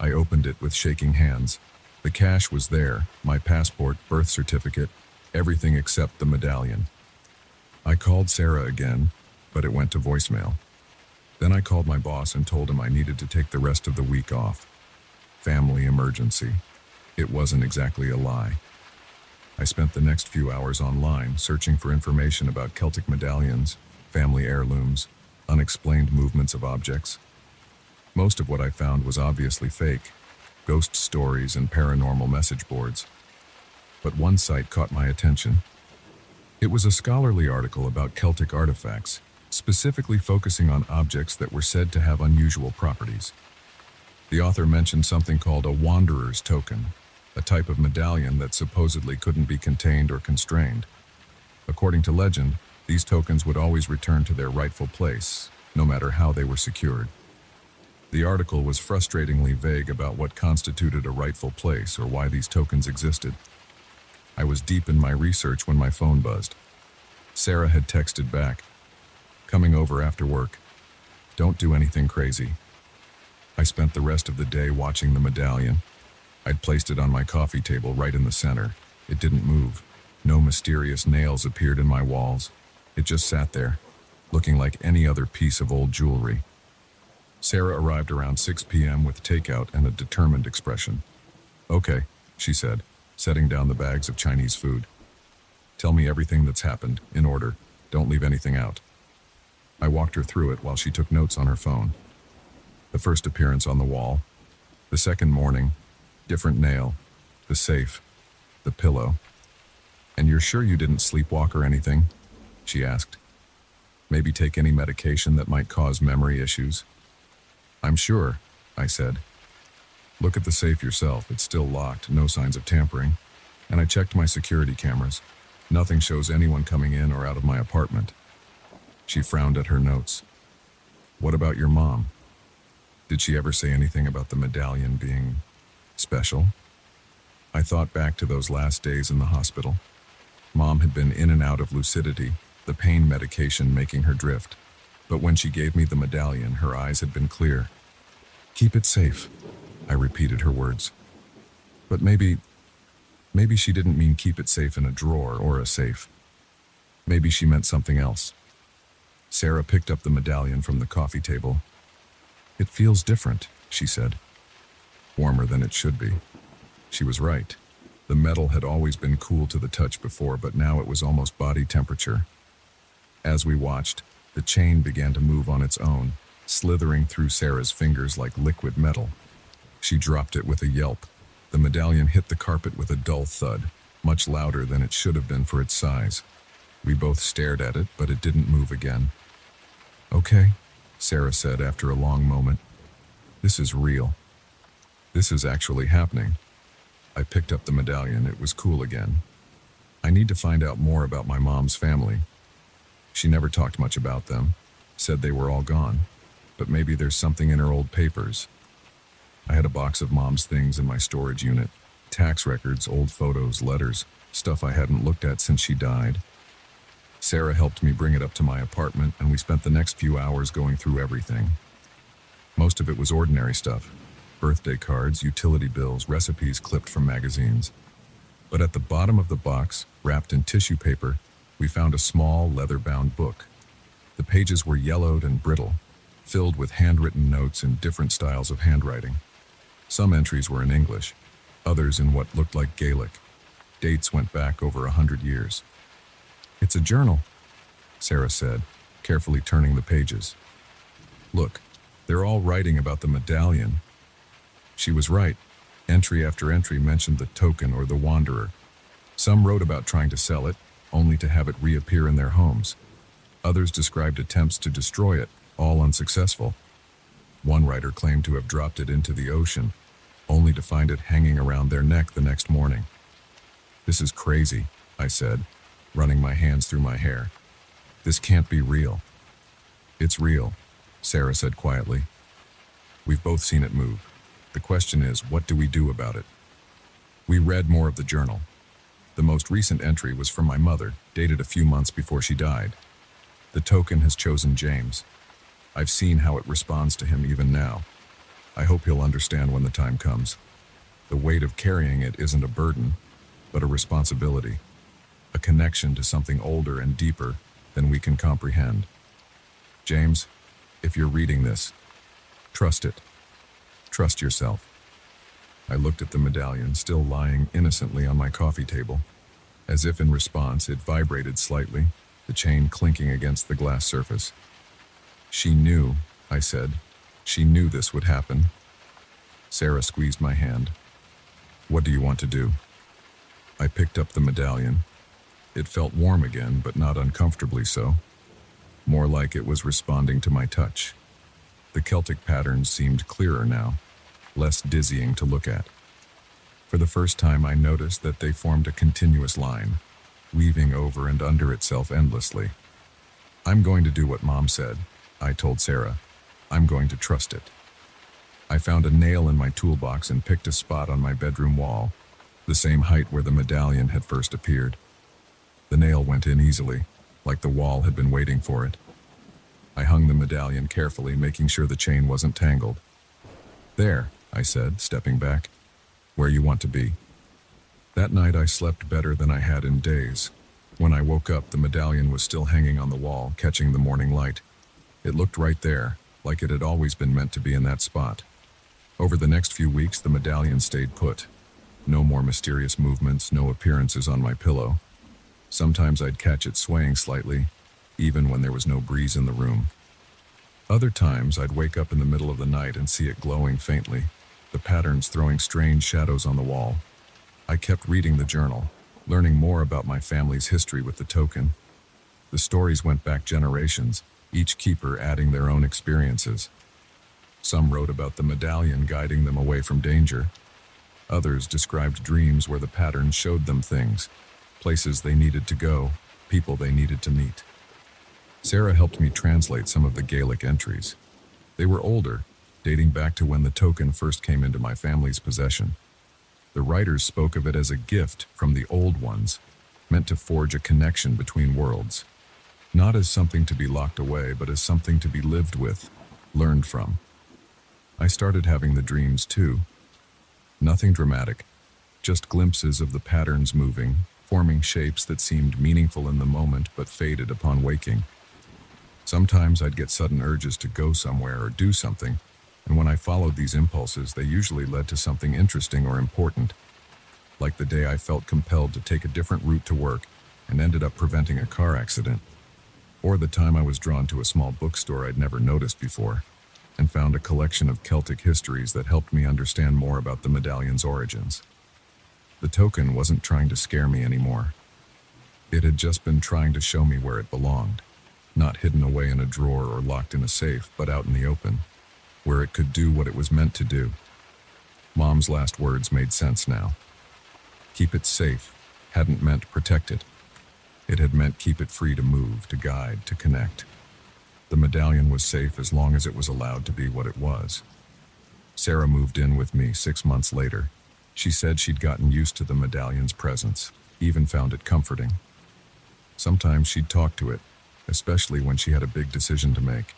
Speaker 1: I opened it with shaking hands. The cash was there, my passport, birth certificate, everything except the medallion. I called Sarah again, but it went to voicemail. Then I called my boss and told him I needed to take the rest of the week off. Family emergency. It wasn't exactly a lie. I spent the next few hours online searching for information about Celtic medallions, family heirlooms, unexplained movements of objects. Most of what I found was obviously fake, ghost stories and paranormal message boards. But one site caught my attention. It was a scholarly article about Celtic artifacts, specifically focusing on objects that were said to have unusual properties. The author mentioned something called a wanderer's token, a type of medallion that supposedly couldn't be contained or constrained. According to legend, these tokens would always return to their rightful place, no matter how they were secured. The article was frustratingly vague about what constituted a rightful place or why these tokens existed. I was deep in my research when my phone buzzed. Sarah had texted back, "Coming over after work. Don't do anything crazy." I spent the rest of the day watching the medallion. I'd placed it on my coffee table right in the center. It didn't move. No mysterious nails appeared in my walls. It just sat there, looking like any other piece of old jewelry. Sarah arrived around 6 p.m. with takeout and a determined expression. "Okay," she said, setting down the bags of Chinese food. "Tell me everything that's happened, in order. Don't leave anything out." I walked her through it while she took notes on her phone. The first appearance on the wall. The second morning, different nail. The safe. The pillow. "And you're sure you didn't sleepwalk or anything?" she asked. "Maybe take any medication that might cause memory issues?" "I'm sure," I said. Look at the safe yourself. It's still locked, no signs of tampering. And I checked my security cameras. Nothing shows anyone coming in or out of my apartment. She frowned at her notes. What about your mom? Did she ever say anything about the medallion being special? I thought back to those last days in the hospital. Mom had been in and out of lucidity, the pain medication making her drift. But when she gave me the medallion, her eyes had been clear. Keep it safe, I repeated her words. But maybe she didn't mean keep it safe in a drawer or a safe. Maybe she meant something else. Sarah picked up the medallion from the coffee table. It feels different, she said. Warmer than it should be. She was right. The metal had always been cool to the touch before, but now it was almost body temperature. As we watched, the chain began to move on its own, slithering through Sarah's fingers like liquid metal. She dropped it with a yelp. The medallion hit the carpet with a dull thud, much louder than it should have been for its size. We both stared at it, but it didn't move again. Okay, Sarah said after a long moment. This is real. This is actually happening. I picked up the medallion. It was cool again. I need to find out more about my mom's family. She never talked much about them, said they were all gone, but maybe there's something in her old papers. I had a box of mom's things in my storage unit, tax records, old photos, letters, stuff I hadn't looked at since she died. Sarah helped me bring it up to my apartment, and we spent the next few hours going through everything. Most of it was ordinary stuff. Birthday cards, utility bills, recipes clipped from magazines. But at the bottom of the box, wrapped in tissue paper, we found a small leather-bound book. The pages were yellowed and brittle, filled with handwritten notes in different styles of handwriting. Some entries were in English, others in what looked like Gaelic. Dates went back over 100 years. It's a journal, Sarah said, carefully turning the pages. Look, they're all writing about the medallion. She was right. Entry after entry mentioned the token or the wanderer. Some wrote about trying to sell it, only to have it reappear in their homes. Others described attempts to destroy it, all unsuccessful. One writer claimed to have dropped it into the ocean, only to find it hanging around their neck the next morning. This is crazy, I said, running my hands through my hair. This can't be real. It's real, Sarah said quietly. We've both seen it move. The question is, what do we do about it? We read more of the journal. The most recent entry was from my mother, dated a few months before she died. The token has chosen James. I've seen how it responds to him even now. I hope he'll understand when the time comes. The weight of carrying it isn't a burden, but a responsibility, a connection to something older and deeper than we can comprehend. James, if you're reading this, trust it. Trust yourself. I looked at the medallion, still lying innocently on my coffee table. As if in response, it vibrated slightly, the chain clinking against the glass surface. She knew, I said. She knew this would happen. Sarah squeezed my hand. What do you want to do? I picked up the medallion. It felt warm again, but not uncomfortably so. More like it was responding to my touch. The Celtic patterns seemed clearer now, less dizzying to look at. For the first time, I noticed that they formed a continuous line, weaving over and under itself endlessly. I'm going to do what Mom said, I told Sarah. I'm going to trust it. I found a nail in my toolbox and picked a spot on my bedroom wall, the same height where the medallion had first appeared. The nail went in easily, like the wall had been waiting for it. I hung the medallion carefully, making sure the chain wasn't tangled. There, I said, stepping back, where you want to be. That night I slept better than I had in days. When I woke up, the medallion was still hanging on the wall, catching the morning light. It looked right there, like it had always been meant to be in that spot. Over the next few weeks, the medallion stayed put. No more mysterious movements, no appearances on my pillow. Sometimes I'd catch it swaying slightly, even when there was no breeze in the room. Other times, I'd wake up in the middle of the night and see it glowing faintly, the patterns throwing strange shadows on the wall. I kept reading the journal, learning more about my family's history with the token. The stories went back generations, each keeper adding their own experiences. Some wrote about the medallion guiding them away from danger. Others described dreams where the pattern showed them things, places they needed to go, people they needed to meet. Sarah helped me translate some of the Gaelic entries. They were older, dating back to when the token first came into my family's possession. The writers spoke of it as a gift from the old ones, meant to forge a connection between worlds. Not as something to be locked away, but as something to be lived with, learned from. I started having the dreams too. Nothing dramatic, just glimpses of the patterns moving, forming shapes that seemed meaningful in the moment but faded upon waking. Sometimes I'd get sudden urges to go somewhere or do something, and when I followed these impulses, they usually led to something interesting or important. Like the day I felt compelled to take a different route to work and ended up preventing a car accident. Or the time I was drawn to a small bookstore I'd never noticed before and found a collection of Celtic histories that helped me understand more about the medallion's origins. The token wasn't trying to scare me anymore. It had just been trying to show me where it belonged, not hidden away in a drawer or locked in a safe, but out in the open, where it could do what it was meant to do. Mom's last words made sense now. Keep it safe hadn't meant protect it. It had meant keep it free to move, to guide, to connect. The medallion was safe as long as it was allowed to be what it was. Sarah moved in with me 6 months later. She said she'd gotten used to the medallion's presence, even found it comforting. Sometimes she'd talk to it, especially when she had a big decision to make.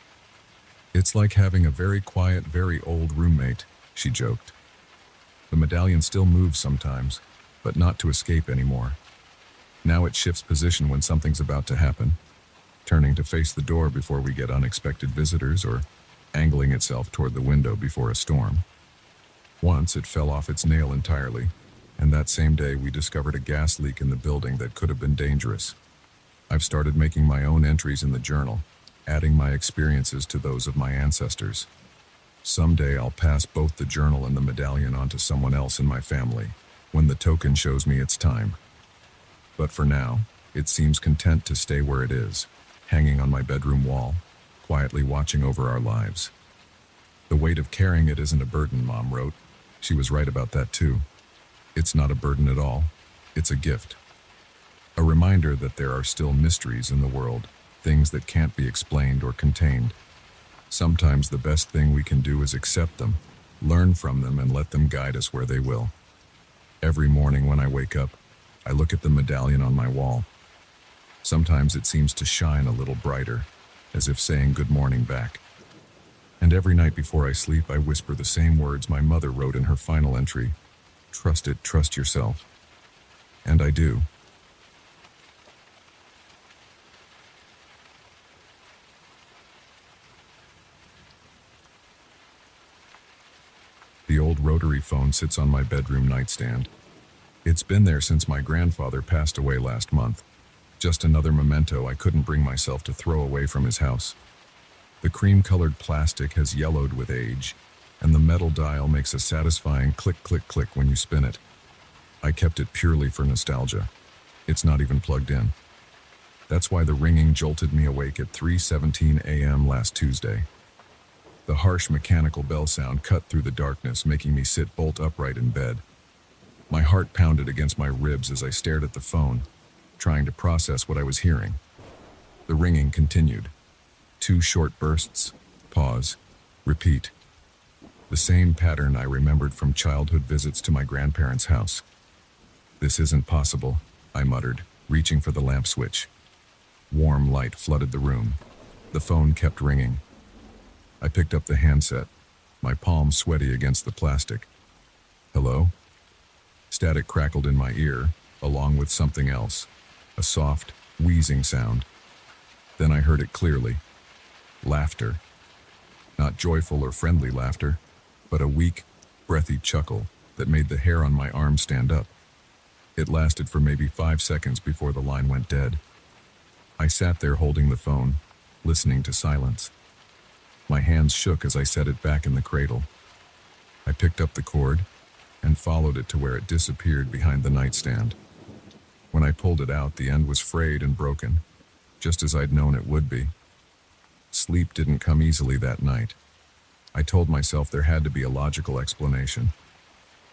Speaker 1: It's like having a very quiet, very old roommate, she joked. The medallion still moves sometimes, but not to escape anymore. Now it shifts position when something's about to happen, turning to face the door before we get unexpected visitors or angling itself toward the window before a storm. Once it fell off its nail entirely, and that same day we discovered a gas leak in the building that could have been dangerous. I've started making my own entries in the journal, adding my experiences to those of my ancestors. Someday I'll pass both the journal and the medallion on to someone else in my family, when the token shows me it's time. But for now, it seems content to stay where it is, hanging on my bedroom wall, quietly watching over our lives. The weight of carrying it isn't a burden, Mom wrote. She was right about that too. It's not a burden at all. It's a gift. A reminder that there are still mysteries in the world, things that can't be explained or contained. Sometimes the best thing we can do is accept them, learn from them, and let them guide us where they will. Every morning when I wake up, I look at the medallion on my wall. Sometimes it seems to shine a little brighter, as if saying good morning back. And every night before I sleep, I whisper the same words my mother wrote in her final entry. Trust it, trust yourself. And I do. The old rotary phone sits on my bedroom nightstand. It's been there since my grandfather passed away last month. Just another memento I couldn't bring myself to throw away from his house. The cream-colored plastic has yellowed with age, and the metal dial makes a satisfying click, click, click when you spin it. I kept it purely for nostalgia. It's not even plugged in. That's why the ringing jolted me awake at 3:17 a.m. last Tuesday. The harsh mechanical bell sound cut through the darkness, making me sit bolt upright in bed. My heart pounded against my ribs as I stared at the phone, trying to process what I was hearing. The ringing continued. 2 short bursts, pause, repeat. The same pattern I remembered from childhood visits to my grandparents' house. This isn't possible, I muttered, reaching for the lamp switch. Warm light flooded the room. The phone kept ringing. I picked up the handset, my palm sweaty against the plastic. Hello? Static crackled in my ear, along with something else, a soft, wheezing sound. Then I heard it clearly. Laughter. Not joyful or friendly laughter, but a weak, breathy chuckle that made the hair on my arm stand up. It lasted for maybe 5 seconds before the line went dead. I sat there holding the phone, listening to silence. My hands shook as I set it back in the cradle. I picked up the cord and followed it to where it disappeared behind the nightstand. When I pulled it out, the end was frayed and broken, just as I'd known it would be. Sleep didn't come easily that night. I told myself there had to be a logical explanation.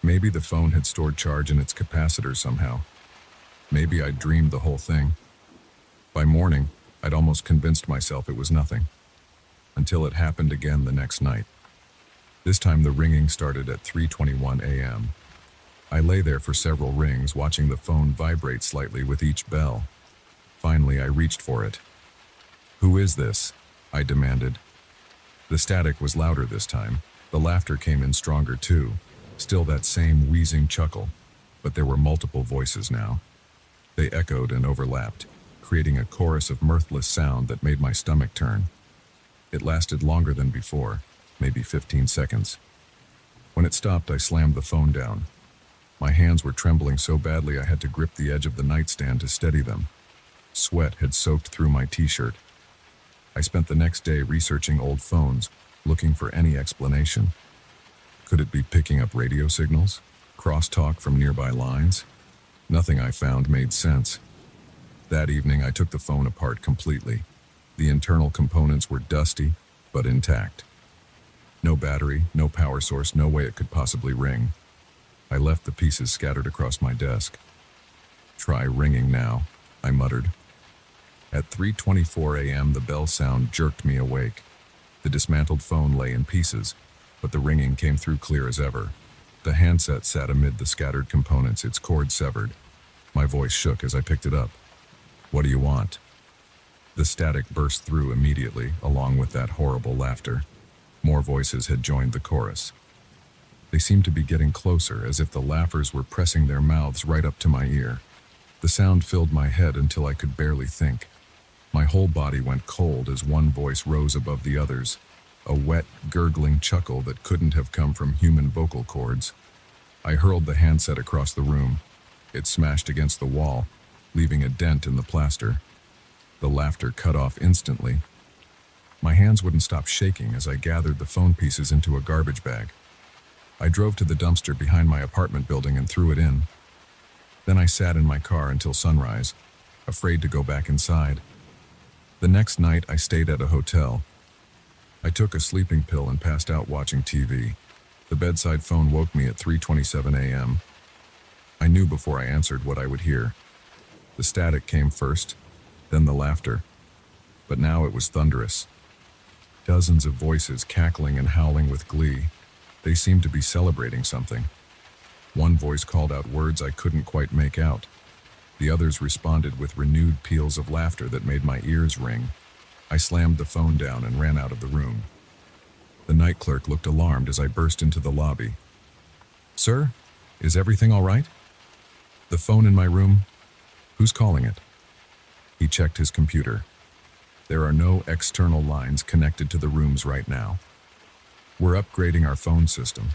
Speaker 1: Maybe the phone had stored charge in its capacitor somehow. Maybe I'd dreamed the whole thing. By morning, I'd almost convinced myself it was nothing. Until it happened again the next night. This time the ringing started at 3:21 a.m. I lay there for several rings, watching the phone vibrate slightly with each bell. Finally, I reached for it. "Who is this?" I demanded. The static was louder this time. The laughter came in stronger too. Still that same wheezing chuckle, but there were multiple voices now. They echoed and overlapped, creating a chorus of mirthless sound that made my stomach turn. It lasted longer than before, maybe 15 seconds. When it stopped, I slammed the phone down. My hands were trembling so badly I had to grip the edge of the nightstand to steady them. Sweat had soaked through my t-shirt. I spent the next day researching old phones, looking for any explanation. Could it be picking up radio signals? Crosstalk from nearby lines? Nothing I found made sense. That evening, I took the phone apart completely. The internal components were dusty, but intact. No battery, no power source, no way it could possibly ring. I left the pieces scattered across my desk. "Try ringing now," I muttered. At 3:24 a.m., the bell sound jerked me awake. The dismantled phone lay in pieces, but the ringing came through clear as ever. The handset sat amid the scattered components, its cord severed. My voice shook as I picked it up. "What do you want?" The static burst through immediately, along with that horrible laughter. More voices had joined the chorus. They seemed to be getting closer, as if the laughers were pressing their mouths right up to my ear. The sound filled my head until I could barely think. My whole body went cold as one voice rose above the others, a wet, gurgling chuckle that couldn't have come from human vocal cords. I hurled the handset across the room. It smashed against the wall, leaving a dent in the plaster. The laughter cut off instantly. My hands wouldn't stop shaking as I gathered the phone pieces into a garbage bag. I drove to the dumpster behind my apartment building and threw it in. Then I sat in my car until sunrise, afraid to go back inside. The next night, I stayed at a hotel. I took a sleeping pill and passed out watching TV. The bedside phone woke me at 3:27 a.m. I knew before I answered what I would hear. The static came first, then the laughter. But now it was thunderous. Dozens of voices cackling and howling with glee. They seemed to be celebrating something. One voice called out words I couldn't quite make out. The others responded with renewed peals of laughter that made my ears ring. I slammed the phone down and ran out of the room. The night clerk looked alarmed as I burst into the lobby. "Sir, is everything all right?" "The phone in my room? Who's calling it?" He checked his computer. "There are no external lines connected to the rooms right now. We're upgrading our phone system.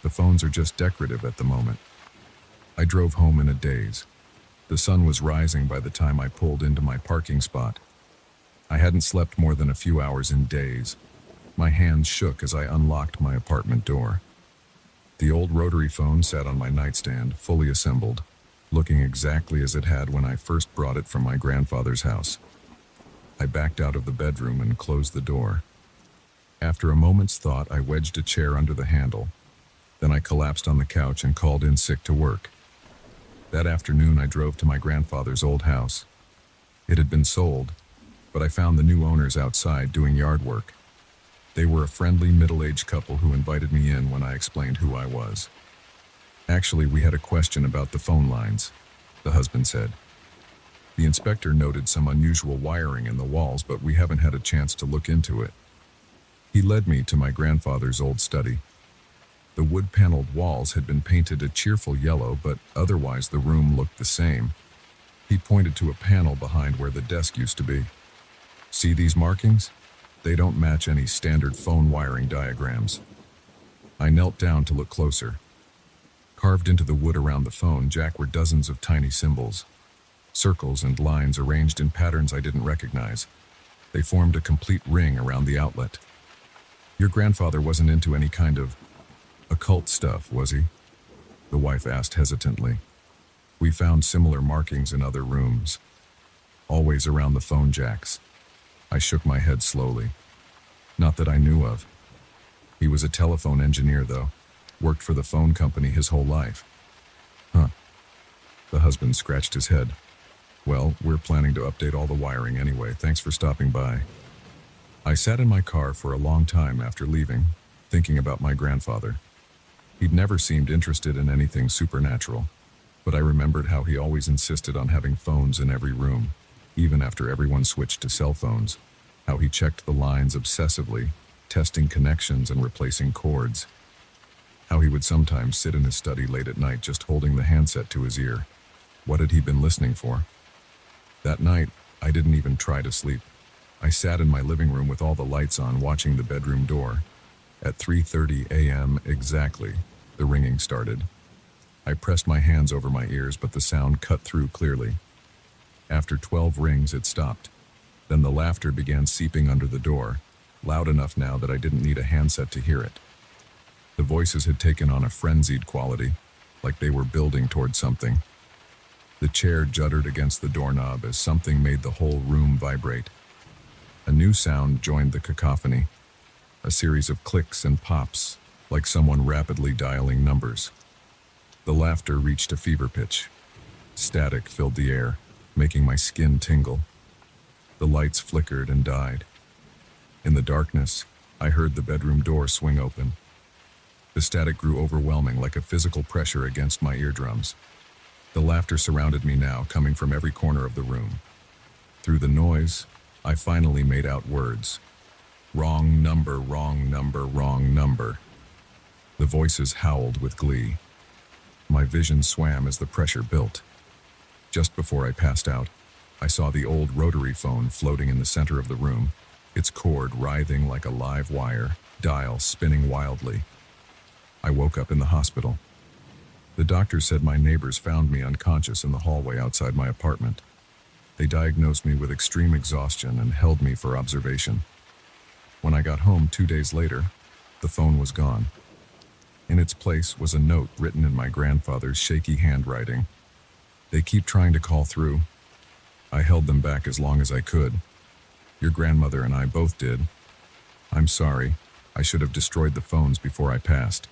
Speaker 1: The phones are just decorative at the moment." I drove home in a daze. The sun was rising by the time I pulled into my parking spot. I hadn't slept more than a few hours in days. My hands shook as I unlocked my apartment door. The old rotary phone sat on my nightstand, fully assembled, looking exactly as it had when I first brought it from my grandfather's house. I backed out of the bedroom and closed the door. After a moment's thought, I wedged a chair under the handle. Then I collapsed on the couch and called in sick to work. That afternoon, I drove to my grandfather's old house. It had been sold, but I found the new owners outside doing yard work. They were a friendly, middle-aged couple who invited me in when I explained who I was. "Actually, we had a question about the phone lines," the husband said. "The inspector noted some unusual wiring in the walls, but we haven't had a chance to look into it." He led me to my grandfather's old study. The wood-paneled walls had been painted a cheerful yellow, but otherwise the room looked the same. He pointed to a panel behind where the desk used to be. "See these markings? They don't match any standard phone wiring diagrams." I knelt down to look closer. Carved into the wood around the phone jack were dozens of tiny symbols. Circles and lines arranged in patterns I didn't recognize. They formed a complete ring around the outlet. "Your grandfather wasn't into any kind of occult stuff, was he?" the wife asked hesitantly. "We found similar markings in other rooms, always around the phone jacks." I shook my head slowly. "Not that I knew of." He was a telephone engineer, though. Worked for the phone company his whole life. Huh. The husband scratched his head. Well, we're planning to update all the wiring anyway. Thanks for stopping by. I sat in my car for a long time after leaving, thinking about my grandfather. He'd never seemed interested in anything supernatural, but I remembered how he always insisted on having phones in every room, even after everyone switched to cell phones. How he checked the lines obsessively, testing connections and replacing cords. How he would sometimes sit in his study late at night just holding the handset to his ear. What had he been listening for? That night, I didn't even try to sleep. I sat in my living room with all the lights on, watching the bedroom door. At 3:30 a.m. exactly, the ringing started. I pressed my hands over my ears, but the sound cut through clearly. After 12 rings, it stopped. Then the laughter began seeping under the door, loud enough now that I didn't need a handset to hear it. The voices had taken on a frenzied quality, like they were building toward something. The chair juddered against the doorknob as something made the whole room vibrate. A new sound joined the cacophony, a series of clicks and pops, like someone rapidly dialing numbers. The laughter reached a fever pitch. Static filled the air, making my skin tingle. The lights flickered and died. In the darkness, I heard the bedroom door swing open. The static grew overwhelming, like a physical pressure against my eardrums. The laughter surrounded me now, coming from every corner of the room. Through the noise, I finally made out words. Wrong number, wrong number, wrong number. The voices howled with glee. My vision swam as the pressure built. Just before I passed out, I saw the old rotary phone floating in the center of the room, its cord writhing like a live wire, dial spinning wildly. I woke up in the hospital. The doctor said my neighbors found me unconscious in the hallway outside my apartment. They diagnosed me with extreme exhaustion and held me for observation. When I got home 2 days later, the phone was gone. In its place was a note written in my grandfather's shaky handwriting. They keep trying to call through. I held them back as long as I could. Your grandmother and I both did. I'm sorry. I should have destroyed the phones before I passed.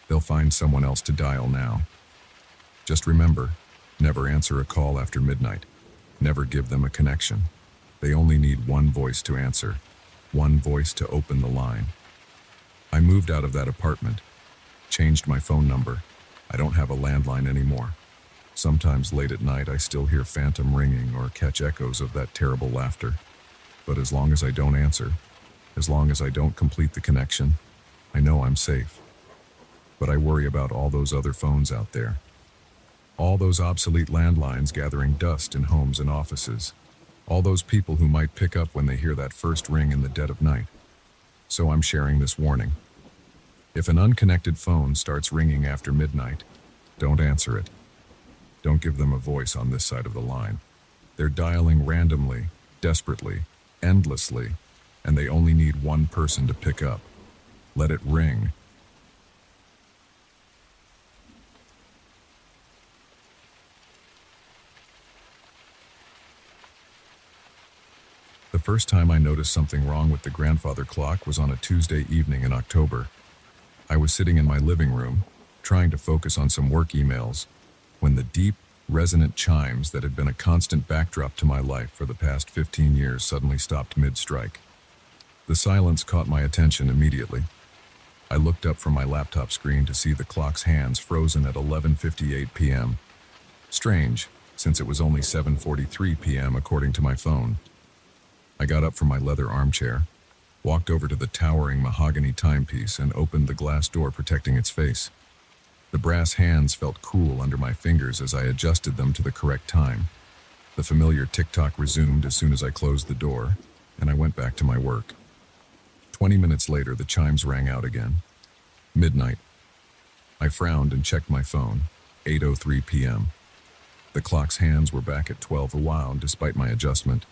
Speaker 1: They'll find someone else to dial now. Just remember, never answer a call after midnight. Never give them a connection. They only need one voice to answer, one voice to open the line. I moved out of that apartment, changed my phone number. I don't have a landline anymore. Sometimes late at night I still hear phantom ringing or catch echoes of that terrible laughter. But as long as I don't answer, as long as I don't complete the connection, I know I'm safe. But I worry about all those other phones out there. All those obsolete landlines gathering dust in homes and offices. All those people who might pick up when they hear that first ring in the dead of night. So I'm sharing this warning. If an unconnected phone starts ringing after midnight, don't answer it. Don't give them a voice on this side of the line. They're dialing randomly, desperately, endlessly, and they only need one person to pick up. Let it ring. The first time I noticed something wrong with the grandfather clock was on a Tuesday evening in October. I was sitting in my living room, trying to focus on some work emails, when the deep, resonant chimes that had been a constant backdrop to my life for the past 15 years suddenly stopped mid-strike. The silence caught my attention immediately. I looked up from my laptop screen to see the clock's hands frozen at 11:58 p.m. Strange, since it was only 7:43 p.m. according to my phone. I got up from my leather armchair, walked over to the towering mahogany timepiece and opened the glass door protecting its face. The brass hands felt cool under my fingers as I adjusted them to the correct time. The familiar tick-tock resumed as soon as I closed the door, and I went back to my work. 20 minutes later, the chimes rang out again. Midnight. I frowned and checked my phone. 8:03 p.m. The clock's hands were back at 12 a while despite my adjustment.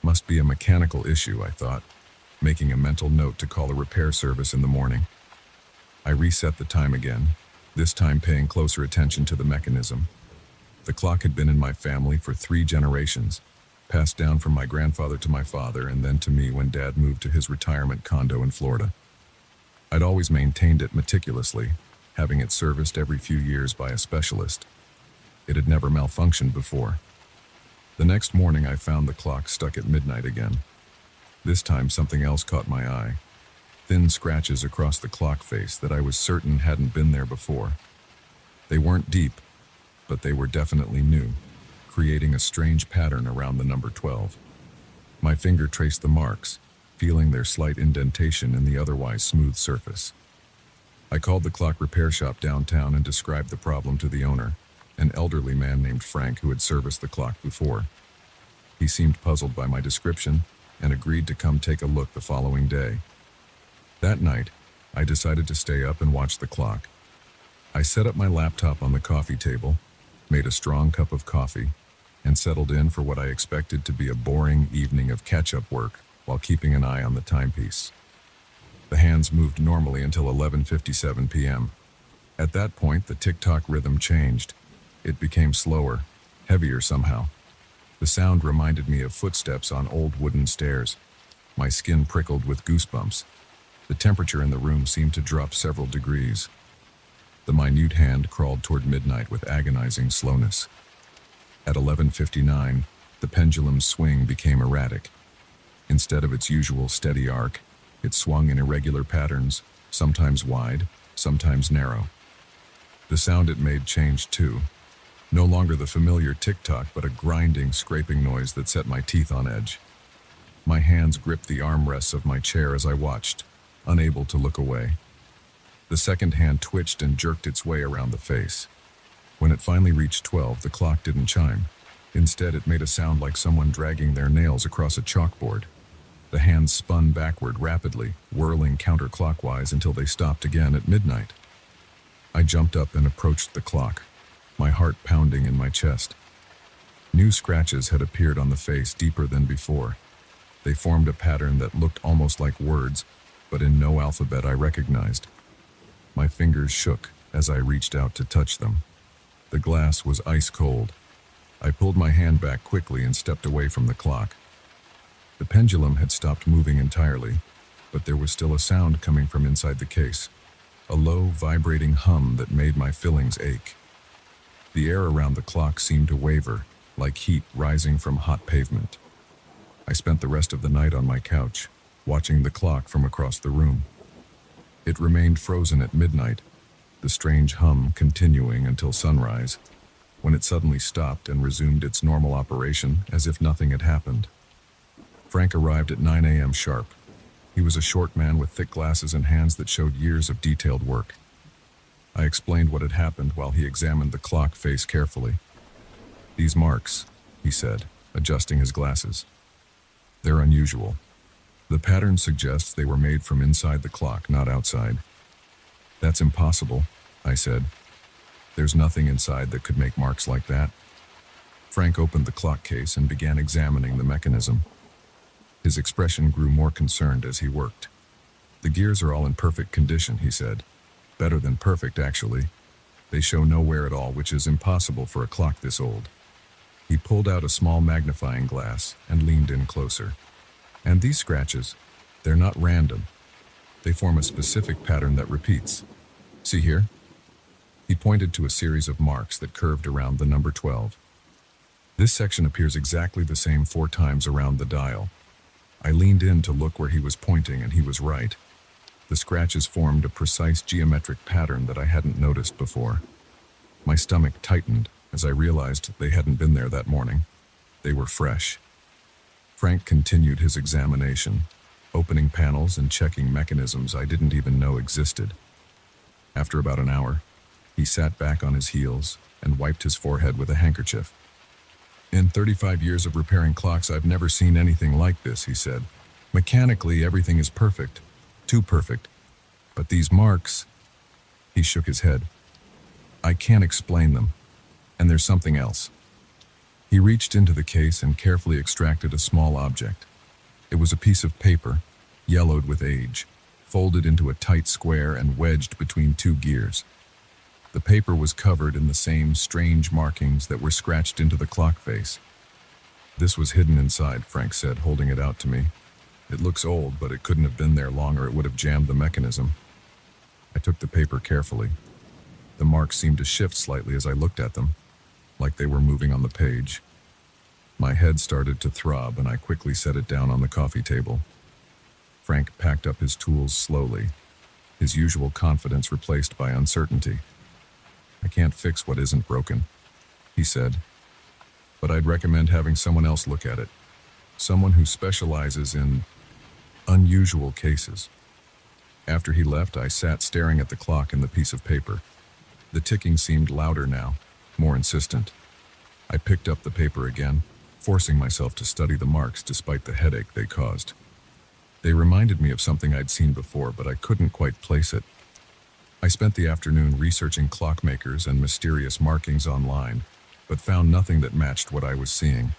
Speaker 1: Must be a mechanical issue, I thought, making a mental note to call a repair service in the morning. I reset the time again, this time paying closer attention to the mechanism. The clock had been in my family for 3 generations, passed down from my grandfather to my father and then to me when Dad moved to his retirement condo in Florida. I'd always maintained it meticulously, having it serviced every few years by a specialist. It had never malfunctioned before. The next morning I found the clock stuck at midnight again. This time something else caught my eye. Thin scratches across the clock face that I was certain hadn't been there before. They weren't deep, but they were definitely new, creating a strange pattern around the number 12. My finger traced the marks, feeling their slight indentation in the otherwise smooth surface. I called the clock repair shop downtown and described the problem to the owner, an elderly man named Frank who had serviced the clock before. He seemed puzzled by my description and agreed to come take a look the following day. That night, I decided to stay up and watch the clock. I set up my laptop on the coffee table, made a strong cup of coffee, and settled in for what I expected to be a boring evening of catch-up work while keeping an eye on the timepiece. The hands moved normally until 11:57 p.m. At that point, the tick-tock rhythm changed. It became slower, heavier somehow. The sound reminded me of footsteps on old wooden stairs. My skin prickled with goosebumps. The temperature in the room seemed to drop several degrees. The minute hand crawled toward midnight with agonizing slowness. At 11:59, the pendulum's swing became erratic. Instead of its usual steady arc, it swung in irregular patterns, sometimes wide, sometimes narrow. The sound it made changed too. No longer the familiar tick-tock, but a grinding, scraping noise that set my teeth on edge. My hands gripped the armrests of my chair as I watched, unable to look away. The second hand twitched and jerked its way around the face. When it finally reached 12, the clock didn't chime. Instead, it made a sound like someone dragging their nails across a chalkboard. The hands spun backward rapidly, whirling counterclockwise until they stopped again at midnight. I jumped up and approached the clock, my heart pounding in my chest. New scratches had appeared on the face deeper than before. They formed a pattern that looked almost like words, but in no alphabet I recognized. My fingers shook as I reached out to touch them. The glass was ice cold. I pulled my hand back quickly and stepped away from the clock. The pendulum had stopped moving entirely, but there was still a sound coming from inside the case, a low, vibrating hum that made my fillings ache. The air around the clock seemed to waver, like heat rising from hot pavement. I spent the rest of the night on my couch, watching the clock from across the room. It remained frozen at midnight, the strange hum continuing until sunrise, when it suddenly stopped and resumed its normal operation as if nothing had happened. Frank arrived at 9 a.m. sharp. He was a short man with thick glasses and hands that showed years of detailed work. I explained what had happened while he examined the clock face carefully. "These marks," he said, adjusting his glasses. "They're unusual. The pattern suggests they were made from inside the clock, not outside." "That's impossible," I said. "There's nothing inside that could make marks like that." Frank opened the clock case and began examining the mechanism. His expression grew more concerned as he worked. "The gears are all in perfect condition," he said. "Better than perfect, actually. They show no wear at all, which is impossible for a clock this old." He pulled out a small magnifying glass and leaned in closer. "And these scratches, they're not random. They form a specific pattern that repeats. See here?" He pointed to a series of marks that curved around the number 12. "This section appears exactly the same 4 times around the dial." I leaned in to look where he was pointing, and he was right. The scratches formed a precise geometric pattern that I hadn't noticed before. My stomach tightened as I realized they hadn't been there that morning. They were fresh. Frank continued his examination, opening panels and checking mechanisms I didn't even know existed. After about an hour, he sat back on his heels and wiped his forehead with a handkerchief. "In 35 years of repairing clocks, I've never seen anything like this," he said. "Mechanically, everything is perfect. Too perfect. But these marks..." He shook his head. "I can't explain them. And there's something else." He reached into the case and carefully extracted a small object. It was a piece of paper, yellowed with age, folded into a tight square and wedged between 2 gears. The paper was covered in the same strange markings that were scratched into the clock face. "This was hidden inside," Frank said, holding it out to me. "It looks old, but it couldn't have been there long or it would have jammed the mechanism. I took the paper carefully. The marks seemed to shift slightly as I looked at them, like they were moving on the page. My head started to throb, and I quickly set it down on the coffee table. Frank packed up his tools slowly, his usual confidence replaced by uncertainty. "I can't fix what isn't broken," he said, "but I'd recommend having someone else look at it. Someone who specializes in unusual cases." After he left, I sat staring at the clock and the piece of paper. The ticking seemed louder now, more insistent. I picked up the paper again, forcing myself to study the marks despite the headache they caused. They reminded me of something I'd seen before, but I couldn't quite place it. I spent the afternoon researching clockmakers and mysterious markings online, but found nothing that matched what I was seeing.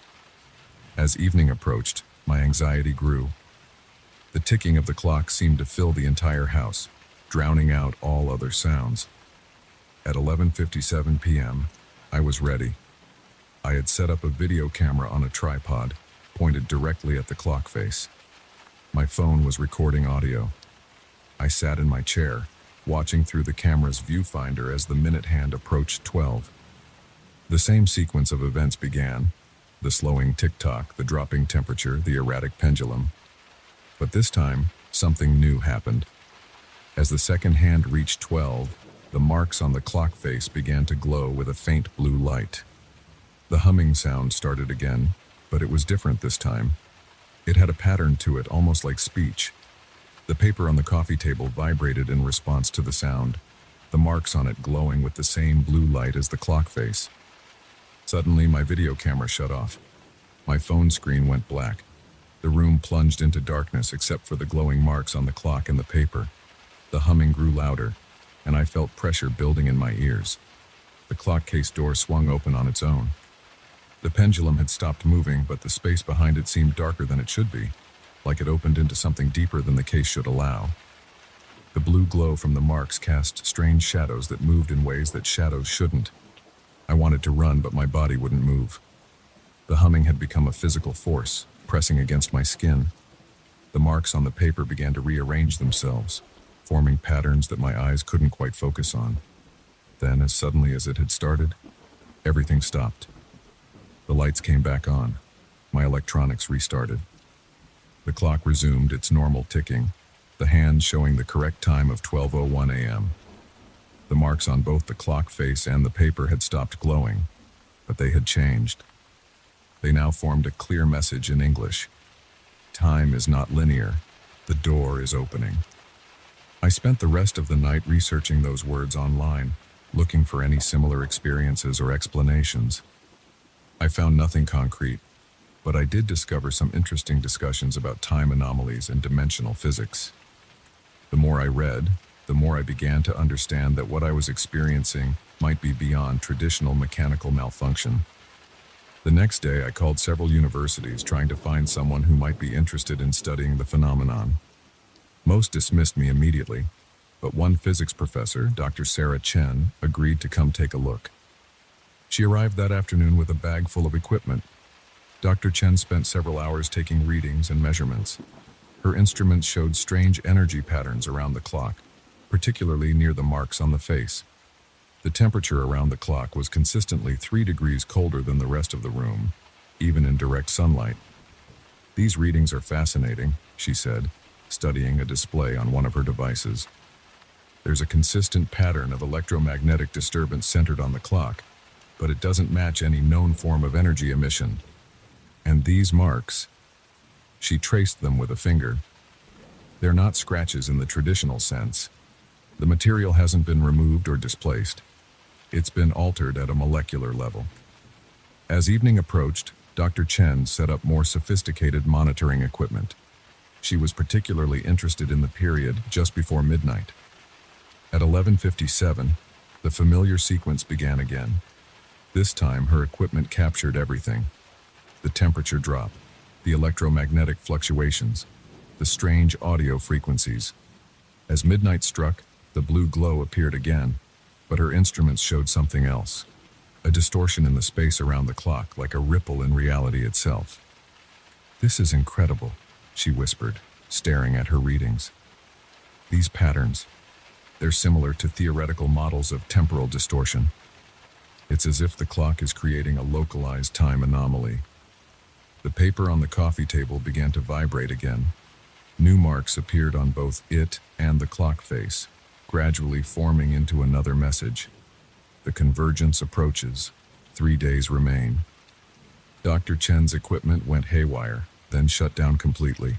Speaker 1: As evening approached, my anxiety grew. The ticking of the clock seemed to fill the entire house, drowning out all other sounds. At 11:57 p.m., I was ready. I had set up a video camera on a tripod, pointed directly at the clock face. My phone was recording audio. I sat in my chair, watching through the camera's viewfinder as the minute hand approached 12. The same sequence of events began: the slowing tick-tock, the dropping temperature, the erratic pendulum. But this time, something new happened. As the second hand reached 12, the marks on the clock face began to glow with a faint blue light. The humming sound started again, but it was different this time. It had a pattern to it, almost like speech. The paper on the coffee table vibrated in response to the sound, the marks on it glowing with the same blue light as the clock face. Suddenly, my video camera shut off. My phone screen went black. The room plunged into darkness except for the glowing marks on the clock and the paper. The humming grew louder, and I felt pressure building in my ears. The clock case door swung open on its own. The pendulum had stopped moving, but the space behind it seemed darker than it should be, like it opened into something deeper than the case should allow. The blue glow from the marks cast strange shadows that moved in ways that shadows shouldn't. I wanted to run, but my body wouldn't move. The humming had become a physical force, pressing against my skin. The marks on the paper began to rearrange themselves, forming patterns that my eyes couldn't quite focus on. Then, as suddenly as it had started, everything stopped. The lights came back on. My electronics restarted. The clock resumed its normal ticking, the hand showing the correct time of 12:01 a.m. The marks on both the clock face and the paper had stopped glowing, but they had changed. They now formed a clear message in English. Time is not linear. The door is opening. I spent the rest of the night researching those words online, looking for any similar experiences or explanations. I found nothing concrete, but I did discover some interesting discussions about time anomalies and dimensional physics. The more I read, the more I began to understand that what I was experiencing might be beyond traditional mechanical malfunction. The next day, I called several universities trying to find someone who might be interested in studying the phenomenon. Most dismissed me immediately, but one physics professor, Dr. Sarah Chen, agreed to come take a look. She arrived that afternoon with a bag full of equipment. Dr. Chen spent several hours taking readings and measurements. Her instruments showed strange energy patterns around the clock, particularly near the marks on the face. The temperature around the clock was consistently 3 degrees colder than the rest of the room, even in direct sunlight. "These readings are fascinating," she said, studying a display on one of her devices. "There's a consistent pattern of electromagnetic disturbance centered on the clock, but it doesn't match any known form of energy emission. And these marks," she traced them with a finger, "they're not scratches in the traditional sense. The material hasn't been removed or displaced. It's been altered at a molecular level." As evening approached, Dr. Chen set up more sophisticated monitoring equipment. She was particularly interested in the period just before midnight. At 11:57, the familiar sequence began again. This time, her equipment captured everything: the temperature drop, the electromagnetic fluctuations, the strange audio frequencies. As midnight struck, the blue glow appeared again, but her instruments showed something else: a distortion in the space around the clock, like a ripple in reality itself. "This is incredible," she whispered, staring at her readings. "These patterns, They're similar to theoretical models of temporal distortion. It's as if the clock is creating a localized time anomaly. The paper on the coffee table began to vibrate again. New marks appeared on both it and the clock face, gradually forming into another message. The convergence approaches. 3 days remain. Dr. Chen's equipment went haywire, then shut down completely.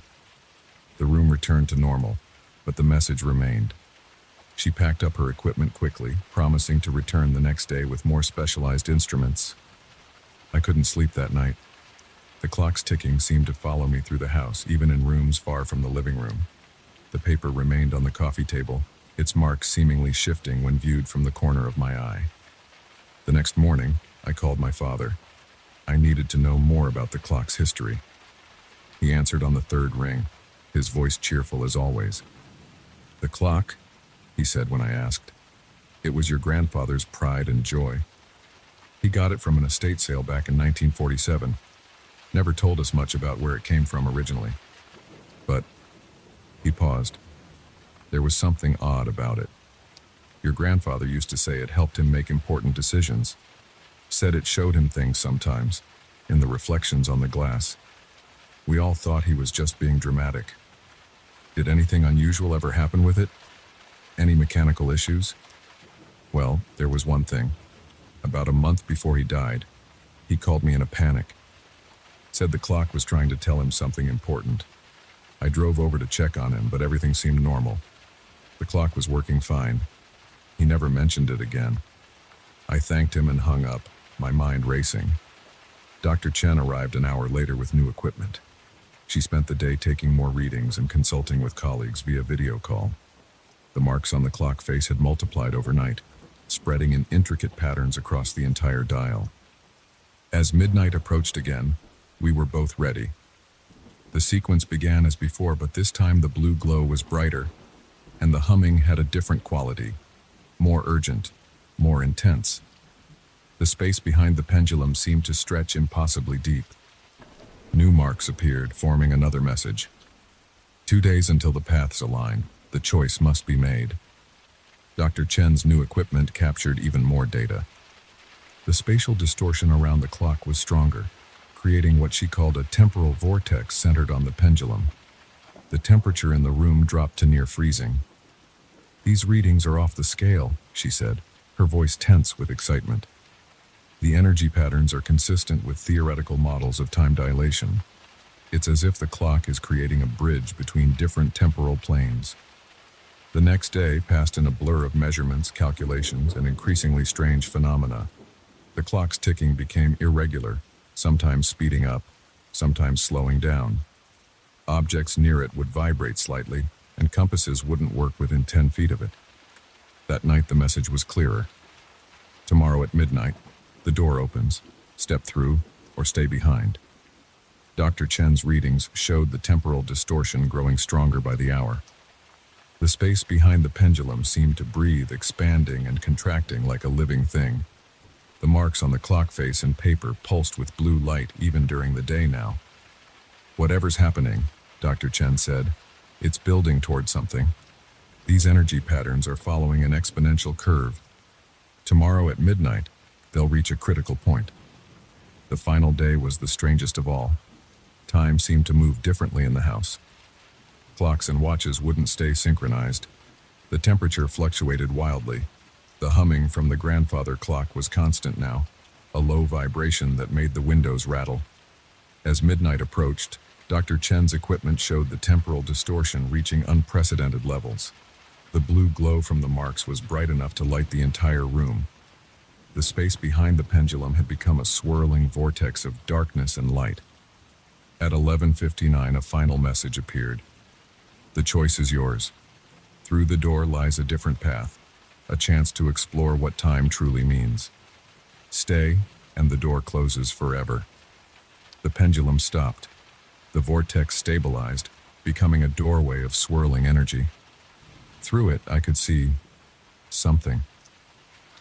Speaker 1: The room returned to normal, but the message remained. She packed up her equipment quickly, promising to return the next day with more specialized instruments. I couldn't sleep that night. The clock's ticking seemed to follow me through the house, even in rooms far from the living room. The paper remained on the coffee table, its marks seemingly shifting when viewed from the corner of my eye. The next morning, I called my father. I needed to know more about the clock's history. He answered on the third ring, his voice cheerful as always. "The clock," he said when I asked. "It was your grandfather's pride and joy. He got it from an estate sale back in 1947. Never told us much about where it came from originally. But," he paused, "there was something odd about it. Your grandfather used to say it helped him make important decisions. Said it showed him things sometimes, in the reflections on the glass. We all thought he was just being dramatic. Did anything unusual ever happen with it? Any mechanical issues?" "Well, there was one thing. About a month before he died, he called me in a panic. Said the clock was trying to tell him something important. I drove over to check on him, but everything seemed normal. The clock was working fine. He never mentioned it again." I thanked him and hung up, my mind racing. Dr. Chen arrived an hour later with new equipment. She spent the day taking more readings and consulting with colleagues via video call. The marks on the clock face had multiplied overnight, spreading in intricate patterns across the entire dial. As midnight approached again, we were both ready. The sequence began as before, but this time the blue glow was brighter, and the humming had a different quality, more urgent, more intense. The space behind the pendulum seemed to stretch impossibly deep. New marks appeared, forming another message. 2 days until the paths align. The choice must be made. Dr. Chen's new equipment captured even more data. The spatial distortion around the clock was stronger, creating what she called a temporal vortex centered on the pendulum. The temperature in the room dropped to near freezing. "These readings are off the scale," she said, her voice tense with excitement. "The energy patterns are consistent with theoretical models of time dilation. It's as if the clock is creating a bridge between different temporal planes." The next day passed in a blur of measurements, calculations, and increasingly strange phenomena. The clock's ticking became irregular, sometimes speeding up, sometimes slowing down. Objects near it would vibrate slightly, and compasses wouldn't work within 10 feet of it. That night the message was clearer. "Tomorrow at midnight, the door opens. Step through or stay behind." Dr. Chen's readings showed the temporal distortion growing stronger by the hour. The space behind the pendulum seemed to breathe, expanding and contracting like a living thing. The marks on the clock face and paper pulsed with blue light even during the day now. "Whatever's happening," Dr. Chen said, "it's building toward something. These energy patterns are following an exponential curve. Tomorrow at midnight, they'll reach a critical point." The final day was the strangest of all. Time seemed to move differently in the house. Clocks and watches wouldn't stay synchronized. The temperature fluctuated wildly. The humming from the grandfather clock was constant now, a low vibration that made the windows rattle. As midnight approached, Dr. Chen's equipment showed the temporal distortion reaching unprecedented levels. The blue glow from the marks was bright enough to light the entire room. The space behind the pendulum had become a swirling vortex of darkness and light. At 11:59, a final message appeared. "The choice is yours. Through the door lies a different path, a chance to explore what time truly means. Stay, and the door closes forever." The pendulum stopped. The vortex stabilized, becoming a doorway of swirling energy. Through it, I could see something.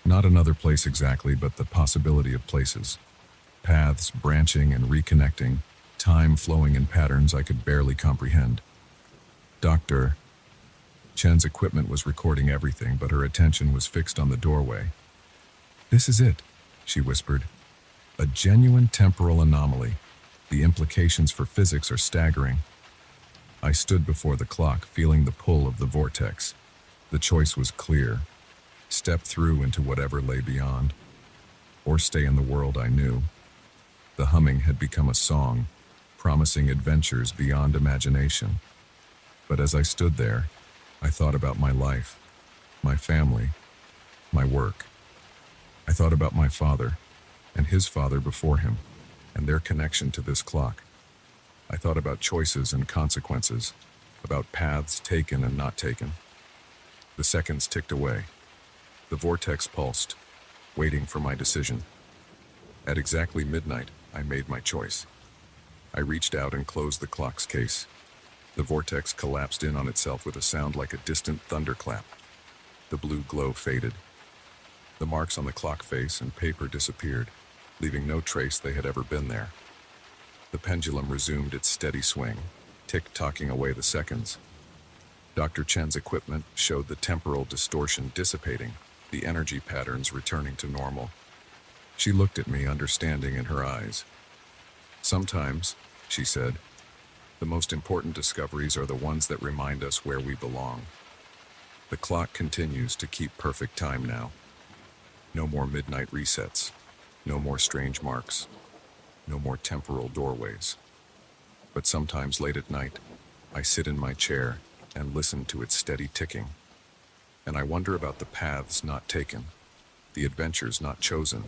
Speaker 1: Not another place exactly, but the possibility of places. Paths branching and reconnecting, time flowing in patterns I could barely comprehend. "Doctor," Chen's equipment was recording everything, but her attention was fixed on the doorway. "This is it," she whispered. "A genuine temporal anomaly. The implications for physics are staggering." I stood before the clock, feeling the pull of the vortex. The choice was clear. Step through into whatever lay beyond, or stay in the world I knew. The humming had become a song, promising adventures beyond imagination. But as I stood there, I thought about my life, my family, my work. I thought about my father, and his father before him, and their connection to this clock. I thought about choices and consequences, about paths taken and not taken. The seconds ticked away. The vortex pulsed, waiting for my decision. At exactly midnight, I made my choice. I reached out and closed the clock's case. The vortex collapsed in on itself with a sound like a distant thunderclap. The blue glow faded. The marks on the clock face and paper disappeared, leaving no trace they had ever been there. The pendulum resumed its steady swing, tick-tocking away the seconds. Dr. Chen's equipment showed the temporal distortion dissipating, the energy patterns returning to normal. She looked at me, understanding in her eyes. "Sometimes," she said, "the most important discoveries are the ones that remind us where we belong." The clock continues to keep perfect time now. No more midnight resets, no more strange marks, no more temporal doorways. But sometimes late at night, I sit in my chair and listen to its steady ticking. And I wonder about the paths not taken, the adventures not chosen,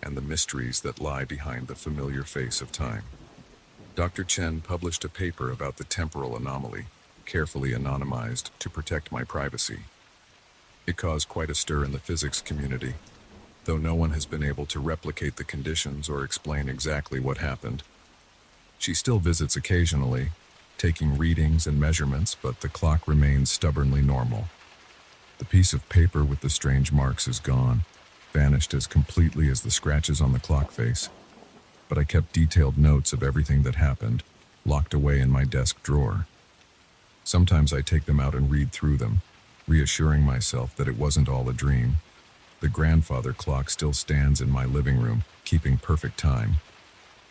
Speaker 1: and the mysteries that lie behind the familiar face of time. Dr. Chen published a paper about the temporal anomaly, carefully anonymized to protect my privacy. It caused quite a stir in the physics community, though no one has been able to replicate the conditions or explain exactly what happened. She still visits occasionally, taking readings and measurements, but the clock remains stubbornly normal. The piece of paper with the strange marks is gone, vanished as completely as the scratches on the clock face. But I kept detailed notes of everything that happened, locked away in my desk drawer. Sometimes I take them out and read through them, reassuring myself that it wasn't all a dream. The grandfather clock still stands in my living room, keeping perfect time.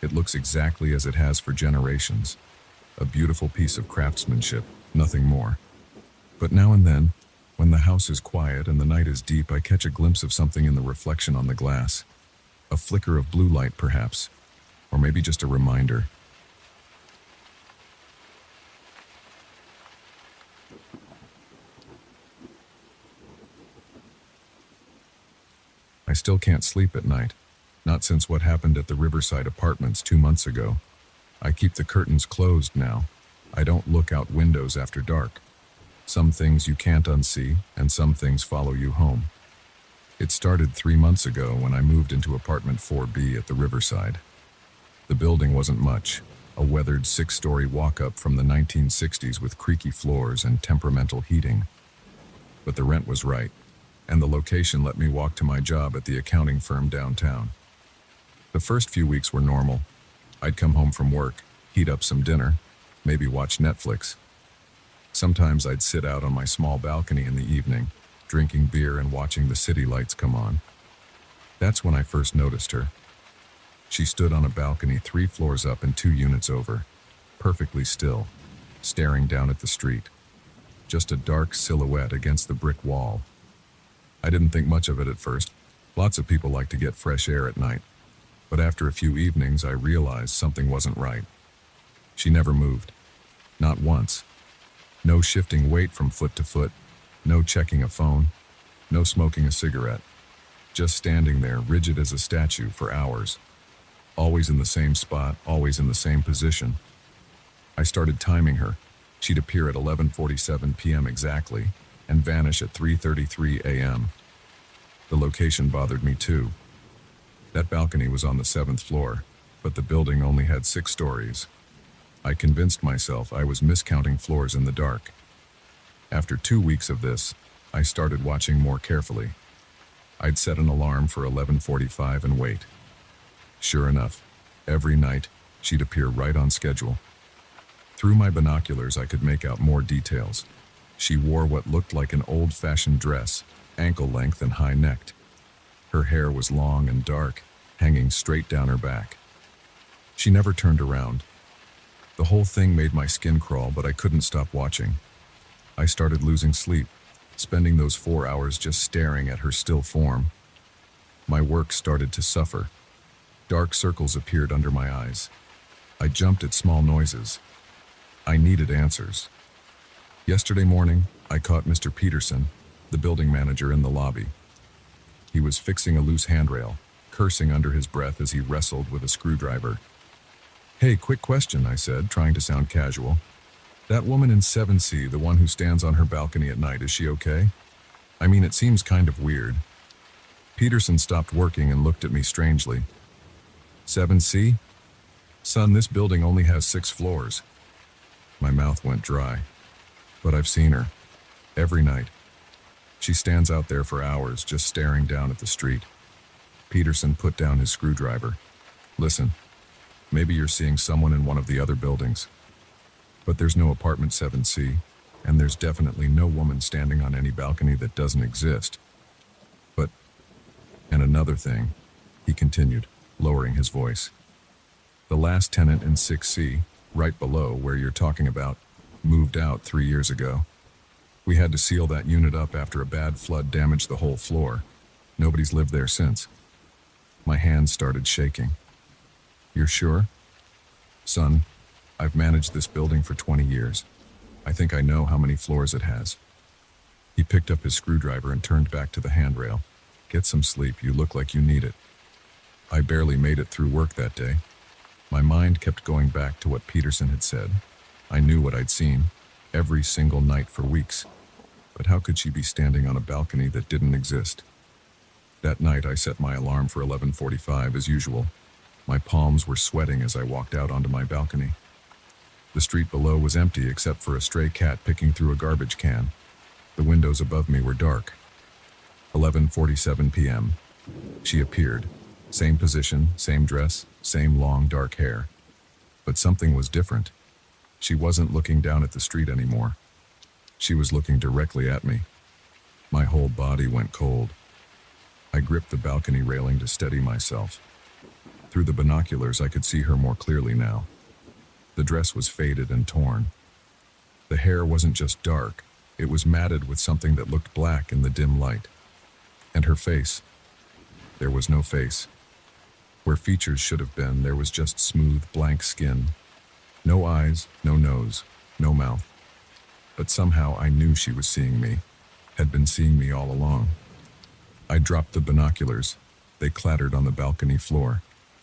Speaker 1: It looks exactly as it has for generations. A beautiful piece of craftsmanship, nothing more. But now and then, when the house is quiet and the night is deep, I catch a glimpse of something in the reflection on the glass. A flicker of blue light, perhaps, or maybe just a reminder. I still can't sleep at night, not since what happened at the Riverside Apartments 2 months ago. I keep the curtains closed now. I don't look out windows after dark. Some things you can't unsee, and some things follow you home. It started 3 months ago when I moved into apartment 4B at the Riverside. The building wasn't much, a weathered 6-story walk-up from the 1960s with creaky floors and temperamental heating. But the rent was right, and the location let me walk to my job at the accounting firm downtown. The first few weeks were normal. I'd come home from work, heat up some dinner, maybe watch Netflix. Sometimes I'd sit out on my small balcony in the evening, drinking beer and watching the city lights come on. That's when I first noticed her. She stood on a balcony 3 floors up and 2 units over, perfectly still, staring down at the street. Just a dark silhouette against the brick wall. I didn't think much of it at first. Lots of people like to get fresh air at night. But after a few evenings, I realized something wasn't right. She never moved. Not once. No shifting weight from foot to foot. No checking a phone. No smoking a cigarette. Just standing there, rigid as a statue, for hours. Always in the same spot, always in the same position. I started timing her. She'd appear at 11:47 p.m. exactly, and vanish at 3:33 a.m. The location bothered me too. That balcony was on the 7th floor, but the building only had 6 stories. I convinced myself I was miscounting floors in the dark. After 2 weeks of this, I started watching more carefully. I'd set an alarm for 11:45 and wait. Sure enough, every night, she'd appear right on schedule. Through my binoculars, I could make out more details. She wore what looked like an old-fashioned dress, ankle-length and high-necked. Her hair was long and dark, hanging straight down her back. She never turned around. The whole thing made my skin crawl, but I couldn't stop watching. I started losing sleep, spending those 4 hours just staring at her still form. My work started to suffer. Dark circles appeared under my eyes. I jumped at small noises. I needed answers. Yesterday morning, I caught Mr. Peterson, the building manager, in the lobby. He was fixing a loose handrail, cursing under his breath as he wrestled with a screwdriver. "Hey, quick question," I said, trying to sound casual. "That woman in 7C, the one who stands on her balcony at night, is she okay? I mean, it seems kind of weird." Peterson stopped working and looked at me strangely. "7C? Son, this building only has 6 floors." My mouth went dry. "But I've seen her. Every night. She stands out there for hours, just staring down at the street." Peterson put down his screwdriver. "Listen, maybe you're seeing someone in one of the other buildings. But there's no apartment 7C, and there's definitely no woman standing on any balcony that doesn't exist. But, and another thing," he continued, lowering his voice. "The last tenant in 6C, right below where you're talking about, moved out 3 years ago. We had to seal that unit up after a bad flood damaged the whole floor. Nobody's lived there since." My hands started shaking. "You're sure?" "Son, I've managed this building for 20 years. I think I know how many floors it has." He picked up his screwdriver and turned back to the handrail. "Get some sleep, you look like you need it." I barely made it through work that day. My mind kept going back to what Peterson had said. I knew what I'd seen, every single night for weeks. But how could she be standing on a balcony that didn't exist? That night I set my alarm for 11:45 as usual. My palms were sweating as I walked out onto my balcony. The street below was empty except for a stray cat picking through a garbage can. The windows above me were dark. 11:47 p.m. She appeared. Same position, same dress, same long dark hair. But something was different. She wasn't looking down at the street anymore. She was looking directly at me. My whole body went cold. I gripped the balcony railing to steady myself. Through the binoculars, I could see her more clearly now. The dress was faded and torn. The hair wasn't just dark, it was matted with something that looked black in the dim light. And her face. There was no face. Where features should have been, there was just smooth, blank skin. No eyes, no nose, no mouth. But somehow I knew she was seeing me, had been seeing me all along. I dropped the binoculars. They clattered on the balcony floor.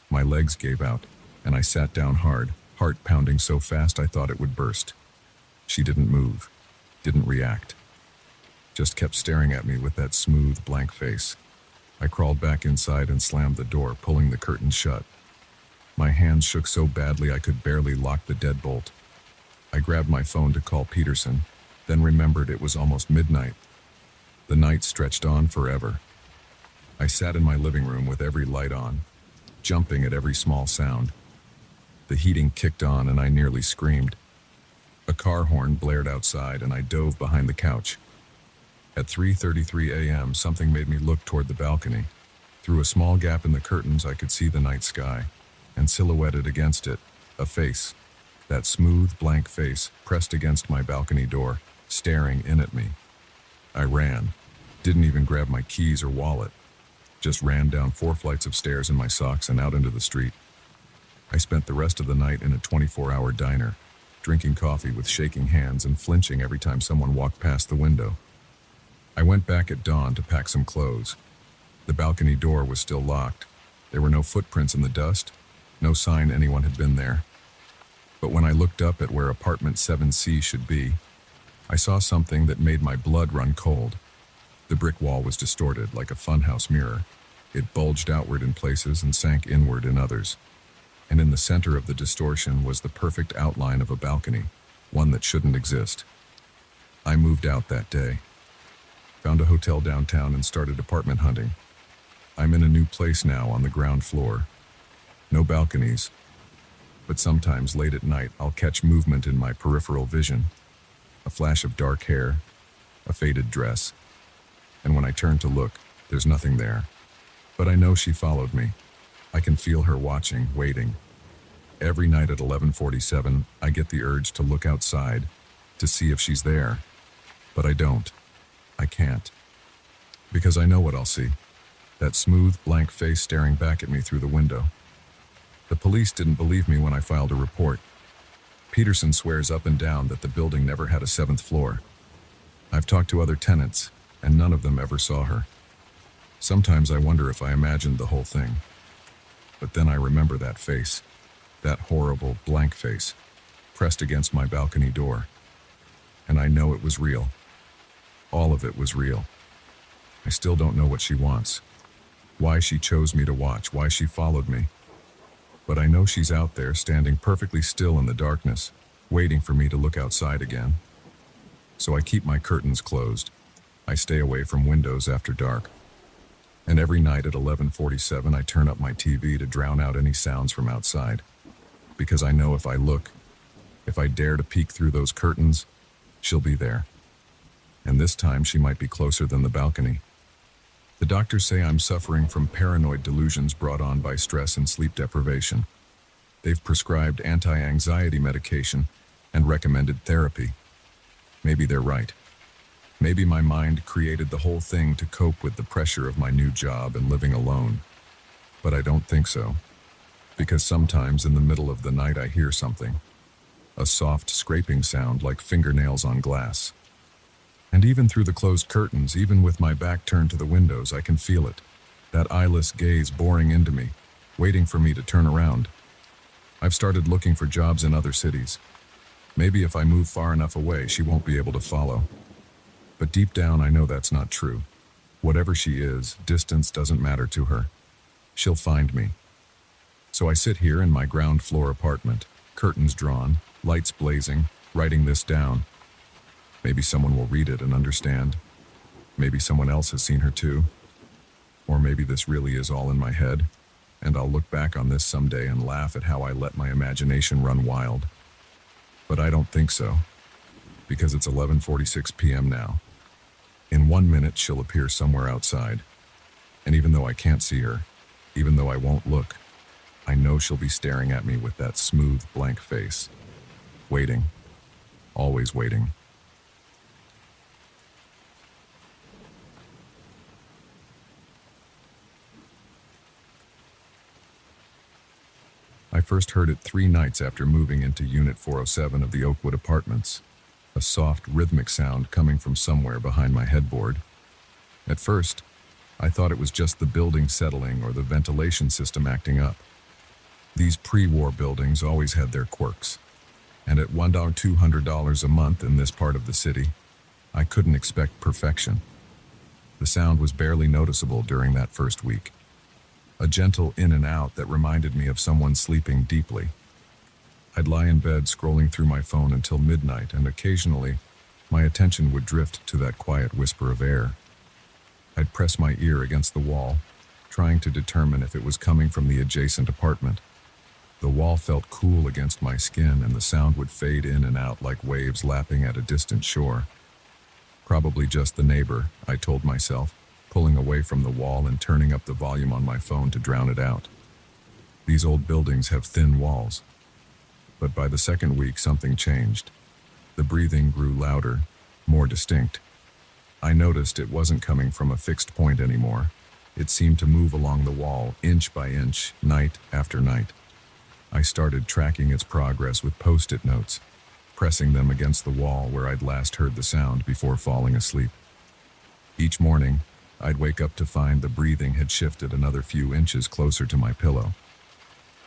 Speaker 1: My legs gave out, and I sat down hard, heart pounding so fast I thought it would burst. She didn't move, didn't react. Just kept staring at me with that smooth, blank face. I crawled back inside and slammed the door, pulling the curtains shut. My hands shook so badly I could barely lock the deadbolt. I grabbed my phone to call Peterson, then remembered it was almost midnight. The night stretched on forever. I sat in my living room with every light on, jumping at every small sound. The heating kicked on and I nearly screamed. A car horn blared outside and I dove behind the couch. At 3:33 a.m., something made me look toward the balcony. Through a small gap in the curtains, I could see the night sky, and silhouetted against it, a face. That smooth, blank face pressed against my balcony door, staring in at me. I ran, didn't even grab my keys or wallet. Just ran down 4 flights of stairs in my socks and out into the street. I spent the rest of the night in a 24-hour diner, drinking coffee with shaking hands and flinching every time someone walked past the window. I went back at dawn to pack some clothes. The balcony door was still locked. There were no footprints in the dust, no sign anyone had been there. But when I looked up at where apartment 7C should be, I saw something that made my blood run cold. The brick wall was distorted like a funhouse mirror. It bulged outward in places and sank inward in others. And in the center of the distortion was the perfect outline of a balcony, one that shouldn't exist. I moved out that day. Found a hotel downtown and started apartment hunting. I'm in a new place now on the ground floor. No balconies, but sometimes late at night I'll catch movement in my peripheral vision. a flash of dark hair, a faded dress. And when I turn to look, there's nothing there. But I know she followed me. I can feel her watching, waiting. Every night at 11:47, I get the urge to look outside, to see if she's there. But I don't. I can't. Because I know what I'll see. That smooth, blank face staring back at me through the window. The police didn't believe me when I filed a report. Peterson swears up and down that the building never had a 7th floor. I've talked to other tenants, and none of them ever saw her. Sometimes I wonder if I imagined the whole thing. But then I remember that face, that horrible, blank face, pressed against my balcony door. And I know it was real. All of it was real. I still don't know what she wants, why she chose me to watch, why she followed me. But I know she's out there, standing perfectly still in the darkness, waiting for me to look outside again. So I keep my curtains closed. I stay away from windows after dark. And every night at 11:47, I turn up my TV to drown out any sounds from outside. Because I know if I look, if I dare to peek through those curtains, she'll be there. And this time she might be closer than the balcony. The doctors say I'm suffering from paranoid delusions brought on by stress and sleep deprivation. They've prescribed anti-anxiety medication and recommended therapy. Maybe they're right. Maybe my mind created the whole thing to cope with the pressure of my new job and living alone. But I don't think so. Because sometimes in the middle of the night I hear something. A soft scraping sound like fingernails on glass. And even through the closed curtains, even with my back turned to the windows, I can feel it. That eyeless gaze boring into me, waiting for me to turn around. I've started looking for jobs in other cities. Maybe if I move far enough away, she won't be able to follow. But deep down, I know that's not true. Whatever she is, distance doesn't matter to her. She'll find me. So I sit here in my ground floor apartment, curtains drawn, lights blazing, writing this down. Maybe someone will read it and understand. Maybe someone else has seen her too. Or maybe this really is all in my head, and I'll look back on this someday and laugh at how I let my imagination run wild. But I don't think so, because it's 11:46 p.m. now. In 1 minute, she'll appear somewhere outside. And even though I can't see her, even though I won't look, I know she'll be staring at me with that smooth, blank face. Waiting. Always waiting. I first heard it 3 nights after moving into Unit 407 of the Oakwood Apartments. A soft, rhythmic sound coming from somewhere behind my headboard. At first, I thought it was just the building settling or the ventilation system acting up. These pre-war buildings always had their quirks. And at $200 a month in this part of the city, I couldn't expect perfection. The sound was barely noticeable during that first week. A gentle in and out that reminded me of someone sleeping deeply. I'd lie in bed scrolling through my phone until midnight, and occasionally, my attention would drift to that quiet whisper of air. I'd press my ear against the wall, trying to determine if it was coming from the adjacent apartment. The wall felt cool against my skin, and the sound would fade in and out like waves lapping at a distant shore. Probably just the neighbor, I told myself, pulling away from the wall and turning up the volume on my phone to drown it out. These old buildings have thin walls. But by the second week, something changed. The breathing grew louder, more distinct. I noticed it wasn't coming from a fixed point anymore. It seemed to move along the wall, inch by inch, night after night. I started tracking its progress with post-it notes, pressing them against the wall where I'd last heard the sound before falling asleep. Each morning, I'd wake up to find the breathing had shifted another few inches closer to my pillow.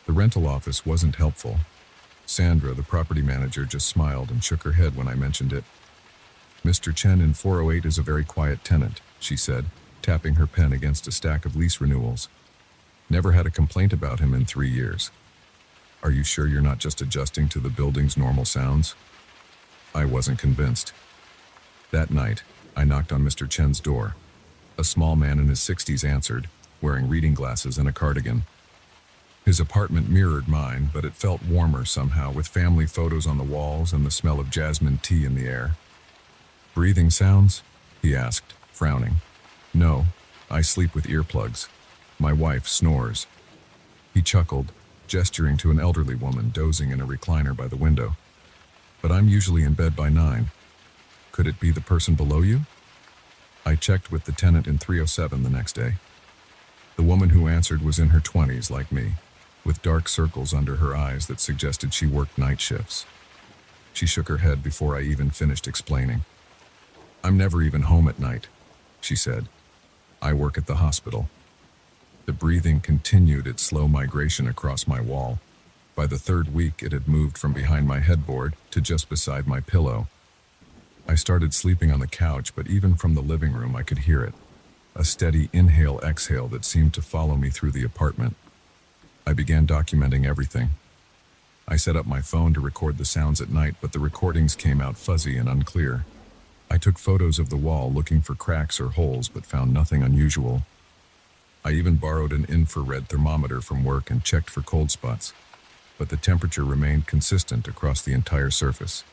Speaker 1: The rental office wasn't helpful. Sandra, the property manager, just smiled and shook her head when I mentioned it. "Mr. Chen in 408 is a very quiet tenant," she said, tapping her pen against a stack of lease renewals. "Never had a complaint about him in 3 years. Are you sure you're not just adjusting to the building's normal sounds?" I wasn't convinced. That night, I knocked on Mr. Chen's door. A small man in his 60s answered, wearing reading glasses and a cardigan. His apartment mirrored mine, but it felt warmer somehow, with family photos on the walls and the smell of jasmine tea in the air. Breathing sounds? He asked, frowning. No, I sleep with earplugs. My wife snores. He chuckled, gesturing to an elderly woman dozing in a recliner by the window. But I'm usually in bed by 9. Could it be the person below you? I checked with the tenant in 307 the next day. The woman who answered was in her 20s like me, with dark circles under her eyes that suggested she worked night shifts. She shook her head before I even finished explaining. I'm never even home at night, she said. I work at the hospital. The breathing continued its slow migration across my wall. By the third week, it had moved from behind my headboard to just beside my pillow. I started sleeping on the couch, but even from the living room, I could hear it. A steady inhale-exhale that seemed to follow me through the apartment. I began documenting everything. I set up my phone to record the sounds at night, but the recordings came out fuzzy and unclear. I took photos of the wall looking for cracks or holes, but found nothing unusual. I even borrowed an infrared thermometer from work and checked for cold spots, but the temperature remained consistent across the entire surface.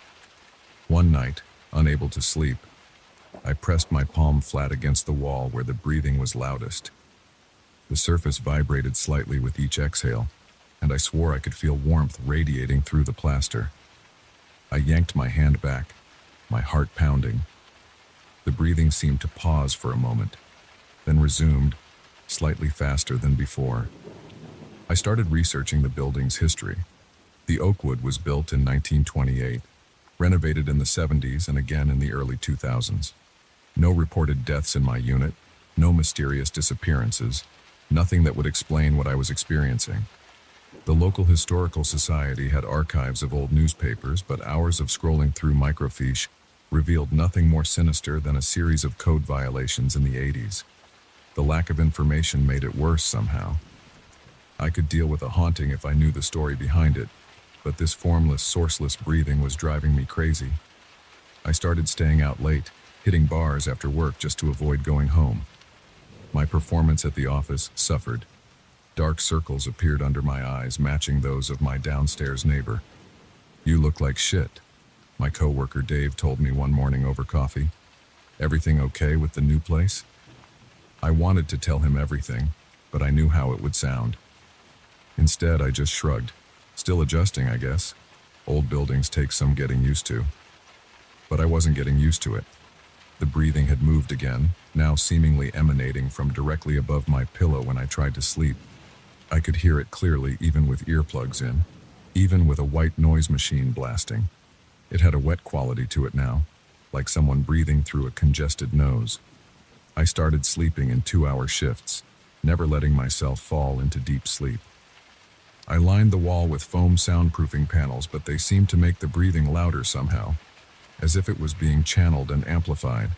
Speaker 1: One night, unable to sleep, I pressed my palm flat against the wall where the breathing was loudest. The surface vibrated slightly with each exhale, and I swore I could feel warmth radiating through the plaster. I yanked my hand back, my heart pounding. The breathing seemed to pause for a moment, then resumed, slightly faster than before. I started researching the building's history. The Oakwood was built in 1928, renovated in the 70s and again in the early 2000s. No reported deaths in my unit, no mysterious disappearances, nothing that would explain what I was experiencing. The local historical society had archives of old newspapers, but hours of scrolling through microfiche revealed nothing more sinister than a series of code violations in the 80s. The lack of information made it worse somehow. I could deal with a haunting if I knew the story behind it, but this formless, sourceless breathing was driving me crazy. I started staying out late, hitting bars after work just to avoid going home. My performance at the office suffered. Dark circles appeared under my eyes, matching those of my downstairs neighbor. You look like shit, my coworker Dave told me one morning over coffee. Everything okay with the new place? I wanted to tell him everything, but I knew how it would sound. Instead, I just shrugged. Still adjusting, I guess. Old buildings take some getting used to. But I wasn't getting used to it. The breathing had moved again, now seemingly emanating from directly above my pillow when I tried to sleep. I could hear it clearly even with earplugs in, even with a white noise machine blasting. It had a wet quality to it now, like someone breathing through a congested nose. I started sleeping in 2-hour shifts, never letting myself fall into deep sleep. I lined the wall with foam soundproofing panels, but they seemed to make the breathing louder somehow, as if it was being channeled and amplified.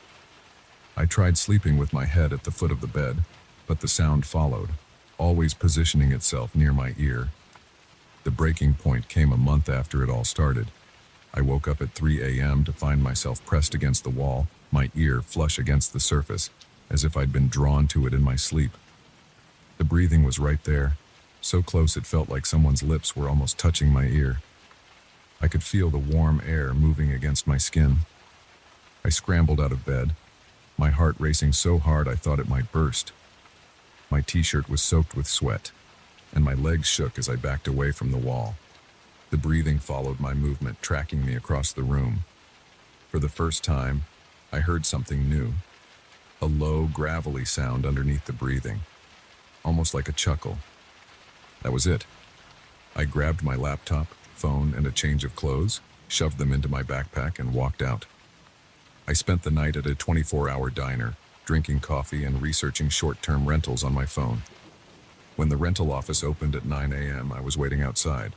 Speaker 1: I tried sleeping with my head at the foot of the bed, but the sound followed, always positioning itself near my ear. The breaking point came a month after it all started. I woke up at 3 a.m. to find myself pressed against the wall, my ear flush against the surface, as if I'd been drawn to it in my sleep. The breathing was right there, so close it felt like someone's lips were almost touching my ear. I could feel the warm air moving against my skin. I scrambled out of bed, my heart racing so hard I thought it might burst. My t-shirt was soaked with sweat, and my legs shook as I backed away from the wall. The breathing followed my movement, tracking me across the room. For the first time, I heard something new. A low, gravelly sound underneath the breathing, almost like a chuckle. That was it. I grabbed my laptop, phone, and a change of clothes, shoved them into my backpack, and walked out. I spent the night at a 24-hour diner, drinking coffee and researching short-term rentals on my phone. When the rental office opened at 9 a.m., I was waiting outside.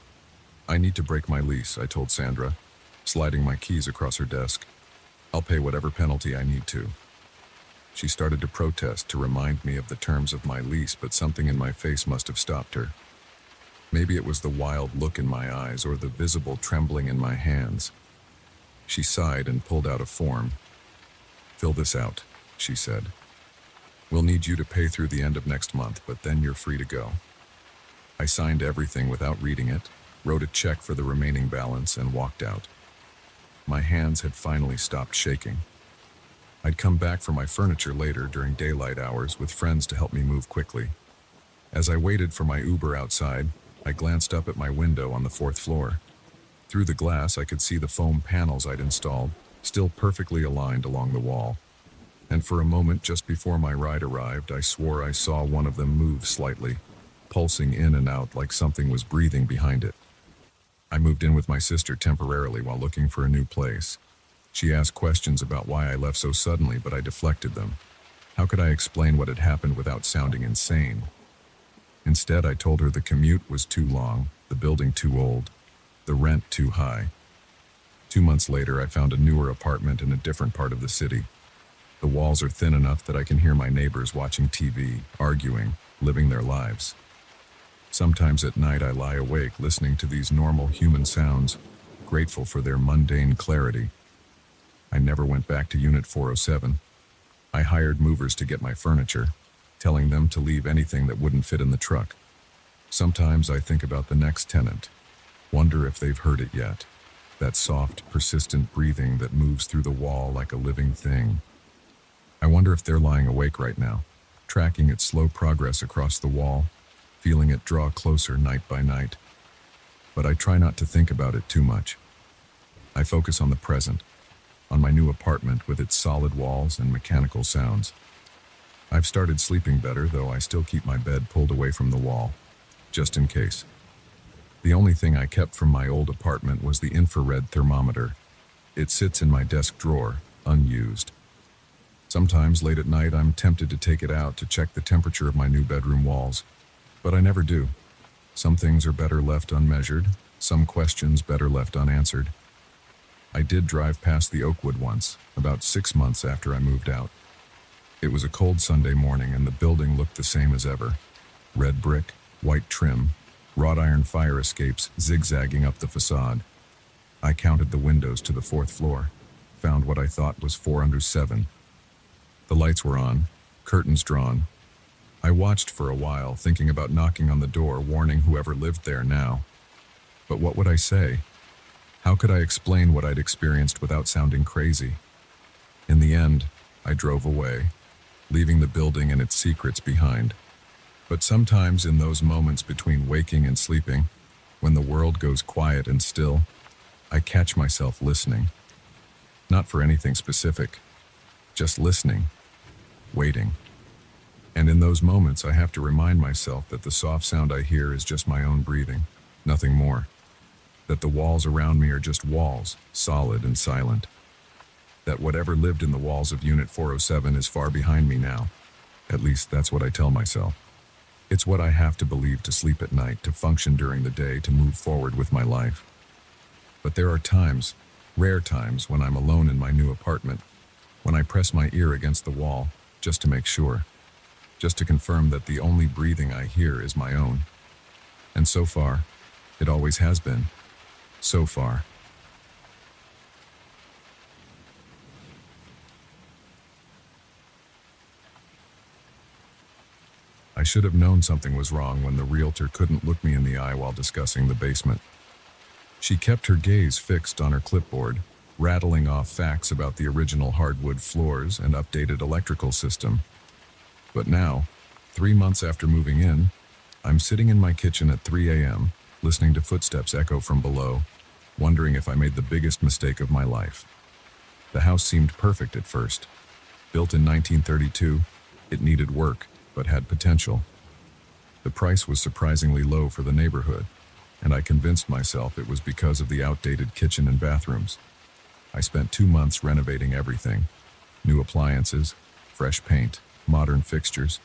Speaker 1: I need to break my lease, I told Sandra, sliding my keys across her desk. I'll pay whatever penalty I need to. She started to protest to remind me of the terms of my lease, but something in my face must have stopped her. Maybe it was the wild look in my eyes or the visible trembling in my hands. She sighed and pulled out a form. Fill this out, she said. We'll need you to pay through the end of next month, but then you're free to go. I signed everything without reading it, wrote a check for the remaining balance, and walked out. My hands had finally stopped shaking. I'd come back for my furniture later during daylight hours with friends to help me move quickly. As I waited for my Uber outside, I glanced up at my window on the fourth floor. Through the glass, I could see the foam panels I'd installed, still perfectly aligned along the wall. And for a moment just before my ride arrived, I swore I saw one of them move slightly, pulsing in and out like something was breathing behind it. I moved in with my sister temporarily while looking for a new place. She asked questions about why I left so suddenly, but I deflected them. How could I explain what had happened without sounding insane? Instead, I told her the commute was too long, the building too old, the rent too high. 2 months later, I found a newer apartment in a different part of the city. The walls are thin enough that I can hear my neighbors watching TV, arguing, living their lives. Sometimes at night I lie awake listening to these normal human sounds, grateful for their mundane clarity. I never went back to Unit 407. I hired movers to get my furniture, telling them to leave anything that wouldn't fit in the truck. Sometimes I think about the next tenant, wonder if they've heard it yet, that soft, persistent breathing that moves through the wall like a living thing. I wonder if they're lying awake right now, tracking its slow progress across the wall, feeling it draw closer night by night. But I try not to think about it too much. I focus on the present, on my new apartment with its solid walls and mechanical sounds. I've started sleeping better, though I still keep my bed pulled away from the wall, just in case. The only thing I kept from my old apartment was the infrared thermometer. It sits in my desk drawer, unused. Sometimes late at night I'm tempted to take it out to check the temperature of my new bedroom walls, but I never do. Some things are better left unmeasured, some questions better left unanswered. I did drive past the Oakwood once, about 6 months after I moved out. It was a cold Sunday morning and the building looked the same as ever. Red brick, white trim, wrought iron fire escapes zigzagging up the facade. I counted the windows to the 4th floor, found what I thought was 4 under 7. The lights were on, curtains drawn. I watched for a while, thinking about knocking on the door, warning whoever lived there now. But what would I say? How could I explain what I'd experienced without sounding crazy? In the end, I drove away, leaving the building and its secrets behind. But sometimes in those moments between waking and sleeping, when the world goes quiet and still, I catch myself listening. Not for anything specific, just listening, waiting. And in those moments, I have to remind myself that the soft sound I hear is just my own breathing, nothing more. That the walls around me are just walls, solid and silent. That whatever lived in the walls of Unit 407 is far behind me now. At least that's what I tell myself. It's what I have to believe to sleep at night, to function during the day, to move forward with my life. But there are times, rare times, when I'm alone in my new apartment, when I press my ear against the wall, just to make sure, just to confirm that the only breathing I hear is my own. And so far, it always has been. So far. I should have known something was wrong when the realtor couldn't look me in the eye while discussing the basement. She kept her gaze fixed on her clipboard, rattling off facts about the original hardwood floors and updated electrical system. But now, 3 months after moving in, I'm sitting in my kitchen at 3 a.m., listening to footsteps echo from below, wondering if I made the biggest mistake of my life. The house seemed perfect at first. Built in 1932, it needed work, but had potential. The price was surprisingly low for the neighborhood, and I convinced myself it was because of the outdated kitchen and bathrooms. I spent 2 months renovating everything. New appliances, fresh paint, modern fixtures.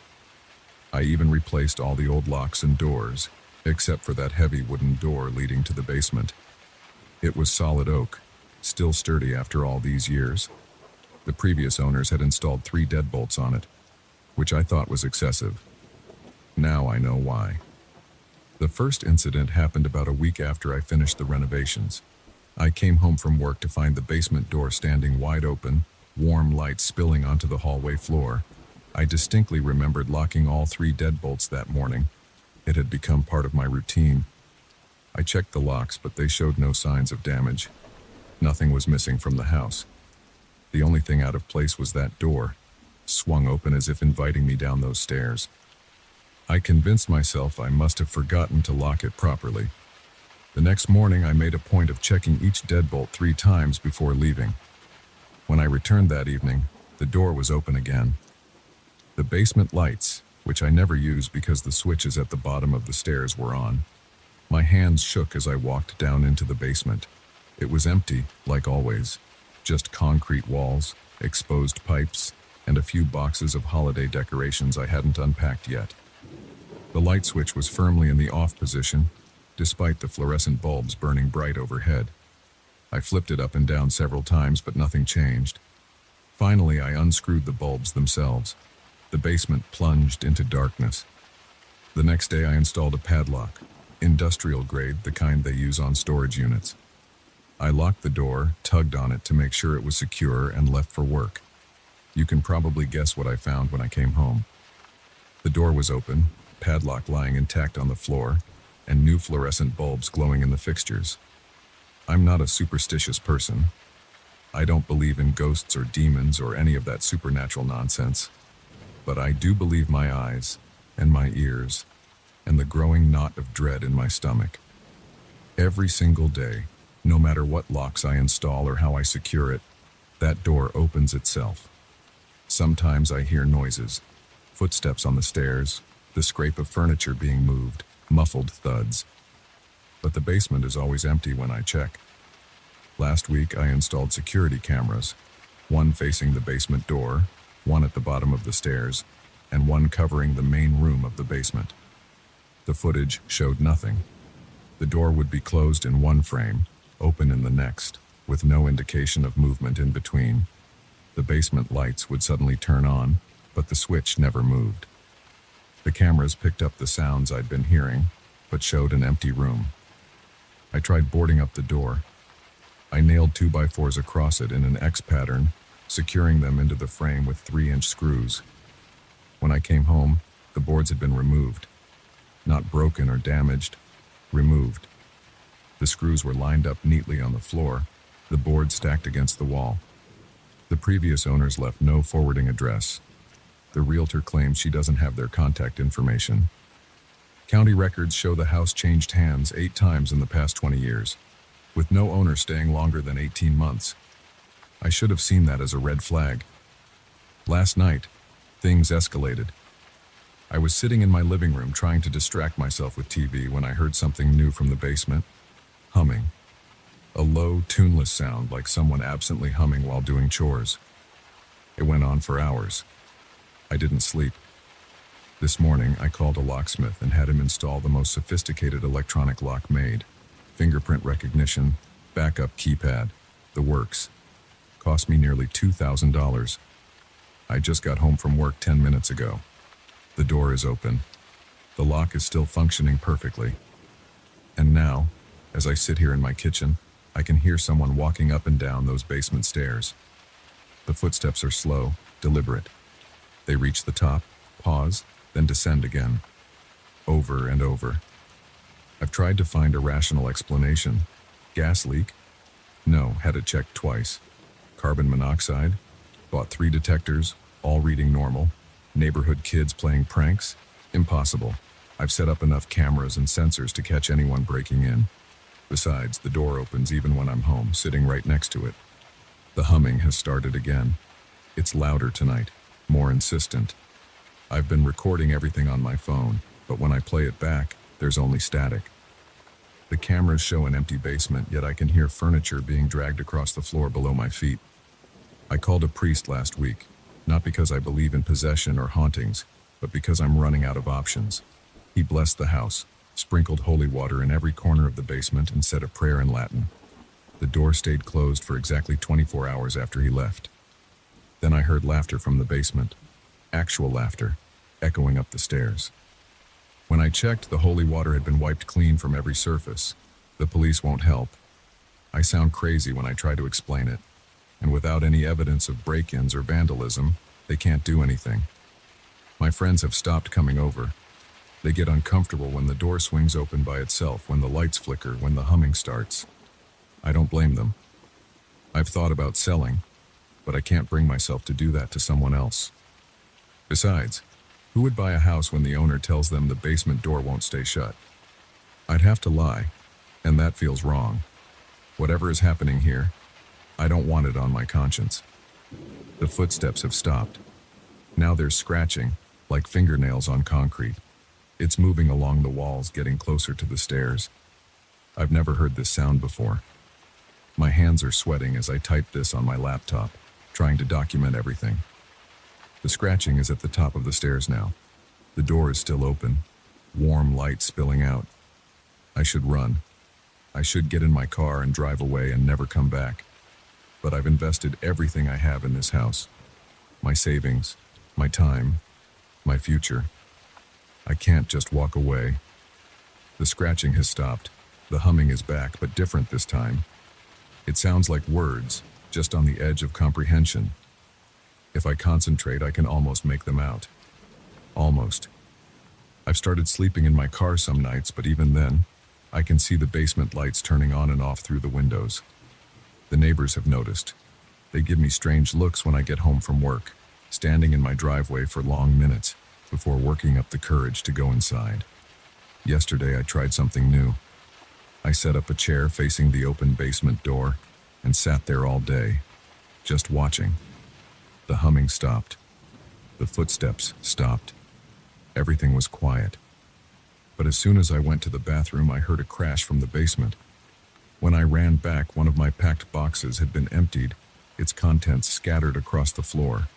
Speaker 1: I even replaced all the old locks and doors, except for that heavy wooden door leading to the basement. It was solid oak, still sturdy after all these years. The previous owners had installed 3 deadbolts on it, which I thought was excessive. Now I know why. The first incident happened about a week after I finished the renovations. I came home from work to find the basement door standing wide open, warm light spilling onto the hallway floor. I distinctly remembered locking all 3 deadbolts that morning. It had become part of my routine. I checked the locks, but they showed no signs of damage. Nothing was missing from the house. The only thing out of place was that door, swung open as if inviting me down those stairs. I convinced myself I must have forgotten to lock it properly. The next morning, I made a point of checking each deadbolt 3 times before leaving. When I returned that evening, the door was open again. The basement lights, which I never use because the switches at the bottom of the stairs were on. My hands shook as I walked down into the basement. It was empty, like always. Just concrete walls, exposed pipes, and a few boxes of holiday decorations I hadn't unpacked yet. The light switch was firmly in the off position, despite the fluorescent bulbs burning bright overhead. I flipped it up and down several times, but nothing changed. Finally, I unscrewed the bulbs themselves. The basement plunged into darkness. The next day, I installed a padlock, industrial grade, the kind they use on storage units. I locked the door, tugged on it to make sure it was secure, and left for work. You can probably guess what I found when I came home. The door was open, padlock lying intact on the floor, and new fluorescent bulbs glowing in the fixtures. I'm not a superstitious person. I don't believe in ghosts or demons or any of that supernatural nonsense. But I do believe my eyes, and my ears, and the growing knot of dread in my stomach. Every single day, no matter what locks I install or how I secure it, that door opens itself. Sometimes I hear noises, footsteps on the stairs, the scrape of furniture being moved, muffled thuds. But the basement is always empty when I check. Last week I installed security cameras, one facing the basement door, one at the bottom of the stairs, and one covering the main room of the basement. The footage showed nothing. The door would be closed in one frame, open in the next, with no indication of movement in between. The basement lights would suddenly turn on, but the switch never moved. The cameras picked up the sounds I'd been hearing, but showed an empty room. I tried boarding up the door. I nailed 2x4s across it in an X pattern, securing them into the frame with 3-inch screws. When I came home, the boards had been removed. Not broken or damaged, removed. The screws were lined up neatly on the floor, the boards stacked against the wall. The previous owners left no forwarding address. The realtor claims she doesn't have their contact information. County records show the house changed hands 8 times in the past 20 years, with no owner staying longer than 18 months. I should have seen that as a red flag. Last night, things escalated. I was sitting in my living room trying to distract myself with TV when I heard something new from the basement. Humming. A low, tuneless sound like someone absently humming while doing chores. It went on for hours. I didn't sleep. This morning, I called a locksmith and had him install the most sophisticated electronic lock made. Fingerprint recognition, backup keypad, the works. Cost me nearly $2,000. I just got home from work 10 minutes ago. The door is open. The lock is still functioning perfectly. And now, as I sit here in my kitchen, I can hear someone walking up and down those basement stairs. The footsteps are slow, deliberate. They reach the top, pause, then descend again. Over and over. I've tried to find a rational explanation. Gas leak? No, had it checked twice. Carbon monoxide? Bought 3 detectors, all reading normal. Neighborhood kids playing pranks? Impossible. I've set up enough cameras and sensors to catch anyone breaking in. Besides, the door opens even when I'm home, sitting right next to it. The humming has started again. It's louder tonight, more insistent. I've been recording everything on my phone, but when I play it back, there's only static. The cameras show an empty basement, yet I can hear furniture being dragged across the floor below my feet. I called a priest last week, not because I believe in possession or hauntings, but because I'm running out of options. He blessed the house, sprinkled holy water in every corner of the basement, and said a prayer in Latin. The door stayed closed for exactly 24 hours after he left. Then I heard laughter from the basement. Actual laughter, echoing up the stairs. When I checked, the holy water had been wiped clean from every surface. The police won't help. I sound crazy when I try to explain it, and without any evidence of break-ins or vandalism, they can't do anything. My friends have stopped coming over. They get uncomfortable when the door swings open by itself, when the lights flicker, when the humming starts. I don't blame them. I've thought about selling. but I can't bring myself to do that to someone else. Besides, who would buy a house when the owner tells them the basement door won't stay shut? I'd have to lie, and that feels wrong. Whatever is happening here, I don't want it on my conscience. The footsteps have stopped. Now there's scratching, like fingernails on concrete. It's moving along the walls, getting closer to the stairs. I've never heard this sound before. My hands are sweating as I type this on my laptop, trying to document everything. The scratching is at the top of the stairs now. The door is still open, warm light spilling out. I should run. I should get in my car and drive away and never come back. But I've invested everything I have in this house. My savings, my time, my future. I can't just walk away. The scratching has stopped. The humming is back, but different this time. It sounds like words, just on the edge of comprehension. If I concentrate, I can almost make them out. Almost. I've started sleeping in my car some nights, but even then, I can see the basement lights turning on and off through the windows. The neighbors have noticed. They give me strange looks when I get home from work, standing in my driveway for long minutes before working up the courage to go inside. Yesterday, I tried something new. I set up a chair facing the open basement door and sat there all day, just watching. The humming stopped. The footsteps stopped. Everything was quiet. But as soon as I went to the bathroom, I heard a crash from the basement. When I ran back, one of my packed boxes had been emptied, its contents scattered across the floor.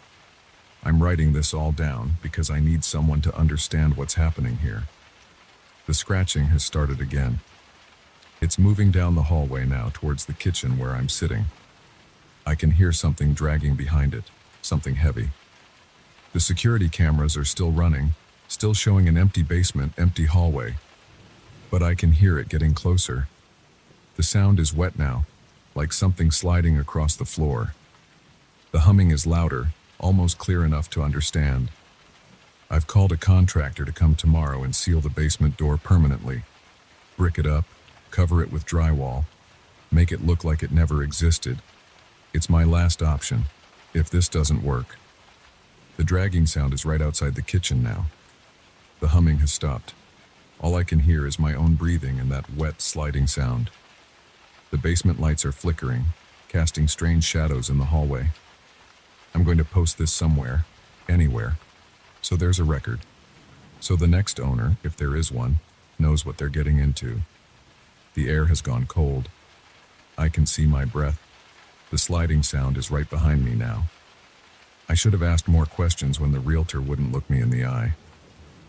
Speaker 1: I'm writing this all down because I need someone to understand what's happening here. The scratching has started again. It's moving down the hallway now towards the kitchen where I'm sitting. I can hear something dragging behind it, something heavy. The security cameras are still running, still showing an empty basement, empty hallway. But I can hear it getting closer. The sound is wet now, like something sliding across the floor. The humming is louder, almost clear enough to understand. I've called a contractor to come tomorrow and seal the basement door permanently. Brick it up, cover it with drywall, make it look like it never existed. It's my last option, if this doesn't work. The dragging sound is right outside the kitchen now. The humming has stopped. All I can hear is my own breathing and that wet, sliding sound. The basement lights are flickering, casting strange shadows in the hallway. I'm going to post this somewhere, anywhere, so there's a record. So the next owner, if there is one, knows what they're getting into. The air has gone cold. I can see my breath. The sliding sound is right behind me now. I should have asked more questions when the realtor wouldn't look me in the eye.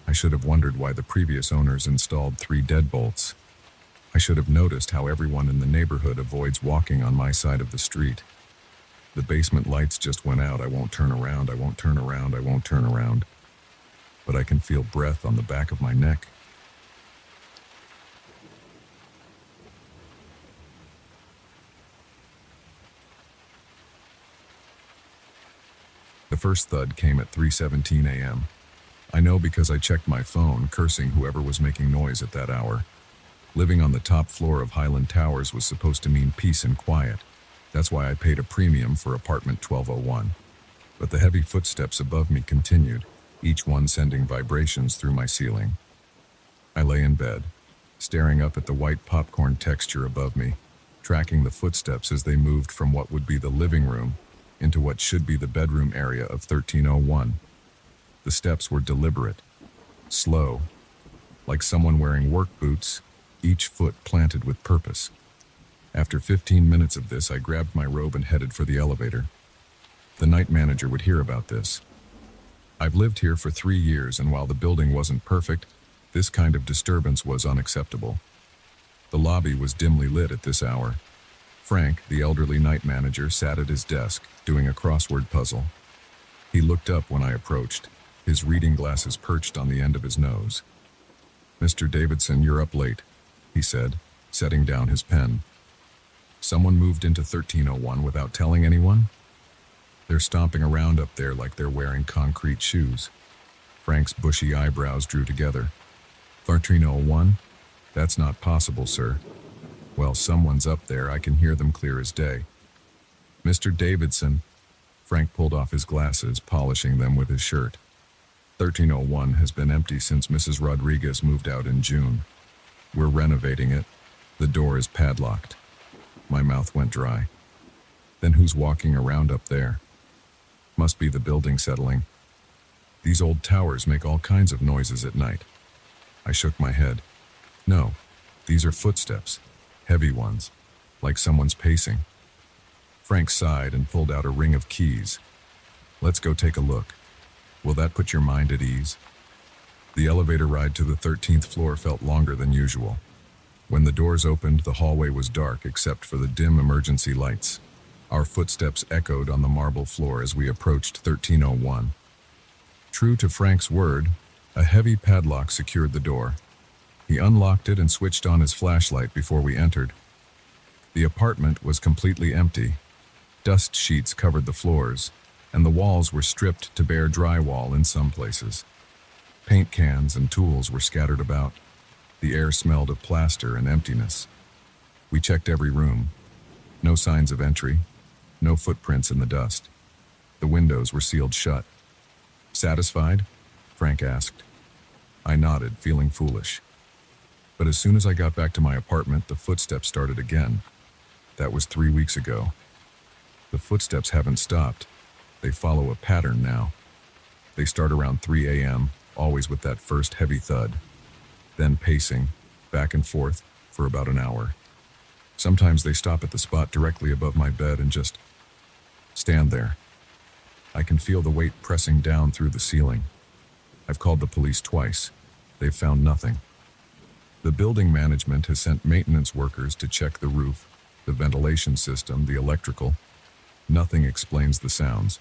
Speaker 1: I should have wondered why the previous owners installed 3 deadbolts. I should have noticed how everyone in the neighborhood avoids walking on my side of the street. The basement lights just went out. I won't turn around, I won't turn around, I won't turn around. But I can feel breath on the back of my neck. The first thud came at 3:17 a.m. I know because I checked my phone, cursing whoever was making noise at that hour. Living on the top floor of Highland Towers was supposed to mean peace and quiet. That's why I paid a premium for apartment 1201. But the heavy footsteps above me continued, each one sending vibrations through my ceiling. I lay in bed, staring up at the white popcorn texture above me, tracking the footsteps as they moved from what would be the living room into what should be the bedroom area of 1301. The steps were deliberate, slow, like someone wearing work boots, each foot planted with purpose. After 15 minutes of this, I grabbed my robe and headed for the elevator. The night manager would hear about this. I've lived here for 3 years, and while the building wasn't perfect, this kind of disturbance was unacceptable. The lobby was dimly lit at this hour. Frank, the elderly night manager, sat at his desk, doing a crossword puzzle. He looked up when I approached, his reading glasses perched on the end of his nose. "Mr. Davidson, you're up late," he said, setting down his pen. "Someone moved into 1301 without telling anyone? They're stomping around up there like they're wearing concrete shoes." Frank's bushy eyebrows drew together. 1301? That's not possible, sir. Well, someone's up there. I can hear them clear as day. "Mr. Davidson." Frank pulled off his glasses, polishing them with his shirt. 1301 has been empty since Mrs. Rodriguez moved out in June. We're renovating it. The door is padlocked. My mouth went dry. Then who's walking around up there? Must be the building settling. These old towers make all kinds of noises at night. I shook my head. No, these are footsteps. Heavy ones, like someone's pacing. Frank sighed and pulled out a ring of keys. Let's go take a look. Will that put your mind at ease? The elevator ride to the 13th floor felt longer than usual. When the doors opened, the hallway was dark except for the dim emergency lights. Our footsteps echoed on the marble floor as we approached 1301. True to Frank's word, a heavy padlock secured the door. He unlocked it and switched on his flashlight before we entered. The apartment was completely empty. Dust sheets covered the floors, and the walls were stripped to bare drywall in some places. Paint cans and tools were scattered about. The air smelled of plaster and emptiness. We checked every room. No signs of entry, no footprints in the dust. The windows were sealed shut. Satisfied? Frank asked. I nodded, feeling foolish. But as soon as I got back to my apartment, the footsteps started again. That was 3 weeks ago. The footsteps haven't stopped. They follow a pattern now. They start around 3 a.m., always with that first heavy thud. Then pacing, back and forth, for about an hour. Sometimes they stop at the spot directly above my bed and just stand there. I can feel the weight pressing down through the ceiling. I've called the police twice. They've found nothing. The building management has sent maintenance workers to check the roof, the ventilation system, the electrical. Nothing explains the sounds.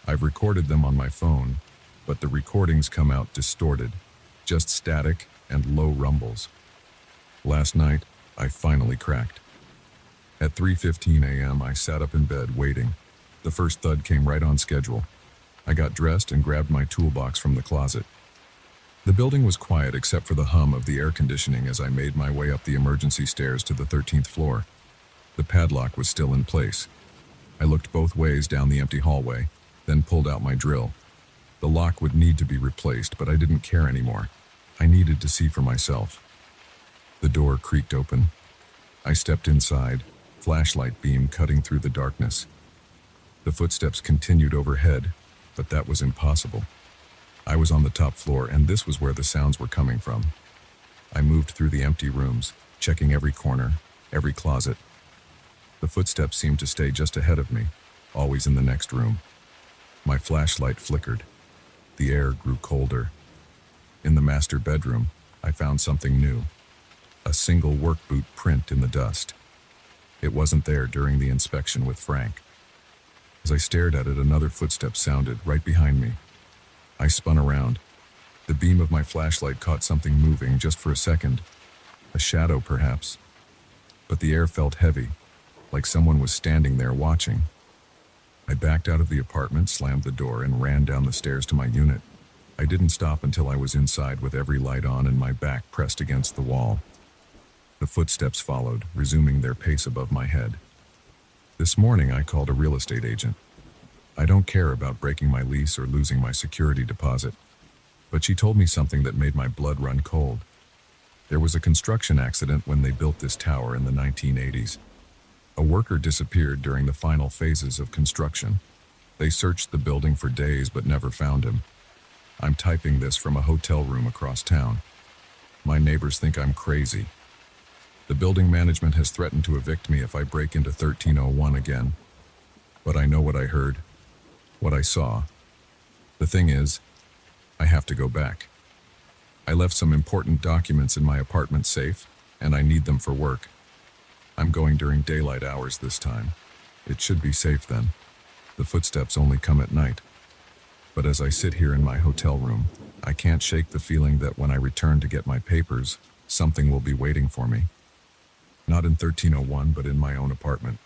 Speaker 1: I've recorded them on my phone, but the recordings come out distorted, just static and low rumbles. Last night, I finally cracked. At 3:15 a.m., I sat up in bed waiting. The first thud came right on schedule. I got dressed and grabbed my toolbox from the closet. The building was quiet except for the hum of the air conditioning as I made my way up the emergency stairs to the 13th floor. The padlock was still in place. I looked both ways down the empty hallway, then pulled out my drill. The lock would need to be replaced, but I didn't care anymore. I needed to see for myself. The door creaked open. I stepped inside, flashlight beam cutting through the darkness. The footsteps continued overhead, but that was impossible. I was on the top floor, and this was where the sounds were coming from. I moved through the empty rooms, checking every corner, every closet. The footsteps seemed to stay just ahead of me, always in the next room. My flashlight flickered. The air grew colder. In the master bedroom, I found something new. A single work boot print in the dust. It wasn't there during the inspection with Frank. As I stared at it, another footstep sounded right behind me. I spun around. The beam of my flashlight caught something moving just for a second. A shadow, perhaps. But the air felt heavy, like someone was standing there watching. I backed out of the apartment, slammed the door, and ran down the stairs to my unit. I didn't stop until I was inside with every light on and my back pressed against the wall. The footsteps followed, resuming their pace above my head. This morning I called a real estate agent. I don't care about breaking my lease or losing my security deposit, but she told me something that made my blood run cold. There was a construction accident when they built this tower in the 1980s. A worker disappeared during the final phases of construction. They searched the building for days but never found him. I'm typing this from a hotel room across town. My neighbors think I'm crazy. The building management has threatened to evict me if I break into 1301 again. But I know what I heard, what I saw. The thing is, I have to go back. I left some important documents in my apartment safe, and I need them for work. I'm going during daylight hours this time. It should be safe then. The footsteps only come at night. But as I sit here in my hotel room, I can't shake the feeling that when I return to get my papers, something will be waiting for me. Not in 1301, but in my own apartment.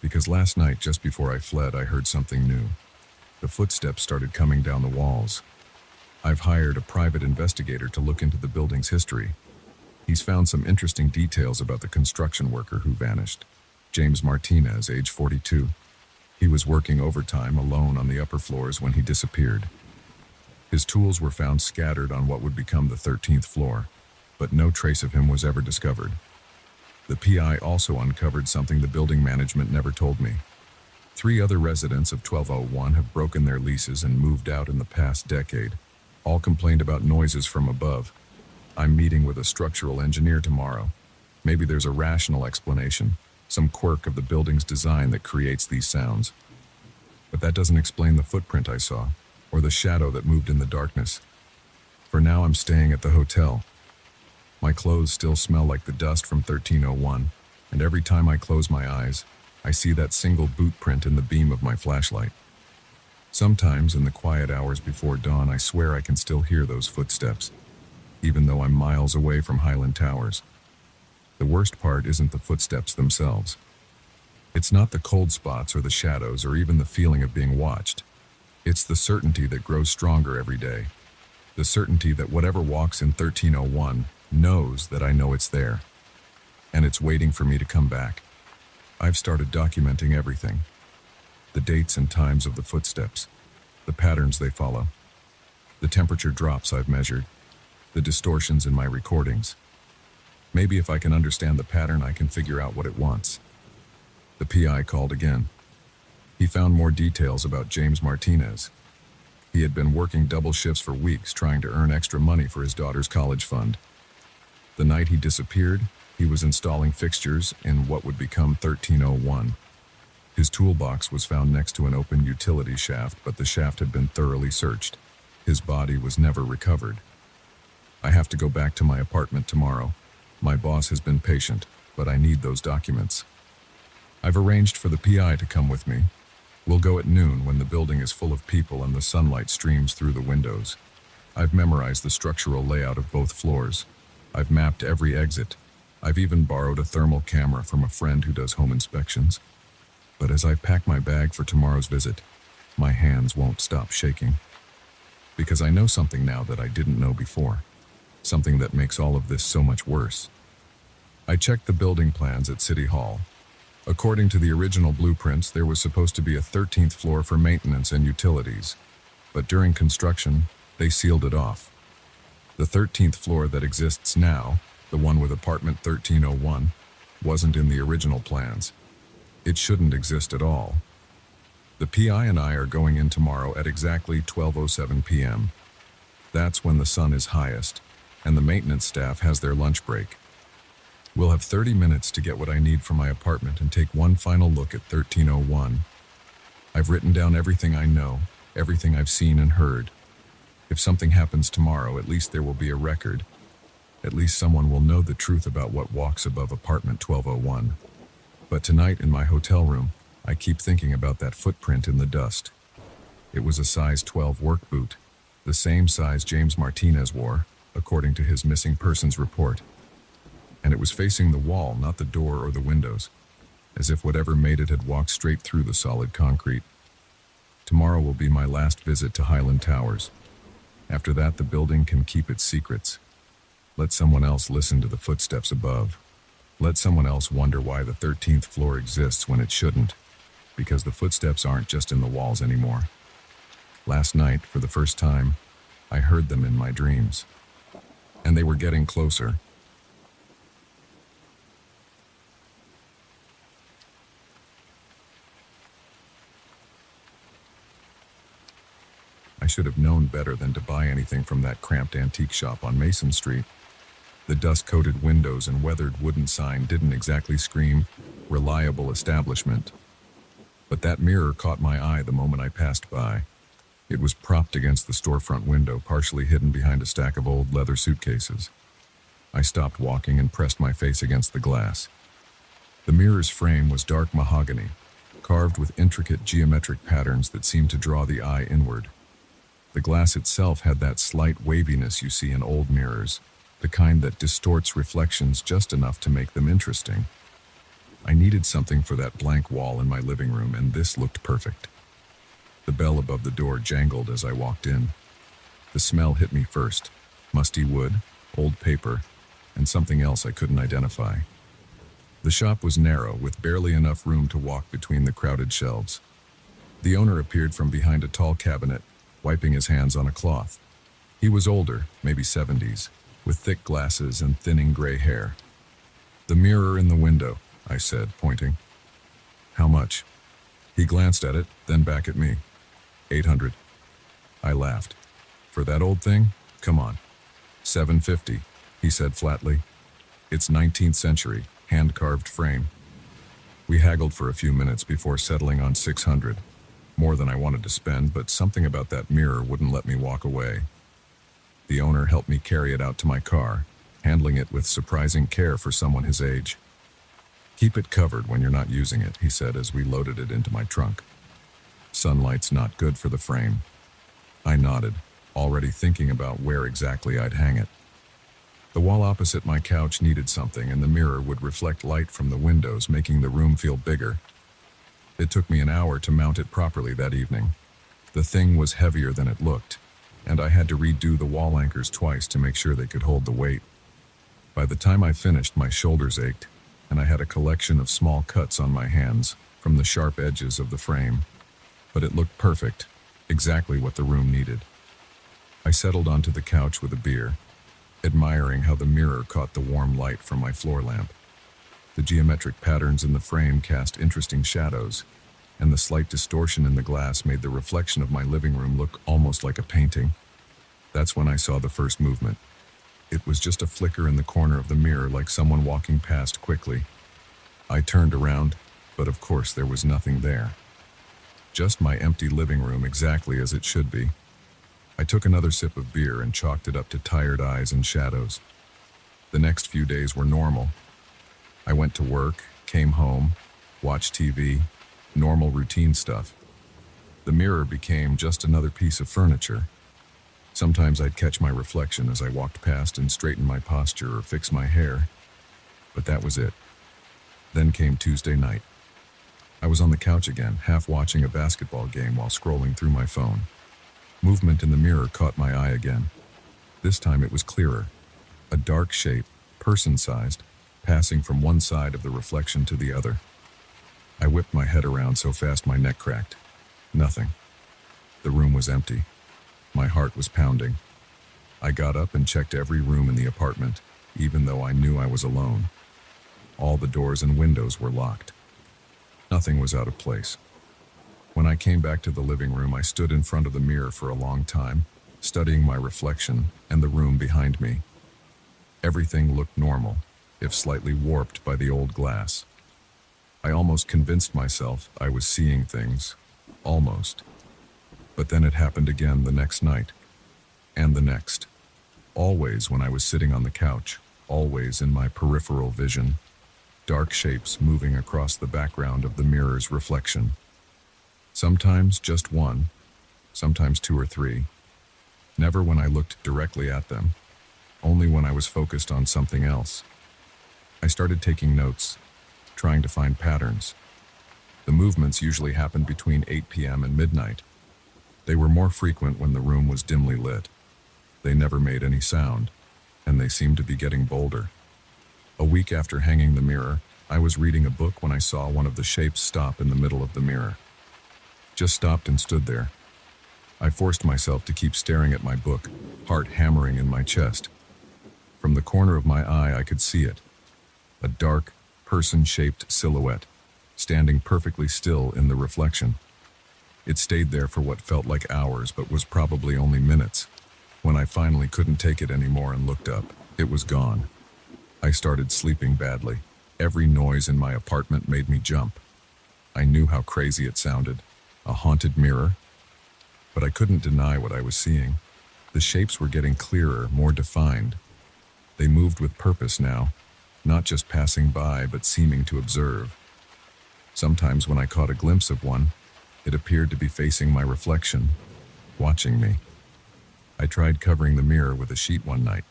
Speaker 1: Because last night, just before I fled, I heard something new. The footsteps started coming down the walls. I've hired a private investigator to look into the building's history. He's found some interesting details about the construction worker who vanished. James Martinez, age 42. He was working overtime alone on the upper floors when he disappeared. His tools were found scattered on what would become the 13th floor, but no trace of him was ever discovered. The PI also uncovered something the building management never told me. 3 other residents of 1201 have broken their leases and moved out in the past decade. All complained about noises from above. I'm meeting with a structural engineer tomorrow. Maybe there's a rational explanation, some quirk of the building's design that creates these sounds. But that doesn't explain the footprint I saw, or the shadow that moved in the darkness. For now, I'm staying at the hotel. My clothes still smell like the dust from 1301, and every time I close my eyes, I see that single boot print in the beam of my flashlight. Sometimes, in the quiet hours before dawn, I swear I can still hear those footsteps, even though I'm miles away from Highland Towers. The worst part isn't the footsteps themselves. It's not the cold spots or the shadows or even the feeling of being watched. It's the certainty that grows stronger every day. The certainty that whatever walks in 1301 knows that I know it's there. And it's waiting for me to come back. I've started documenting everything. The dates and times of the footsteps, the patterns they follow, the temperature drops I've measured, the distortions in my recordings. Maybe if I can understand the pattern, I can figure out what it wants. The PI called again. He found more details about James Martinez. He had been working double shifts for weeks trying to earn extra money for his daughter's college fund. The night he disappeared, he was installing fixtures in what would become 1301. His toolbox was found next to an open utility shaft, but the shaft had been thoroughly searched. His body was never recovered. I have to go back to my apartment tomorrow. My boss has been patient, but I need those documents. I've arranged for the PI to come with me. We'll go at noon when the building is full of people and the sunlight streams through the windows. I've memorized the structural layout of both floors. I've mapped every exit. I've even borrowed a thermal camera from a friend who does home inspections. But as I pack my bag for tomorrow's visit, my hands won't stop shaking. Because I know something now that I didn't know before. Something that makes all of this so much worse. I checked the building plans at City Hall. According to the original blueprints, there was supposed to be a 13th floor for maintenance and utilities. But during construction, they sealed it off. The 13th floor that exists now, the one with apartment 1301, wasn't in the original plans. It shouldn't exist at all. The PI and I are going in tomorrow at exactly 12:07 p.m. That's when the sun is highest, and the maintenance staff has their lunch break. We'll have 30 minutes to get what I need from my apartment and take one final look at 1301. I've written down everything I know, everything I've seen and heard. If something happens tomorrow, at least there will be a record. At least someone will know the truth about what walks above apartment 1201. But tonight in my hotel room, I keep thinking about that footprint in the dust. It was a size 12 work boot, the same size James Martinez wore, according to his missing persons report. And it was facing the wall, not the door or the windows, as if whatever made it had walked straight through the solid concrete. Tomorrow will be my last visit to Highland Towers. After that, the building can keep its secrets. Let someone else listen to the footsteps above. Let someone else wonder why the 13th floor exists when it shouldn't, because the footsteps aren't just in the walls anymore. Last night, for the first time, I heard them in my dreams. And they were getting closer. I should have known better than to buy anything from that cramped antique shop on Mason Street. The dust-coated windows and weathered wooden sign didn't exactly scream, reliable establishment. But that mirror caught my eye the moment I passed by. It was propped against the storefront window, partially hidden behind a stack of old leather suitcases. I stopped walking and pressed my face against the glass. The mirror's frame was dark mahogany, carved with intricate geometric patterns that seemed to draw the eye inward. The glass itself had that slight waviness you see in old mirrors, the kind that distorts reflections just enough to make them interesting. I needed something for that blank wall in my living room, and this looked perfect. The bell above the door jangled as I walked in. The smell hit me first: musty wood, old paper, and something else I couldn't identify. The shop was narrow, with barely enough room to walk between the crowded shelves. The owner appeared from behind a tall cabinet, wiping his hands on a cloth. He was older, maybe 70s, with thick glasses and thinning gray hair. "The mirror in the window," I said, pointing. "How much?" He glanced at it, then back at me. 800. I laughed. "For that old thing? Come on." 750, he said flatly. "It's 19th century, hand-carved frame." We haggled for a few minutes before settling on 600. More than I wanted to spend, but something about that mirror wouldn't let me walk away. The owner helped me carry it out to my car, handling it with surprising care for someone his age. "Keep it covered when you're not using it," he said as we loaded it into my trunk. "Sunlight's not good for the frame." I nodded, already thinking about where exactly I'd hang it. The wall opposite my couch needed something, and the mirror would reflect light from the windows, making the room feel bigger. It took me an hour to mount it properly that evening. The thing was heavier than it looked, and I had to redo the wall anchors twice to make sure they could hold the weight. By the time I finished, my shoulders ached, and I had a collection of small cuts on my hands from the sharp edges of the frame. But it looked perfect, exactly what the room needed. I settled onto the couch with a beer, admiring how the mirror caught the warm light from my floor lamp. The geometric patterns in the frame cast interesting shadows, and the slight distortion in the glass made the reflection of my living room look almost like a painting. That's when I saw the first movement. It was just a flicker in the corner of the mirror, like someone walking past quickly. I turned around, but of course there was nothing there. Just my empty living room, exactly as it should be. I took another sip of beer and chalked it up to tired eyes and shadows. The next few days were normal. I went to work, came home, watched TV, normal routine stuff. The mirror became just another piece of furniture. Sometimes I'd catch my reflection as I walked past and straighten my posture or fix my hair. But that was it. Then came Tuesday night. I was on the couch again, half watching a basketball game while scrolling through my phone. Movement in the mirror caught my eye again. This time it was clearer. A dark shape, person-sized, passing from one side of the reflection to the other. I whipped my head around so fast my neck cracked. Nothing. The room was empty. My heart was pounding. I got up and checked every room in the apartment, even though I knew I was alone. All the doors and windows were locked. Nothing was out of place. When I came back to the living room, I stood in front of the mirror for a long time, studying my reflection and the room behind me. Everything looked normal, if slightly warped by the old glass. I almost convinced myself I was seeing things. Almost. But then it happened again the next night. And the next. Always when I was sitting on the couch, always in my peripheral vision. Dark shapes moving across the background of the mirror's reflection. Sometimes just one, sometimes two or three. Never when I looked directly at them, only when I was focused on something else. I started taking notes, trying to find patterns. The movements usually happened between 8 p.m. and midnight. They were more frequent when the room was dimly lit. They never made any sound, and they seemed to be getting bolder. A week after hanging the mirror, I was reading a book when I saw one of the shapes stop in the middle of the mirror. Just stopped and stood there. I forced myself to keep staring at my book, heart hammering in my chest. From the corner of my eye, I could see it. A dark, person-shaped silhouette, standing perfectly still in the reflection. It stayed there for what felt like hours, but was probably only minutes. When I finally couldn't take it anymore and looked up, it was gone. I started sleeping badly. Every noise in my apartment made me jump. I knew how crazy it sounded. A haunted mirror? But I couldn't deny what I was seeing. The shapes were getting clearer, more defined. They moved with purpose now, not just passing by, but seeming to observe. Sometimes when I caught a glimpse of one, it appeared to be facing my reflection, watching me. I tried covering the mirror with a sheet one night.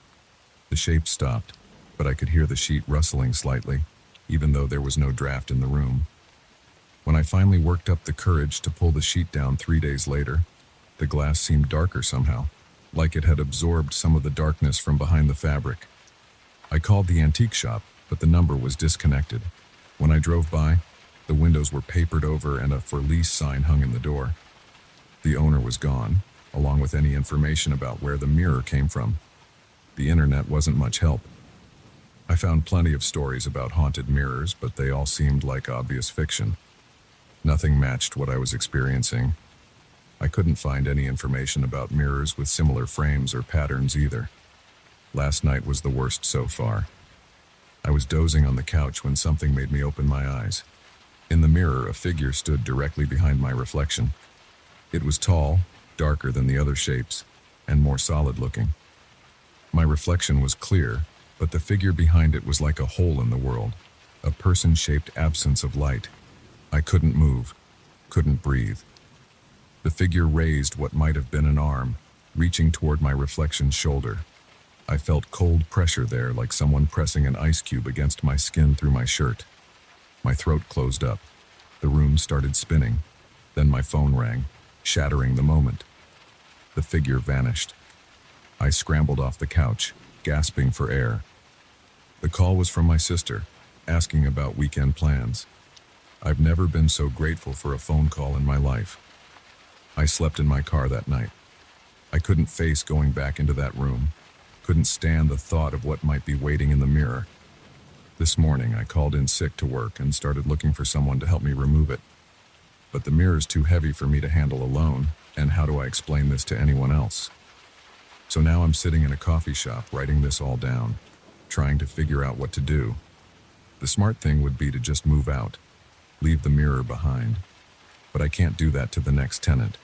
Speaker 1: The shape stopped, but I could hear the sheet rustling slightly, even though there was no draft in the room. When I finally worked up the courage to pull the sheet down 3 days later, the glass seemed darker somehow, like it had absorbed some of the darkness from behind the fabric. I called the antique shop, but the number was disconnected. When I drove by, The windows were papered over and a for lease sign hung in the door. The owner was gone, along with any information about where the mirror came from. The internet wasn't much help. I found plenty of stories about haunted mirrors, but they all seemed like obvious fiction. Nothing matched what I was experiencing. I couldn't find any information about mirrors with similar frames or patterns either. Last night was the worst so far. I was dozing on the couch when something made me open my eyes. In the mirror, a figure stood directly behind my reflection. It was tall, darker than the other shapes, and more solid-looking. My reflection was clear, but the figure behind it was like a hole in the world, a person-shaped absence of light. I couldn't move, couldn't breathe. The figure raised what might have been an arm, reaching toward my reflection's shoulder. I felt cold pressure there, like someone pressing an ice cube against my skin through my shirt. My throat closed up. The room started spinning. Then my phone rang, shattering the moment. The figure vanished. I scrambled off the couch, gasping for air. The call was from my sister, asking about weekend plans. I've never been so grateful for a phone call in my life. I slept in my car that night. I couldn't face going back into that room, couldn't stand the thought of what might be waiting in the mirror. This morning, I called in sick to work and started looking for someone to help me remove it. But the mirror's too heavy for me to handle alone, and how do I explain this to anyone else? So now I'm sitting in a coffee shop writing this all down, trying to figure out what to do. The smart thing would be to just move out, leave the mirror behind. But I can't do that to the next tenant.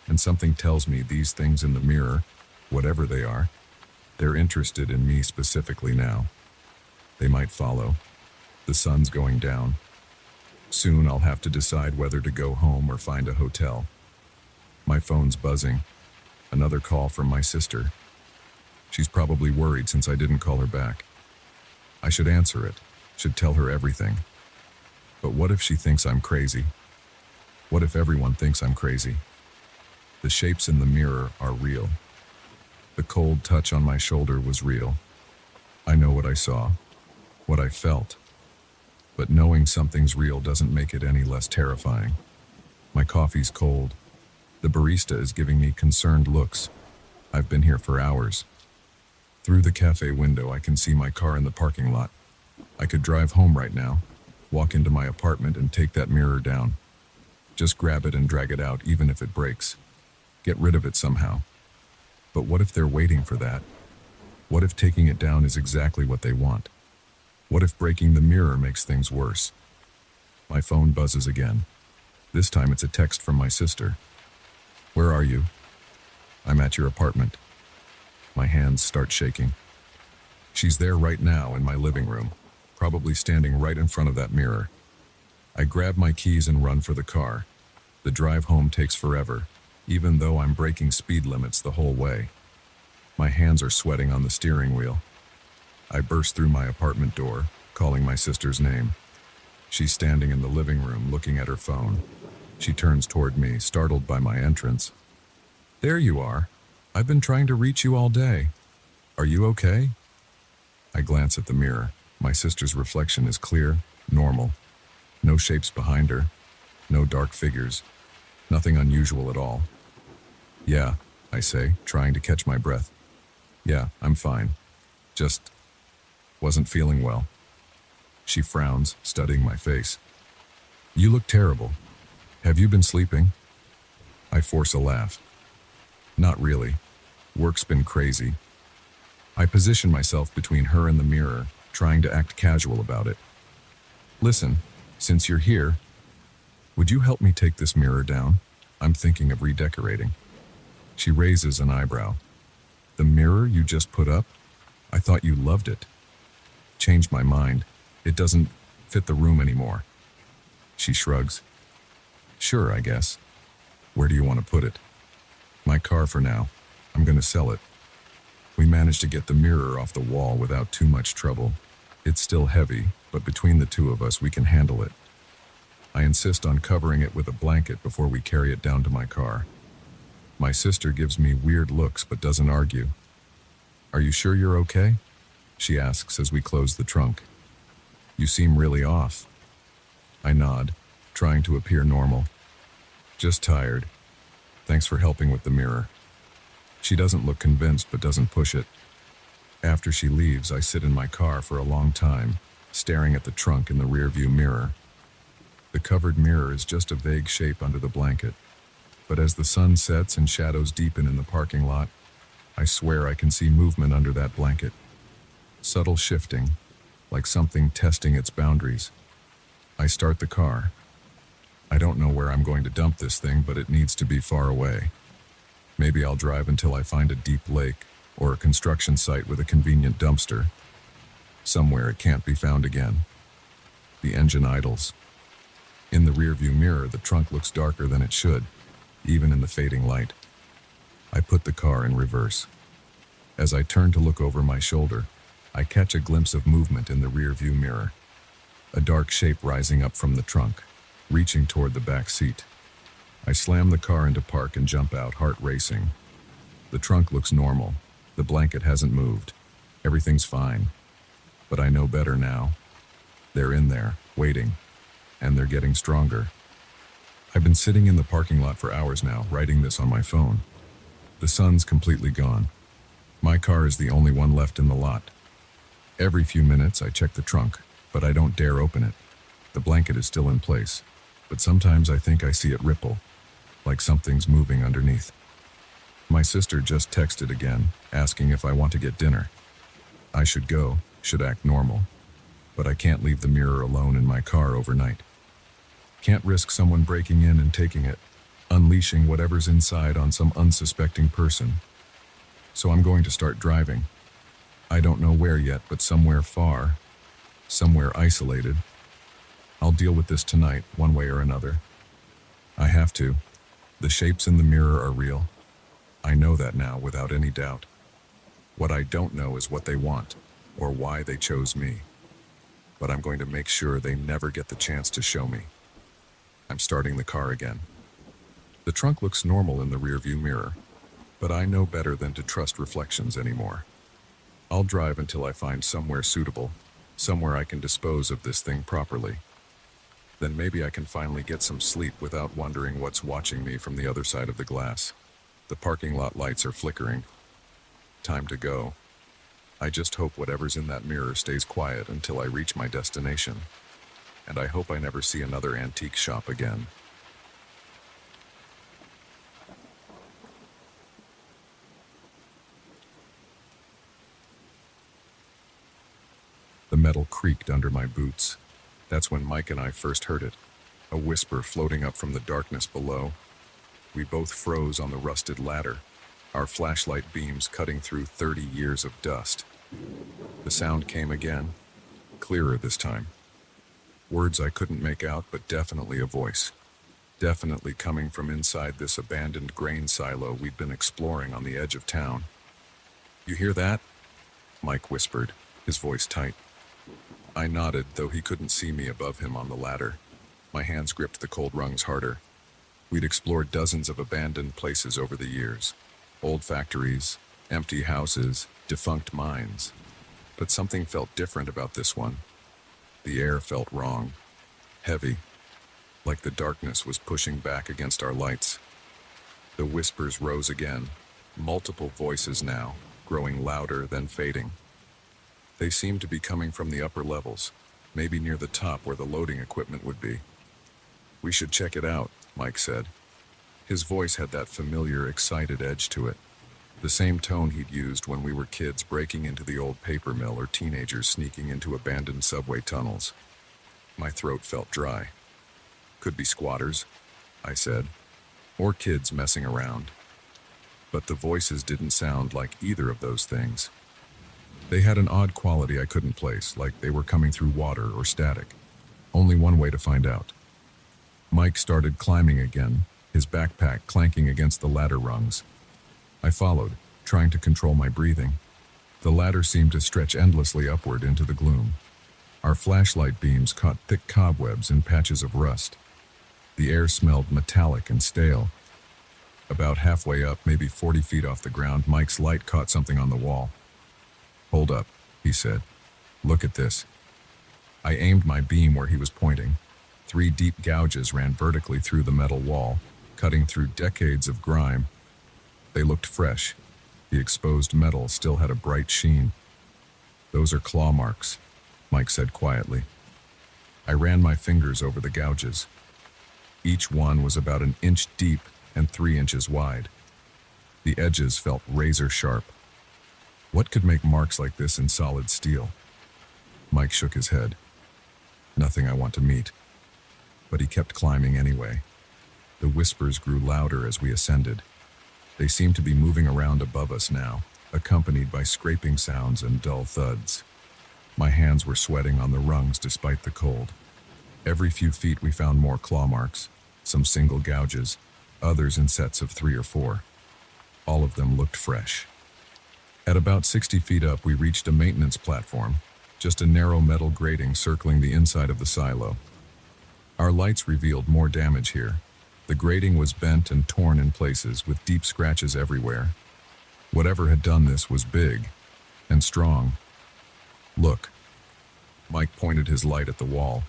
Speaker 1: And something tells me these things in the mirror, whatever they are, they're interested in me specifically now. They might follow. The sun's going down. Soon I'll have to decide whether to go home or find a hotel. My phone's buzzing. Another call from my sister. She's probably worried since I didn't call her back. I should answer it, should tell her everything. But what if she thinks I'm crazy? What if everyone thinks I'm crazy? The shapes in the mirror are real. The cold touch on my shoulder was real. I know what I saw, what I felt. But knowing something's real doesn't make it any less terrifying. My coffee's cold. The barista is giving me concerned looks. I've been here for hours. Through the cafe window, I can see my car in the parking lot. I could drive home right now, walk into my apartment and take that mirror down. Just grab it and drag it out, even if it breaks. Get rid of it somehow. But what if they're waiting for that? What if taking it down is exactly what they want? What if breaking the mirror makes things worse? My phone buzzes again. This time it's a text from my sister. Where are you? I'm at your apartment. My hands start shaking. She's there right now in my living room, probably standing right in front of that mirror. I grab my keys and run for the car. The drive home takes forever, even though I'm breaking speed limits the whole way. My hands are sweating on the steering wheel. I burst through my apartment door, calling my sister's name. She's standing in the living room, looking at her phone. She turns toward me, startled by my entrance. There you are. I've been trying to reach you all day. Are you okay? I glance at the mirror. My sister's reflection is clear, normal. No shapes behind her. No dark figures. Nothing unusual at all. Yeah, I say, trying to catch my breath. Yeah, I'm fine. Just wasn't feeling well. She frowns, studying my face. You look terrible. Have you been sleeping? I force a laugh. Not really. Work's been crazy. I position myself between her and the mirror, trying to act casual about it. Listen, since you're here, would you help me take this mirror down? I'm thinking of redecorating. She raises an eyebrow. The mirror you just put up? I thought you loved it. Changed my mind. It doesn't fit the room anymore. She shrugs. Sure, I guess. Where do you want to put it? My car for now. I'm going to sell it. We managed to get the mirror off the wall without too much trouble. It's still heavy, but between the two of us, we can handle it. I insist on covering it with a blanket before we carry it down to my car. My sister gives me weird looks but doesn't argue. Are you sure you're okay? She asks as we close the trunk. You seem really off. I nod, trying to appear normal. Just tired. Thanks for helping with the mirror. She doesn't look convinced but doesn't push it. After she leaves, I sit in my car for a long time, staring at the trunk in the rearview mirror. The covered mirror is just a vague shape under the blanket, but as the sun sets and shadows deepen in the parking lot, I swear I can see movement under that blanket. Subtle shifting, like something testing its boundaries. I start the car. I don't know where I'm going to dump this thing, but it needs to be far away. Maybe I'll drive until I find a deep lake or a construction site with a convenient dumpster. Somewhere it can't be found again. The engine idles. In the rearview mirror, the trunk looks darker than it should, even in the fading light. I put the car in reverse. As I turn to look over my shoulder, I catch a glimpse of movement in the rearview mirror. A dark shape rising up from the trunk, reaching toward the back seat. I slam the car into park and jump out, heart racing. The trunk looks normal. The blanket hasn't moved. Everything's fine. But I know better now. They're in there, waiting, and they're getting stronger. I've been sitting in the parking lot for hours now, writing this on my phone. The sun's completely gone. My car is the only one left in the lot. Every few minutes I check the trunk, but I don't dare open it. The blanket is still in place, but sometimes I think I see it ripple, like something's moving underneath. My sister just texted again, asking if I want to get dinner. I should go, should act normal, but I can't leave the mirror alone in my car overnight. Can't risk someone breaking in and taking it, unleashing whatever's inside on some unsuspecting person. So I'm going to start driving. I don't know where yet, but somewhere far, somewhere isolated. I'll deal with this tonight, one way or another. I have to. The shapes in the mirror are real. I know that now without any doubt. What I don't know is what they want, or why they chose me. But I'm going to make sure they never get the chance to show me. I'm starting the car again. The trunk looks normal in the rearview mirror, but I know better than to trust reflections anymore. I'll drive until I find somewhere suitable, somewhere I can dispose of this thing properly. Then maybe I can finally get some sleep without wondering what's watching me from the other side of the glass. The parking lot lights are flickering. Time to go. I just hope whatever's in that mirror stays quiet until I reach my destination. And I hope I never see another antique shop again. The metal creaked under my boots. That's when Mike and I first heard it. A whisper floating up from the darkness below. We both froze on the rusted ladder, our flashlight beams cutting through 30 years of dust. The sound came again, clearer this time. Words I couldn't make out, but definitely a voice. Definitely coming from inside this abandoned grain silo we'd been exploring on the edge of town. "You hear that?" Mike whispered, his voice tight. I nodded, though he couldn't see me above him on the ladder. My hands gripped the cold rungs harder. We'd explored dozens of abandoned places over the years. Old factories, empty houses, defunct mines. But something felt different about this one. The air felt wrong, heavy, like the darkness was pushing back against our lights. The whispers rose again, multiple voices now, growing louder then fading. They seemed to be coming from the upper levels, maybe near the top where the loading equipment would be. "We should check it out," Mike said. His voice had that familiar, excited edge to it. The same tone he'd used when we were kids breaking into the old paper mill or teenagers sneaking into abandoned subway tunnels. My throat felt dry. "Could be squatters," I said, "or kids messing around." But the voices didn't sound like either of those things. They had an odd quality I couldn't place, like they were coming through water or static. Only one way to find out. Mike started climbing again, his backpack clanking against the ladder rungs. I followed, trying to control my breathing. The ladder seemed to stretch endlessly upward into the gloom. Our flashlight beams caught thick cobwebs and patches of rust. The air smelled metallic and stale. About halfway up, maybe 40 feet off the ground, Mike's light caught something on the wall. "Hold up," he said. "Look at this." I aimed my beam where he was pointing. 3 deep gouges ran vertically through the metal wall, cutting through decades of grime. They looked fresh. The exposed metal still had a bright sheen. "Those are claw marks," Mike said quietly. I ran my fingers over the gouges. Each one was about an inch deep and 3 inches wide. The edges felt razor sharp. What could make marks like this in solid steel? Mike shook his head. "Nothing I want to meet." But he kept climbing anyway. The whispers grew louder as we ascended. They seemed to be moving around above us now, accompanied by scraping sounds and dull thuds. My hands were sweating on the rungs despite the cold. Every few feet we found more claw marks, some single gouges, others in sets of 3 or 4. All of them looked fresh. At about 60 feet up, we reached a maintenance platform, just a narrow metal grating circling the inside of the silo. Our lights revealed more damage here. The grating was bent and torn in places, with deep scratches everywhere. Whatever had done this was big and strong. "Look." Mike pointed his light at the wall.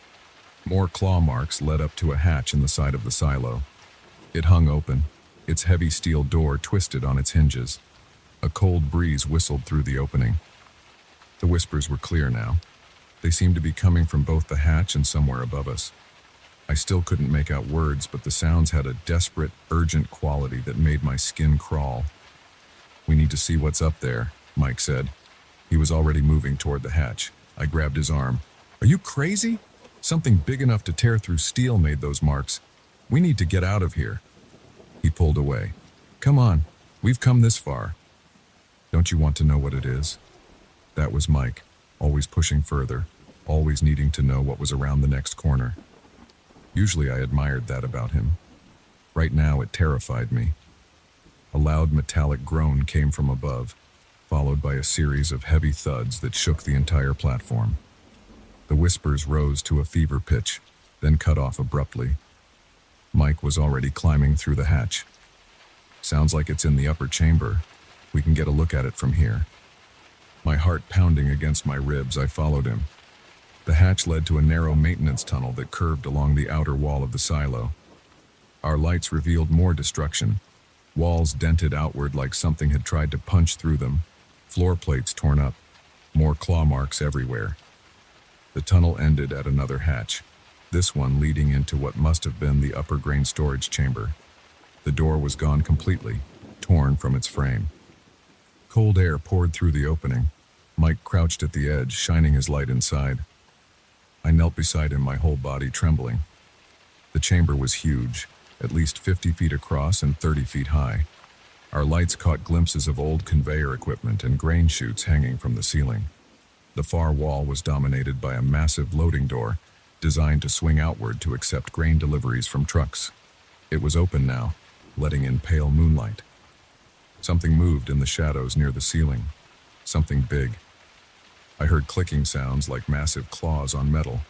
Speaker 1: More claw marks led up to a hatch in the side of the silo. It hung open, its heavy steel door twisted on its hinges. A cold breeze whistled through the opening. The whispers were clear now. They seemed to be coming from both the hatch and somewhere above us. I still couldn't make out words, but the sounds had a desperate, urgent quality that made my skin crawl. "We need to see what's up there," Mike said. He was already moving toward the hatch. I grabbed his arm. "Are you crazy? Something big enough to tear through steel made those marks. We need to get out of here." He pulled away. "Come on, we've come this far." "Don't you want to know what it is?" That was Mike, always pushing further, always needing to know what was around the next corner. Usually I admired that about him. Right now it terrified me. A loud metallic groan came from above, followed by a series of heavy thuds that shook the entire platform. The whispers rose to a fever pitch, then cut off abruptly. Mike was already climbing through the hatch. "Sounds like it's in the upper chamber. We can get a look at it from here." My heart pounding against my ribs, I followed him. The hatch led to a narrow maintenance tunnel that curved along the outer wall of the silo. Our lights revealed more destruction. Walls dented outward like something had tried to punch through them. Floor plates torn up. More claw marks everywhere. The tunnel ended at another hatch, this one leading into what must have been the upper grain storage chamber. The door was gone completely, torn from its frame. Cold air poured through the opening. Mike crouched at the edge, shining his light inside. I knelt beside him, my whole body trembling. The chamber was huge, at least 50 feet across and 30 feet high. Our lights caught glimpses of old conveyor equipment and grain chutes hanging from the ceiling. The far wall was dominated by a massive loading door, designed to swing outward to accept grain deliveries from trucks. It was open now, letting in pale moonlight. Something moved in the shadows near the ceiling. Something big. I heard clicking sounds like massive claws on metal.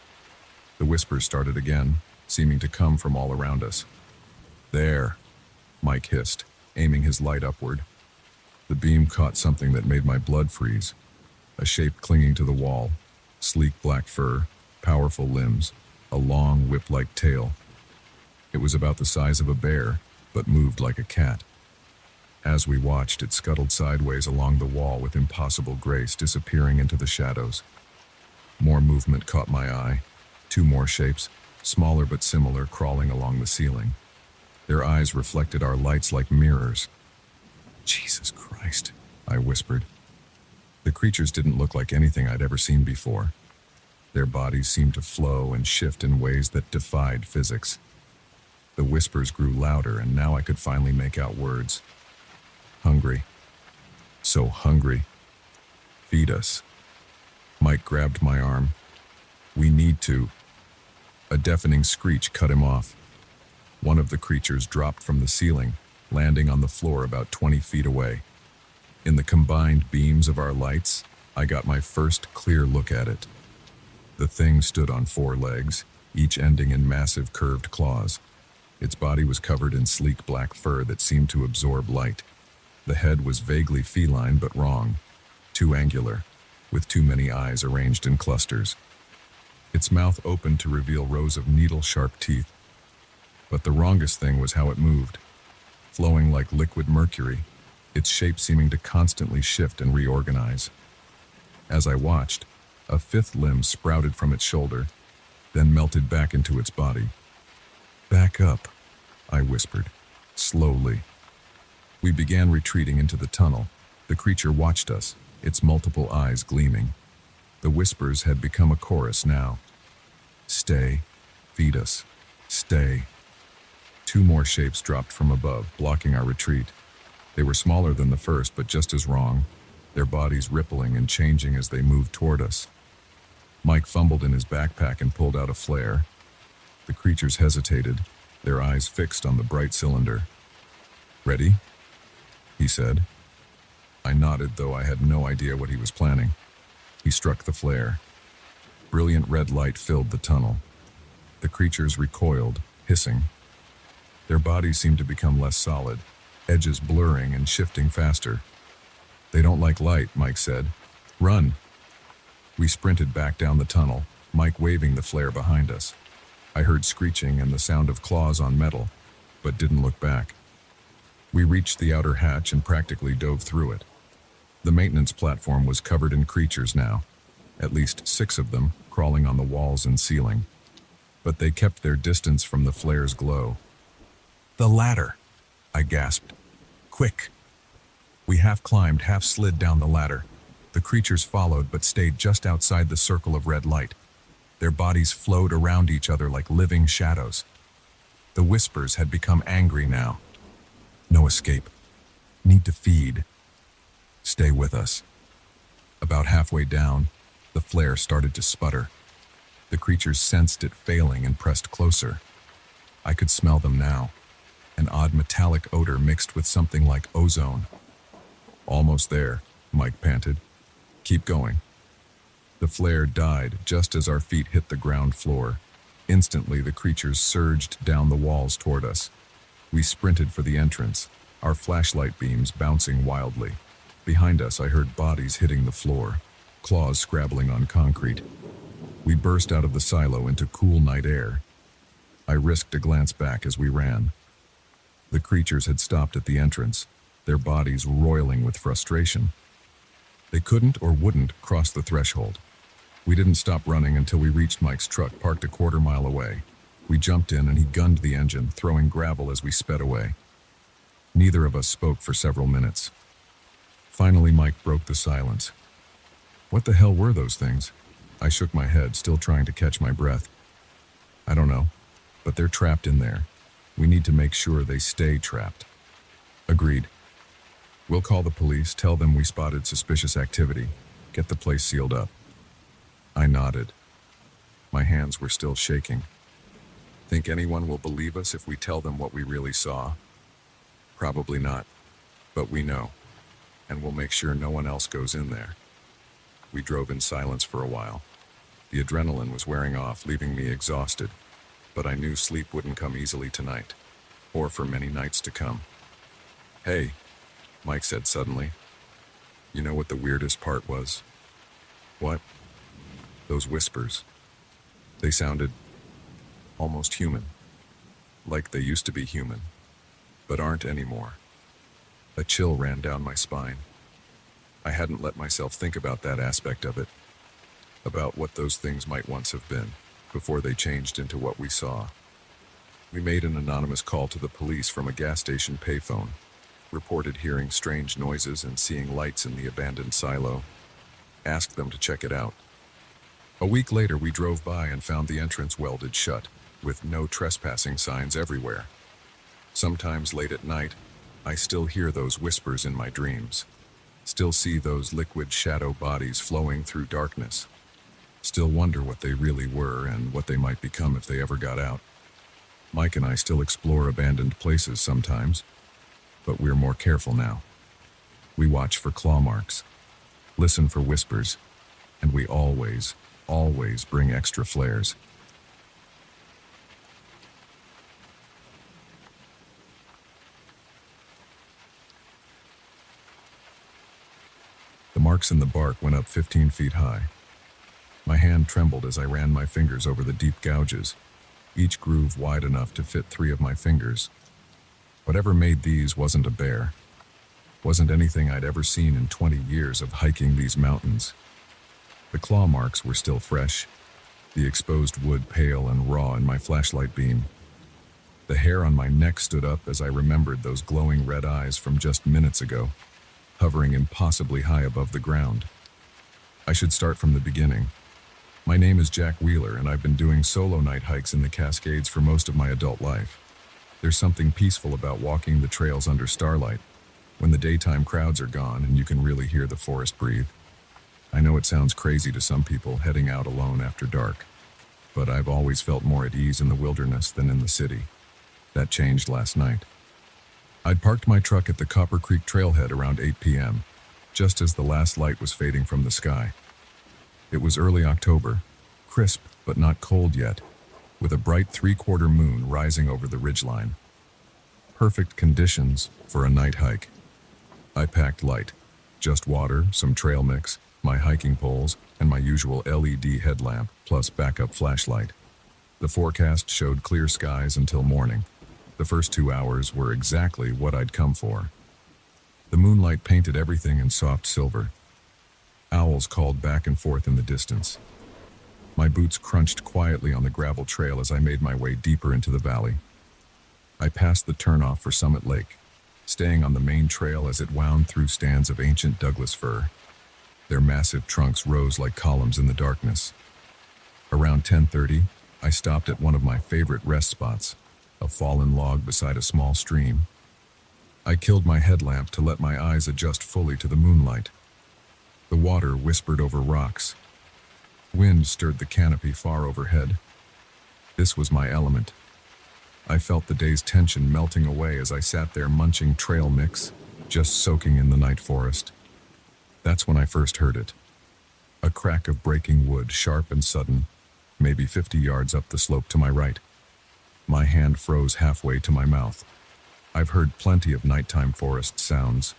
Speaker 1: The whispers started again, seeming to come from all around us. "There," Mike hissed, aiming his light upward. The beam caught something that made my blood freeze. A shape clinging to the wall, sleek black fur, powerful limbs, a long whip-like tail. It was about the size of a bear, but moved like a cat. As we watched, it scuttled sideways along the wall with impossible grace, disappearing into the shadows. More movement caught my eye. 2 more shapes, smaller but similar, crawling along the ceiling. Their eyes reflected our lights like mirrors. "Jesus Christ," I whispered. The creatures didn't look like anything I'd ever seen before. Their bodies seemed to flow and shift in ways that defied physics. The whispers grew louder, and now I could finally make out words. "Hungry. So hungry. Feed us." Mike grabbed my arm. "We need to." A deafening screech cut him off. One of the creatures dropped from the ceiling, landing on the floor about 20 feet away. In the combined beams of our lights, I got my first clear look at it. The thing stood on 4 legs, each ending in massive curved claws. Its body was covered in sleek black fur that seemed to absorb light. The head was vaguely feline but wrong, too angular, with too many eyes arranged in clusters. Its mouth opened to reveal rows of needle-sharp teeth. But the wrongest thing was how it moved, flowing like liquid mercury, its shape seeming to constantly shift and reorganize. As I watched, a fifth limb sprouted from its shoulder, then melted back into its body. "Back up," I whispered, slowly. We began retreating into the tunnel. The creature watched us, its multiple eyes gleaming. The whispers had become a chorus now. "Stay. Feed us. Stay." Two more shapes dropped from above, blocking our retreat. They were smaller than the first, but just as wrong, their bodies rippling and changing as they moved toward us. Mike fumbled in his backpack and pulled out a flare. The creatures hesitated, their eyes fixed on the bright cylinder. "Ready?" he said. I nodded, though I had no idea what he was planning. He struck the flare. Brilliant red light filled the tunnel. The creatures recoiled, hissing. Their bodies seemed to become less solid, edges blurring and shifting faster. "They don't like light," Mike said. "Run!" We sprinted back down the tunnel, Mike waving the flare behind us. I heard screeching and the sound of claws on metal, but didn't look back. We reached the outer hatch and practically dove through it. The maintenance platform was covered in creatures now, at least 6 of them, crawling on the walls and ceiling. But they kept their distance from the flare's glow. "The ladder!" I gasped. "Quick!" We half climbed, half slid down the ladder. The creatures followed but stayed just outside the circle of red light. Their bodies flowed around each other like living shadows. The whispers had become angry now. "No escape. Need to feed. Stay with us." About halfway down, the flare started to sputter. The creatures sensed it failing and pressed closer. I could smell them now, an odd metallic odor mixed with something like ozone. "Almost there," Mike panted. "Keep going." The flare died just as our feet hit the ground floor. Instantly, the creatures surged down the walls toward us. We sprinted for the entrance, our flashlight beams bouncing wildly. Behind us, I heard bodies hitting the floor, claws scrabbling on concrete. We burst out of the silo into cool night air. I risked a glance back as we ran. The creatures had stopped at the entrance, their bodies roiling with frustration. They couldn't or wouldn't cross the threshold. We didn't stop running until we reached Mike's truck parked a quarter-mile away. We jumped in and he gunned the engine, throwing gravel as we sped away. Neither of us spoke for several minutes. Finally, Mike broke the silence. "What the hell were those things?" I shook my head, still trying to catch my breath. "I don't know, but they're trapped in there. We need to make sure they stay trapped." "Agreed. We'll call the police, tell them we spotted suspicious activity, get the place sealed up." I nodded. My hands were still shaking. "Think anyone will believe us if we tell them what we really saw?" "Probably not, but we know, and we'll make sure no one else goes in there." We drove in silence for a while. The adrenaline was wearing off, leaving me exhausted, but I knew sleep wouldn't come easily tonight, or for many nights to come. "Hey," Mike said suddenly. "You know what the weirdest part was?" "What?" "Those whispers. They sounded almost human. Like they used to be human, but aren't anymore." A chill ran down my spine. I hadn't let myself think about that aspect of it, about what those things might once have been, before they changed into what we saw. We made an anonymous call to the police from a gas station payphone, reported hearing strange noises and seeing lights in the abandoned silo, asked them to check it out. A week later, we drove by and found the entrance welded shut, with no trespassing signs everywhere. Sometimes late at night, I still hear those whispers in my dreams. Still see those liquid shadow bodies flowing through darkness. Still wonder what they really were and what they might become if they ever got out. Mike and I still explore abandoned places sometimes, but we're more careful now. We watch for claw marks, listen for whispers, and we always bring extra flares. The marks in the bark went up 15 feet high. My hand trembled as I ran my fingers over the deep gouges, each groove wide enough to fit 3 of my fingers. Whatever made these wasn't a bear. Wasn't anything I'd ever seen in 20 years of hiking these mountains. The claw marks were still fresh, the exposed wood pale and raw in my flashlight beam. The hair on my neck stood up as I remembered those glowing red eyes from just minutes ago, hovering impossibly high above the ground. I should start from the beginning. My name is Jack Wheeler, and I've been doing solo night hikes in the Cascades for most of my adult life. There's something peaceful about walking the trails under starlight, when the daytime crowds are gone and you can really hear the forest breathe. I know it sounds crazy to some people heading out alone after dark, but I've always felt more at ease in the wilderness than in the city. That changed last night. I'd parked my truck at the Copper Creek trailhead around 8 p.m., just as the last light was fading from the sky. It was early October, crisp but not cold yet, with a bright 3/4 moon rising over the ridgeline. Perfect conditions for a night hike. I packed light, just water, some trail mix, my hiking poles, and my usual LED headlamp, plus backup flashlight. The forecast showed clear skies until morning. The first 2 hours were exactly what I'd come for. The moonlight painted everything in soft silver. Owls called back and forth in the distance. My boots crunched quietly on the gravel trail as I made my way deeper into the valley. I passed the turnoff for Summit Lake, staying on the main trail as it wound through stands of ancient Douglas fir. Their massive trunks rose like columns in the darkness. Around 10:30, I stopped at one of my favorite rest spots, a fallen log beside a small stream. I killed my headlamp to let my eyes adjust fully to the moonlight. The water whispered over rocks. Wind stirred the canopy far overhead. This was my element. I felt the day's tension melting away as I sat there munching trail mix, just soaking in the night forest. That's when I first heard it. A crack of breaking wood, sharp and sudden, maybe 50 yards up the slope to my right. My hand froze halfway to my mouth. I've heard plenty of nighttime forest sounds.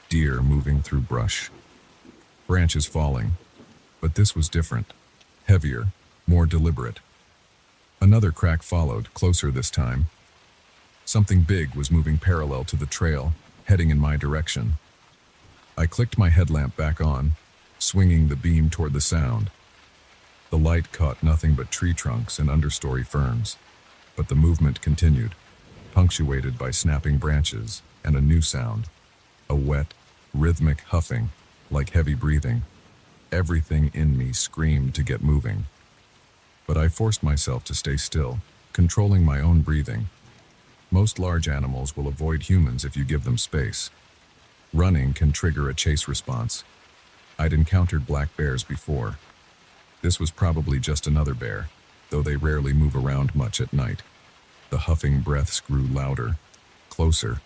Speaker 1: Deer moving through brush. Branches falling. But this was different. Heavier, more deliberate. Another crack followed, closer this time. Something big was moving parallel to the trail, heading in my direction. I clicked my headlamp back on, swinging the beam toward the sound. The light caught nothing but tree trunks and understory ferns, but the movement continued, punctuated by snapping branches and a new sound, a wet, rhythmic huffing, like heavy breathing. Everything in me screamed to get moving. But I forced myself to stay still, controlling my own breathing. Most large animals will avoid humans if you give them space. Running can trigger a chase response. I'd encountered black bears before. This was probably just another bear, though they rarely move around much at night. The huffing breaths grew louder, closer.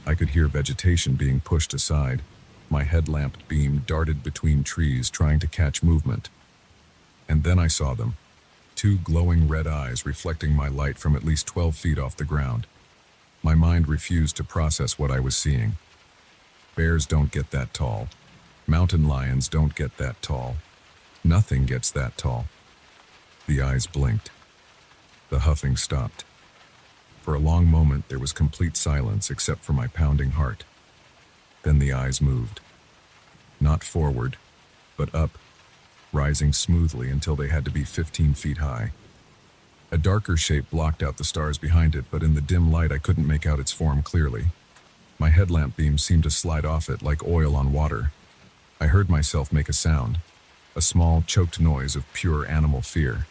Speaker 1: I could hear vegetation being pushed aside. My headlamp beam darted between trees, trying to catch movement. And then I saw them. 2 glowing red eyes reflecting my light from at least 12 feet off the ground. My mind refused to process what I was seeing. Bears don't get that tall. Mountain lions don't get that tall. Nothing gets that tall. The eyes blinked. The huffing stopped. For a long moment, there was complete silence except for my pounding heart. Then the eyes moved. Not forward, but up, rising smoothly until they had to be 15 feet high. A darker shape blocked out the stars behind it, but in the dim light I couldn't make out its form clearly. My headlamp beam seemed to slide off it like oil on water. I heard myself make a sound, a small, choked noise of pure animal fear.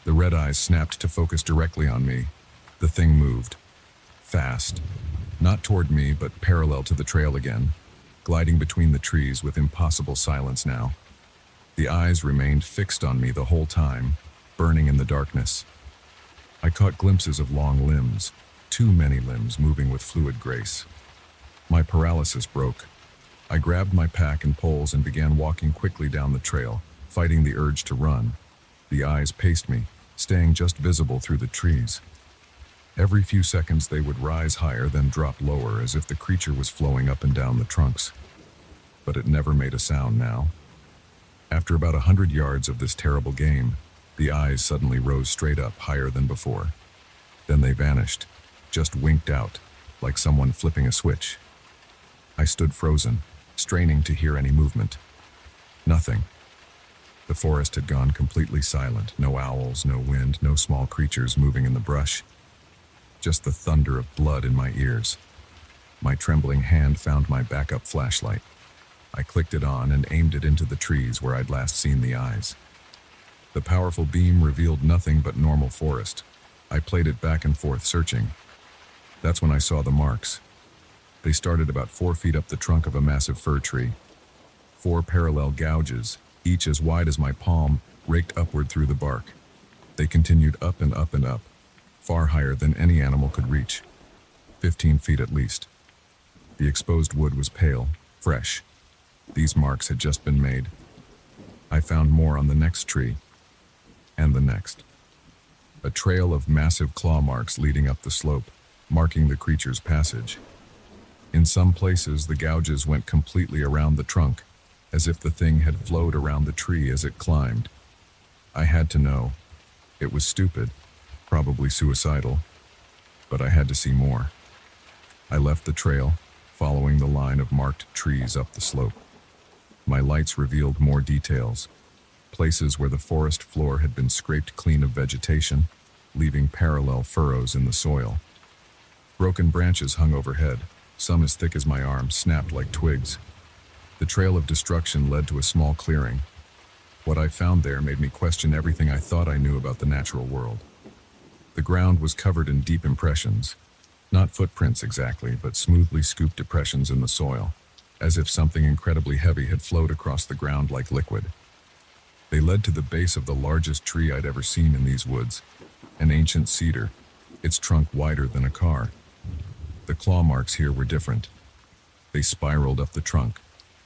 Speaker 1: The red eyes snapped to focus directly on me. The thing moved. Fast. Not toward me, but parallel to the trail again, gliding between the trees with impossible silence now. The eyes remained fixed on me the whole time, burning in the darkness. I caught glimpses of long limbs, too many limbs moving with fluid grace. My paralysis broke. I grabbed my pack and poles and began walking quickly down the trail, fighting the urge to run. The eyes paced me, staying just visible through the trees. Every few seconds they would rise higher, then drop lower, as if the creature was flowing up and down the trunks. But it never made a sound now. After about 100 yards of this terrible game, the eyes suddenly rose straight up higher than before. Then they vanished, just winked out, like someone flipping a switch. I stood frozen, straining to hear any movement. Nothing. The forest had gone completely silent. No owls, no wind, no small creatures moving in the brush. Just the thunder of blood in my ears. My trembling hand found my backup flashlight. I clicked it on and aimed it into the trees where I'd last seen the eyes. The powerful beam revealed nothing but normal forest. I played it back and forth, searching. That's when I saw the marks. They started about 4 feet up the trunk of a massive fir tree. 4 parallel gouges, each as wide as my palm, raked upward through the bark. They continued up and up and up, far higher than any animal could reach. 15 feet at least. The exposed wood was pale, fresh. These marks had just been made. I found more on the next tree, and the next. A trail of massive claw marks leading up the slope, marking the creature's passage. In some places, the gouges went completely around the trunk, as if the thing had flowed around the tree as it climbed. I had to know. It was stupid, probably suicidal, but I had to see more. I left the trail, following the line of marked trees up the slope. My lights revealed more details, places where the forest floor had been scraped clean of vegetation, leaving parallel furrows in the soil. Broken branches hung overhead, some as thick as my arm, snapped like twigs. The trail of destruction led to a small clearing. What I found there made me question everything I thought I knew about the natural world. The ground was covered in deep impressions, not footprints exactly, but smoothly scooped depressions in the soil, as if something incredibly heavy had flowed across the ground like liquid. They led to the base of the largest tree I'd ever seen in these woods, an ancient cedar, its trunk wider than a car. The claw marks here were different. They spiraled up the trunk,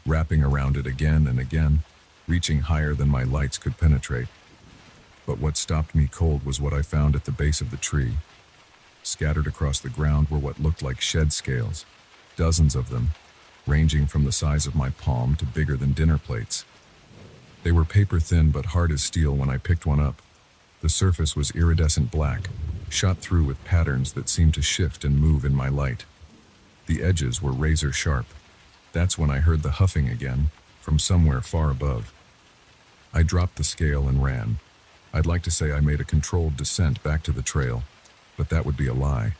Speaker 1: wrapping around it again and again, reaching higher than my lights could penetrate. But what stopped me cold was what I found at the base of the tree. Scattered across the ground were what looked like shed scales, dozens of them, ranging from the size of my palm to bigger than dinner plates. They were paper thin but hard as steel when I picked one up. The surface was iridescent black, shot through with patterns that seemed to shift and move in my light. The edges were razor sharp. That's when I heard the huffing again, from somewhere far above. I dropped the scale and ran. I'd like to say I made a controlled descent back to the trail, but that would be a lie.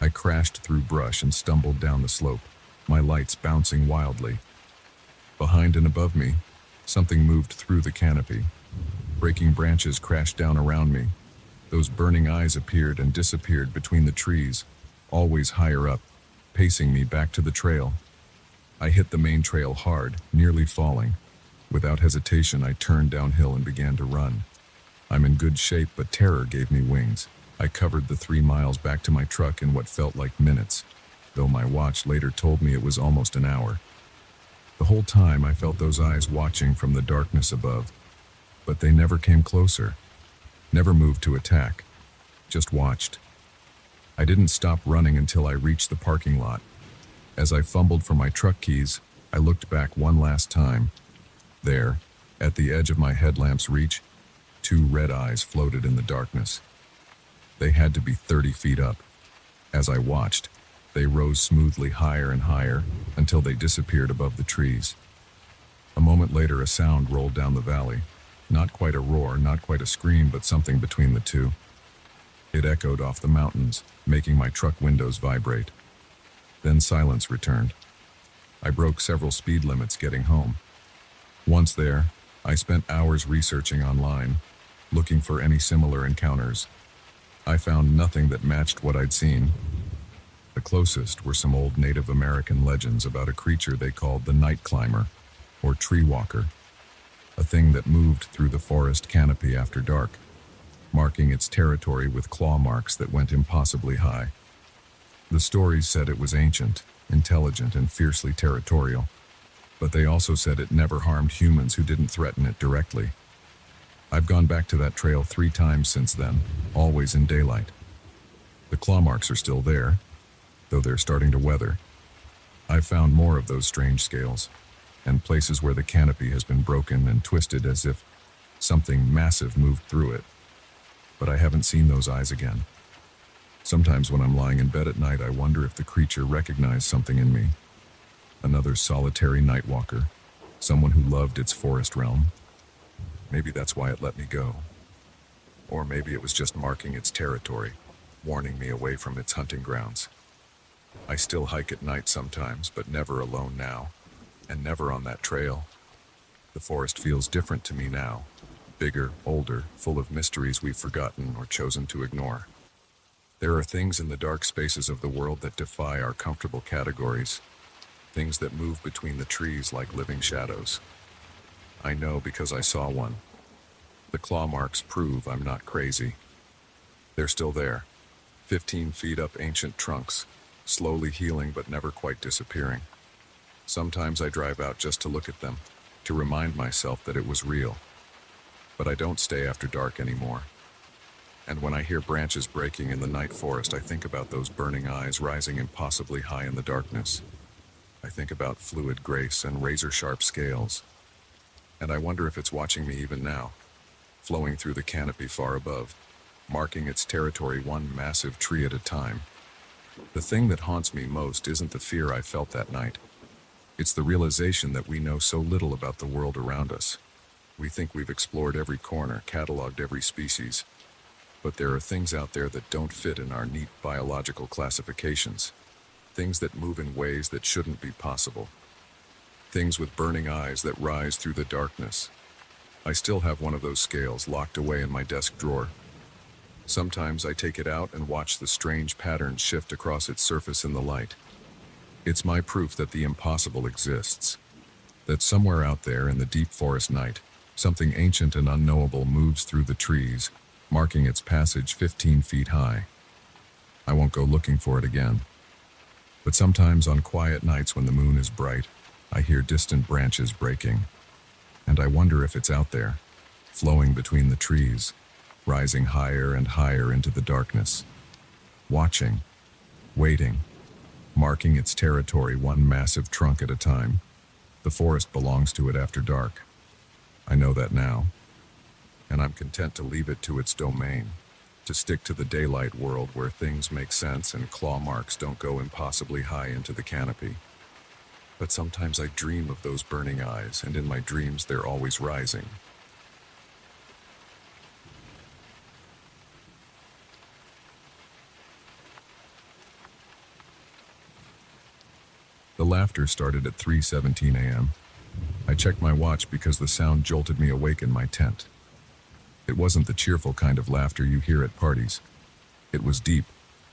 Speaker 1: I crashed through brush and stumbled down the slope, my lights bouncing wildly. Behind and above me, something moved through the canopy. Breaking branches crashed down around me. Those burning eyes appeared and disappeared between the trees, always higher up, pacing me back to the trail. I hit the main trail hard, nearly falling. Without hesitation, I turned downhill and began to run. I'm in good shape, but terror gave me wings. I covered the 3 miles back to my truck in what felt like minutes, though my watch later told me it was almost an hour. The whole time I felt those eyes watching from the darkness above, but they never came closer, never moved to attack, just watched. I didn't stop running until I reached the parking lot. As I fumbled for my truck keys, I looked back one last time. There, at the edge of my headlamp's reach, 2 red eyes floated in the darkness. They had to be 30 feet up. As I watched, they rose smoothly higher and higher until they disappeared above the trees. A moment later, a sound rolled down the valley. Not quite a roar, not quite a scream, but something between the two. It echoed off the mountains, making my truck windows vibrate. Then silence returned. I broke several speed limits getting home. Once there, I spent hours researching online, looking for any similar encounters. I found nothing that matched what I'd seen. The closest were some old Native American legends about a creature they called the night climber, or tree walker, a thing that moved through the forest canopy after dark, marking its territory with claw marks that went impossibly high. The stories said it was ancient, intelligent, and fiercely territorial, but they also said it never harmed humans who didn't threaten it directly. I've gone back to that trail 3 times since then, always in daylight. The claw marks are still there, though they're starting to weather. I've found more of those strange scales. and places where the canopy has been broken and twisted as if something massive moved through it. But I haven't seen those eyes again. Sometimes when I'm lying in bed at night, I wonder if the creature recognized something in me. Another solitary night walker, someone who loved its forest realm. Maybe that's why it let me go. Or maybe it was just marking its territory, warning me away from its hunting grounds. I still hike at night sometimes, but never alone now, and never on that trail. The forest feels different to me now, bigger, older, full of mysteries we've forgotten or chosen to ignore. There are things in the dark spaces of the world that defy our comfortable categories, things that move between the trees like living shadows. I know because I saw one. The claw marks prove I'm not crazy. They're still there, 15 feet up ancient trunks, slowly healing but never quite disappearing. Sometimes I drive out just to look at them, to remind myself that it was real. But I don't stay after dark anymore. And when I hear branches breaking in the night forest, I think about those burning eyes rising impossibly high in the darkness. I think about fluid grace and razor-sharp scales. And I wonder if it's watching me even now, flowing through the canopy far above, marking its territory one massive tree at a time. The thing that haunts me most isn't the fear I felt that night. It's the realization that we know so little about the world around us. We think we've explored every corner, cataloged every species. But there are things out there that don't fit in our neat biological classifications. Things that move in ways that shouldn't be possible. Things with burning eyes that rise through the darkness. I still have one of those scales locked away in my desk drawer. Sometimes I take it out and watch the strange patterns shift across its surface in the light. It's my proof that the impossible exists. That somewhere out there in the deep forest night, something ancient and unknowable moves through the trees, marking its passage 15 feet high. I won't go looking for it again. But sometimes on quiet nights when the moon is bright, I hear distant branches breaking. And I wonder if it's out there, flowing between the trees, rising higher and higher into the darkness. Watching, waiting, marking its territory one massive trunk at a time. The forest belongs to it after dark. I know that now. And I'm content to leave it to its domain, to stick to the daylight world where things make sense and claw marks don't go impossibly high into the canopy. But sometimes I dream of those burning eyes, and in my dreams they're always rising. The laughter started at 3:17 a.m. I checked my watch because the sound jolted me awake in my tent. It wasn't the cheerful kind of laughter you hear at parties. It was deep,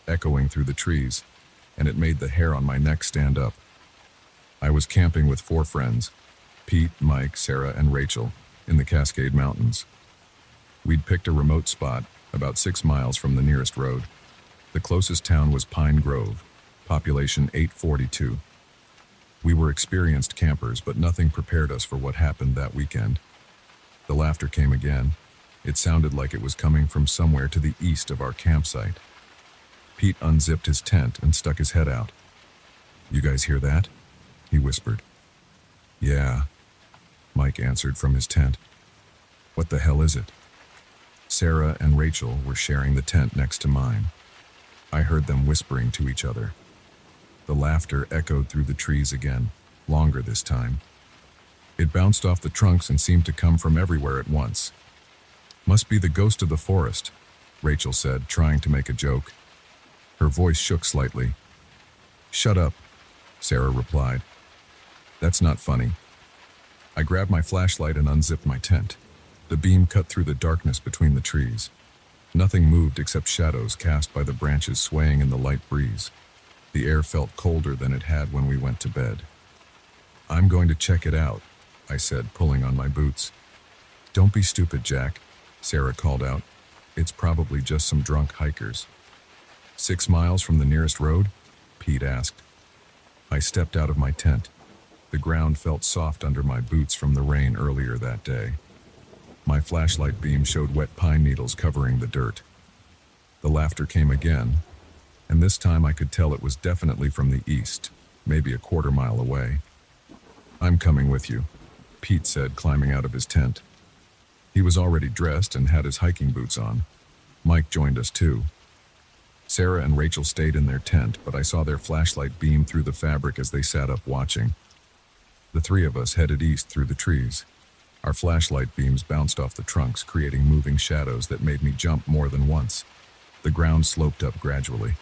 Speaker 1: echoing through the trees, and it made the hair on my neck stand up. I was camping with 4 friends, Pete, Mike, Sarah, and Rachel, in the Cascade Mountains. We'd picked a remote spot, about 6 miles from the nearest road. The closest town was Pine Grove, population 842. We were experienced campers, but nothing prepared us for what happened that weekend. The laughter came again. It sounded like it was coming from somewhere to the east of our campsite. Pete unzipped his tent and stuck his head out. "You guys hear that?" he whispered. "Yeah," Mike answered from his tent. "What the hell is it?" Sarah and Rachel were sharing the tent next to mine. I heard them whispering to each other. The laughter echoed through the trees again, longer this time. It bounced off the trunks and seemed to come from everywhere at once. "Must be the ghost of the forest," Rachel said, trying to make a joke. Her voice shook slightly. "Shut up," Sarah replied. "That's not funny." I grabbed my flashlight and unzipped my tent. The beam cut through the darkness between the trees. Nothing moved except shadows cast by the branches swaying in the light breeze. The air felt colder than it had when we went to bed. "I'm going to check it out," I said, pulling on my boots. "Don't be stupid, Jack," Sarah called out. "It's probably just some drunk hikers." 6 miles from the nearest road?" Pete asked. I stepped out of my tent. The ground felt soft under my boots from the rain earlier that day. My flashlight beam showed wet pine needles covering the dirt. The laughter came again, and this time I could tell it was definitely from the east, maybe a quarter mile away. I'm coming with you, Pete said, climbing out of his tent. He was already dressed and had his hiking boots on. Mike joined us too. Sarah and Rachel stayed in their tent, but I saw their flashlight beam through the fabric as they sat up watching. The three of us headed east through the trees. Our flashlight beams bounced off the trunks, creating moving shadows that made me jump more than once. The ground sloped up gradually.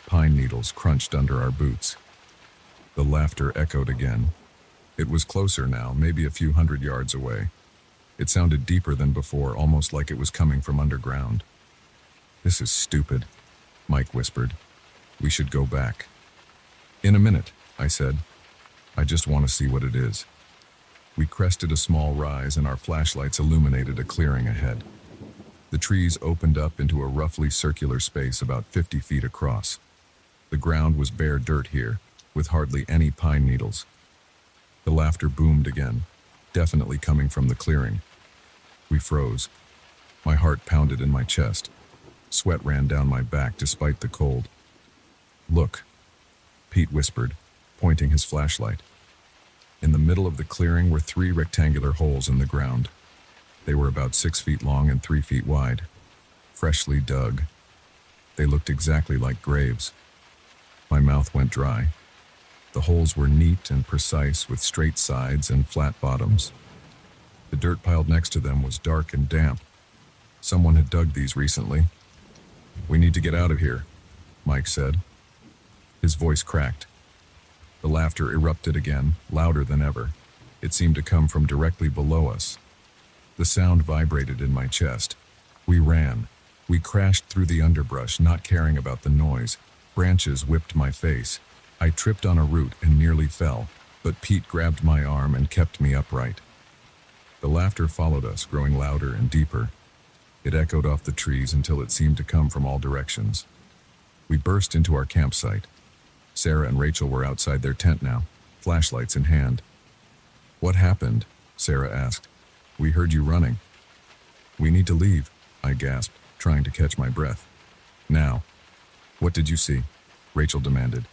Speaker 1: Pine needles crunched under our boots. The laughter echoed again. It was closer now, maybe a few hundred yards away. It sounded deeper than before, almost like it was coming from underground. "This is stupid," Mike whispered. "We should go back." "In a minute," I said. "I just want to see what it is." We crested a small rise and our flashlights illuminated a clearing ahead. The trees opened up into a roughly circular space about 50 feet across. The ground was bare dirt here, with hardly any pine needles. The laughter boomed again, definitely coming from the clearing. We froze. My heart pounded in my chest. Sweat ran down my back despite the cold. "Look," Pete whispered, pointing his flashlight. In the middle of the clearing were 3 rectangular holes in the ground. They were about 6 feet long and 3 feet wide, freshly dug. They looked exactly like graves. My mouth went dry. The holes were neat and precise, with straight sides and flat bottoms. The dirt piled next to them was dark and damp. Someone had dug these recently. "We need to get out of here," Mike said. His voice cracked. The laughter erupted again, louder than ever. It seemed to come from directly below us. The sound vibrated in my chest. We ran. We crashed through the underbrush, not caring about the noise. Branches whipped my face. I tripped on a root and nearly fell, but Pete grabbed my arm and kept me upright. The laughter followed us, growing louder and deeper. It echoed off the trees until it seemed to come from all directions. We burst into our campsite. Sarah and Rachel were outside their tent now, flashlights in hand. "What happened?" Sarah asked. "We heard you running." "We need to leave," I gasped, trying to catch my breath. "Now." "What did you see?" Rachel demanded.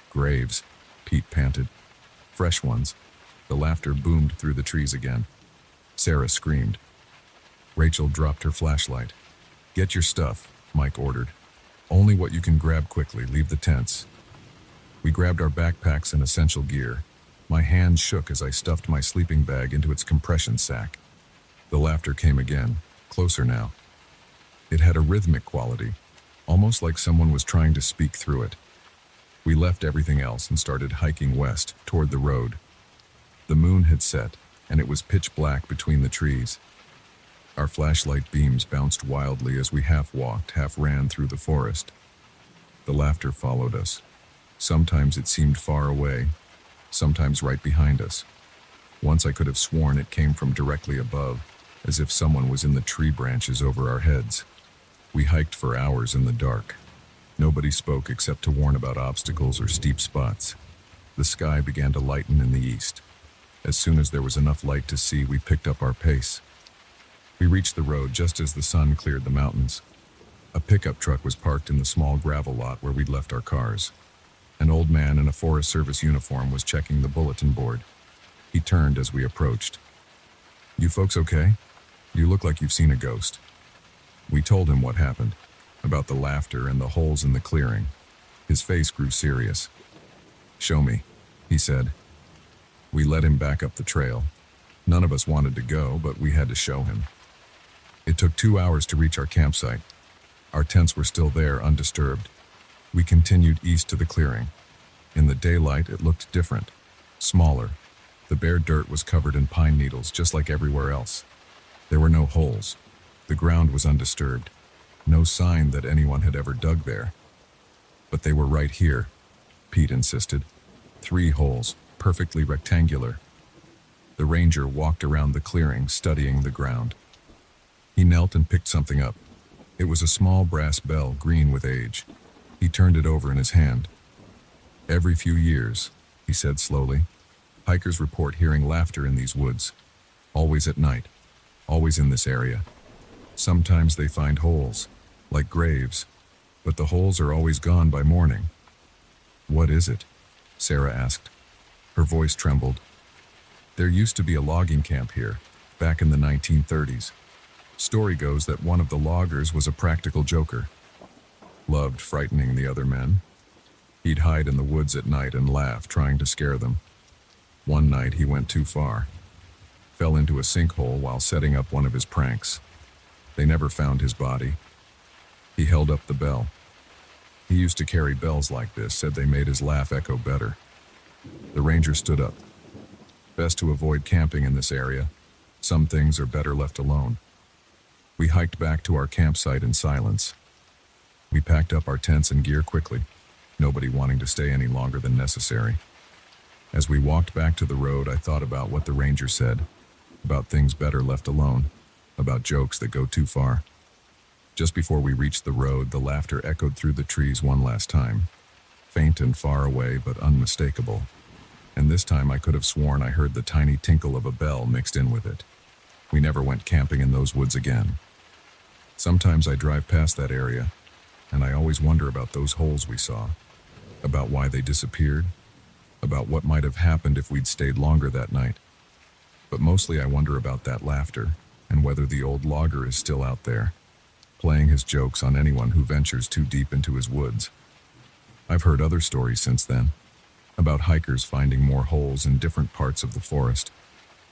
Speaker 1: "Graves," Pete panted. "Fresh ones." The laughter boomed through the trees again. Sarah screamed. Rachel dropped her flashlight. "Get your stuff," Mike ordered. "Only what you can grab quickly. Leave the tents." We grabbed our backpacks and essential gear. My hand shook as I stuffed my sleeping bag into its compression sack. The laughter came again, closer now. It had a rhythmic quality, almost like someone was trying to speak through it. We left everything else and started hiking west, toward the road. The moon had set, and it was pitch black between the trees. Our flashlight beams bounced wildly as we half walked, half ran through the forest. The laughter followed us. Sometimes it seemed far away, sometimes right behind us. Once I could have sworn it came from directly above, as if someone was in the tree branches over our heads. We hiked for hours in the dark. Nobody spoke except to warn about obstacles or steep spots. The sky began to lighten in the east. As soon as there was enough light to see, we picked up our pace. We reached the road just as the sun cleared the mountains. A pickup truck was parked in the small gravel lot where we'd left our cars. An old man in a Forest Service uniform was checking the bulletin board. He turned as we approached. "You folks okay? You look like you've seen a ghost." We told him what happened, about the laughter and the holes in the clearing. His face grew serious. "Show me," he said. We led him back up the trail. None of us wanted to go, but we had to show him. It took 2 hours to reach our campsite. Our tents were still there, undisturbed. We continued east to the clearing. In the daylight, it looked different, smaller. The bare dirt was covered in pine needles, just like everywhere else. There were no holes. The ground was undisturbed. No sign that anyone had ever dug there. "But they were right here," Pete insisted. 3 holes, perfectly rectangular. The ranger walked around the clearing, studying the ground. He knelt and picked something up. It was a small brass bell, green with age. He turned it over in his hand. "Every few years," he said slowly, "hikers report hearing laughter in these woods. Always at night. Always in this area. Sometimes they find holes, like graves, but the holes are always gone by morning." "What is it?" Sarah asked. Her voice trembled. There used to be a logging camp here, back in the 1930s. Story goes that one of the loggers was a practical joker. Loved frightening the other men. He'd hide in the woods at night and laugh, trying to scare them. One night he went too far. Fell into a sinkhole while setting up one of his pranks. They never found his body. He held up the bell. He used to carry bells like this, said they made his laugh echo better. The ranger stood up. Best to avoid camping in this area. Some things are better left alone. We hiked back to our campsite in silence. We packed up our tents and gear quickly, nobody wanting to stay any longer than necessary. As we walked back to the road, I thought about what the ranger said, about things better left alone, about jokes that go too far. Just before we reached the road, the laughter echoed through the trees one last time, faint and far away but unmistakable. And this time I could have sworn I heard the tiny tinkle of a bell mixed in with it. We never went camping in those woods again. Sometimes I drive past that area, and I always wonder about those holes we saw, about why they disappeared, about what might have happened if we'd stayed longer that night. But mostly I wonder about that laughter, and whether the old logger is still out there, playing his jokes on anyone who ventures too deep into his woods. I've heard other stories since then, about hikers finding more holes in different parts of the forest,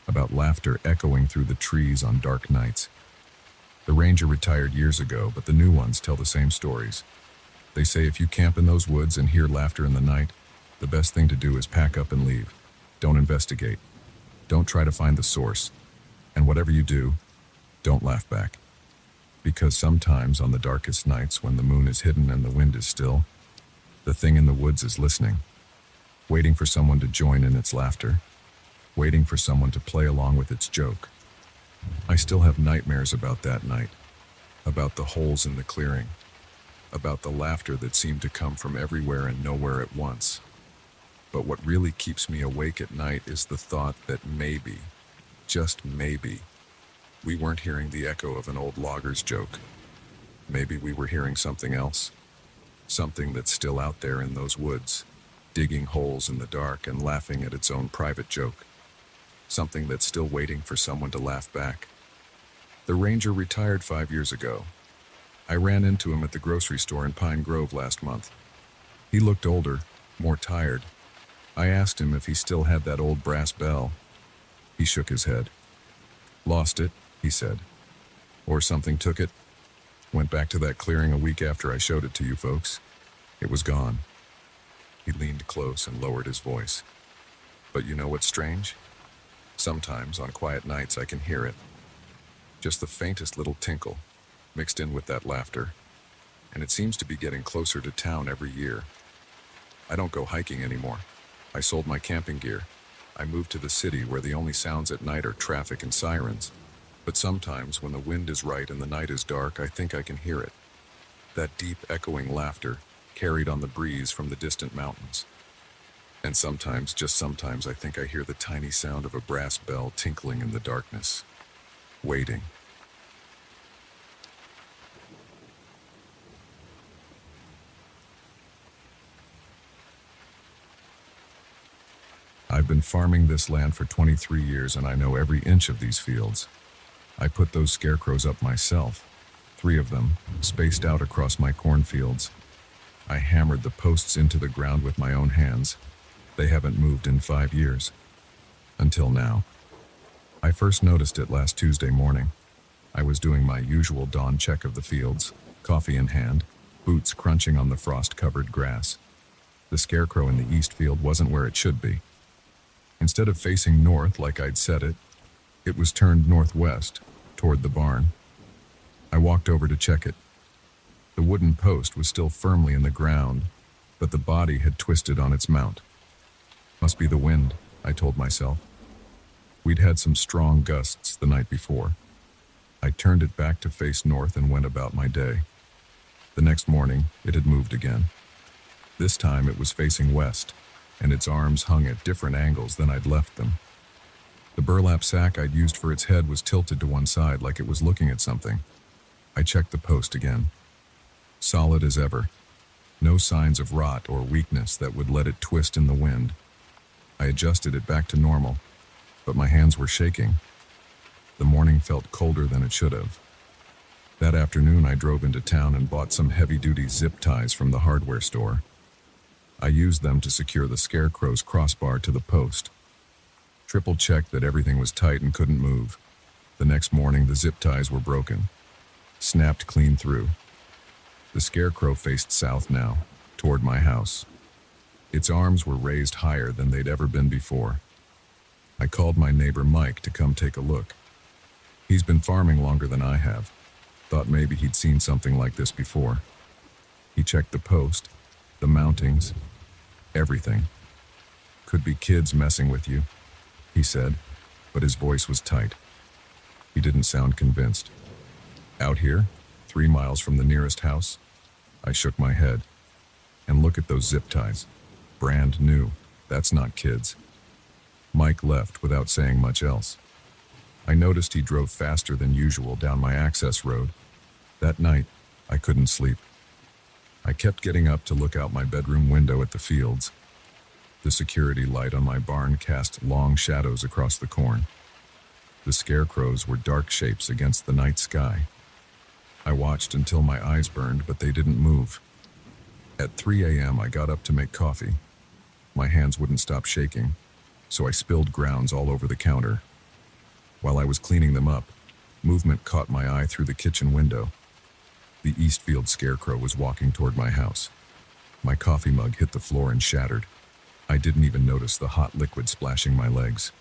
Speaker 1: about laughter echoing through the trees on dark nights. The ranger retired years ago, but the new ones tell the same stories. They say if you camp in those woods and hear laughter in the night, the best thing to do is pack up and leave. Don't investigate. Don't try to find the source. And whatever you do, don't laugh back. Because sometimes on the darkest nights when the moon is hidden and the wind is still, the thing in the woods is listening, waiting for someone to join in its laughter, waiting for someone to play along with its joke. I still have nightmares about that night, about the holes in the clearing, about the laughter that seemed to come from everywhere and nowhere at once. But what really keeps me awake at night is the thought that maybe, just maybe, we weren't hearing the echo of an old logger's joke. Maybe we were hearing something else, something that's still out there in those woods, digging holes in the dark and laughing at its own private joke. Something that's still waiting for someone to laugh back. The ranger retired 5 years ago. I ran into him at the grocery store in Pine Grove last month. He looked older, more tired. I asked him if he still had that old brass bell. He shook his head. Lost it, he said. Or something took it. Went back to that clearing a week after I showed it to you folks. It was gone. He leaned close and lowered his voice. But you know what's strange? Sometimes, on quiet nights, I can hear it. Just the faintest little tinkle, mixed in with that laughter. And it seems to be getting closer to town every year. I don't go hiking anymore. I sold my camping gear. I moved to the city where the only sounds at night are traffic and sirens. But sometimes, when the wind is right and the night is dark, I think I can hear it. That deep, echoing laughter, carried on the breeze from the distant mountains. And sometimes, just sometimes, I think I hear the tiny sound of a brass bell tinkling in the darkness, waiting. I've been farming this land for 23 years and I know every inch of these fields. I put those scarecrows up myself, 3 of them, spaced out across my cornfields. I hammered the posts into the ground with my own hands. They haven't moved in 5 years. Until now. I first noticed it last Tuesday morning. I was doing my usual dawn check of the fields, coffee in hand, boots crunching on the frost-covered grass. The scarecrow in the east field wasn't where it should be. Instead of facing north like I'd set it, it was turned northwest, toward the barn. I walked over to check it. The wooden post was still firmly in the ground, but the body had twisted on its mount. Must be the wind, I told myself. We'd had some strong gusts the night before. I turned it back to face north and went about my day. The next morning, it had moved again. This time it was facing west, and its arms hung at different angles than I'd left them. The burlap sack I'd used for its head was tilted to one side like it was looking at something. I checked the post again. Solid as ever. No signs of rot or weakness that would let it twist in the wind. I adjusted it back to normal. but my hands were shaking. The morning felt colder than it should have. That afternoon, I drove into town and bought some heavy-duty zip ties from the hardware store. I used them to secure the scarecrow's crossbar to the post. Triple-checked that everything was tight and couldn't move. The next morning, the zip ties were broken, snapped clean through. The scarecrow faced south now, toward my house. Its arms were raised higher than they'd ever been before. I called my neighbor Mike to come take a look. He's been farming longer than I have. Thought maybe he'd seen something like this before. He checked the post, the mountings, everything. "Could be kids messing with you," he said, but his voice was tight. He didn't sound convinced. "Out here, 3 miles from the nearest house?" I shook my head. "And look at those zip ties. Brand new. That's not kids." Mike left without saying much else. I noticed he drove faster than usual down my access road. That night, I couldn't sleep. I kept getting up to look out my bedroom window at the fields. The security light on my barn cast long shadows across the corn. The scarecrows were dark shapes against the night sky. I watched until my eyes burned, but they didn't move. At 3 a.m., I got up to make coffee. My hands wouldn't stop shaking, so I spilled grounds all over the counter. While I was cleaning them up, movement caught my eye through the kitchen window. The Eastfield scarecrow was walking toward my house. My coffee mug hit the floor and shattered. I didn't even notice the hot liquid splashing my legs.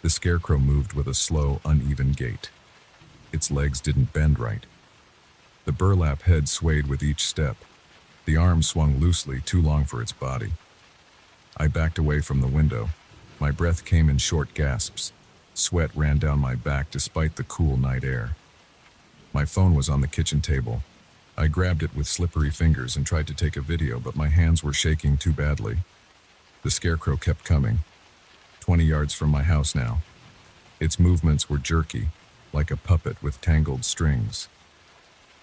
Speaker 1: The scarecrow moved with a slow, uneven gait. Its legs didn't bend right. The burlap head swayed with each step. The arms swung loosely, too long for its body. I backed away from the window. My breath came in short gasps. Sweat ran down my back despite the cool night air. My phone was on the kitchen table. I grabbed it with slippery fingers and tried to take a video, but my hands were shaking too badly. The scarecrow kept coming. 20 yards from my house now. Its movements were jerky, like a puppet with tangled strings.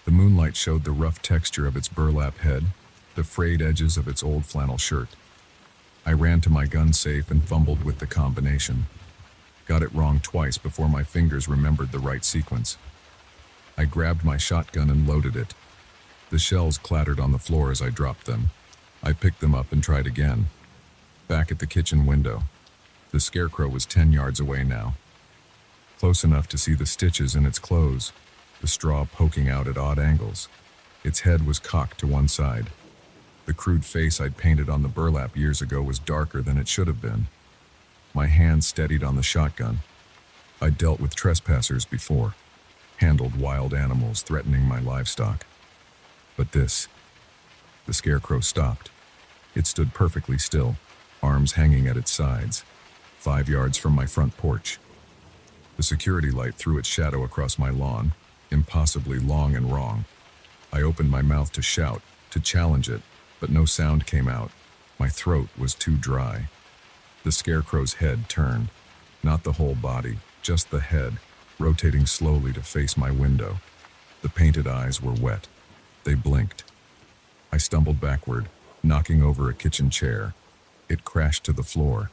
Speaker 1: The moonlight showed the rough texture of its burlap head, the frayed edges of its old flannel shirt. I ran to my gun safe and fumbled with the combination. Got it wrong twice before my fingers remembered the right sequence. I grabbed my shotgun and loaded it. The shells clattered on the floor as I dropped them. I picked them up and tried again. Back at the kitchen window. The scarecrow was 10 yards away now. Close enough to see the stitches in its clothes, the straw poking out at odd angles. Its head was cocked to one side. The crude face I'd painted on the burlap years ago was darker than it should have been. My hand steadied on the shotgun. I'd dealt with trespassers before, handled wild animals threatening my livestock. But this, the scarecrow stopped. It stood perfectly still, arms hanging at its sides, 5 yards from my front porch. The security light threw its shadow across my lawn, impossibly long and wrong. I opened my mouth to shout, to challenge it, but no sound came out. My throat was too dry. The scarecrow's head turned, not the whole body, just the head, rotating slowly to face my window. The painted eyes were wet. They blinked. I stumbled backward, knocking over a kitchen chair. It crashed to the floor.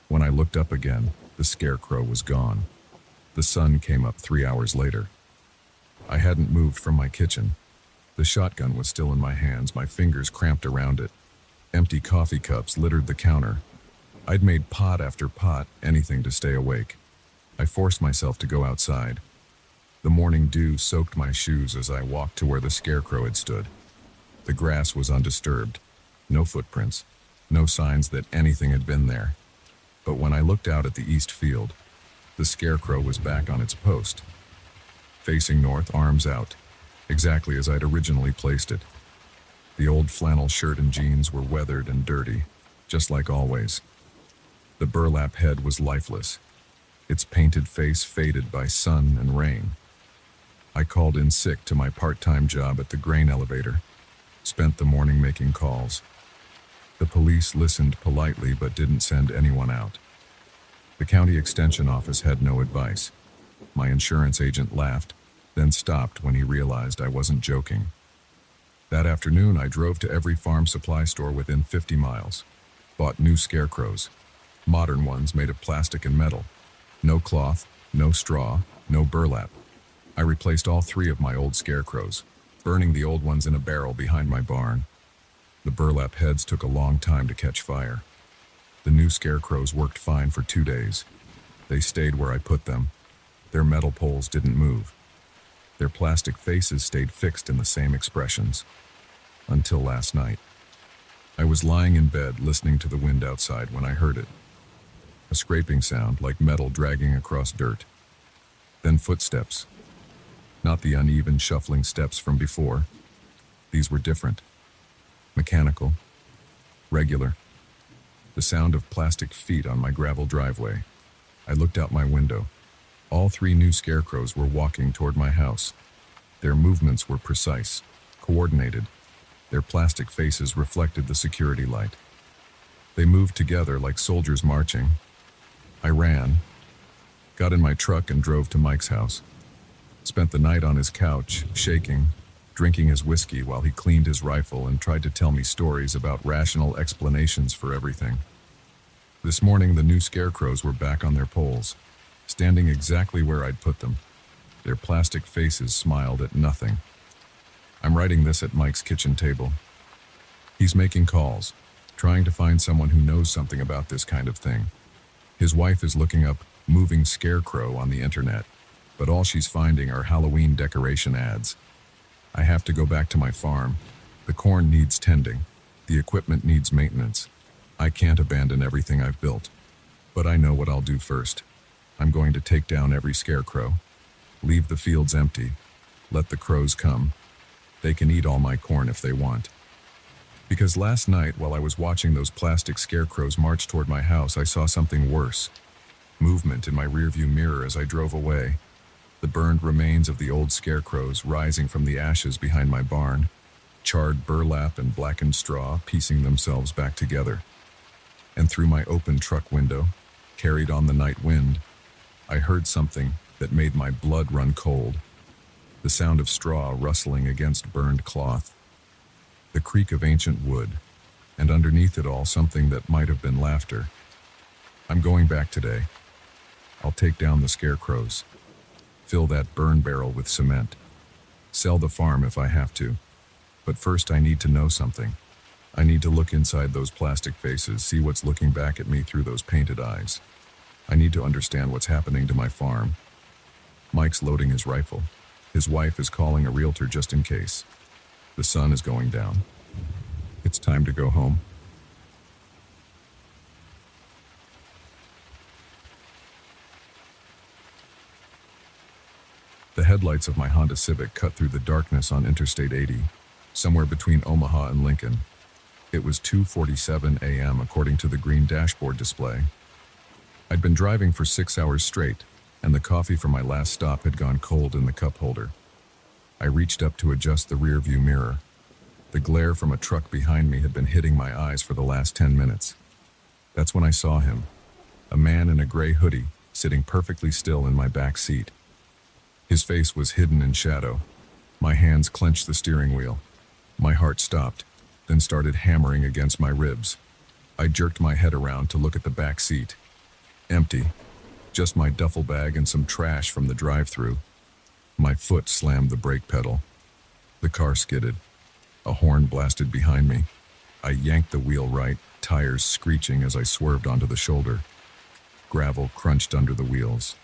Speaker 1: When I looked up again, the scarecrow was gone. The sun came up 3 hours later. I hadn't moved from my kitchen. The shotgun was still in my hands, my fingers cramped around it. Empty coffee cups littered the counter. I'd made pot after pot, anything to stay awake. I forced myself to go outside. The morning dew soaked my shoes as I walked to where the scarecrow had stood. The grass was undisturbed. No footprints. No signs that anything had been there. But when I looked out at the east field, the scarecrow was back on its post. Facing north, arms out, exactly as I'd originally placed it. The old flannel shirt and jeans were weathered and dirty, just like always. The burlap head was lifeless, its painted face faded by sun and rain. I called in sick to my part-time job at the grain elevator, spent the morning making calls. The police listened politely but didn't send anyone out. The county extension office had no advice. My insurance agent laughed, then stopped when he realized I wasn't joking. That afternoon, I drove to every farm supply store within 50 miles, bought new scarecrows, modern ones made of plastic and metal. No cloth, no straw, no burlap. I replaced all 3 of my old scarecrows, burning the old ones in a barrel behind my barn. The burlap heads took a long time to catch fire. The new scarecrows worked fine for 2 days. They stayed where I put them. Their metal poles didn't move. Their plastic faces stayed fixed in the same expressions. Until last night. I was lying in bed listening to the wind outside when I heard it. A scraping sound like metal dragging across dirt. Then footsteps. Not the uneven shuffling steps from before. These were different. Mechanical. Regular. The sound of plastic feet on my gravel driveway. I looked out my window. All 3 new scarecrows were walking toward my house. Their movements were precise, coordinated. Their plastic faces reflected the security light. They moved together like soldiers marching. I ran, got in my truck and drove to Mike's house. Spent the night on his couch, shaking, drinking his whiskey while he cleaned his rifle and tried to tell me stories about rational explanations for everything. This morning, the new scarecrows were back on their poles, standing exactly where I'd put them. Their plastic faces smiled at nothing. I'm writing this at Mike's kitchen table. He's making calls, trying to find someone who knows something about this kind of thing. His wife is looking up moving scarecrow on the internet, but all she's finding are Halloween decoration ads. I have to go back to my farm. The corn needs tending. The equipment needs maintenance. I can't abandon everything I've built. But I know what I'll do first. I'm going to take down every scarecrow. Leave the fields empty. Let the crows come. They can eat all my corn if they want. Because last night, while I was watching those plastic scarecrows march toward my house, I saw something worse. Movement in my rearview mirror as I drove away. The burned remains of the old scarecrows rising from the ashes behind my barn. Charred burlap and blackened straw piecing themselves back together. And through my open truck window, carried on the night wind, I heard something that made my blood run cold. The sound of straw rustling against burned cloth. The creak of ancient wood, and underneath it all something that might have been laughter. I'm going back today. I'll take down the scarecrows. Fill that burn barrel with cement. Sell the farm if I have to. But first I need to know something. I need to look inside those plastic faces, see what's looking back at me through those painted eyes. I need to understand what's happening to my farm. Mike's loading his rifle. His wife is calling a realtor just in case. The sun is going down. It's time to go home. The headlights of my Honda Civic cut through the darkness on Interstate 80, somewhere between Omaha and Lincoln. It was 2:47 a.m. according to the green dashboard display. I'd been driving for 6 hours straight, and the coffee from my last stop had gone cold in the cup holder. I reached up to adjust the rearview mirror. The glare from a truck behind me had been hitting my eyes for the last 10 minutes. That's when I saw him, a man in a gray hoodie, sitting perfectly still in my back seat. His face was hidden in shadow. My hands clenched the steering wheel. My heart stopped, then started hammering against my ribs. I jerked my head around to look at the back seat. Empty. Just my duffel bag and some trash from the drive-thru. My foot slammed the brake pedal. The car skidded. A horn blasted behind me. I yanked the wheel right, tires screeching as I swerved onto the shoulder. Gravel crunched under the wheels.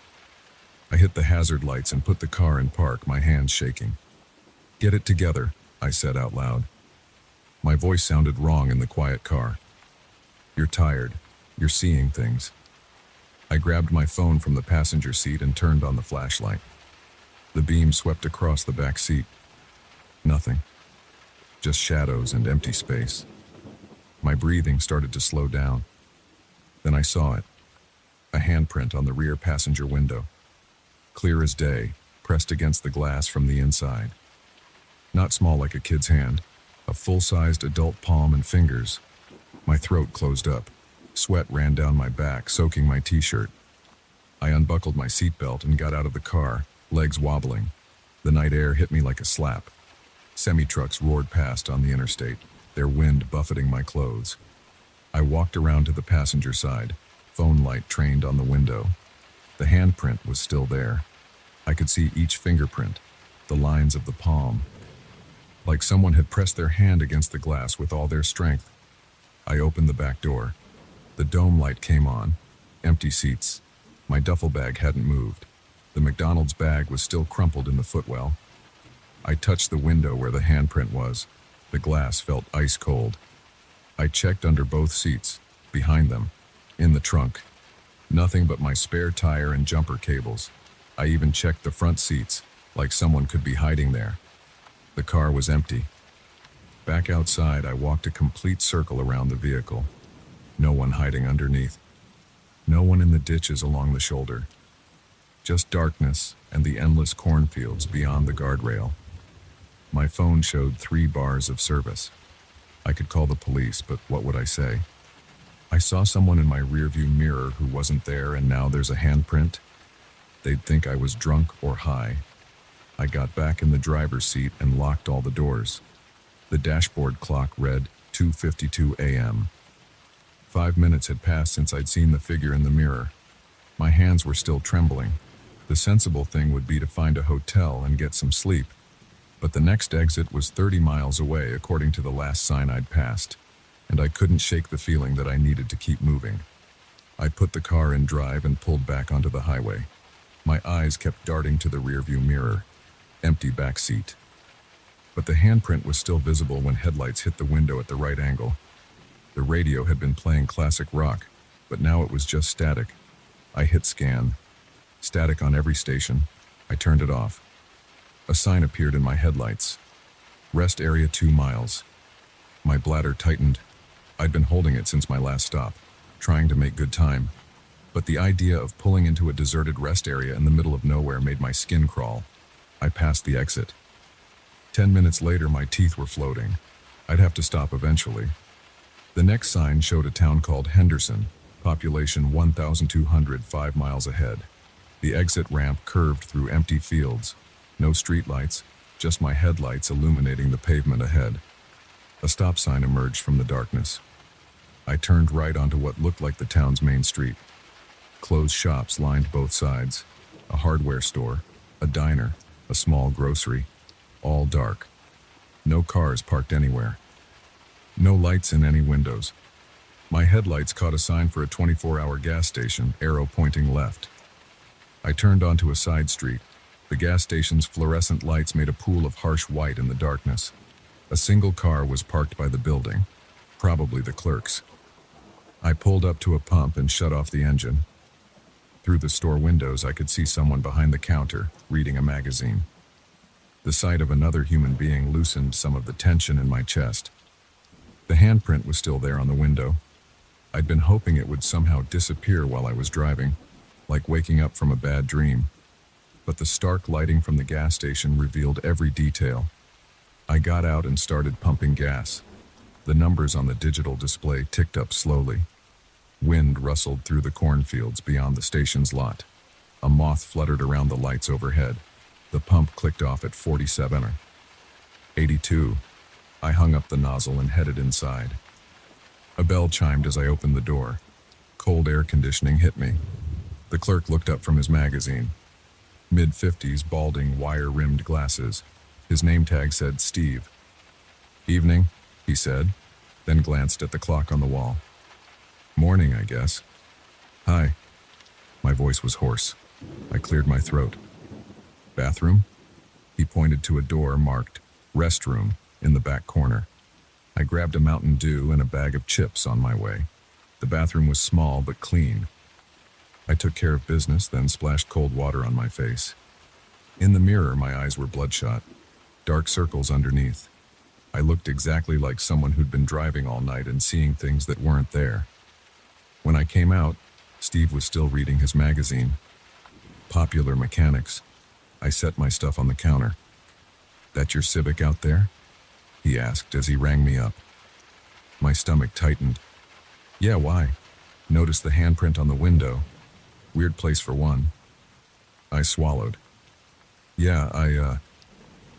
Speaker 1: I hit the hazard lights and put the car in park, my hands shaking. "Get it together," I said out loud. My voice sounded wrong in the quiet car. "You're tired. You're seeing things." I grabbed my phone from the passenger seat and turned on the flashlight. The beam swept across the back seat. Nothing. Just shadows and empty space. My breathing started to slow down. Then I saw it. A handprint on the rear passenger window. Clear as day, pressed against the glass from the inside. Not small like a kid's hand, a full-sized adult palm and fingers. My throat closed up. Sweat ran down my back, soaking my t-shirt. I unbuckled my seatbelt and got out of the car, legs wobbling. The night air hit me like a slap. Semi-trucks roared past on the interstate, their wind buffeting my clothes. I walked around to the passenger side, Phone light trained on the window. The handprint was still there. I could see each fingerprint, the lines of the palm, like someone had pressed their hand against the glass with all their strength. I opened the back door. The dome light came on. Empty seats. My duffel bag hadn't moved. The McDonald's bag was still crumpled in the footwell. I touched the window where the handprint was. The glass felt ice cold. I checked under both seats, behind them, in the trunk. Nothing but my spare tire and jumper cables. I even checked the front seats, like someone could be hiding there. The car was empty. Back outside, I walked a complete circle around the vehicle. No one hiding underneath. No one in the ditches along the shoulder. Just darkness and the endless cornfields beyond the guardrail. My phone showed 3 bars of service. I could call the police, but what would I say? I saw someone in my rearview mirror who wasn't there, and now there's a handprint. They'd think I was drunk or high. I got back in the driver's seat and locked all the doors. The dashboard clock read 2:52 a.m. 5 minutes had passed since I'd seen the figure in the mirror. My hands were still trembling. The sensible thing would be to find a hotel and get some sleep. But the next exit was 30 miles away, according to the last sign I'd passed, and I couldn't shake the feeling that I needed to keep moving. I put the car in drive and pulled back onto the highway. My eyes kept darting to the rearview mirror. Empty back seat. But the handprint was still visible when headlights hit the window at the right angle. The radio had been playing classic rock, but now it was just static. I hit scan. Static on every station. I turned it off. A sign appeared in my headlights. Rest area 2 miles. My bladder tightened. I'd been holding it since my last stop, trying to make good time. But the idea of pulling into a deserted rest area in the middle of nowhere made my skin crawl. I passed the exit. 10 minutes later, my teeth were floating. I'd have to stop eventually. The next sign showed a town called Henderson, population 1,200, 5 miles ahead. The exit ramp curved through empty fields. No streetlights, just my headlights illuminating the pavement ahead. A stop sign emerged from the darkness. I turned right onto what looked like the town's main street. Closed shops lined both sides. A hardware store, a diner, a small grocery, all dark. No cars parked anywhere. No lights in any windows. My headlights caught a sign for a 24-hour gas station, arrow pointing left. I turned onto a side street. The gas station's fluorescent lights made a pool of harsh white in the darkness. A single car was parked by the building, probably the clerk's. I pulled up to a pump and shut off the engine. Through the store windows, I could see someone behind the counter, reading a magazine. The sight of another human being loosened some of the tension in my chest. The handprint was still there on the window. I'd been hoping it would somehow disappear while I was driving, like waking up from a bad dream. But the stark lighting from the gas station revealed every detail. I got out and started pumping gas. The numbers on the digital display ticked up slowly. Wind rustled through the cornfields beyond the station's lot. A moth fluttered around the lights overhead. The pump clicked off at 47 or 82. I hung up the nozzle and headed inside. A bell chimed as I opened the door. Cold air conditioning hit me. The clerk looked up from his magazine. Mid-50s, balding, wire-rimmed glasses. His name tag said Steve. "Evening," he said, then glanced at the clock on the wall. "Morning, I guess." "Hi." My voice was hoarse. I cleared my throat. "Bathroom?" He pointed to a door marked restroom in the back corner. I grabbed a Mountain Dew and a bag of chips on my way. The bathroom was small but clean. I took care of business, then splashed cold water on my face. In the mirror, my eyes were bloodshot, dark circles underneath. I looked exactly like someone who'd been driving all night and seeing things that weren't there. When I came out, Steve was still reading his magazine. Popular Mechanics. I set my stuff on the counter. "That your Civic out there?" he asked as he rang me up. My stomach tightened. "Yeah, why?" "Noticed the handprint on the window. Weird place for one." I swallowed. "Yeah,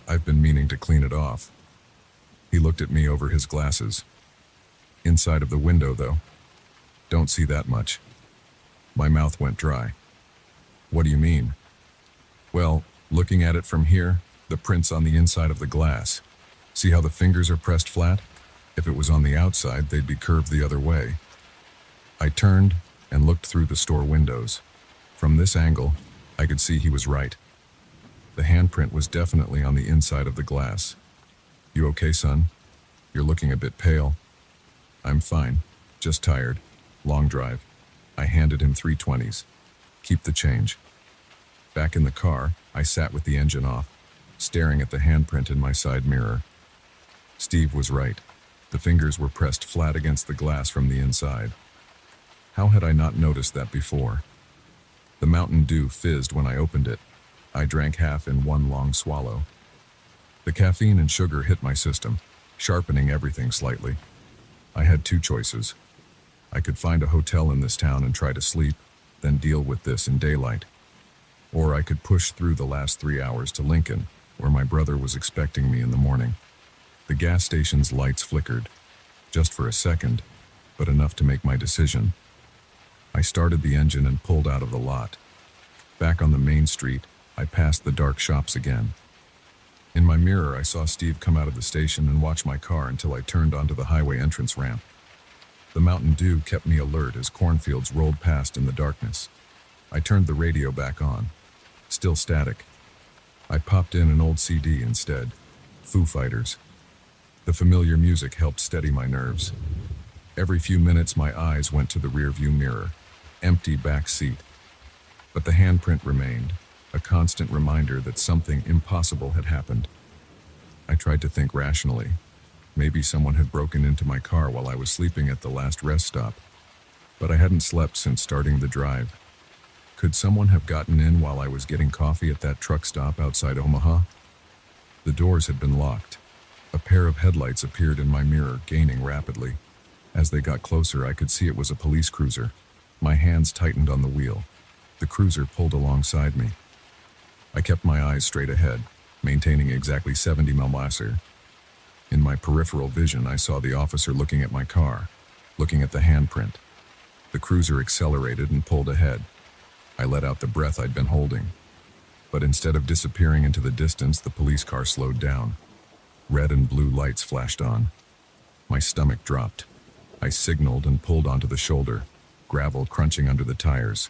Speaker 1: I've been meaning to clean it off." He looked at me over his glasses. "Inside of the window, though. Don't see that much." My mouth went dry. What do you mean? Well, looking at it from here, the prints on the inside of the glass. See how the fingers are pressed flat? If it was on the outside, they'd be curved the other way. I turned and looked through the store windows. From this angle, I could see he was right. The handprint was definitely on the inside of the glass. You okay, son? You're looking a bit pale. I'm fine, just tired. Long drive. I handed him 320s. Keep the change. Back in the car, I sat with the engine off, staring at the handprint in my side mirror. Steve was right. The fingers were pressed flat against the glass from the inside. How had I not noticed that before? The Mountain Dew fizzed when I opened it. I drank half in one long swallow. The caffeine and sugar hit my system, sharpening everything slightly. I had two choices. I could find a hotel in this town and try to sleep, then deal with this in daylight. Or I could push through the last 3 hours to Lincoln, where my brother was expecting me in the morning. The gas station's lights flickered, just for a second, but enough to make my decision. I started the engine and pulled out of the lot. Back on the main street, I passed the dark shops again. In my mirror, I saw Steve come out of the station and watch my car until I turned onto the highway entrance ramp. The Mountain Dew kept me alert as cornfields rolled past in the darkness. I turned the radio back on. Still static. I popped in an old CD instead. Foo Fighters. The familiar music helped steady my nerves. Every few minutes, my eyes went to the rearview mirror. Empty back seat. But the handprint remained, a constant reminder that something impossible had happened. I tried to think rationally. Maybe someone had broken into my car while I was sleeping at the last rest stop. But I hadn't slept since starting the drive. Could someone have gotten in while I was getting coffee at that truck stop outside Omaha? The doors had been locked. A pair of headlights appeared in my mirror, gaining rapidly. As they got closer, I could see it was a police cruiser. My hands tightened on the wheel. The cruiser pulled alongside me. I kept my eyes straight ahead, maintaining exactly 70 miles. In my peripheral vision, I saw the officer looking at my car, looking at the handprint. The cruiser accelerated and pulled ahead. I let out the breath I'd been holding. But instead of disappearing into the distance, the police car slowed down. Red and blue lights flashed on. My stomach dropped. I signaled and pulled onto the shoulder, gravel crunching under the tires.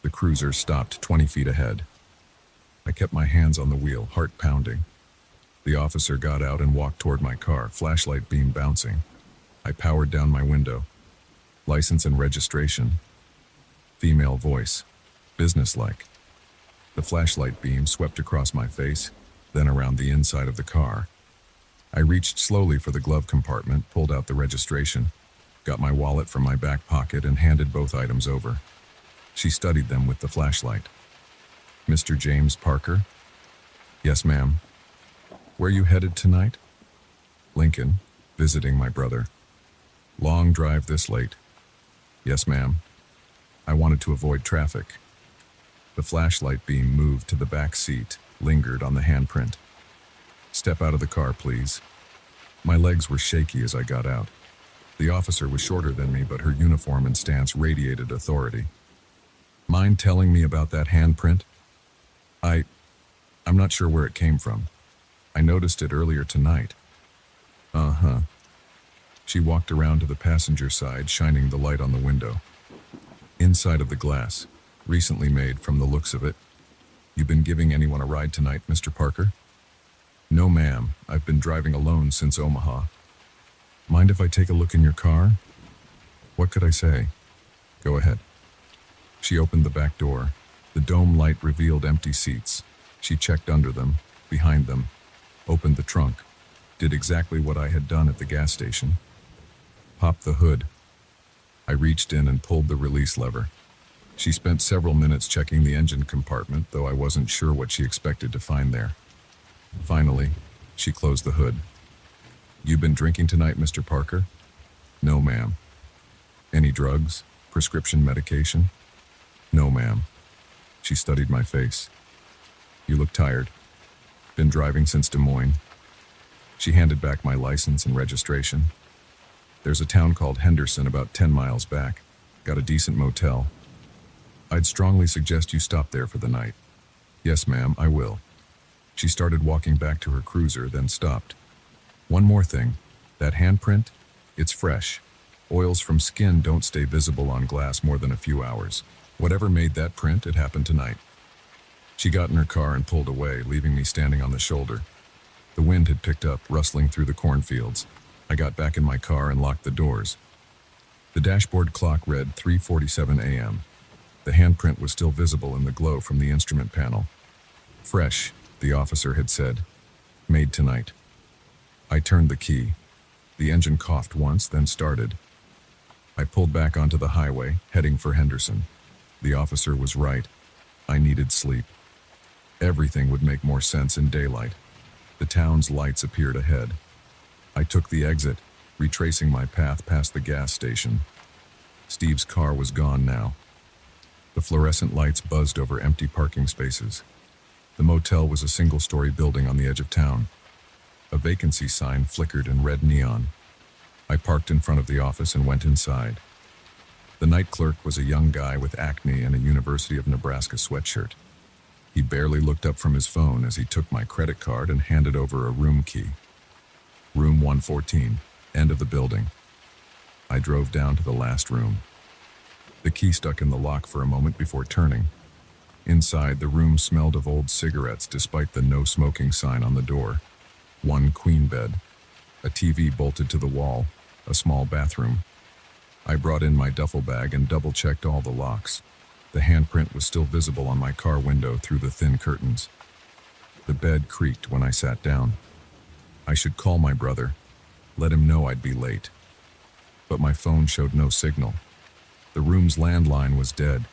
Speaker 1: The cruiser stopped 20 feet ahead. I kept my hands on the wheel, heart pounding. The officer got out and walked toward my car, flashlight beam bouncing. I powered down my window. License and registration. Female voice. Businesslike. The flashlight beam swept across my face, then around the inside of the car. I reached slowly for the glove compartment, pulled out the registration, got my wallet from my back pocket and handed both items over. She studied them with the flashlight. Mr. James Parker? Yes, ma'am. Where you headed tonight? Lincoln, visiting my brother. Long drive this late? Yes, ma'am. I wanted to avoid traffic. The flashlight beam moved to the back seat, lingered on the handprint. Step out of the car, please. My legs were shaky as I got out. The officer was shorter than me, but her uniform and stance radiated authority. Mind telling me about that handprint? I'm not sure where it came from. I noticed it earlier tonight. Uh-huh. She walked around to the passenger side, shining the light on the window. Inside of the glass, recently made from the looks of it. You been giving anyone a ride tonight, Mr. Parker? No, ma'am. I've been driving alone since Omaha. Mind if I take a look in your car? What could I say? Go ahead. She opened the back door. The dome light revealed empty seats. She checked under them, behind them, opened the trunk, did exactly what I had done at the gas station. Popped the hood. I reached in and pulled the release lever. She spent several minutes checking the engine compartment, though I wasn't sure what she expected to find there. Finally, she closed the hood. You been drinking tonight, Mr. Parker? No, ma'am. Any drugs? Prescription medication? No, ma'am. She studied my face. You look tired. Been driving since Des Moines. She handed back my license and registration. There's a town called Henderson about 10 miles back. Got a decent motel. I'd strongly suggest you stop there for the night. Yes, ma'am, I will. She started walking back to her cruiser, then stopped. One more thing. That handprint? It's fresh. Oils from skin don't stay visible on glass more than a few hours. Whatever made that print, it happened tonight. She got in her car and pulled away, leaving me standing on the shoulder. The wind had picked up, rustling through the cornfields. I got back in my car and locked the doors. The dashboard clock read 3:47 a.m. The handprint was still visible in the glow from the instrument panel. Fresh, the officer had said. Made tonight. I turned the key. The engine coughed once, then started. I pulled back onto the highway, heading for Henderson. The officer was right. I needed sleep. Everything would make more sense in daylight. The town's lights appeared ahead. I took the exit, retracing my path past the gas station. Steve's car was gone now. The fluorescent lights buzzed over empty parking spaces. The motel was a single-story building on the edge of town. A vacancy sign flickered in red neon. I parked in front of the office and went inside. The night clerk was a young guy with acne and a University of Nebraska sweatshirt. He barely looked up from his phone as he took my credit card and handed over a room key. Room 114, end of the building. I drove down to the last room. The key stuck in the lock for a moment before turning. Inside, the room smelled of old cigarettes despite the no smoking sign on the door. One queen bed, a TV bolted to the wall, a small bathroom. I brought in my duffel bag and double-checked all the locks. The handprint was still visible on my car window through the thin curtains. The bed creaked when I sat down. I should call my brother, let him know I'd be late. But my phone showed no signal. The room's landline was dead.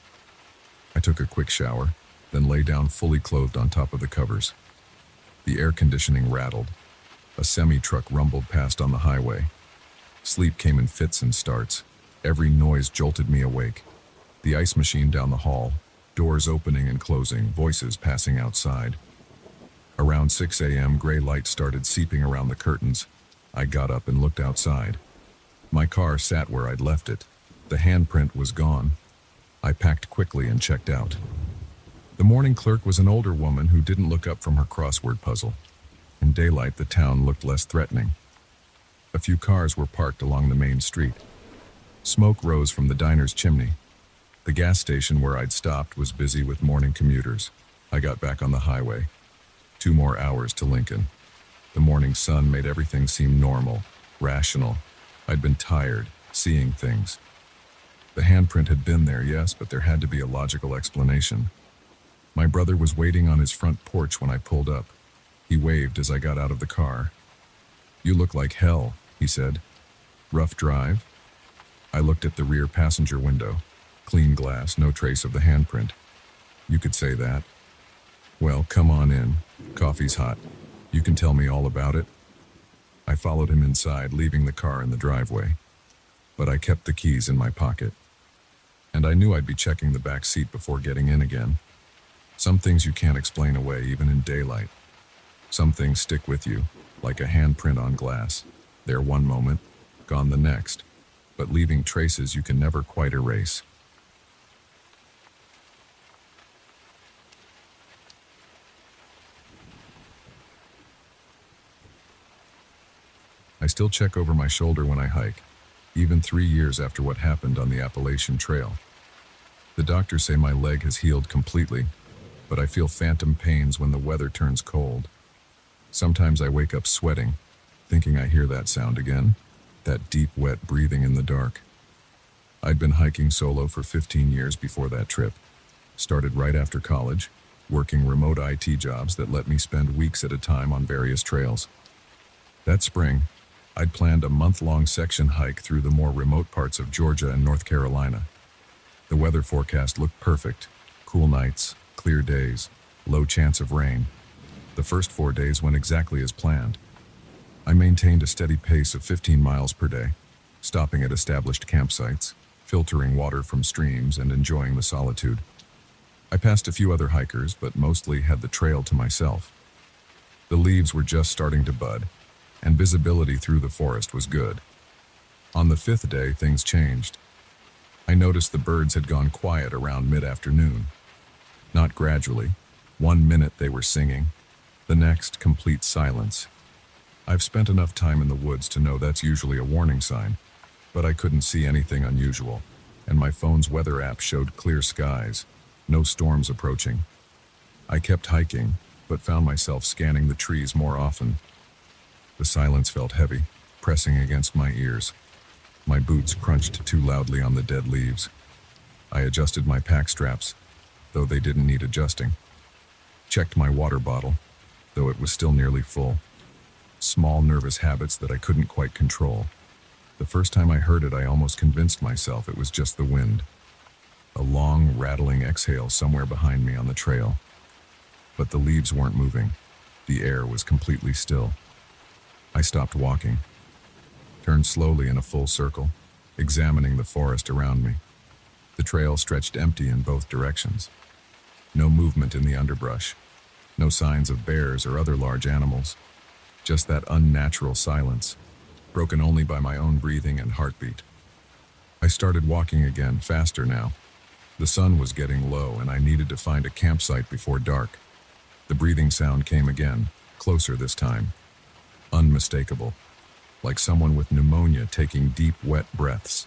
Speaker 1: I took a quick shower, then lay down fully clothed on top of the covers. The air conditioning rattled. A semi-truck rumbled past on the highway. Sleep came in fits and starts. Every noise jolted me awake. The ice machine down the hall, doors opening and closing, voices passing outside. Around 6 a.m., gray light started seeping around the curtains. I got up and looked outside. My car sat where I'd left it. The handprint was gone. I packed quickly and checked out. The morning clerk was an older woman who didn't look up from her crossword puzzle. In daylight, the town looked less threatening. A few cars were parked along the main street. Smoke rose from the diner's chimney. The gas station where I'd stopped was busy with morning commuters. I got back on the highway. 2 more hours to Lincoln. The morning sun made everything seem normal, rational. I'd been tired, seeing things. The handprint had been there, yes, but there had to be a logical explanation. My brother was waiting on his front porch when I pulled up. He waved as I got out of the car. "You look like hell," he said. "Rough drive?" I looked at the rear passenger window. Clean glass, no trace of the handprint. "You could say that." "Well, come on in. Coffee's hot. You can tell me all about it." I followed him inside, leaving the car in the driveway. But I kept the keys in my pocket. And I knew I'd be checking the back seat before getting in again. Some things you can't explain away, even in daylight. Some things stick with you, like a handprint on glass. There one moment, gone the next, but leaving traces you can never quite erase. I still check over my shoulder when I hike, even 3 years after what happened on the Appalachian Trail. The doctors say my leg has healed completely, but I feel phantom pains when the weather turns cold. Sometimes I wake up sweating, thinking I hear that sound again, that deep, wet breathing in the dark. I'd been hiking solo for 15 years before that trip. Started right after college, working remote IT jobs that let me spend weeks at a time on various trails. That spring, I'd planned a month-long section hike through the more remote parts of Georgia and North Carolina. The weather forecast looked perfect. Cool nights, clear days, low chance of rain. The first 4 days went exactly as planned. I maintained a steady pace of 15 miles per day, stopping at established campsites, filtering water from streams, and enjoying the solitude. I passed a few other hikers, but mostly had the trail to myself. The leaves were just starting to bud, and visibility through the forest was good. On the 5th day, things changed. I noticed the birds had gone quiet around mid-afternoon. Not gradually. 1 minute they were singing, the next complete silence. I've spent enough time in the woods to know that's usually a warning sign, but I couldn't see anything unusual, and my phone's weather app showed clear skies, no storms approaching. I kept hiking, but found myself scanning the trees more often. The silence felt heavy, pressing against my ears. My boots crunched too loudly on the dead leaves. I adjusted my pack straps, though they didn't need adjusting. Checked my water bottle, though it was still nearly full. Small nervous habits that I couldn't quite control. The first time I heard it, I almost convinced myself it was just the wind. A long, rattling exhale somewhere behind me on the trail. But the leaves weren't moving. The air was completely still. I stopped walking, turned slowly in a full circle, examining the forest around me. The trail stretched empty in both directions. No movement in the underbrush. No signs of bears or other large animals. Just that unnatural silence, broken only by my own breathing and heartbeat. I started walking again, faster now. The sun was getting low, and I needed to find a campsite before dark. The breathing sound came again, closer this time. Unmistakable, like someone with pneumonia taking deep, wet breaths.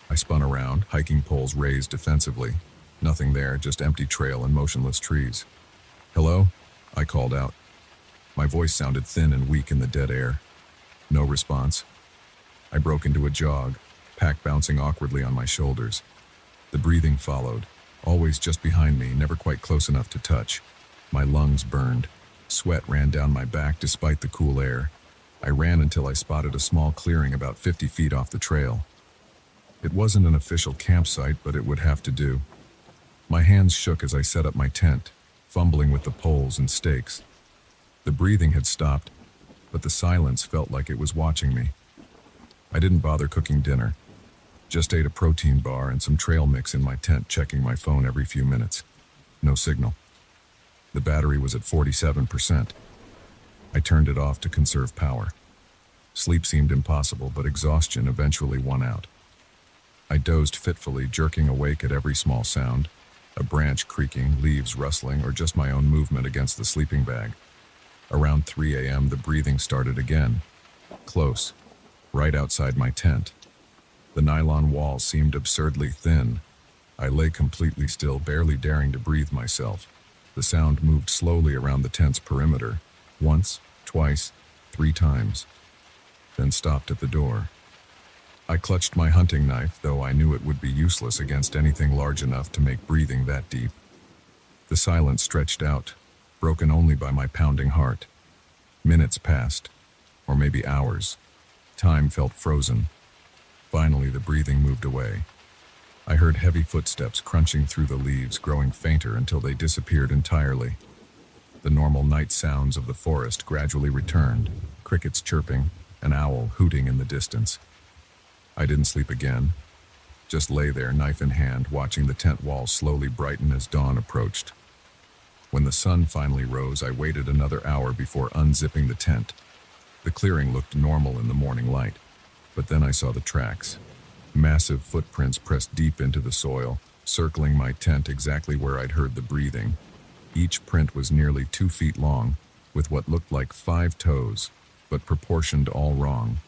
Speaker 1: I spun around, hiking poles raised defensively. Nothing there, just empty trail and motionless trees. "Hello?" I called out. My voice sounded thin and weak in the dead air. No response. I broke into a jog, pack bouncing awkwardly on my shoulders. The breathing followed, always just behind me, never quite close enough to touch. My lungs burned. Sweat ran down my back despite the cool air. I ran until I spotted a small clearing about 50 feet off the trail. It wasn't an official campsite, but it would have to do. My hands shook as I set up my tent, fumbling with the poles and stakes. The breathing had stopped, but the silence felt like it was watching me. I didn't bother cooking dinner. Just ate a protein bar and some trail mix in my tent, checking my phone every few minutes. No signal. The battery was at 47%. I turned it off to conserve power. Sleep seemed impossible, but exhaustion eventually won out. I dozed fitfully, jerking awake at every small sound, a branch creaking, leaves rustling, or just my own movement against the sleeping bag. Around 3 a.m., the breathing started again. Close, right outside my tent. The nylon wall seemed absurdly thin. I lay completely still, barely daring to breathe myself. The sound moved slowly around the tent's perimeter, once, twice, 3 times, then stopped at the door. I clutched my hunting knife, though I knew it would be useless against anything large enough to make breathing that deep. The silence stretched out, broken only by my pounding heart. Minutes passed, or maybe hours. Time felt frozen. Finally, the breathing moved away. I heard heavy footsteps crunching through the leaves, growing fainter until they disappeared entirely. The normal night sounds of the forest gradually returned, crickets chirping, an owl hooting in the distance. I didn't sleep again, just lay there, knife in hand, watching the tent walls slowly brighten as dawn approached. When the sun finally rose, I waited another hour before unzipping the tent. The clearing looked normal in the morning light, but then I saw the tracks. Massive footprints pressed deep into the soil, circling my tent exactly where I'd heard the breathing. Each print was nearly 2 feet long, with what looked like 5 toes, but proportioned all wrong.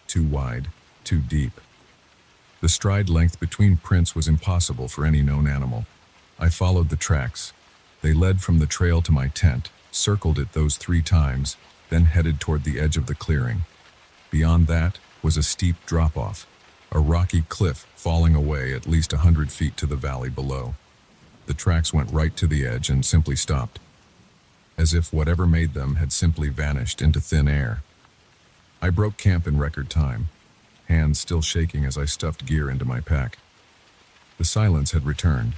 Speaker 1: Too wide, too deep. The stride length between prints was impossible for any known animal. I followed the tracks. They led from the trail to my tent, circled it those 3 times, then headed toward the edge of the clearing. Beyond that was a steep drop-off, a rocky cliff falling away at least 100 feet to the valley below. The tracks went right to the edge and simply stopped, as if whatever made them had simply vanished into thin air. I broke camp in record time, hands still shaking as I stuffed gear into my pack. The silence had returned.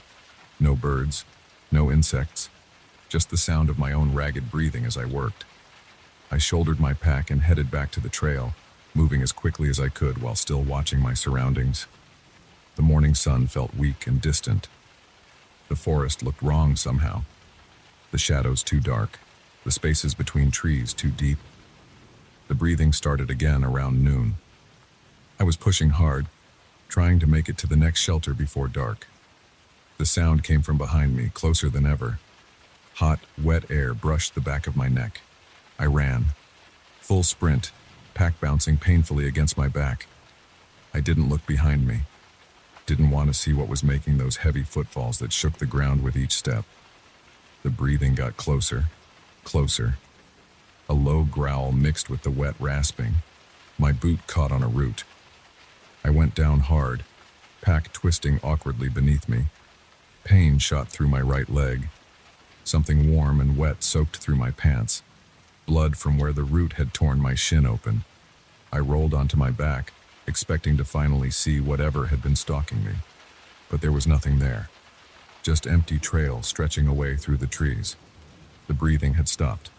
Speaker 1: No birds, no insects, just the sound of my own ragged breathing as I worked. I shouldered my pack and headed back to the trail, moving as quickly as I could while still watching my surroundings. The morning sun felt weak and distant. The forest looked wrong somehow. The shadows too dark, the spaces between trees too deep. The breathing started again around noon. I was pushing hard, trying to make it to the next shelter before dark. The sound came from behind me, closer than ever. Hot, wet air brushed the back of my neck. I ran. Full sprint, pack bouncing painfully against my back. I didn't look behind me. Didn't want to see what was making those heavy footfalls that shook the ground with each step. The breathing got closer, closer. A low growl mixed with the wet rasping. My boot caught on a root. I went down hard, pack twisting awkwardly beneath me. Pain shot through my right leg. Something warm and wet soaked through my pants. Blood from where the root had torn my shin open. I rolled onto my back, expecting to finally see whatever had been stalking me. But there was nothing there. Just empty trail stretching away through the trees. The breathing had stopped.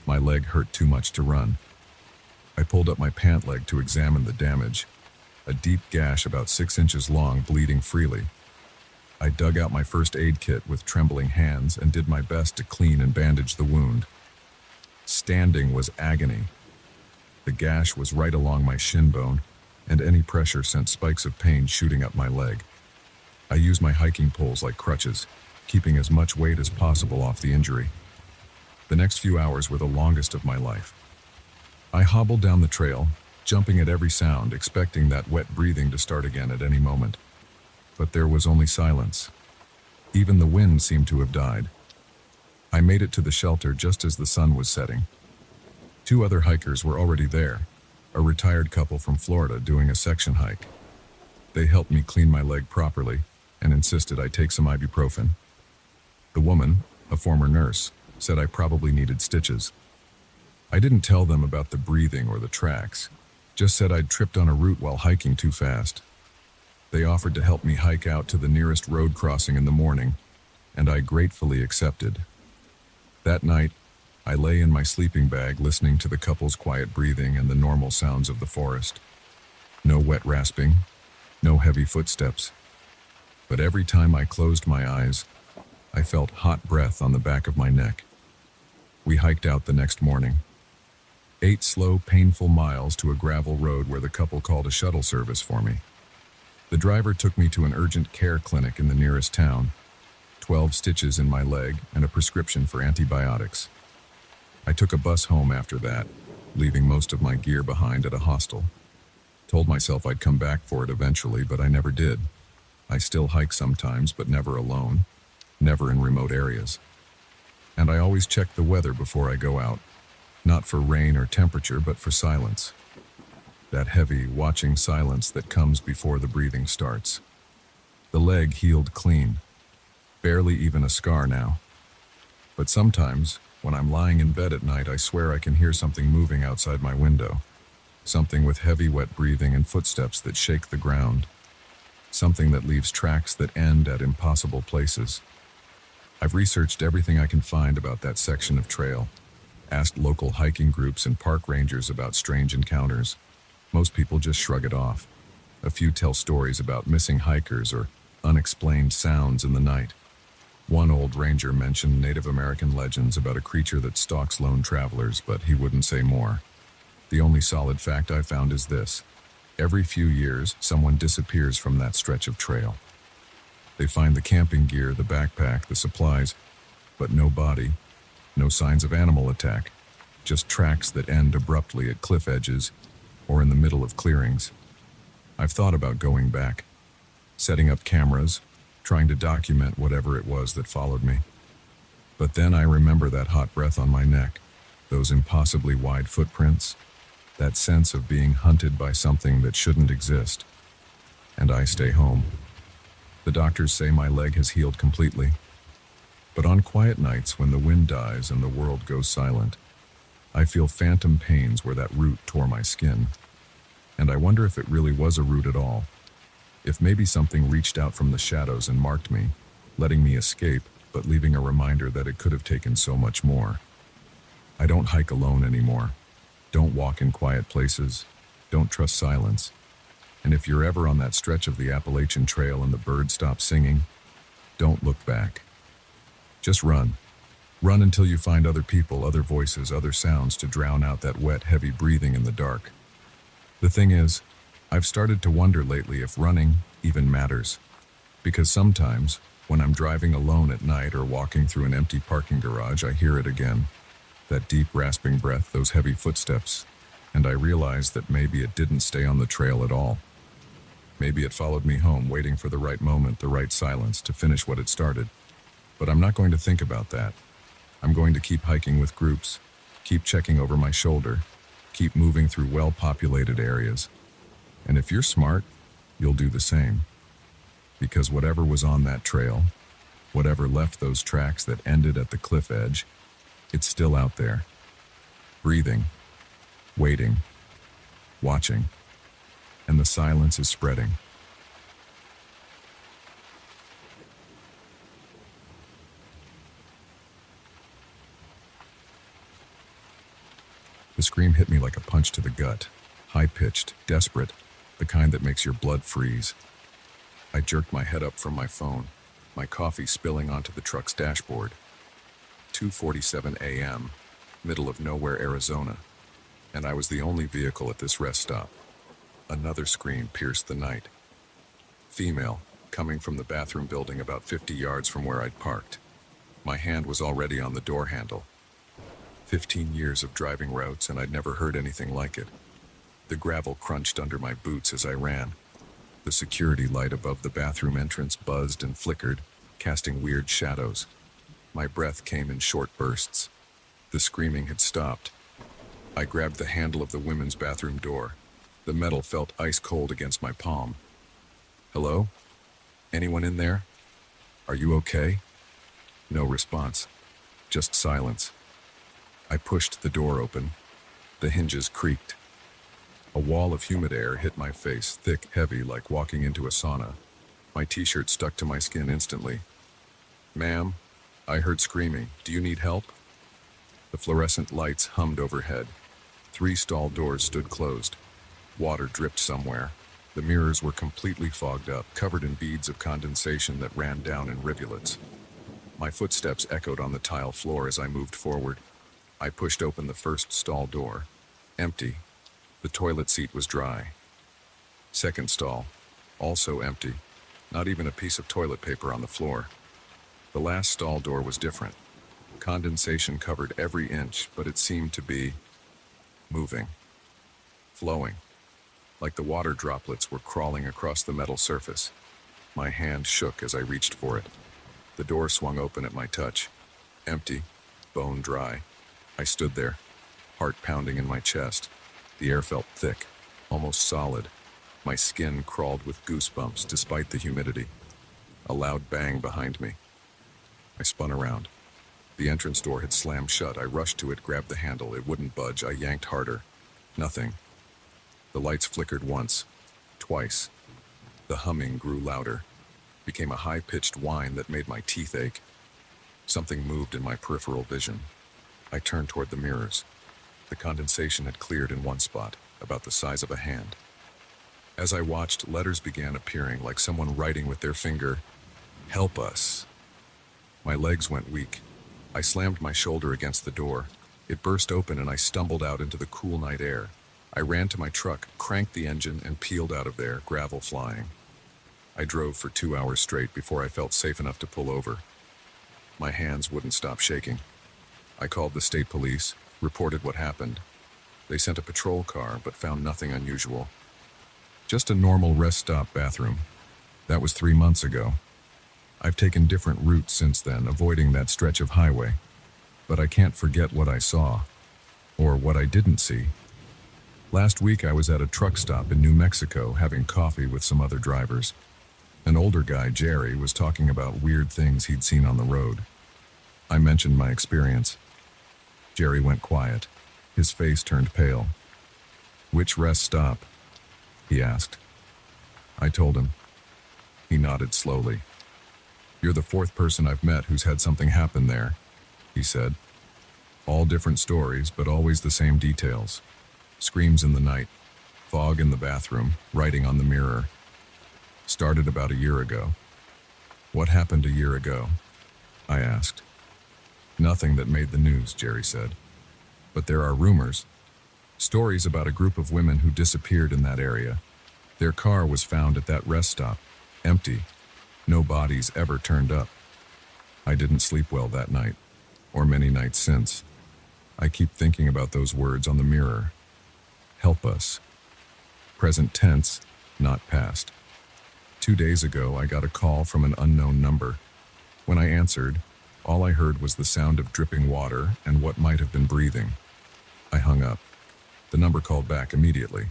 Speaker 1: My leg hurt too much to run. I pulled up my pant leg to examine the damage. A deep gash about 6 inches long, bleeding freely. I dug out my first aid kit with trembling hands and did my best to clean and bandage the wound. Standing was agony. The gash was right along my shin bone, and any pressure sent spikes of pain shooting up my leg. I used my hiking poles like crutches, keeping as much weight as possible off the injury. The next few hours were the longest of my life. I hobbled down the trail, jumping at every sound, expecting that wet breathing to start again at any moment. But there was only silence. Even the wind seemed to have died. I made it to the shelter just as the sun was setting. 2 other hikers were already there, a retired couple from Florida doing a section hike. They helped me clean my leg properly and insisted I take some ibuprofen. The woman, a former nurse, said I probably needed stitches. I didn't tell them about the breathing or the tracks, just said I'd tripped on a root while hiking too fast. They offered to help me hike out to the nearest road crossing in the morning, and I gratefully accepted. That night, I lay in my sleeping bag listening to the couple's quiet breathing and the normal sounds of the forest. No wet rasping, no heavy footsteps. But every time I closed my eyes, I felt hot breath on the back of my neck. We hiked out the next morning. 8 slow, painful miles to a gravel road where the couple called a shuttle service for me. The driver took me to an urgent care clinic in the nearest town. 12 stitches in my leg and a prescription for antibiotics. I took a bus home after that, leaving most of my gear behind at a hostel. Told myself I'd come back for it eventually, but I never did. I still hike sometimes, but never alone, never in remote areas. And I always check the weather before I go out, not for rain or temperature, but for silence. That heavy, watching silence that comes before the breathing starts. The leg healed clean. Barely even a scar now. But sometimes, when I'm lying in bed at night, I swear I can hear something moving outside my window. Something with heavy, wet breathing and footsteps that shake the ground. Something that leaves tracks that end at impossible places. I've researched everything I can find about that section of trail. Asked local hiking groups and park rangers about strange encounters. Most people just shrug it off. A few tell stories about missing hikers or unexplained sounds in the night. One old ranger mentioned Native American legends about a creature that stalks lone travelers, but he wouldn't say more. The only solid fact I found is this. Every few years, someone disappears from that stretch of trail. They find the camping gear, the backpack, the supplies, but no body, no signs of animal attack, just tracks that end abruptly at cliff edges or in the middle of clearings. I've thought about going back, setting up cameras, trying to document whatever it was that followed me. But then I remember that hot breath on my neck, those impossibly wide footprints, that sense of being hunted by something that shouldn't exist. And I stay home. The doctors say my leg has healed completely. But on quiet nights when the wind dies and the world goes silent, I feel phantom pains where that root tore my skin. And I wonder if it really was a root at all. If maybe something reached out from the shadows and marked me, letting me escape, but leaving a reminder that it could have taken so much more. I don't hike alone anymore. Don't walk in quiet places. Don't trust silence. And if you're ever on that stretch of the Appalachian Trail and the birds stop singing, don't look back. Just run. Run until you find other people, other voices, other sounds to drown out that wet, heavy breathing in the dark. The thing is, I've started to wonder lately if running even matters. Because sometimes, when I'm driving alone at night or walking through an empty parking garage, I hear it again. That deep, rasping breath, those heavy footsteps. And I realize that maybe it didn't stay on the trail at all. Maybe it followed me home, waiting for the right moment, the right silence, to finish what it started. But I'm not going to think about that. I'm going to keep hiking with groups, keep checking over my shoulder, keep moving through well-populated areas. And if you're smart, you'll do the same. Because whatever was on that trail, whatever left those tracks that ended at the cliff edge, it's still out there. Breathing, waiting, watching, and the silence is spreading. The scream hit me like a punch to the gut, high-pitched, desperate, the kind that makes your blood freeze. I jerked my head up from my phone, my coffee spilling onto the truck's dashboard. 2:47 a.m., middle of nowhere, Arizona, and I was the only vehicle at this rest stop. Another scream pierced the night. Female, coming from the bathroom building about 50 yards from where I'd parked. My hand was already on the door handle. 15 years of driving routes, and I'd never heard anything like it. The gravel crunched under my boots as I ran. The security light above the bathroom entrance buzzed and flickered, casting weird shadows. My breath came in short bursts. The screaming had stopped. I grabbed the handle of the women's bathroom door. The metal felt ice cold against my palm. "Hello? Anyone in there? Are you okay?" No response. Just silence. I pushed the door open. The hinges creaked. A wall of humid air hit my face, thick, heavy, like walking into a sauna. My t-shirt stuck to my skin instantly. "Ma'am," I heard screaming. "Do you need help?" The fluorescent lights hummed overhead. 3 stall doors stood closed. Water dripped somewhere. The mirrors were completely fogged up, covered in beads of condensation that ran down in rivulets. My footsteps echoed on the tile floor as I moved forward. I pushed open the first stall door. Empty. The toilet seat was dry. Second stall. Also empty. Not even a piece of toilet paper on the floor. The last stall door was different. Condensation covered every inch, but it seemed to be moving. Flowing. Like the water droplets were crawling across the metal surface. My hand shook as I reached for it. The door swung open at my touch. Empty. Bone dry. I stood there, heart pounding in my chest. The air felt thick, almost solid. My skin crawled with goosebumps despite the humidity. A loud bang behind me. I spun around. The entrance door had slammed shut. I rushed to it, grabbed the handle. It wouldn't budge. I yanked harder. Nothing. The lights flickered once, twice. The humming grew louder, became a high-pitched whine that made my teeth ache. Something moved in my peripheral vision. I turned toward the mirrors. The condensation had cleared in one spot, about the size of a hand. As I watched, letters began appearing, like someone writing with their finger, "Help us." My legs went weak. I slammed my shoulder against the door. It burst open and I stumbled out into the cool night air. I ran to my truck, cranked the engine, and peeled out of there, gravel flying. I drove for 2 hours straight before I felt safe enough to pull over. My hands wouldn't stop shaking. I called the state police, reported what happened. They sent a patrol car, but found nothing unusual. Just a normal rest stop bathroom. That was 3 months ago. I've taken different routes since then, avoiding that stretch of highway. But I can't forget what I saw. Or what I didn't see. Last week I was at a truck stop in New Mexico having coffee with some other drivers. An older guy, Jerry, was talking about weird things he'd seen on the road. I mentioned my experience. Jerry went quiet. His face turned pale. "Which rest stop?" he asked. I told him. He nodded slowly. "You're the 4th person I've met who's had something happen there," he said. "All different stories, but always the same details. Screams in the night, fog in the bathroom, writing on the mirror. Started about a year ago." "What happened a year ago?" I asked. "Nothing that made the news," Jerry said. "But there are rumors. Stories about a group of women who disappeared in that area. Their car was found at that rest stop, empty. No bodies ever turned up. I didn't sleep well that night, or many nights since. I keep thinking about those words on the mirror. Help us. Present tense, not past. 2 days ago, I got a call from an unknown number. When I answered, all I heard was the sound of dripping water and what might have been breathing. I hung up. The number called back immediately.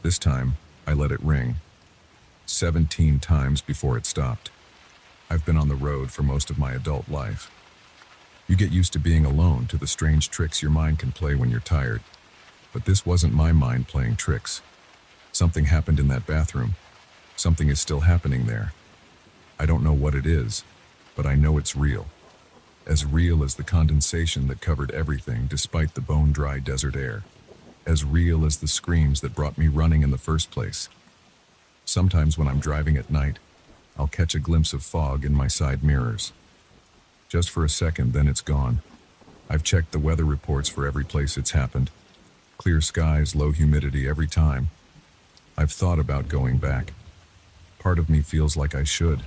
Speaker 1: This time, I let it ring. 17 times before it stopped. I've been on the road for most of my adult life. You get used to being alone, to the strange tricks your mind can play when you're tired. But this wasn't my mind playing tricks. Something happened in that bathroom. Something is still happening there. I don't know what it is, but I know it's real. As real as the condensation that covered everything despite the bone-dry desert air. As real as the screams that brought me running in the first place. Sometimes when I'm driving at night, I'll catch a glimpse of fog in my side mirrors. Just for a second, then it's gone. I've checked the weather reports for every place it's happened. Clear skies, low humidity every time. I've thought about going back. Part of me feels like I should.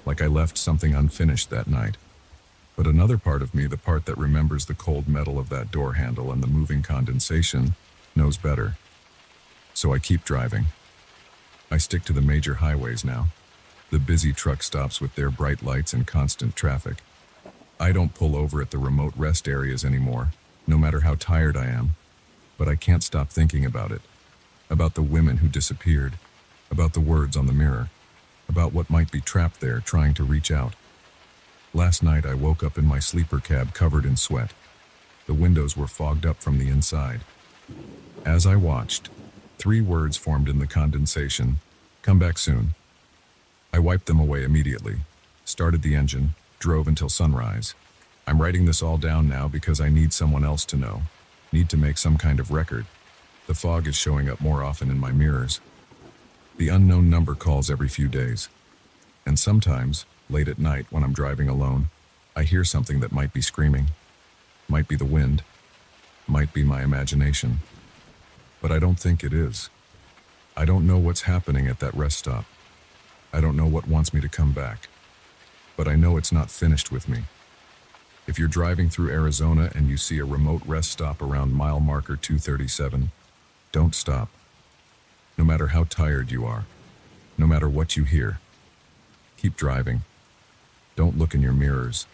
Speaker 1: Like I left something unfinished that night. But another part of me, the part that remembers the cold metal of that door handle and the moving condensation, knows better. So I keep driving. I stick to the major highways now. The busy truck stops with their bright lights and constant traffic. I don't pull over at the remote rest areas anymore, no matter how tired I am. But I can't stop thinking about it. About the women who disappeared. About the words on the mirror. About what might be trapped there trying to reach out. Last night I woke up in my sleeper cab covered in sweat. The windows were fogged up from the inside. As I watched, 3 words formed in the condensation. Come back soon. I wiped them away immediately, started the engine, drove until sunrise. I'm writing this all down now because I need someone else to know. Need to make some kind of record. The fog is showing up more often in my mirrors. The unknown number calls every few days. And sometimes, late at night when I'm driving alone, I hear something that might be screaming. Might be the wind. Might be my imagination. But I don't think it is. I don't know what's happening at that rest stop. I don't know what wants me to come back. But I know it's not finished with me. If you're driving through Arizona and you see a remote rest stop around mile marker 237, don't stop. No matter how tired you are, no matter what you hear, keep driving. Don't look in your mirrors.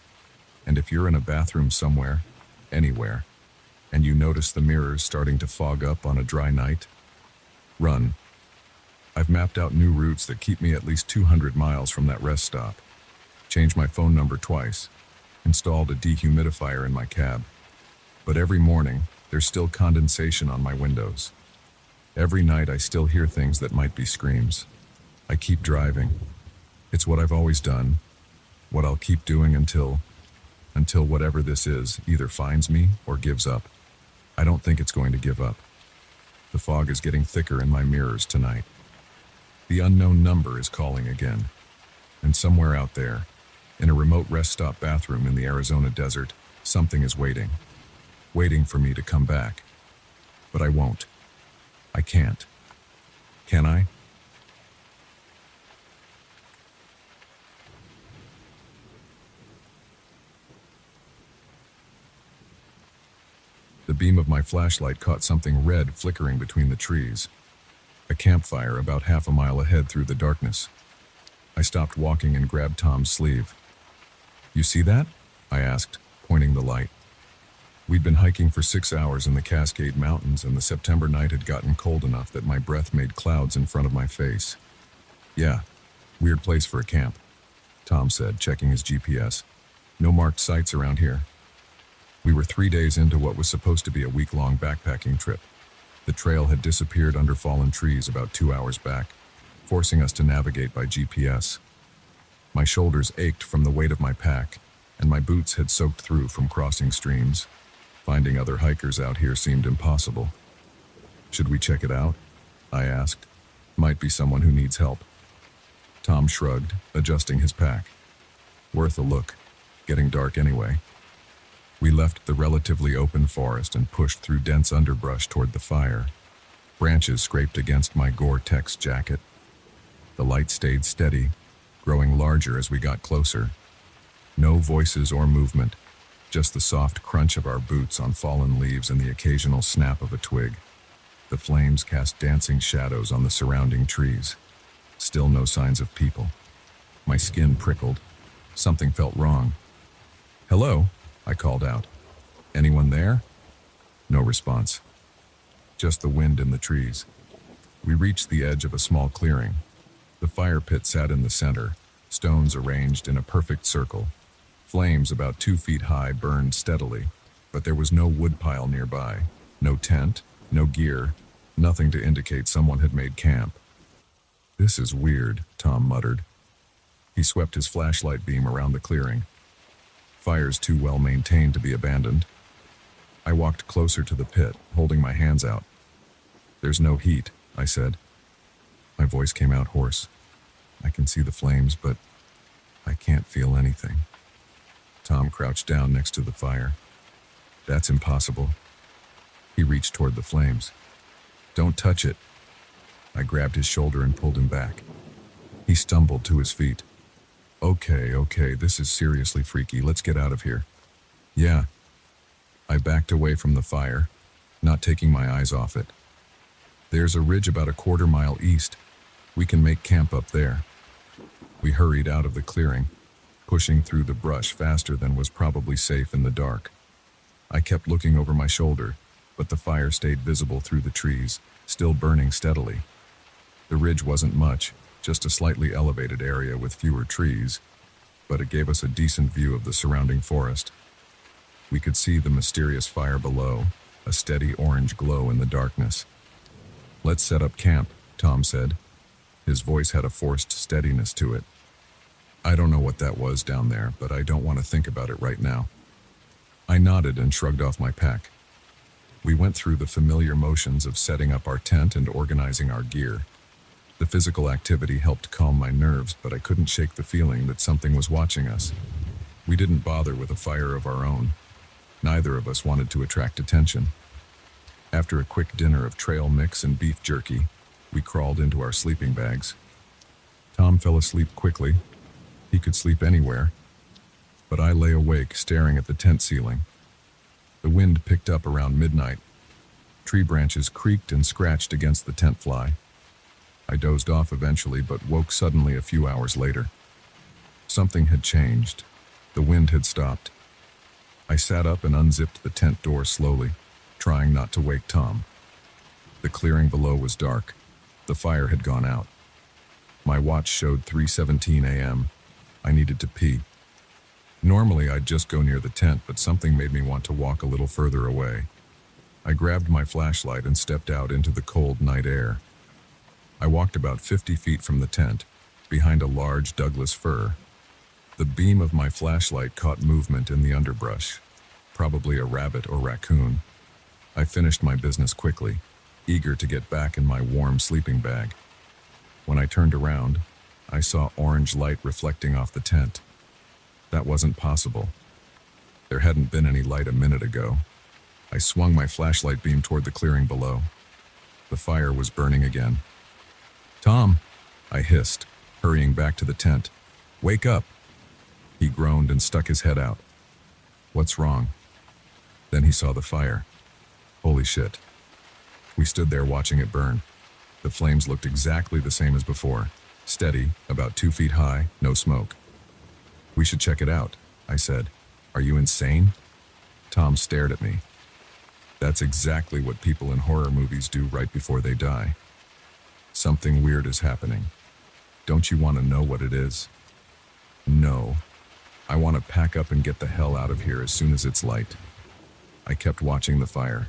Speaker 1: And if you're in a bathroom somewhere, anywhere, and you notice the mirrors starting to fog up on a dry night, run. I've mapped out new routes that keep me at least 200 miles from that rest stop. Changed my phone number twice. Installed a dehumidifier in my cab. But every morning, there's still condensation on my windows. Every night I still hear things that might be screams. I keep driving. It's what I've always done. What I'll keep doing until whatever this is either finds me or gives up. I don't think it's going to give up. The fog is getting thicker in my mirrors tonight. The unknown number is calling again. And somewhere out there, in a remote rest stop bathroom in the Arizona desert, something is waiting. Waiting for me to come back. But I won't. I can't. Can I? The beam of my flashlight caught something red flickering between the trees. A campfire about half a mile ahead through the darkness. I stopped walking and grabbed Tom's sleeve. You see that? I asked, pointing the light. We'd been hiking for 6 hours in the Cascade Mountains, and the September night had gotten cold enough that my breath made clouds in front of my face. Yeah, weird place for a camp, Tom said, checking his GPS. No marked sites around here. We were 3 days into what was supposed to be a week-long backpacking trip. The trail had disappeared under fallen trees about 2 hours back, forcing us to navigate by GPS. My shoulders ached from the weight of my pack, and my boots had soaked through from crossing streams. Finding other hikers out here seemed impossible. Should we check it out? I asked. Might be someone who needs help. Tom shrugged, adjusting his pack. Worth a look. Getting dark anyway. We left the relatively open forest and pushed through dense underbrush toward the fire. Branches scraped against my Gore-Tex jacket. The light stayed steady, growing larger as we got closer. No voices or movement, just the soft crunch of our boots on fallen leaves and the occasional snap of a twig. The flames cast dancing shadows on the surrounding trees. Still no signs of people. My skin prickled. Something felt wrong. "Hello," I called out. "Anyone there?" No response. Just the wind in the trees. We reached the edge of a small clearing. The fire pit sat in the center, stones arranged in a perfect circle. Flames about 2 feet high burned steadily, but there was no woodpile nearby, no tent, no gear, nothing to indicate someone had made camp. "This is weird," Tom muttered. He swept his flashlight beam around the clearing. "Fire's too well maintained to be abandoned." I walked closer to the pit, holding my hands out. "There's no heat," I said. My voice came out hoarse. "I can see the flames, but I can't feel anything." Tom crouched down next to the fire. "That's impossible." He reached toward the flames. "Don't touch it." I grabbed his shoulder and pulled him back. He stumbled to his feet. Okay, this is seriously freaky. Let's get out of here." "Yeah." I backed away from the fire, not taking my eyes off it. "There's a ridge about a quarter-mile east. We can make camp up there." We hurried out of the clearing, pushing through the brush faster than was probably safe in the dark. I kept looking over my shoulder, but the fire stayed visible through the trees, still burning steadily. The ridge wasn't much, just a slightly elevated area with fewer trees, but it gave us a decent view of the surrounding forest. We could see the mysterious fire below, a steady orange glow in the darkness. "Let's set up camp," Tom said. His voice had a forced steadiness to it. "I don't know what that was down there, but I don't want to think about it right now." I nodded and shrugged off my pack. We went through the familiar motions of setting up our tent and organizing our gear. The physical activity helped calm my nerves, but I couldn't shake the feeling that something was watching us. We didn't bother with a fire of our own. Neither of us wanted to attract attention. After a quick dinner of trail mix and beef jerky, we crawled into our sleeping bags. Tom fell asleep quickly. He could sleep anywhere. But I lay awake, staring at the tent ceiling. The wind picked up around midnight. Tree branches creaked and scratched against the tent fly. I dozed off eventually, but woke suddenly a few hours later. Something had changed. The wind had stopped. I sat up and unzipped the tent door slowly, trying not to wake Tom. The clearing below was dark. The fire had gone out. My watch showed 3:17 a.m. I needed to pee. Normally I'd just go near the tent, but something made me want to walk a little further away. I grabbed my flashlight and stepped out into the cold night air. I walked about 50 feet from the tent, behind a large Douglas fir. The beam of my flashlight caught movement in the underbrush, probably a rabbit or raccoon. I finished my business quickly, eager to get back in my warm sleeping bag. When I turned around, I saw orange light reflecting off the tent. That wasn't possible. There hadn't been any light a minute ago. I swung my flashlight beam toward the clearing below. The fire was burning again. "Tom," I hissed, hurrying back to the tent. "Wake up." He groaned and stuck his head out. "What's wrong?" Then he saw the fire. Holy shit. We stood there watching it burn. The flames looked exactly the same as before. Steady, about 2 feet high, no smoke. "We should check it out," I said. "Are you insane?" Tom stared at me. That's exactly what people in horror movies do right before they die. "Something weird is happening. Don't you want to know what it is?" "No. I want to pack up and get the hell out of here as soon as it's light." I kept watching the fire.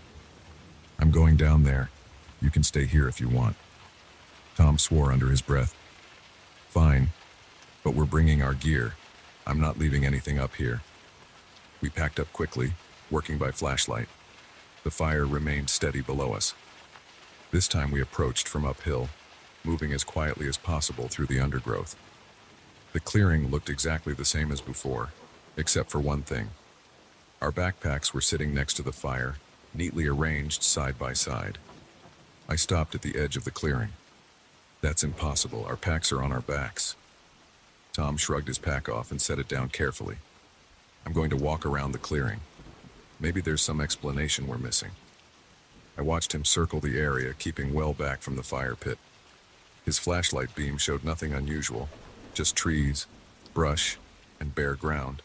Speaker 1: "I'm going down there. You can stay here if you want." Tom swore under his breath. "Fine, but we're bringing our gear. I'm not leaving anything up here." We packed up quickly, working by flashlight. The fire remained steady below us. This time we approached from uphill, moving as quietly as possible through the undergrowth. The clearing looked exactly the same as before, except for one thing. Our backpacks were sitting next to the fire, neatly arranged side by side. I stopped at the edge of the clearing. That's impossible. Our packs are on our backs. Tom shrugged his pack off and set it down carefully. I'm going to walk around the clearing. Maybe there's some explanation we're missing. I watched him circle the area, keeping well back from the fire pit. His flashlight beam showed nothing unusual, just trees, brush, and bare ground.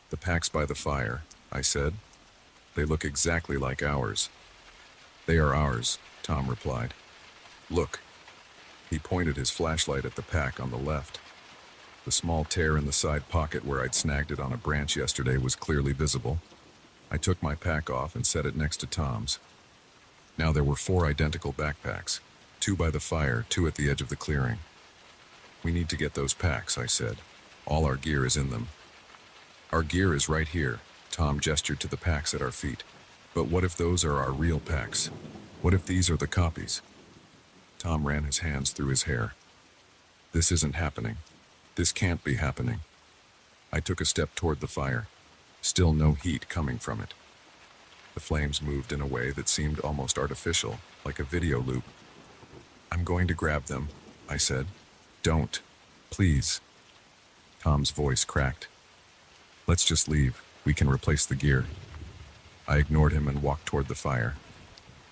Speaker 1: The packs by the fire, I said. They look exactly like ours. They are ours, Tom replied. Look. He pointed his flashlight at the pack on the left. The small tear in the side pocket where I'd snagged it on a branch yesterday was clearly visible. I took my pack off and set it next to Tom's. Now there were 4 identical backpacks, 2 by the fire, 2 at the edge of the clearing. We need to get those packs, I said. All our gear is in them. Our gear is right here, Tom gestured to the packs at our feet. But what if those are our real packs? What if these are the copies? Tom ran his hands through his hair. This isn't happening. This can't be happening. I took a step toward the fire. Still no heat coming from it. The flames moved in a way that seemed almost artificial, like a video loop. I'm going to grab them, I said. Don't. Please. Tom's voice cracked. Let's just leave. We can replace the gear. I ignored him and walked toward the fire.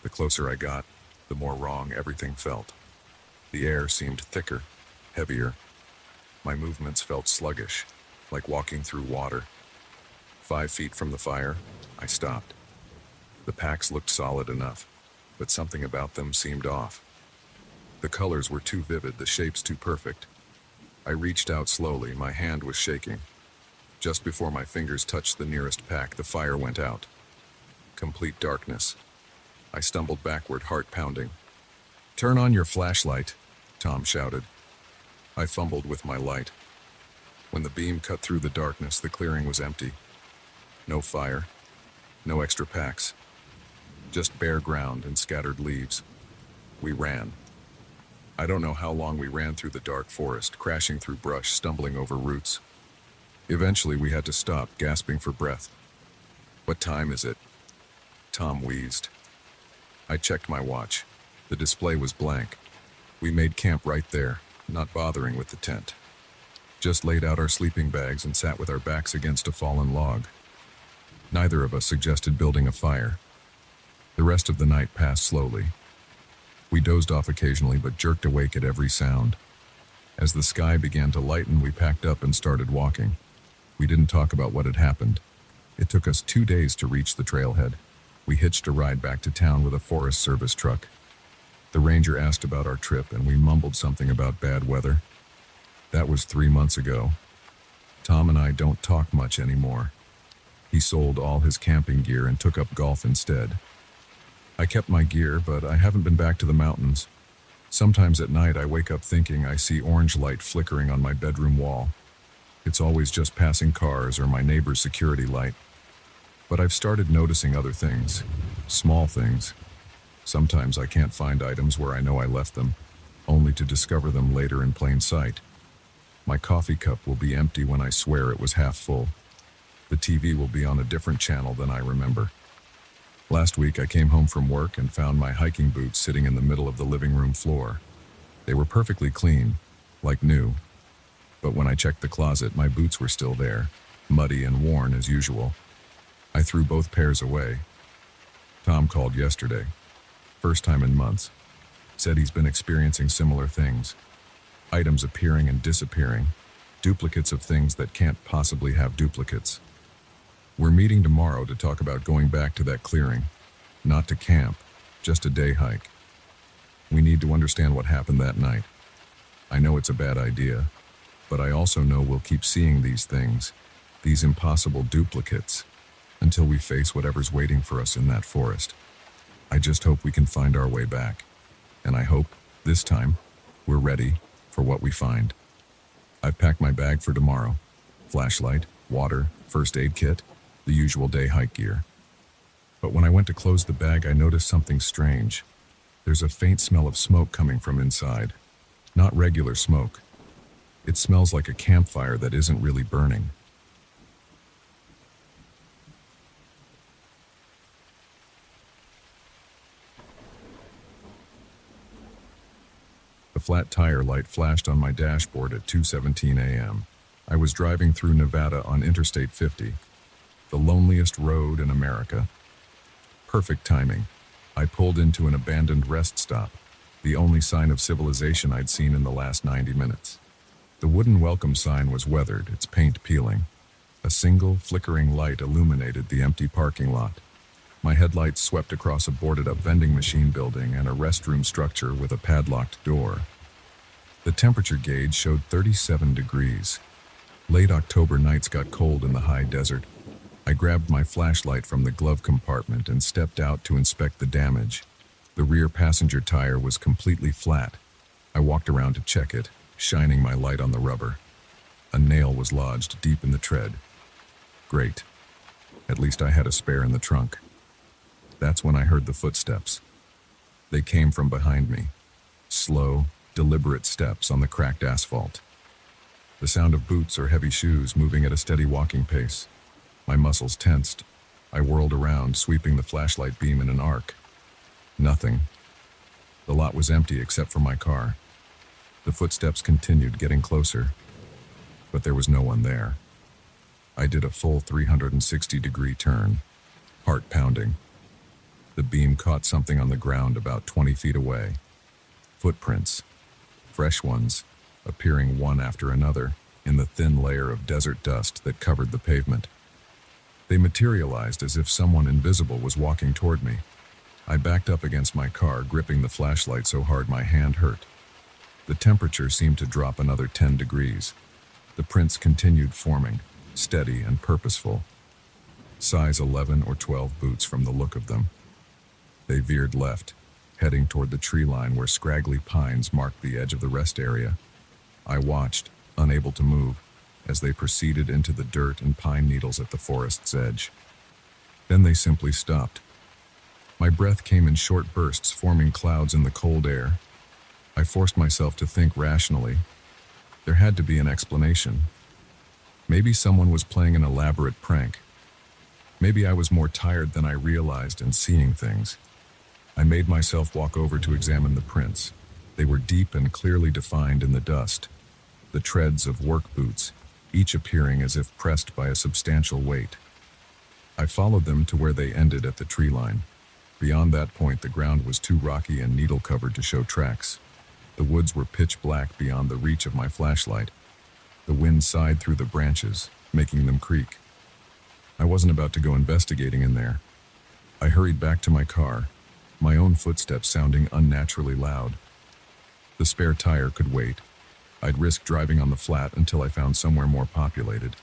Speaker 1: The closer I got, the more wrong everything felt. The air seemed thicker, heavier. My movements felt sluggish, like walking through water. 5 feet from the fire, I stopped. The packs looked solid enough, but something about them seemed off. The colors were too vivid, the shapes too perfect. I reached out slowly, my hand was shaking. Just before my fingers touched the nearest pack, the fire went out. Complete darkness. I stumbled backward, heart pounding. Turn on your flashlight, Tom shouted. I fumbled with my light. When the beam cut through the darkness, the clearing was empty. No fire, no extra packs. Just bare ground and scattered leaves. We ran. I don't know how long we ran through the dark forest, crashing through brush, stumbling over roots. Eventually we had to stop, gasping for breath. What time is it? Tom wheezed. I checked my watch. The display was blank. We made camp right there, not bothering with the tent. Just laid out our sleeping bags and sat with our backs against a fallen log. Neither of us suggested building a fire. The rest of the night passed slowly. We dozed off occasionally but jerked awake at every sound. As the sky began to lighten, we packed up and started walking. We didn't talk about what had happened. It took us 2 days to reach the trailhead. We hitched a ride back to town with a Forest Service truck. The ranger asked about our trip and we mumbled something about bad weather. That was 3 months ago. Tom and I don't talk much anymore. He sold all his camping gear and took up golf instead. I kept my gear, but I haven't been back to the mountains. Sometimes at night I wake up thinking I see orange light flickering on my bedroom wall. It's always just passing cars or my neighbor's security light. But I've started noticing other things, small things. Sometimes I can't find items where I know I left them, only to discover them later in plain sight. My coffee cup will be empty when I swear it was half full. The TV will be on a different channel than I remember. Last week I came home from work and found my hiking boots sitting in the middle of the living room floor. They were perfectly clean, like new. But when I checked the closet, my boots were still there, muddy and worn as usual. I threw both pairs away. Tom called yesterday, first time in months. Said he's been experiencing similar things. Items appearing and disappearing, duplicates of things that can't possibly have duplicates. We're meeting tomorrow to talk about going back to that clearing. Not to camp, just a day hike. We need to understand what happened that night. I know it's a bad idea, but I also know we'll keep seeing these things, these impossible duplicates, until we face whatever's waiting for us in that forest. I just hope we can find our way back. And I hope, this time, we're ready for what we find. I've packed my bag for tomorrow. Flashlight, water, first aid kit, the usual day hike gear. But when I went to close the bag, I noticed something strange. There's a faint smell of smoke coming from inside. Not regular smoke. It smells like a campfire that isn't really burning. flat tire light flashed on my dashboard at 2:17 a.m. I was driving through Nevada on Interstate 50, the loneliest road in America. Perfect timing. I pulled into an abandoned rest stop, the only sign of civilization I'd seen in the last 90 minutes. The wooden welcome sign was weathered, its paint peeling. A single, flickering light illuminated the empty parking lot. My headlights swept across a boarded-up vending machine building and a restroom structure with a padlocked door. The temperature gauge showed 37 degrees. Late October nights got cold in the high desert. I grabbed my flashlight from the glove compartment and stepped out to inspect the damage. The rear passenger tire was completely flat. I walked around to check it, shining my light on the rubber. A nail was lodged deep in the tread. Great. At least I had a spare in the trunk. That's when I heard the footsteps. They came from behind me. Slow, deliberate steps on the cracked asphalt. The sound of boots or heavy shoes moving at a steady walking pace. My muscles tensed. I whirled around, sweeping the flashlight beam in an arc. Nothing. The lot was empty except for my car. The footsteps continued, getting closer. But there was no one there. I did a full 360-degree turn, heart pounding. The beam caught something on the ground about 20 feet away. Footprints, fresh ones, appearing one after another in the thin layer of desert dust that covered the pavement. They materialized as if someone invisible was walking toward me. I backed up against my car, gripping the flashlight so hard my hand hurt. The temperature seemed to drop another 10 degrees. The prints continued forming, steady and purposeful. Size 11 or 12 boots from the look of them. They veered left, heading toward the tree line where scraggly pines marked the edge of the rest area. I watched, unable to move, as they proceeded into the dirt and pine needles at the forest's edge. Then they simply stopped. My breath came in short bursts, forming clouds in the cold air. I forced myself to think rationally. There had to be an explanation. Maybe someone was playing an elaborate prank. Maybe I was more tired than I realized and seeing things. I made myself walk over to examine the prints. They were deep and clearly defined in the dust. The treads of work boots, each appearing as if pressed by a substantial weight. I followed them to where they ended at the tree line. Beyond that point, the ground was too rocky and needle-covered to show tracks. The woods were pitch black beyond the reach of my flashlight. The wind sighed through the branches, making them creak. I wasn't about to go investigating in there. I hurried back to my car, my own footsteps sounding unnaturally loud. The spare tire could wait. I'd risk driving on the flat until I found somewhere more populated.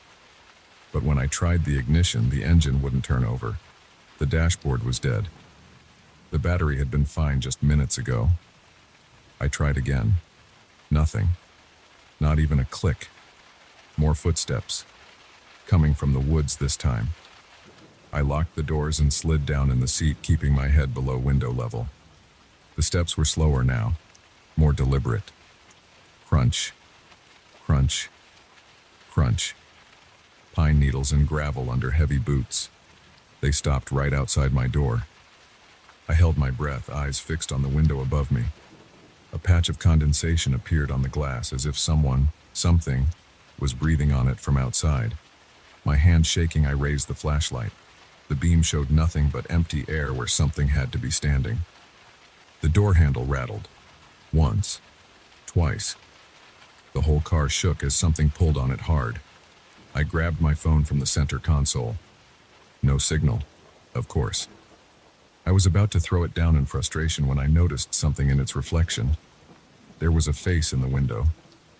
Speaker 1: But when I tried the ignition, the engine wouldn't turn over. The dashboard was dead. The battery had been fine just minutes ago. I tried again. Nothing. Not even a click. More footsteps. Coming from the woods this time. I locked the doors and slid down in the seat, keeping my head below window level. The steps were slower now, more deliberate. Crunch, crunch, crunch. Pine needles and gravel under heavy boots. They stopped right outside my door. I held my breath, eyes fixed on the window above me. A patch of condensation appeared on the glass as if something, was breathing on it from outside. My hand shaking, I raised the flashlight. The beam showed nothing but empty air where something had to be standing. The door handle rattled. Once. Twice. The whole car shook as something pulled on it hard. I grabbed my phone from the center console. No signal, of course. I was about to throw it down in frustration when I noticed something in its reflection. There was a face in the window.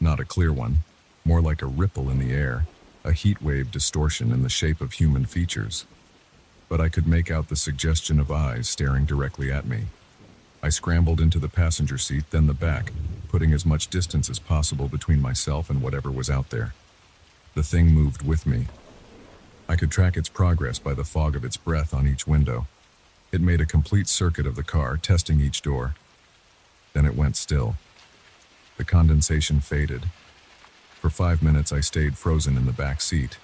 Speaker 1: Not a clear one, more like a ripple in the air, a heat wave distortion in the shape of human features. But I could make out the suggestion of eyes staring directly at me. I scrambled into the passenger seat, then the back, putting as much distance as possible between myself and whatever was out there. The thing moved with me. I could track its progress by the fog of its breath on each window. It made a complete circuit of the car, testing each door. Then it went still. The condensation faded. For 5 minutes I stayed frozen in the back seat,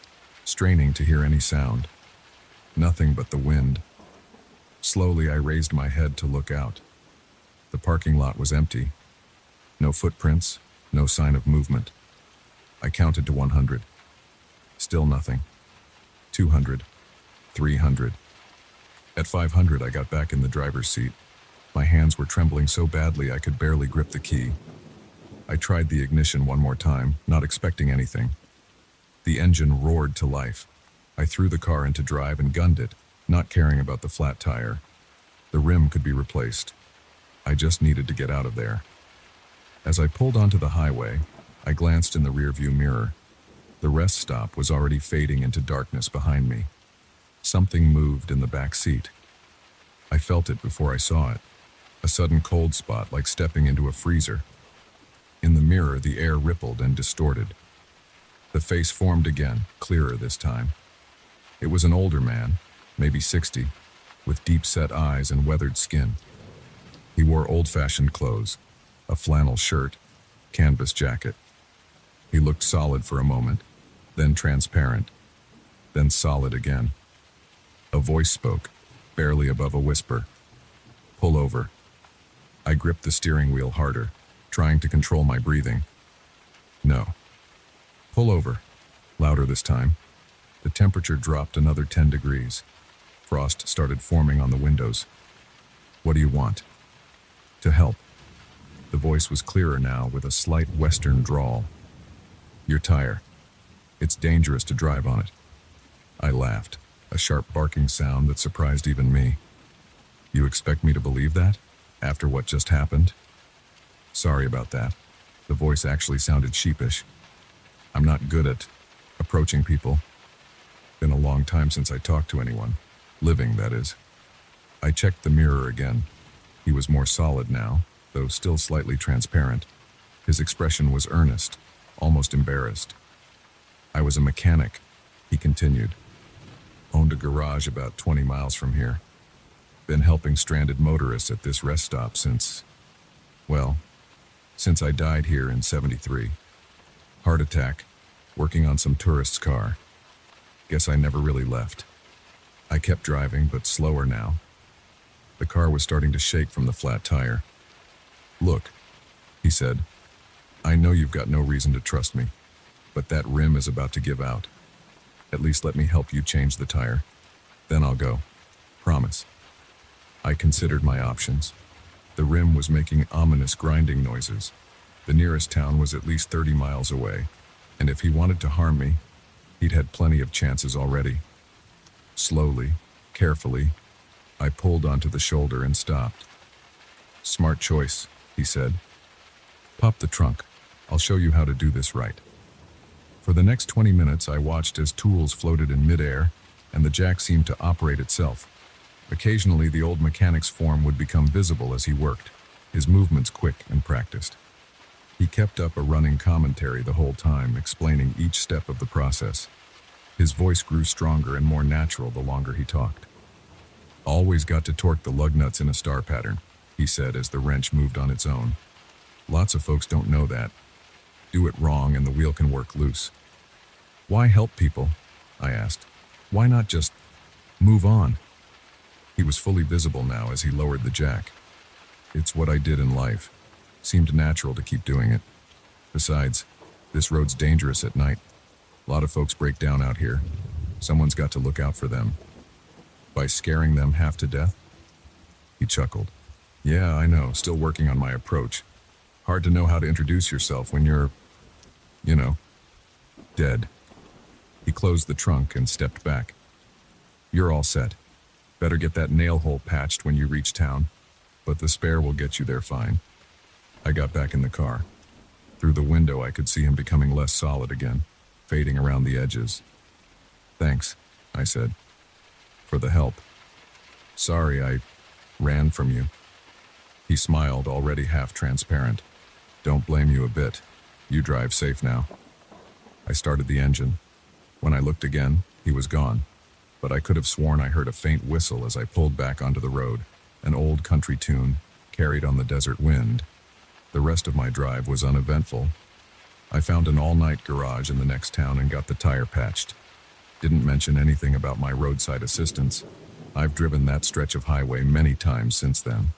Speaker 1: straining to hear any sound. Nothing but the wind. Slowly I raised my head to look out. The parking lot was empty. No footprints, no sign of movement. I counted to 100. Still nothing. 200. 300. At 500, I got back in the driver's seat. My hands were trembling so badly I could barely grip the key. I tried the ignition one more time, not expecting anything. The engine roared to life. I threw the car into drive and gunned it, not caring about the flat tire. The rim could be replaced. I just needed to get out of there. As I pulled onto the highway, I glanced in the rearview mirror. The rest stop was already fading into darkness behind me. Something moved in the back seat. I felt it before I saw it. A sudden cold spot like stepping into a freezer. In the mirror, the air rippled and distorted. The face formed again, clearer this time. It was an older man, maybe 60, with deep-set eyes and weathered skin. He wore old-fashioned clothes, a flannel shirt, canvas jacket. He looked solid for a moment, then transparent, then solid again. A voice spoke, barely above a whisper. "Pull over." I gripped the steering wheel harder, trying to control my breathing. "No." "Pull over." Louder this time. The temperature dropped another 10 degrees. Frost started forming on the windows. "What do you want?" "To help." The voice was clearer now, with a slight western drawl. "Your tire. It's dangerous to drive on it." I laughed, a sharp barking sound that surprised even me. "You expect me to believe that? After what just happened?" "Sorry about that." The voice actually sounded sheepish. "I'm not good at approaching people. Been a long time since I talked to anyone. Living, that is." I checked the mirror again. He was more solid now, though still slightly transparent. His expression was earnest, almost embarrassed. "I was a mechanic," he continued. "Owned a garage about 20 miles from here. Been helping stranded motorists at this rest stop since I died here in '73. Heart attack, working on some tourist's car. Guess I never really left. I kept driving, but slower now." The car was starting to shake from the flat tire. "Look," he said, "I know you've got no reason to trust me, but that rim is about to give out. At least let me help you change the tire. Then I'll go. Promise." I considered my options. The rim was making ominous grinding noises. The nearest town was at least 30 miles away, and if he wanted to harm me, he'd had plenty of chances already. Slowly, carefully, I pulled onto the shoulder and stopped. "Smart choice," he said. "Pop the trunk. I'll show you how to do this right." For the next 20 minutes, I watched as tools floated in midair, and the jack seemed to operate itself. Occasionally, the old mechanic's form would become visible as he worked, his movements quick and practiced. He kept up a running commentary the whole time, explaining each step of the process. His voice grew stronger and more natural the longer he talked. "Always got to torque the lug nuts in a star pattern," he said as the wrench moved on its own. "Lots of folks don't know that. Do it wrong and the wheel can work loose." "Why help people?" I asked. "Why not just move on?" He was fully visible now as he lowered the jack. "It's what I did in life. Seemed natural to keep doing it. Besides, this road's dangerous at night. A lot of folks break down out here. Someone's got to look out for them. By scaring them half to death?" He chuckled. "Yeah, I know, still working on my approach. Hard to know how to introduce yourself when you're, dead." He closed the trunk and stepped back. "You're all set. Better get that nail hole patched when you reach town, but the spare will get you there fine." I got back in the car. Through the window, I could see him becoming less solid again, fading around the edges. "Thanks," I said, "for the help. Sorry I ran from you." He smiled, already half transparent. "Don't blame you a bit. You drive safe now." I started the engine. When I looked again, he was gone, but I could have sworn I heard a faint whistle as I pulled back onto the road, an old country tune, carried on the desert wind. The rest of my drive was uneventful. I found an all-night garage in the next town and got the tire patched. Didn't mention anything about my roadside assistance. I've driven that stretch of highway many times since then.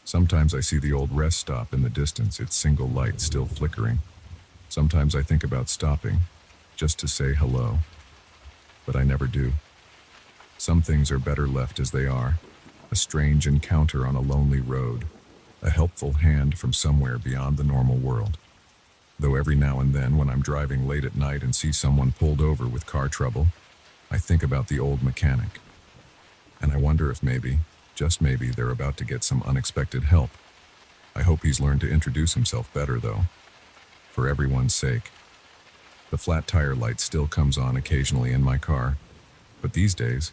Speaker 1: Sometimes I see the old rest stop in the distance, its single light still flickering. Sometimes I think about stopping, just to say hello, but I never do. Some things are better left as they are. A strange encounter on a lonely road, a helpful hand from somewhere beyond the normal world. Though every now and then when I'm driving late at night and see someone pulled over with car trouble, I think about the old mechanic. And I wonder if maybe, just maybe, they're about to get some unexpected help. I hope he's learned to introduce himself better, though, for everyone's sake. The flat tire light still comes on occasionally in my car, but these days,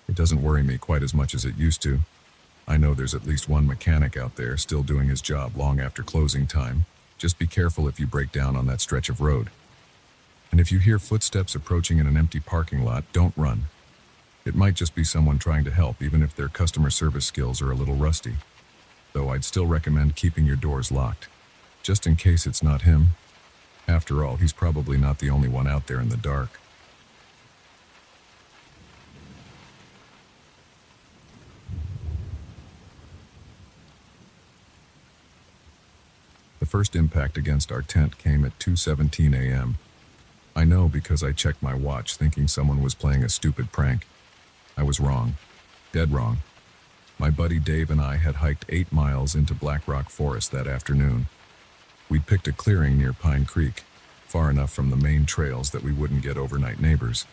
Speaker 1: it doesn't worry me quite as much as it used to. I know there's at least one mechanic out there still doing his job long after closing time. Just be careful if you break down on that stretch of road. And if you hear footsteps approaching in an empty parking lot, don't run. It might just be someone trying to help, even if their customer service skills are a little rusty. Though I'd still recommend keeping your doors locked, just in case it's not him. After all, he's probably not the only one out there in the dark. The first impact against our tent came at 2:17 a.m. I know because I checked my watch thinking someone was playing a stupid prank. I was wrong. Dead wrong. My buddy Dave and I had hiked 8 miles into Black Rock Forest that afternoon. We'd picked a clearing near Pine Creek, far enough from the main trails that we wouldn't get overnight neighbors.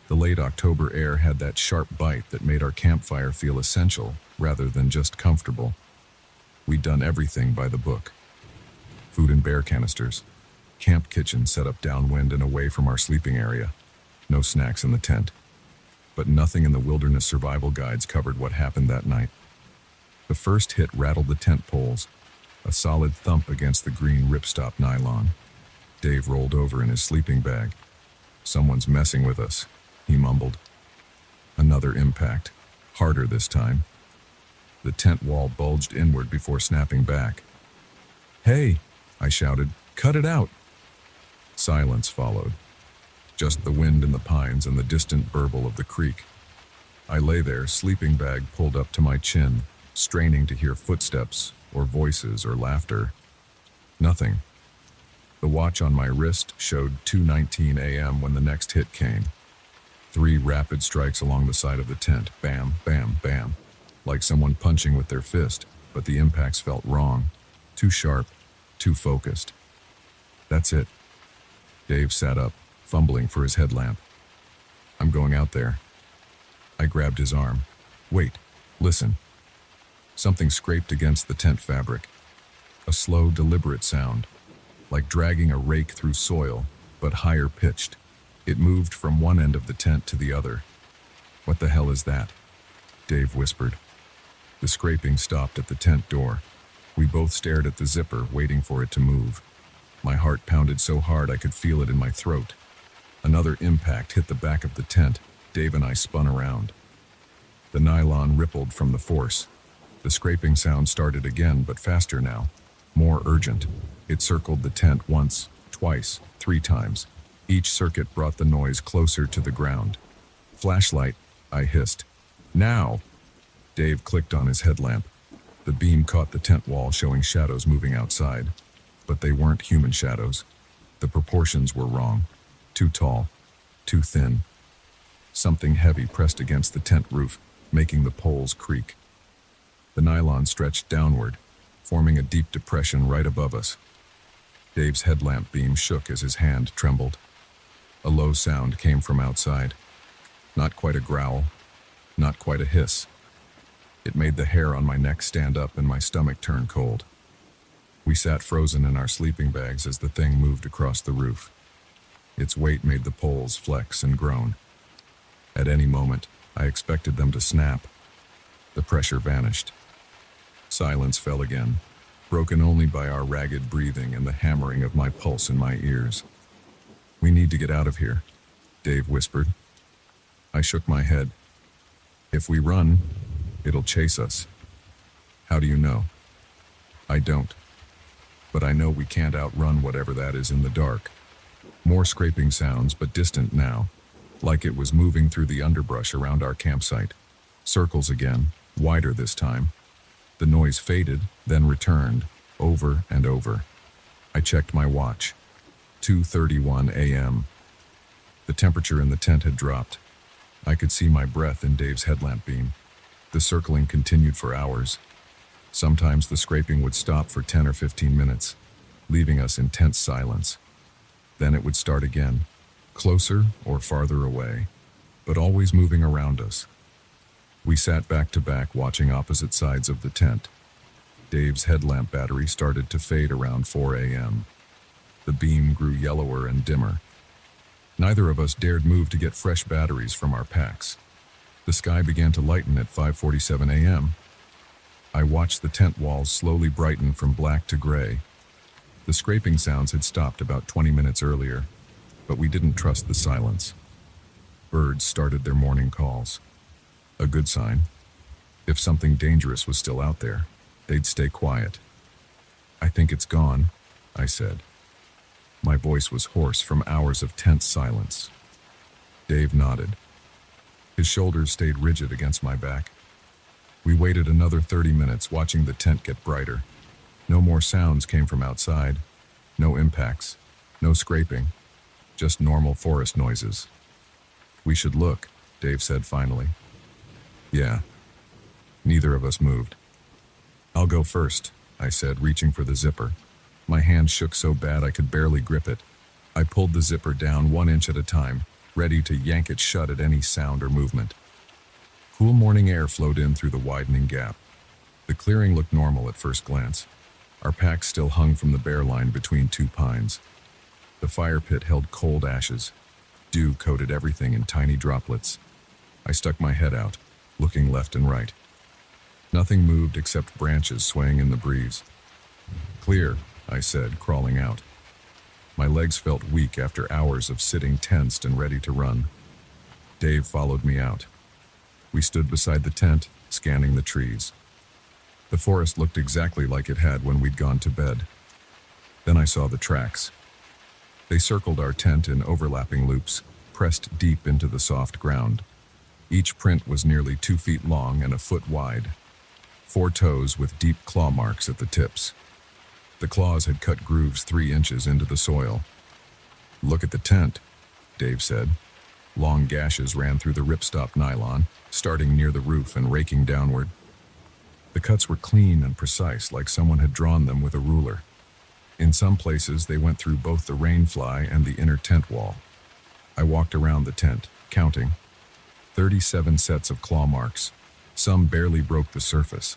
Speaker 1: The late October air had that sharp bite that made our campfire feel essential rather than just comfortable. We'd done everything by the book. Food in bear canisters. Camp kitchen set up downwind and away from our sleeping area. No snacks in the tent. But nothing in the wilderness survival guides covered what happened that night. The first hit rattled the tent poles, a solid thump against the green ripstop nylon. Dave rolled over in his sleeping bag. "Someone's messing with us," he mumbled. Another impact, harder this time. The tent wall bulged inward before snapping back. "Hey!" I shouted. "Cut it out!" Silence followed. Just the wind in the pines and the distant burble of the creek. I lay there, sleeping bag pulled up to my chin, straining to hear footsteps, or voices, or laughter. Nothing. The watch on my wrist showed 2:19 a.m. when the next hit came. 3 rapid strikes along the side of the tent. Bam, bam, bam. Like someone punching with their fist, but the impacts felt wrong. Too sharp, too focused. That's it. Dave sat up, fumbling for his headlamp. "I'm going out there." I grabbed his arm. "Wait, listen." Something scraped against the tent fabric. A slow, deliberate sound, like dragging a rake through soil, but higher pitched. It moved from one end of the tent to the other. "What the hell is that?" Dave whispered. The scraping stopped at the tent door. We both stared at the zipper, waiting for it to move. My heart pounded so hard I could feel it in my throat. Another impact hit the back of the tent. Dave and I spun around. The nylon rippled from the force. The scraping sound started again, but faster now. More urgent. It circled the tent once, twice, 3 times. Each circuit brought the noise closer to the ground. "Flashlight," I hissed. "Now!" Dave clicked on his headlamp. The beam caught the tent wall, showing shadows moving outside. But they weren't human shadows. The proportions were wrong. Too tall. Too thin. Something heavy pressed against the tent roof, making the poles creak. The nylon stretched downward, forming a deep depression right above us. Dave's headlamp beam shook as his hand trembled. A low sound came from outside. Not quite a growl. Not quite a hiss. It made the hair on my neck stand up and my stomach turn cold. We sat frozen in our sleeping bags as the thing moved across the roof. Its weight made the poles flex and groan. At any moment, I expected them to snap. The pressure vanished. Silence fell again, broken only by our ragged breathing and the hammering of my pulse in my ears. "We need to get out of here," Dave whispered. I shook my head. "If we run, it'll chase us." "How do you know?" "I don't. But I know we can't outrun whatever that is in the dark." More scraping sounds, but distant now, like it was moving through the underbrush around our campsite. Circles again, wider this time. The noise faded, then returned, over and over. I checked my watch. 2:31 a.m. The temperature in the tent had dropped. I could see my breath in Dave's headlamp beam. The circling continued for hours. Sometimes the scraping would stop for 10 or 15 minutes, leaving us in tense silence. Then it would start again, closer or farther away, but always moving around us. We sat back to back watching opposite sides of the tent. Dave's headlamp battery started to fade around 4 a.m. The beam grew yellower and dimmer. Neither of us dared move to get fresh batteries from our packs. The sky began to lighten at 5:47 a.m. I watched the tent walls slowly brighten from black to gray. The scraping sounds had stopped about 20 minutes earlier, but we didn't trust the silence. Birds started their morning calls. A good sign. If something dangerous was still out there, they'd stay quiet. "I think it's gone," I said. My voice was hoarse from hours of tense silence. Dave nodded. His shoulders stayed rigid against my back. We waited another 30 minutes, watching the tent get brighter. No more sounds came from outside. No impacts. No scraping. Just normal forest noises. "We should look," Dave said finally. "Yeah." Neither of us moved. "I'll go first," I said, reaching for the zipper. My hand shook so bad I could barely grip it. I pulled the zipper down 1 inch at a time, ready to yank it shut at any sound or movement. Cool morning air flowed in through the widening gap. The clearing looked normal at first glance. Our packs still hung from the bare line between two pines. The fire pit held cold ashes. Dew coated everything in tiny droplets. I stuck my head out, looking left and right. Nothing moved except branches swaying in the breeze. "Clear," I said, crawling out. My legs felt weak after hours of sitting tensed and ready to run. Dave followed me out. We stood beside the tent, scanning the trees. The forest looked exactly like it had when we'd gone to bed. Then I saw the tracks. They circled our tent in overlapping loops, pressed deep into the soft ground. Each print was nearly 2 feet long and a foot wide. 4 toes with deep claw marks at the tips. The claws had cut grooves 3 inches into the soil. "Look at the tent," Dave said. Long gashes ran through the ripstop nylon, starting near the roof and raking downward. The cuts were clean and precise, like someone had drawn them with a ruler. In some places, they went through both the rainfly and the inner tent wall. I walked around the tent, counting. 37 sets of claw marks. Some barely broke the surface.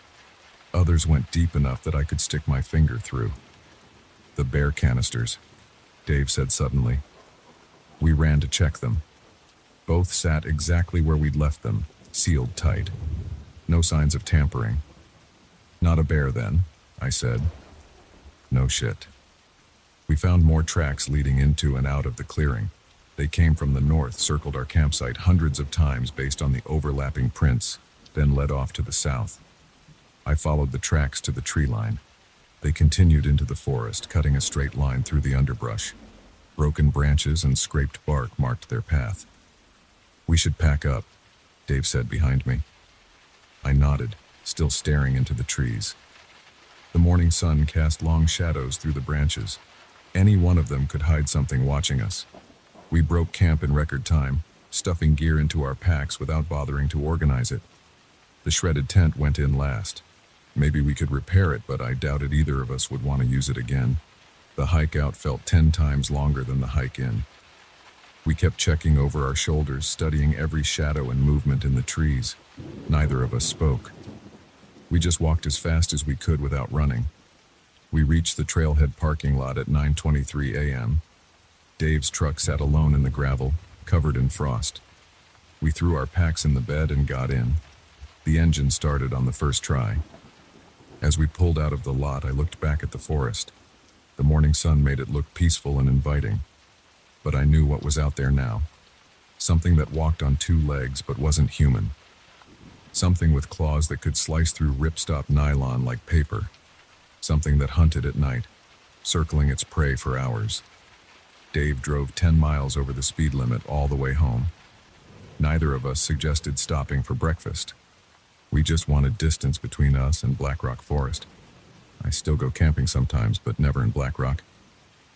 Speaker 1: Others went deep enough that I could stick my finger through. "The bear canisters," Dave said suddenly. We ran to check them. Both sat exactly where we'd left them, sealed tight. No signs of tampering. "Not a bear then," I said. "No shit." We found more tracks leading into and out of the clearing. They came from the north, circled our campsite hundreds of times based on the overlapping prints, then led off to the south. I followed the tracks to the tree line. They continued into the forest, cutting a straight line through the underbrush. Broken branches and scraped bark marked their path. "We should pack up," Dave said behind me. I nodded, still staring into the trees. The morning sun cast long shadows through the branches. Any one of them could hide something watching us. We broke camp in record time, stuffing gear into our packs without bothering to organize it. The shredded tent went in last. Maybe we could repair it, but I doubted either of us would want to use it again. The hike out felt 10 times longer than the hike in. We kept checking over our shoulders, studying every shadow and movement in the trees. Neither of us spoke. We just walked as fast as we could without running. We reached the trailhead parking lot at 9:23 a.m. Dave's truck sat alone in the gravel, covered in frost. We threw our packs in the bed and got in. The engine started on the first try. As we pulled out of the lot, I looked back at the forest. The morning sun made it look peaceful and inviting. But I knew what was out there now. Something that walked on 2 legs but wasn't human. Something with claws that could slice through ripstop nylon like paper. Something that hunted at night, circling its prey for hours. Dave drove 10 miles over the speed limit all the way home. Neither of us suggested stopping for breakfast. We just wanted distance between us and Black Rock Forest. I still go camping sometimes, but never in Black Rock,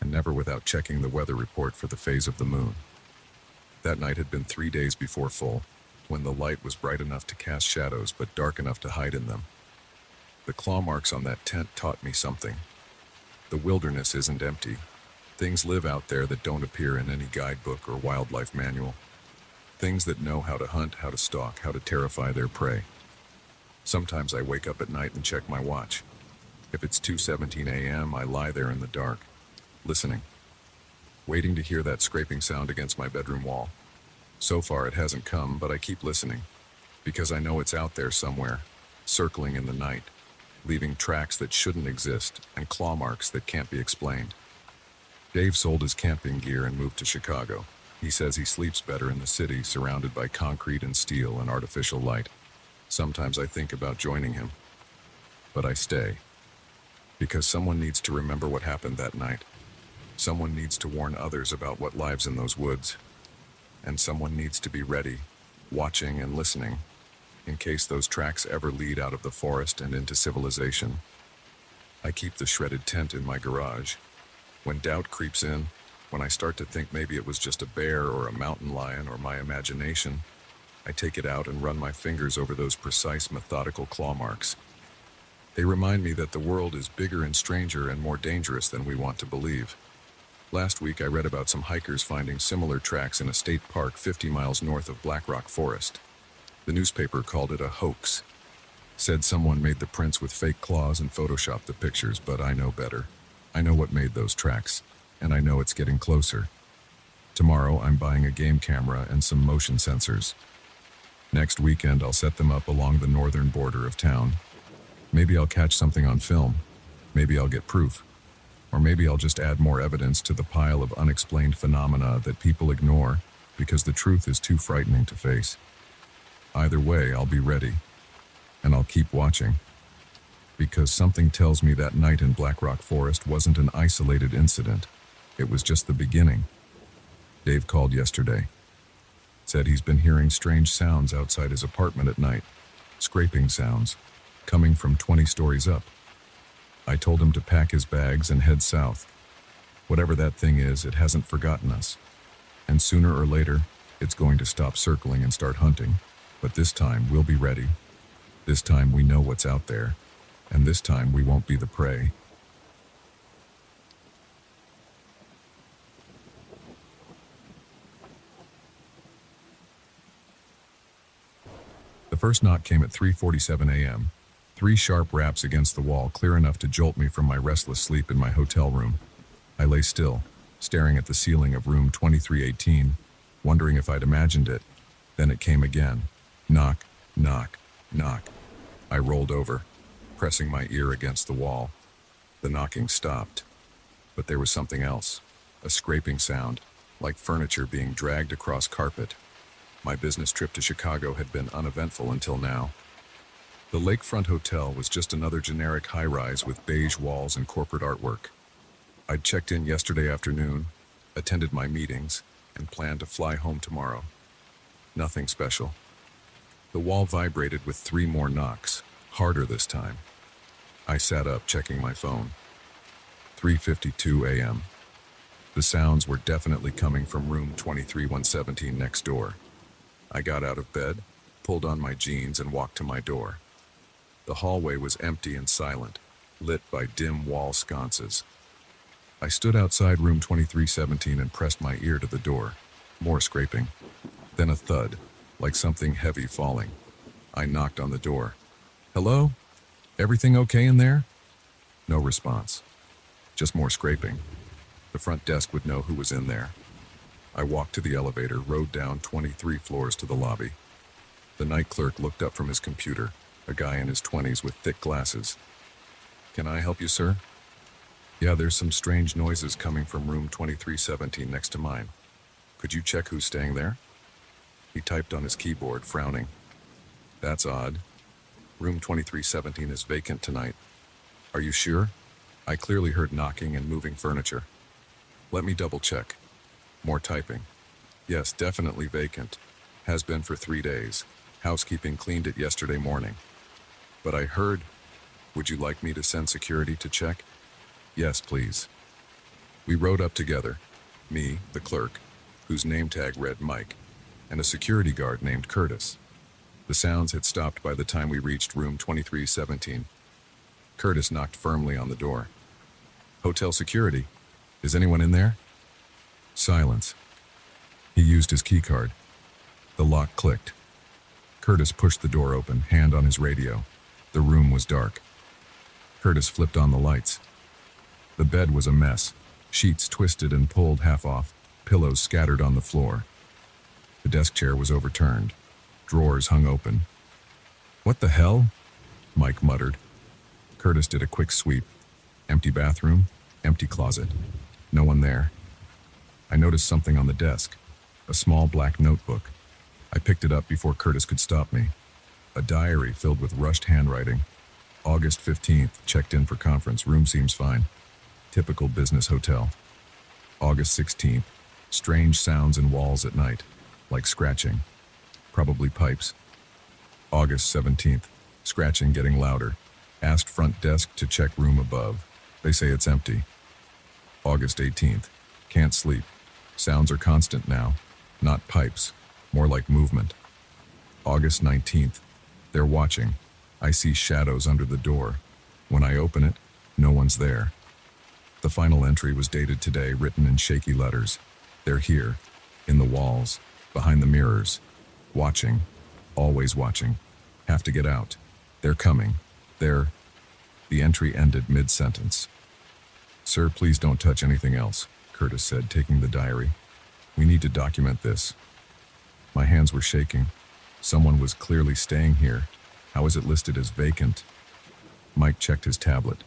Speaker 1: and never without checking the weather report for the phase of the moon. That night had been 3 days before full, when the light was bright enough to cast shadows but dark enough to hide in them. The claw marks on that tent taught me something. The wilderness isn't empty. Things live out there that don't appear in any guidebook or wildlife manual. Things that know how to hunt, how to stalk, how to terrify their prey. Sometimes I wake up at night and check my watch. If it's 2:17 a.m., I lie there in the dark, listening, waiting to hear that scraping sound against my bedroom wall. So far it hasn't come, but I keep listening, because I know it's out there somewhere, circling in the night, leaving tracks that shouldn't exist and claw marks that can't be explained. Dave sold his camping gear and moved to Chicago. He says he sleeps better in the city, surrounded by concrete and steel and artificial light. Sometimes I think about joining him, but I stay, because someone needs to remember what happened that night. Someone needs to warn others about what lives in those woods. And someone needs to be ready, watching and listening, in case those tracks ever lead out of the forest and into civilization. I keep the shredded tent in my garage. When doubt creeps in, when I start to think maybe it was just a bear or a mountain lion or my imagination, I take it out and run my fingers over those precise, methodical claw marks. They remind me that the world is bigger and stranger and more dangerous than we want to believe. Last week I read about some hikers finding similar tracks in a state park 50 miles north of Black Rock Forest. The newspaper called it a hoax. Said someone made the prints with fake claws and photoshopped the pictures, but I know better. I know what made those tracks, and I know it's getting closer. Tomorrow I'm buying a game camera and some motion sensors. Next weekend I'll set them up along the northern border of town. Maybe I'll catch something on film. Maybe I'll get proof. Or maybe I'll just add more evidence to the pile of unexplained phenomena that people ignore because the truth is too frightening to face. Either way, I'll be ready. And I'll keep watching. Because something tells me that night in Black Rock Forest wasn't an isolated incident. It was just the beginning. Dave called yesterday. Said he's been hearing strange sounds outside his apartment at night. Scraping sounds, coming from 20 stories up. I told him to pack his bags and head south. Whatever that thing is, it hasn't forgotten us. And sooner or later, it's going to stop circling and start hunting. But this time, we'll be ready. This time we know what's out there. And this time we won't be the prey. The first knock came at 3:47 a.m. 3 sharp raps against the wall, clear enough to jolt me from my restless sleep in my hotel room. I lay still, staring at the ceiling of room 2318, wondering if I'd imagined it. Then it came again. Knock, knock, knock. I rolled over, pressing my ear against the wall. The knocking stopped, but there was something else, a scraping sound, like furniture being dragged across carpet. My business trip to Chicago had been uneventful until now. The Lakefront Hotel was just another generic high-rise with beige walls and corporate artwork. I'd checked in yesterday afternoon, attended my meetings, and planned to fly home tomorrow. Nothing special. The wall vibrated with 3 more knocks, harder this time. I sat up, checking my phone. 3:52 a.m. The sounds were definitely coming from room 23117 next door. I got out of bed, pulled on my jeans, and walked to my door. The hallway was empty and silent, lit by dim wall sconces. I stood outside room 2317 and pressed my ear to the door. More scraping. Then a thud, like something heavy falling. I knocked on the door. "Hello? Everything okay in there?" No response. Just more scraping. The front desk would know who was in there. I walked to the elevator, rode down 23 floors to the lobby. The night clerk looked up from his computer, a guy in his 20s with thick glasses. "Can I help you, sir?" "Yeah, there's some strange noises coming from room 2317 next to mine. Could you check who's staying there?" He typed on his keyboard, frowning. "That's odd. Room 2317 is vacant tonight. Are you sure? I clearly heard knocking and moving furniture." "Let me double check." More typing. "Yes, definitely vacant. Has been for 3 days. Housekeeping cleaned it yesterday morning. But I heard, would you like me to send security to check? Yes, please. We rode up together, me, the clerk, whose name tag read Mike, and a security guard named Curtis. The sounds had stopped by the time we reached room 2317. Curtis knocked firmly on the door. Hotel security. Is anyone in there? Silence. He used his keycard. The lock clicked. Curtis pushed the door open, hand on his radio. The room was dark. Curtis flipped on the lights. The bed was a mess. Sheets twisted and pulled half off, pillows scattered on the floor. The desk chair was overturned. Drawers hung open. What the hell? Mike muttered. Curtis did a quick sweep. Empty bathroom, empty closet. No one there. I noticed something on the desk. A small black notebook. I picked it up before Curtis could stop me. A diary filled with rushed handwriting. August 15th, checked in for conference. Room seems fine. Typical business hotel. August 16th, strange sounds in walls at night, like scratching. Probably pipes. August 17th, scratching getting louder. Asked front desk to check room above. They say it's empty. August 18th, can't sleep. Sounds are constant now. Not pipes, more like movement. August 19th, they're watching. I see shadows under the door. When I open it, no one's there. The final entry was dated today, written in shaky letters. They're here, in the walls, behind the mirrors. Watching, always watching. Have to get out. They're coming. They're... The entry ended mid-sentence. Sir, please don't touch anything else, Curtis said, taking the diary. We need to document this. My hands were shaking. Someone was clearly staying here. How is it listed as vacant? Mike checked his tablet.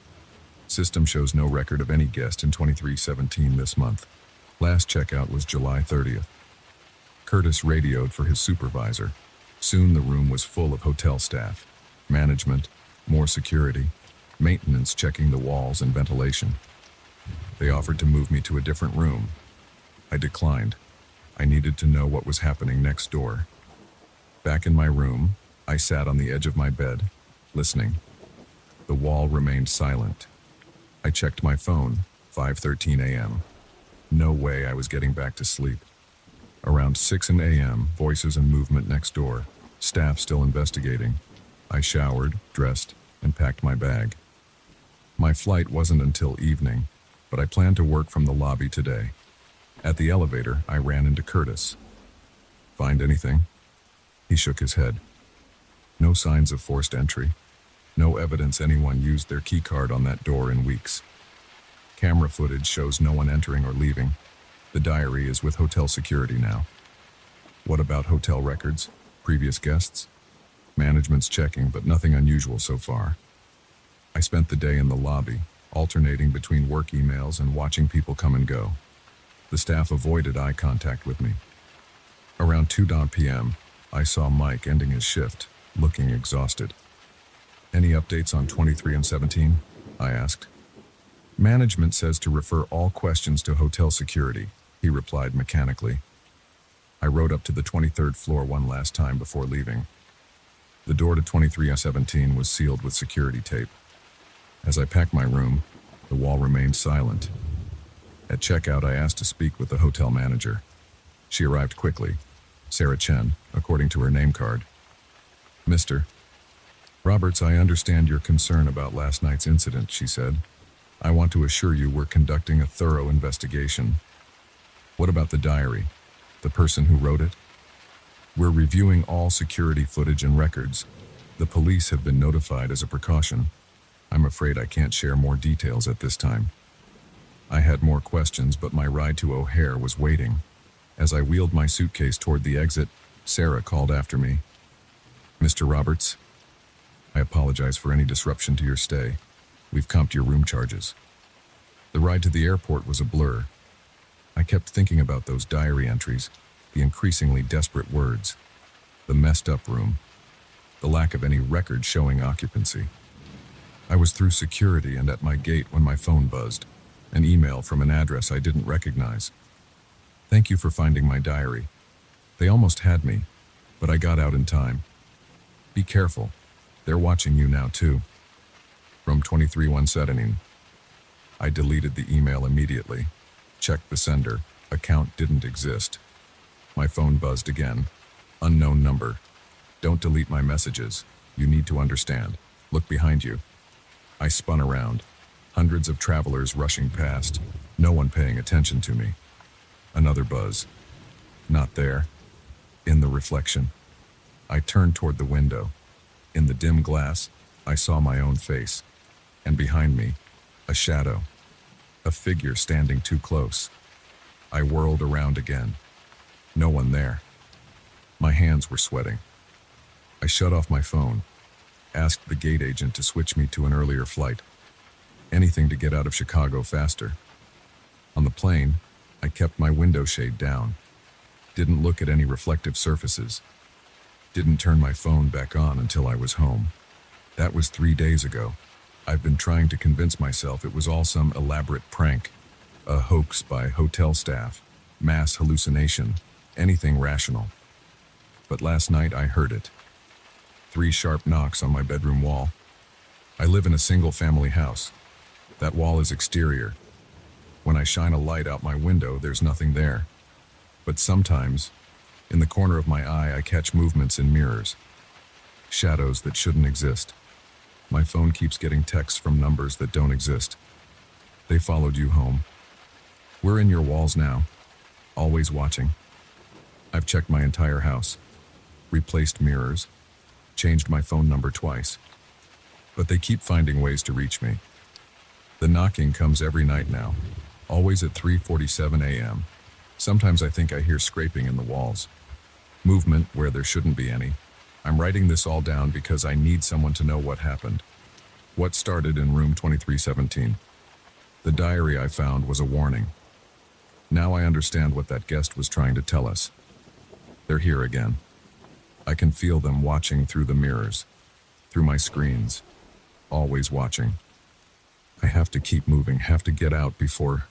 Speaker 1: System shows no record of any guest in 2317 this month. Last checkout was July 30th. Curtis radioed for his supervisor. Soon the room was full of hotel staff. Management, more security, maintenance checking the walls and ventilation. They offered to move me to a different room. I declined. I needed to know what was happening next door. Back in my room, I sat on the edge of my bed, listening. The wall remained silent. I checked my phone, 5:13 a.m. No way I was getting back to sleep. Around 6 a.m., voices and movement next door, staff still investigating. I showered, dressed, and packed my bag. My flight wasn't until evening, but I planned to work from the lobby today. At the elevator, I ran into Curtis. Find anything? He shook his head. No signs of forced entry. No evidence anyone used their keycard on that door in weeks. Camera footage shows no one entering or leaving. The diary is with hotel security now. What about hotel records? Previous guests? Management's checking, but nothing unusual so far. I spent the day in the lobby, alternating between work emails and watching people come and go. The staff avoided eye contact with me. Around 2 p.m., I saw Mike ending his shift, looking exhausted. Any updates on 23 and 17? I asked. Management says to refer all questions to hotel security, he replied mechanically. I rode up to the 23rd floor one last time before leaving. The door to 23-17 was sealed with security tape. As I packed my room, the wall remained silent. At checkout, I asked to speak with the hotel manager. She arrived quickly, Sarah Chen, according to her name card. Mr. Roberts, I understand your concern about last night's incident, she said. I want to assure you we're conducting a thorough investigation. What about the diary? The person who wrote it? We're reviewing all security footage and records. The police have been notified as a precaution. I'm afraid I can't share more details at this time. I had more questions, but my ride to O'Hare was waiting. As I wheeled my suitcase toward the exit, Sarah called after me. Mr. Roberts, I apologize for any disruption to your stay. We've comped your room charges. The ride to the airport was a blur. I kept thinking about those diary entries, the increasingly desperate words, the messed up room, the lack of any record showing occupancy. I was through security and at my gate when my phone buzzed, an email from an address I didn't recognize. Thank you for finding my diary. They almost had me, but I got out in time. Be careful. They're watching you now too. Room 2317. I deleted the email immediately. Checked the sender. Account didn't exist. My phone buzzed again. Unknown number. Don't delete my messages. You need to understand. Look behind you. I spun around. Hundreds of travelers rushing past. No one paying attention to me. Another buzz. Not there. In the reflection. I turned toward the window. In the dim glass, I saw my own face. And behind me, a shadow. A figure standing too close. I whirled around again. No one there. My hands were sweating. I shut off my phone. Asked the gate agent to switch me to an earlier flight. Anything to get out of Chicago faster. On the plane, I kept my window shade down. Didn't look at any reflective surfaces. Didn't turn my phone back on until I was home. That was 3 days ago. I've been trying to convince myself it was all some elaborate prank, a hoax by hotel staff, mass hallucination, anything rational. But last night I heard it. 3 sharp knocks on my bedroom wall. I live in a single-family house. That wall is exterior. When I shine a light out my window, there's nothing there. But sometimes, in the corner of my eye, I catch movements in mirrors. Shadows that shouldn't exist. My phone keeps getting texts from numbers that don't exist. They followed you home. We're in your walls now, always watching. I've checked my entire house, replaced mirrors, changed my phone number twice. But they keep finding ways to reach me. The knocking comes every night now, always at 3:47 a.m. Sometimes I think I hear scraping in the walls. Movement where there shouldn't be any. I'm writing this all down because I need someone to know what happened. What started in room 2317. The diary I found was a warning. Now I understand what that guest was trying to tell us. They're here again. I can feel them watching through the mirrors, through my screens, always watching. I have to keep moving, have to get out before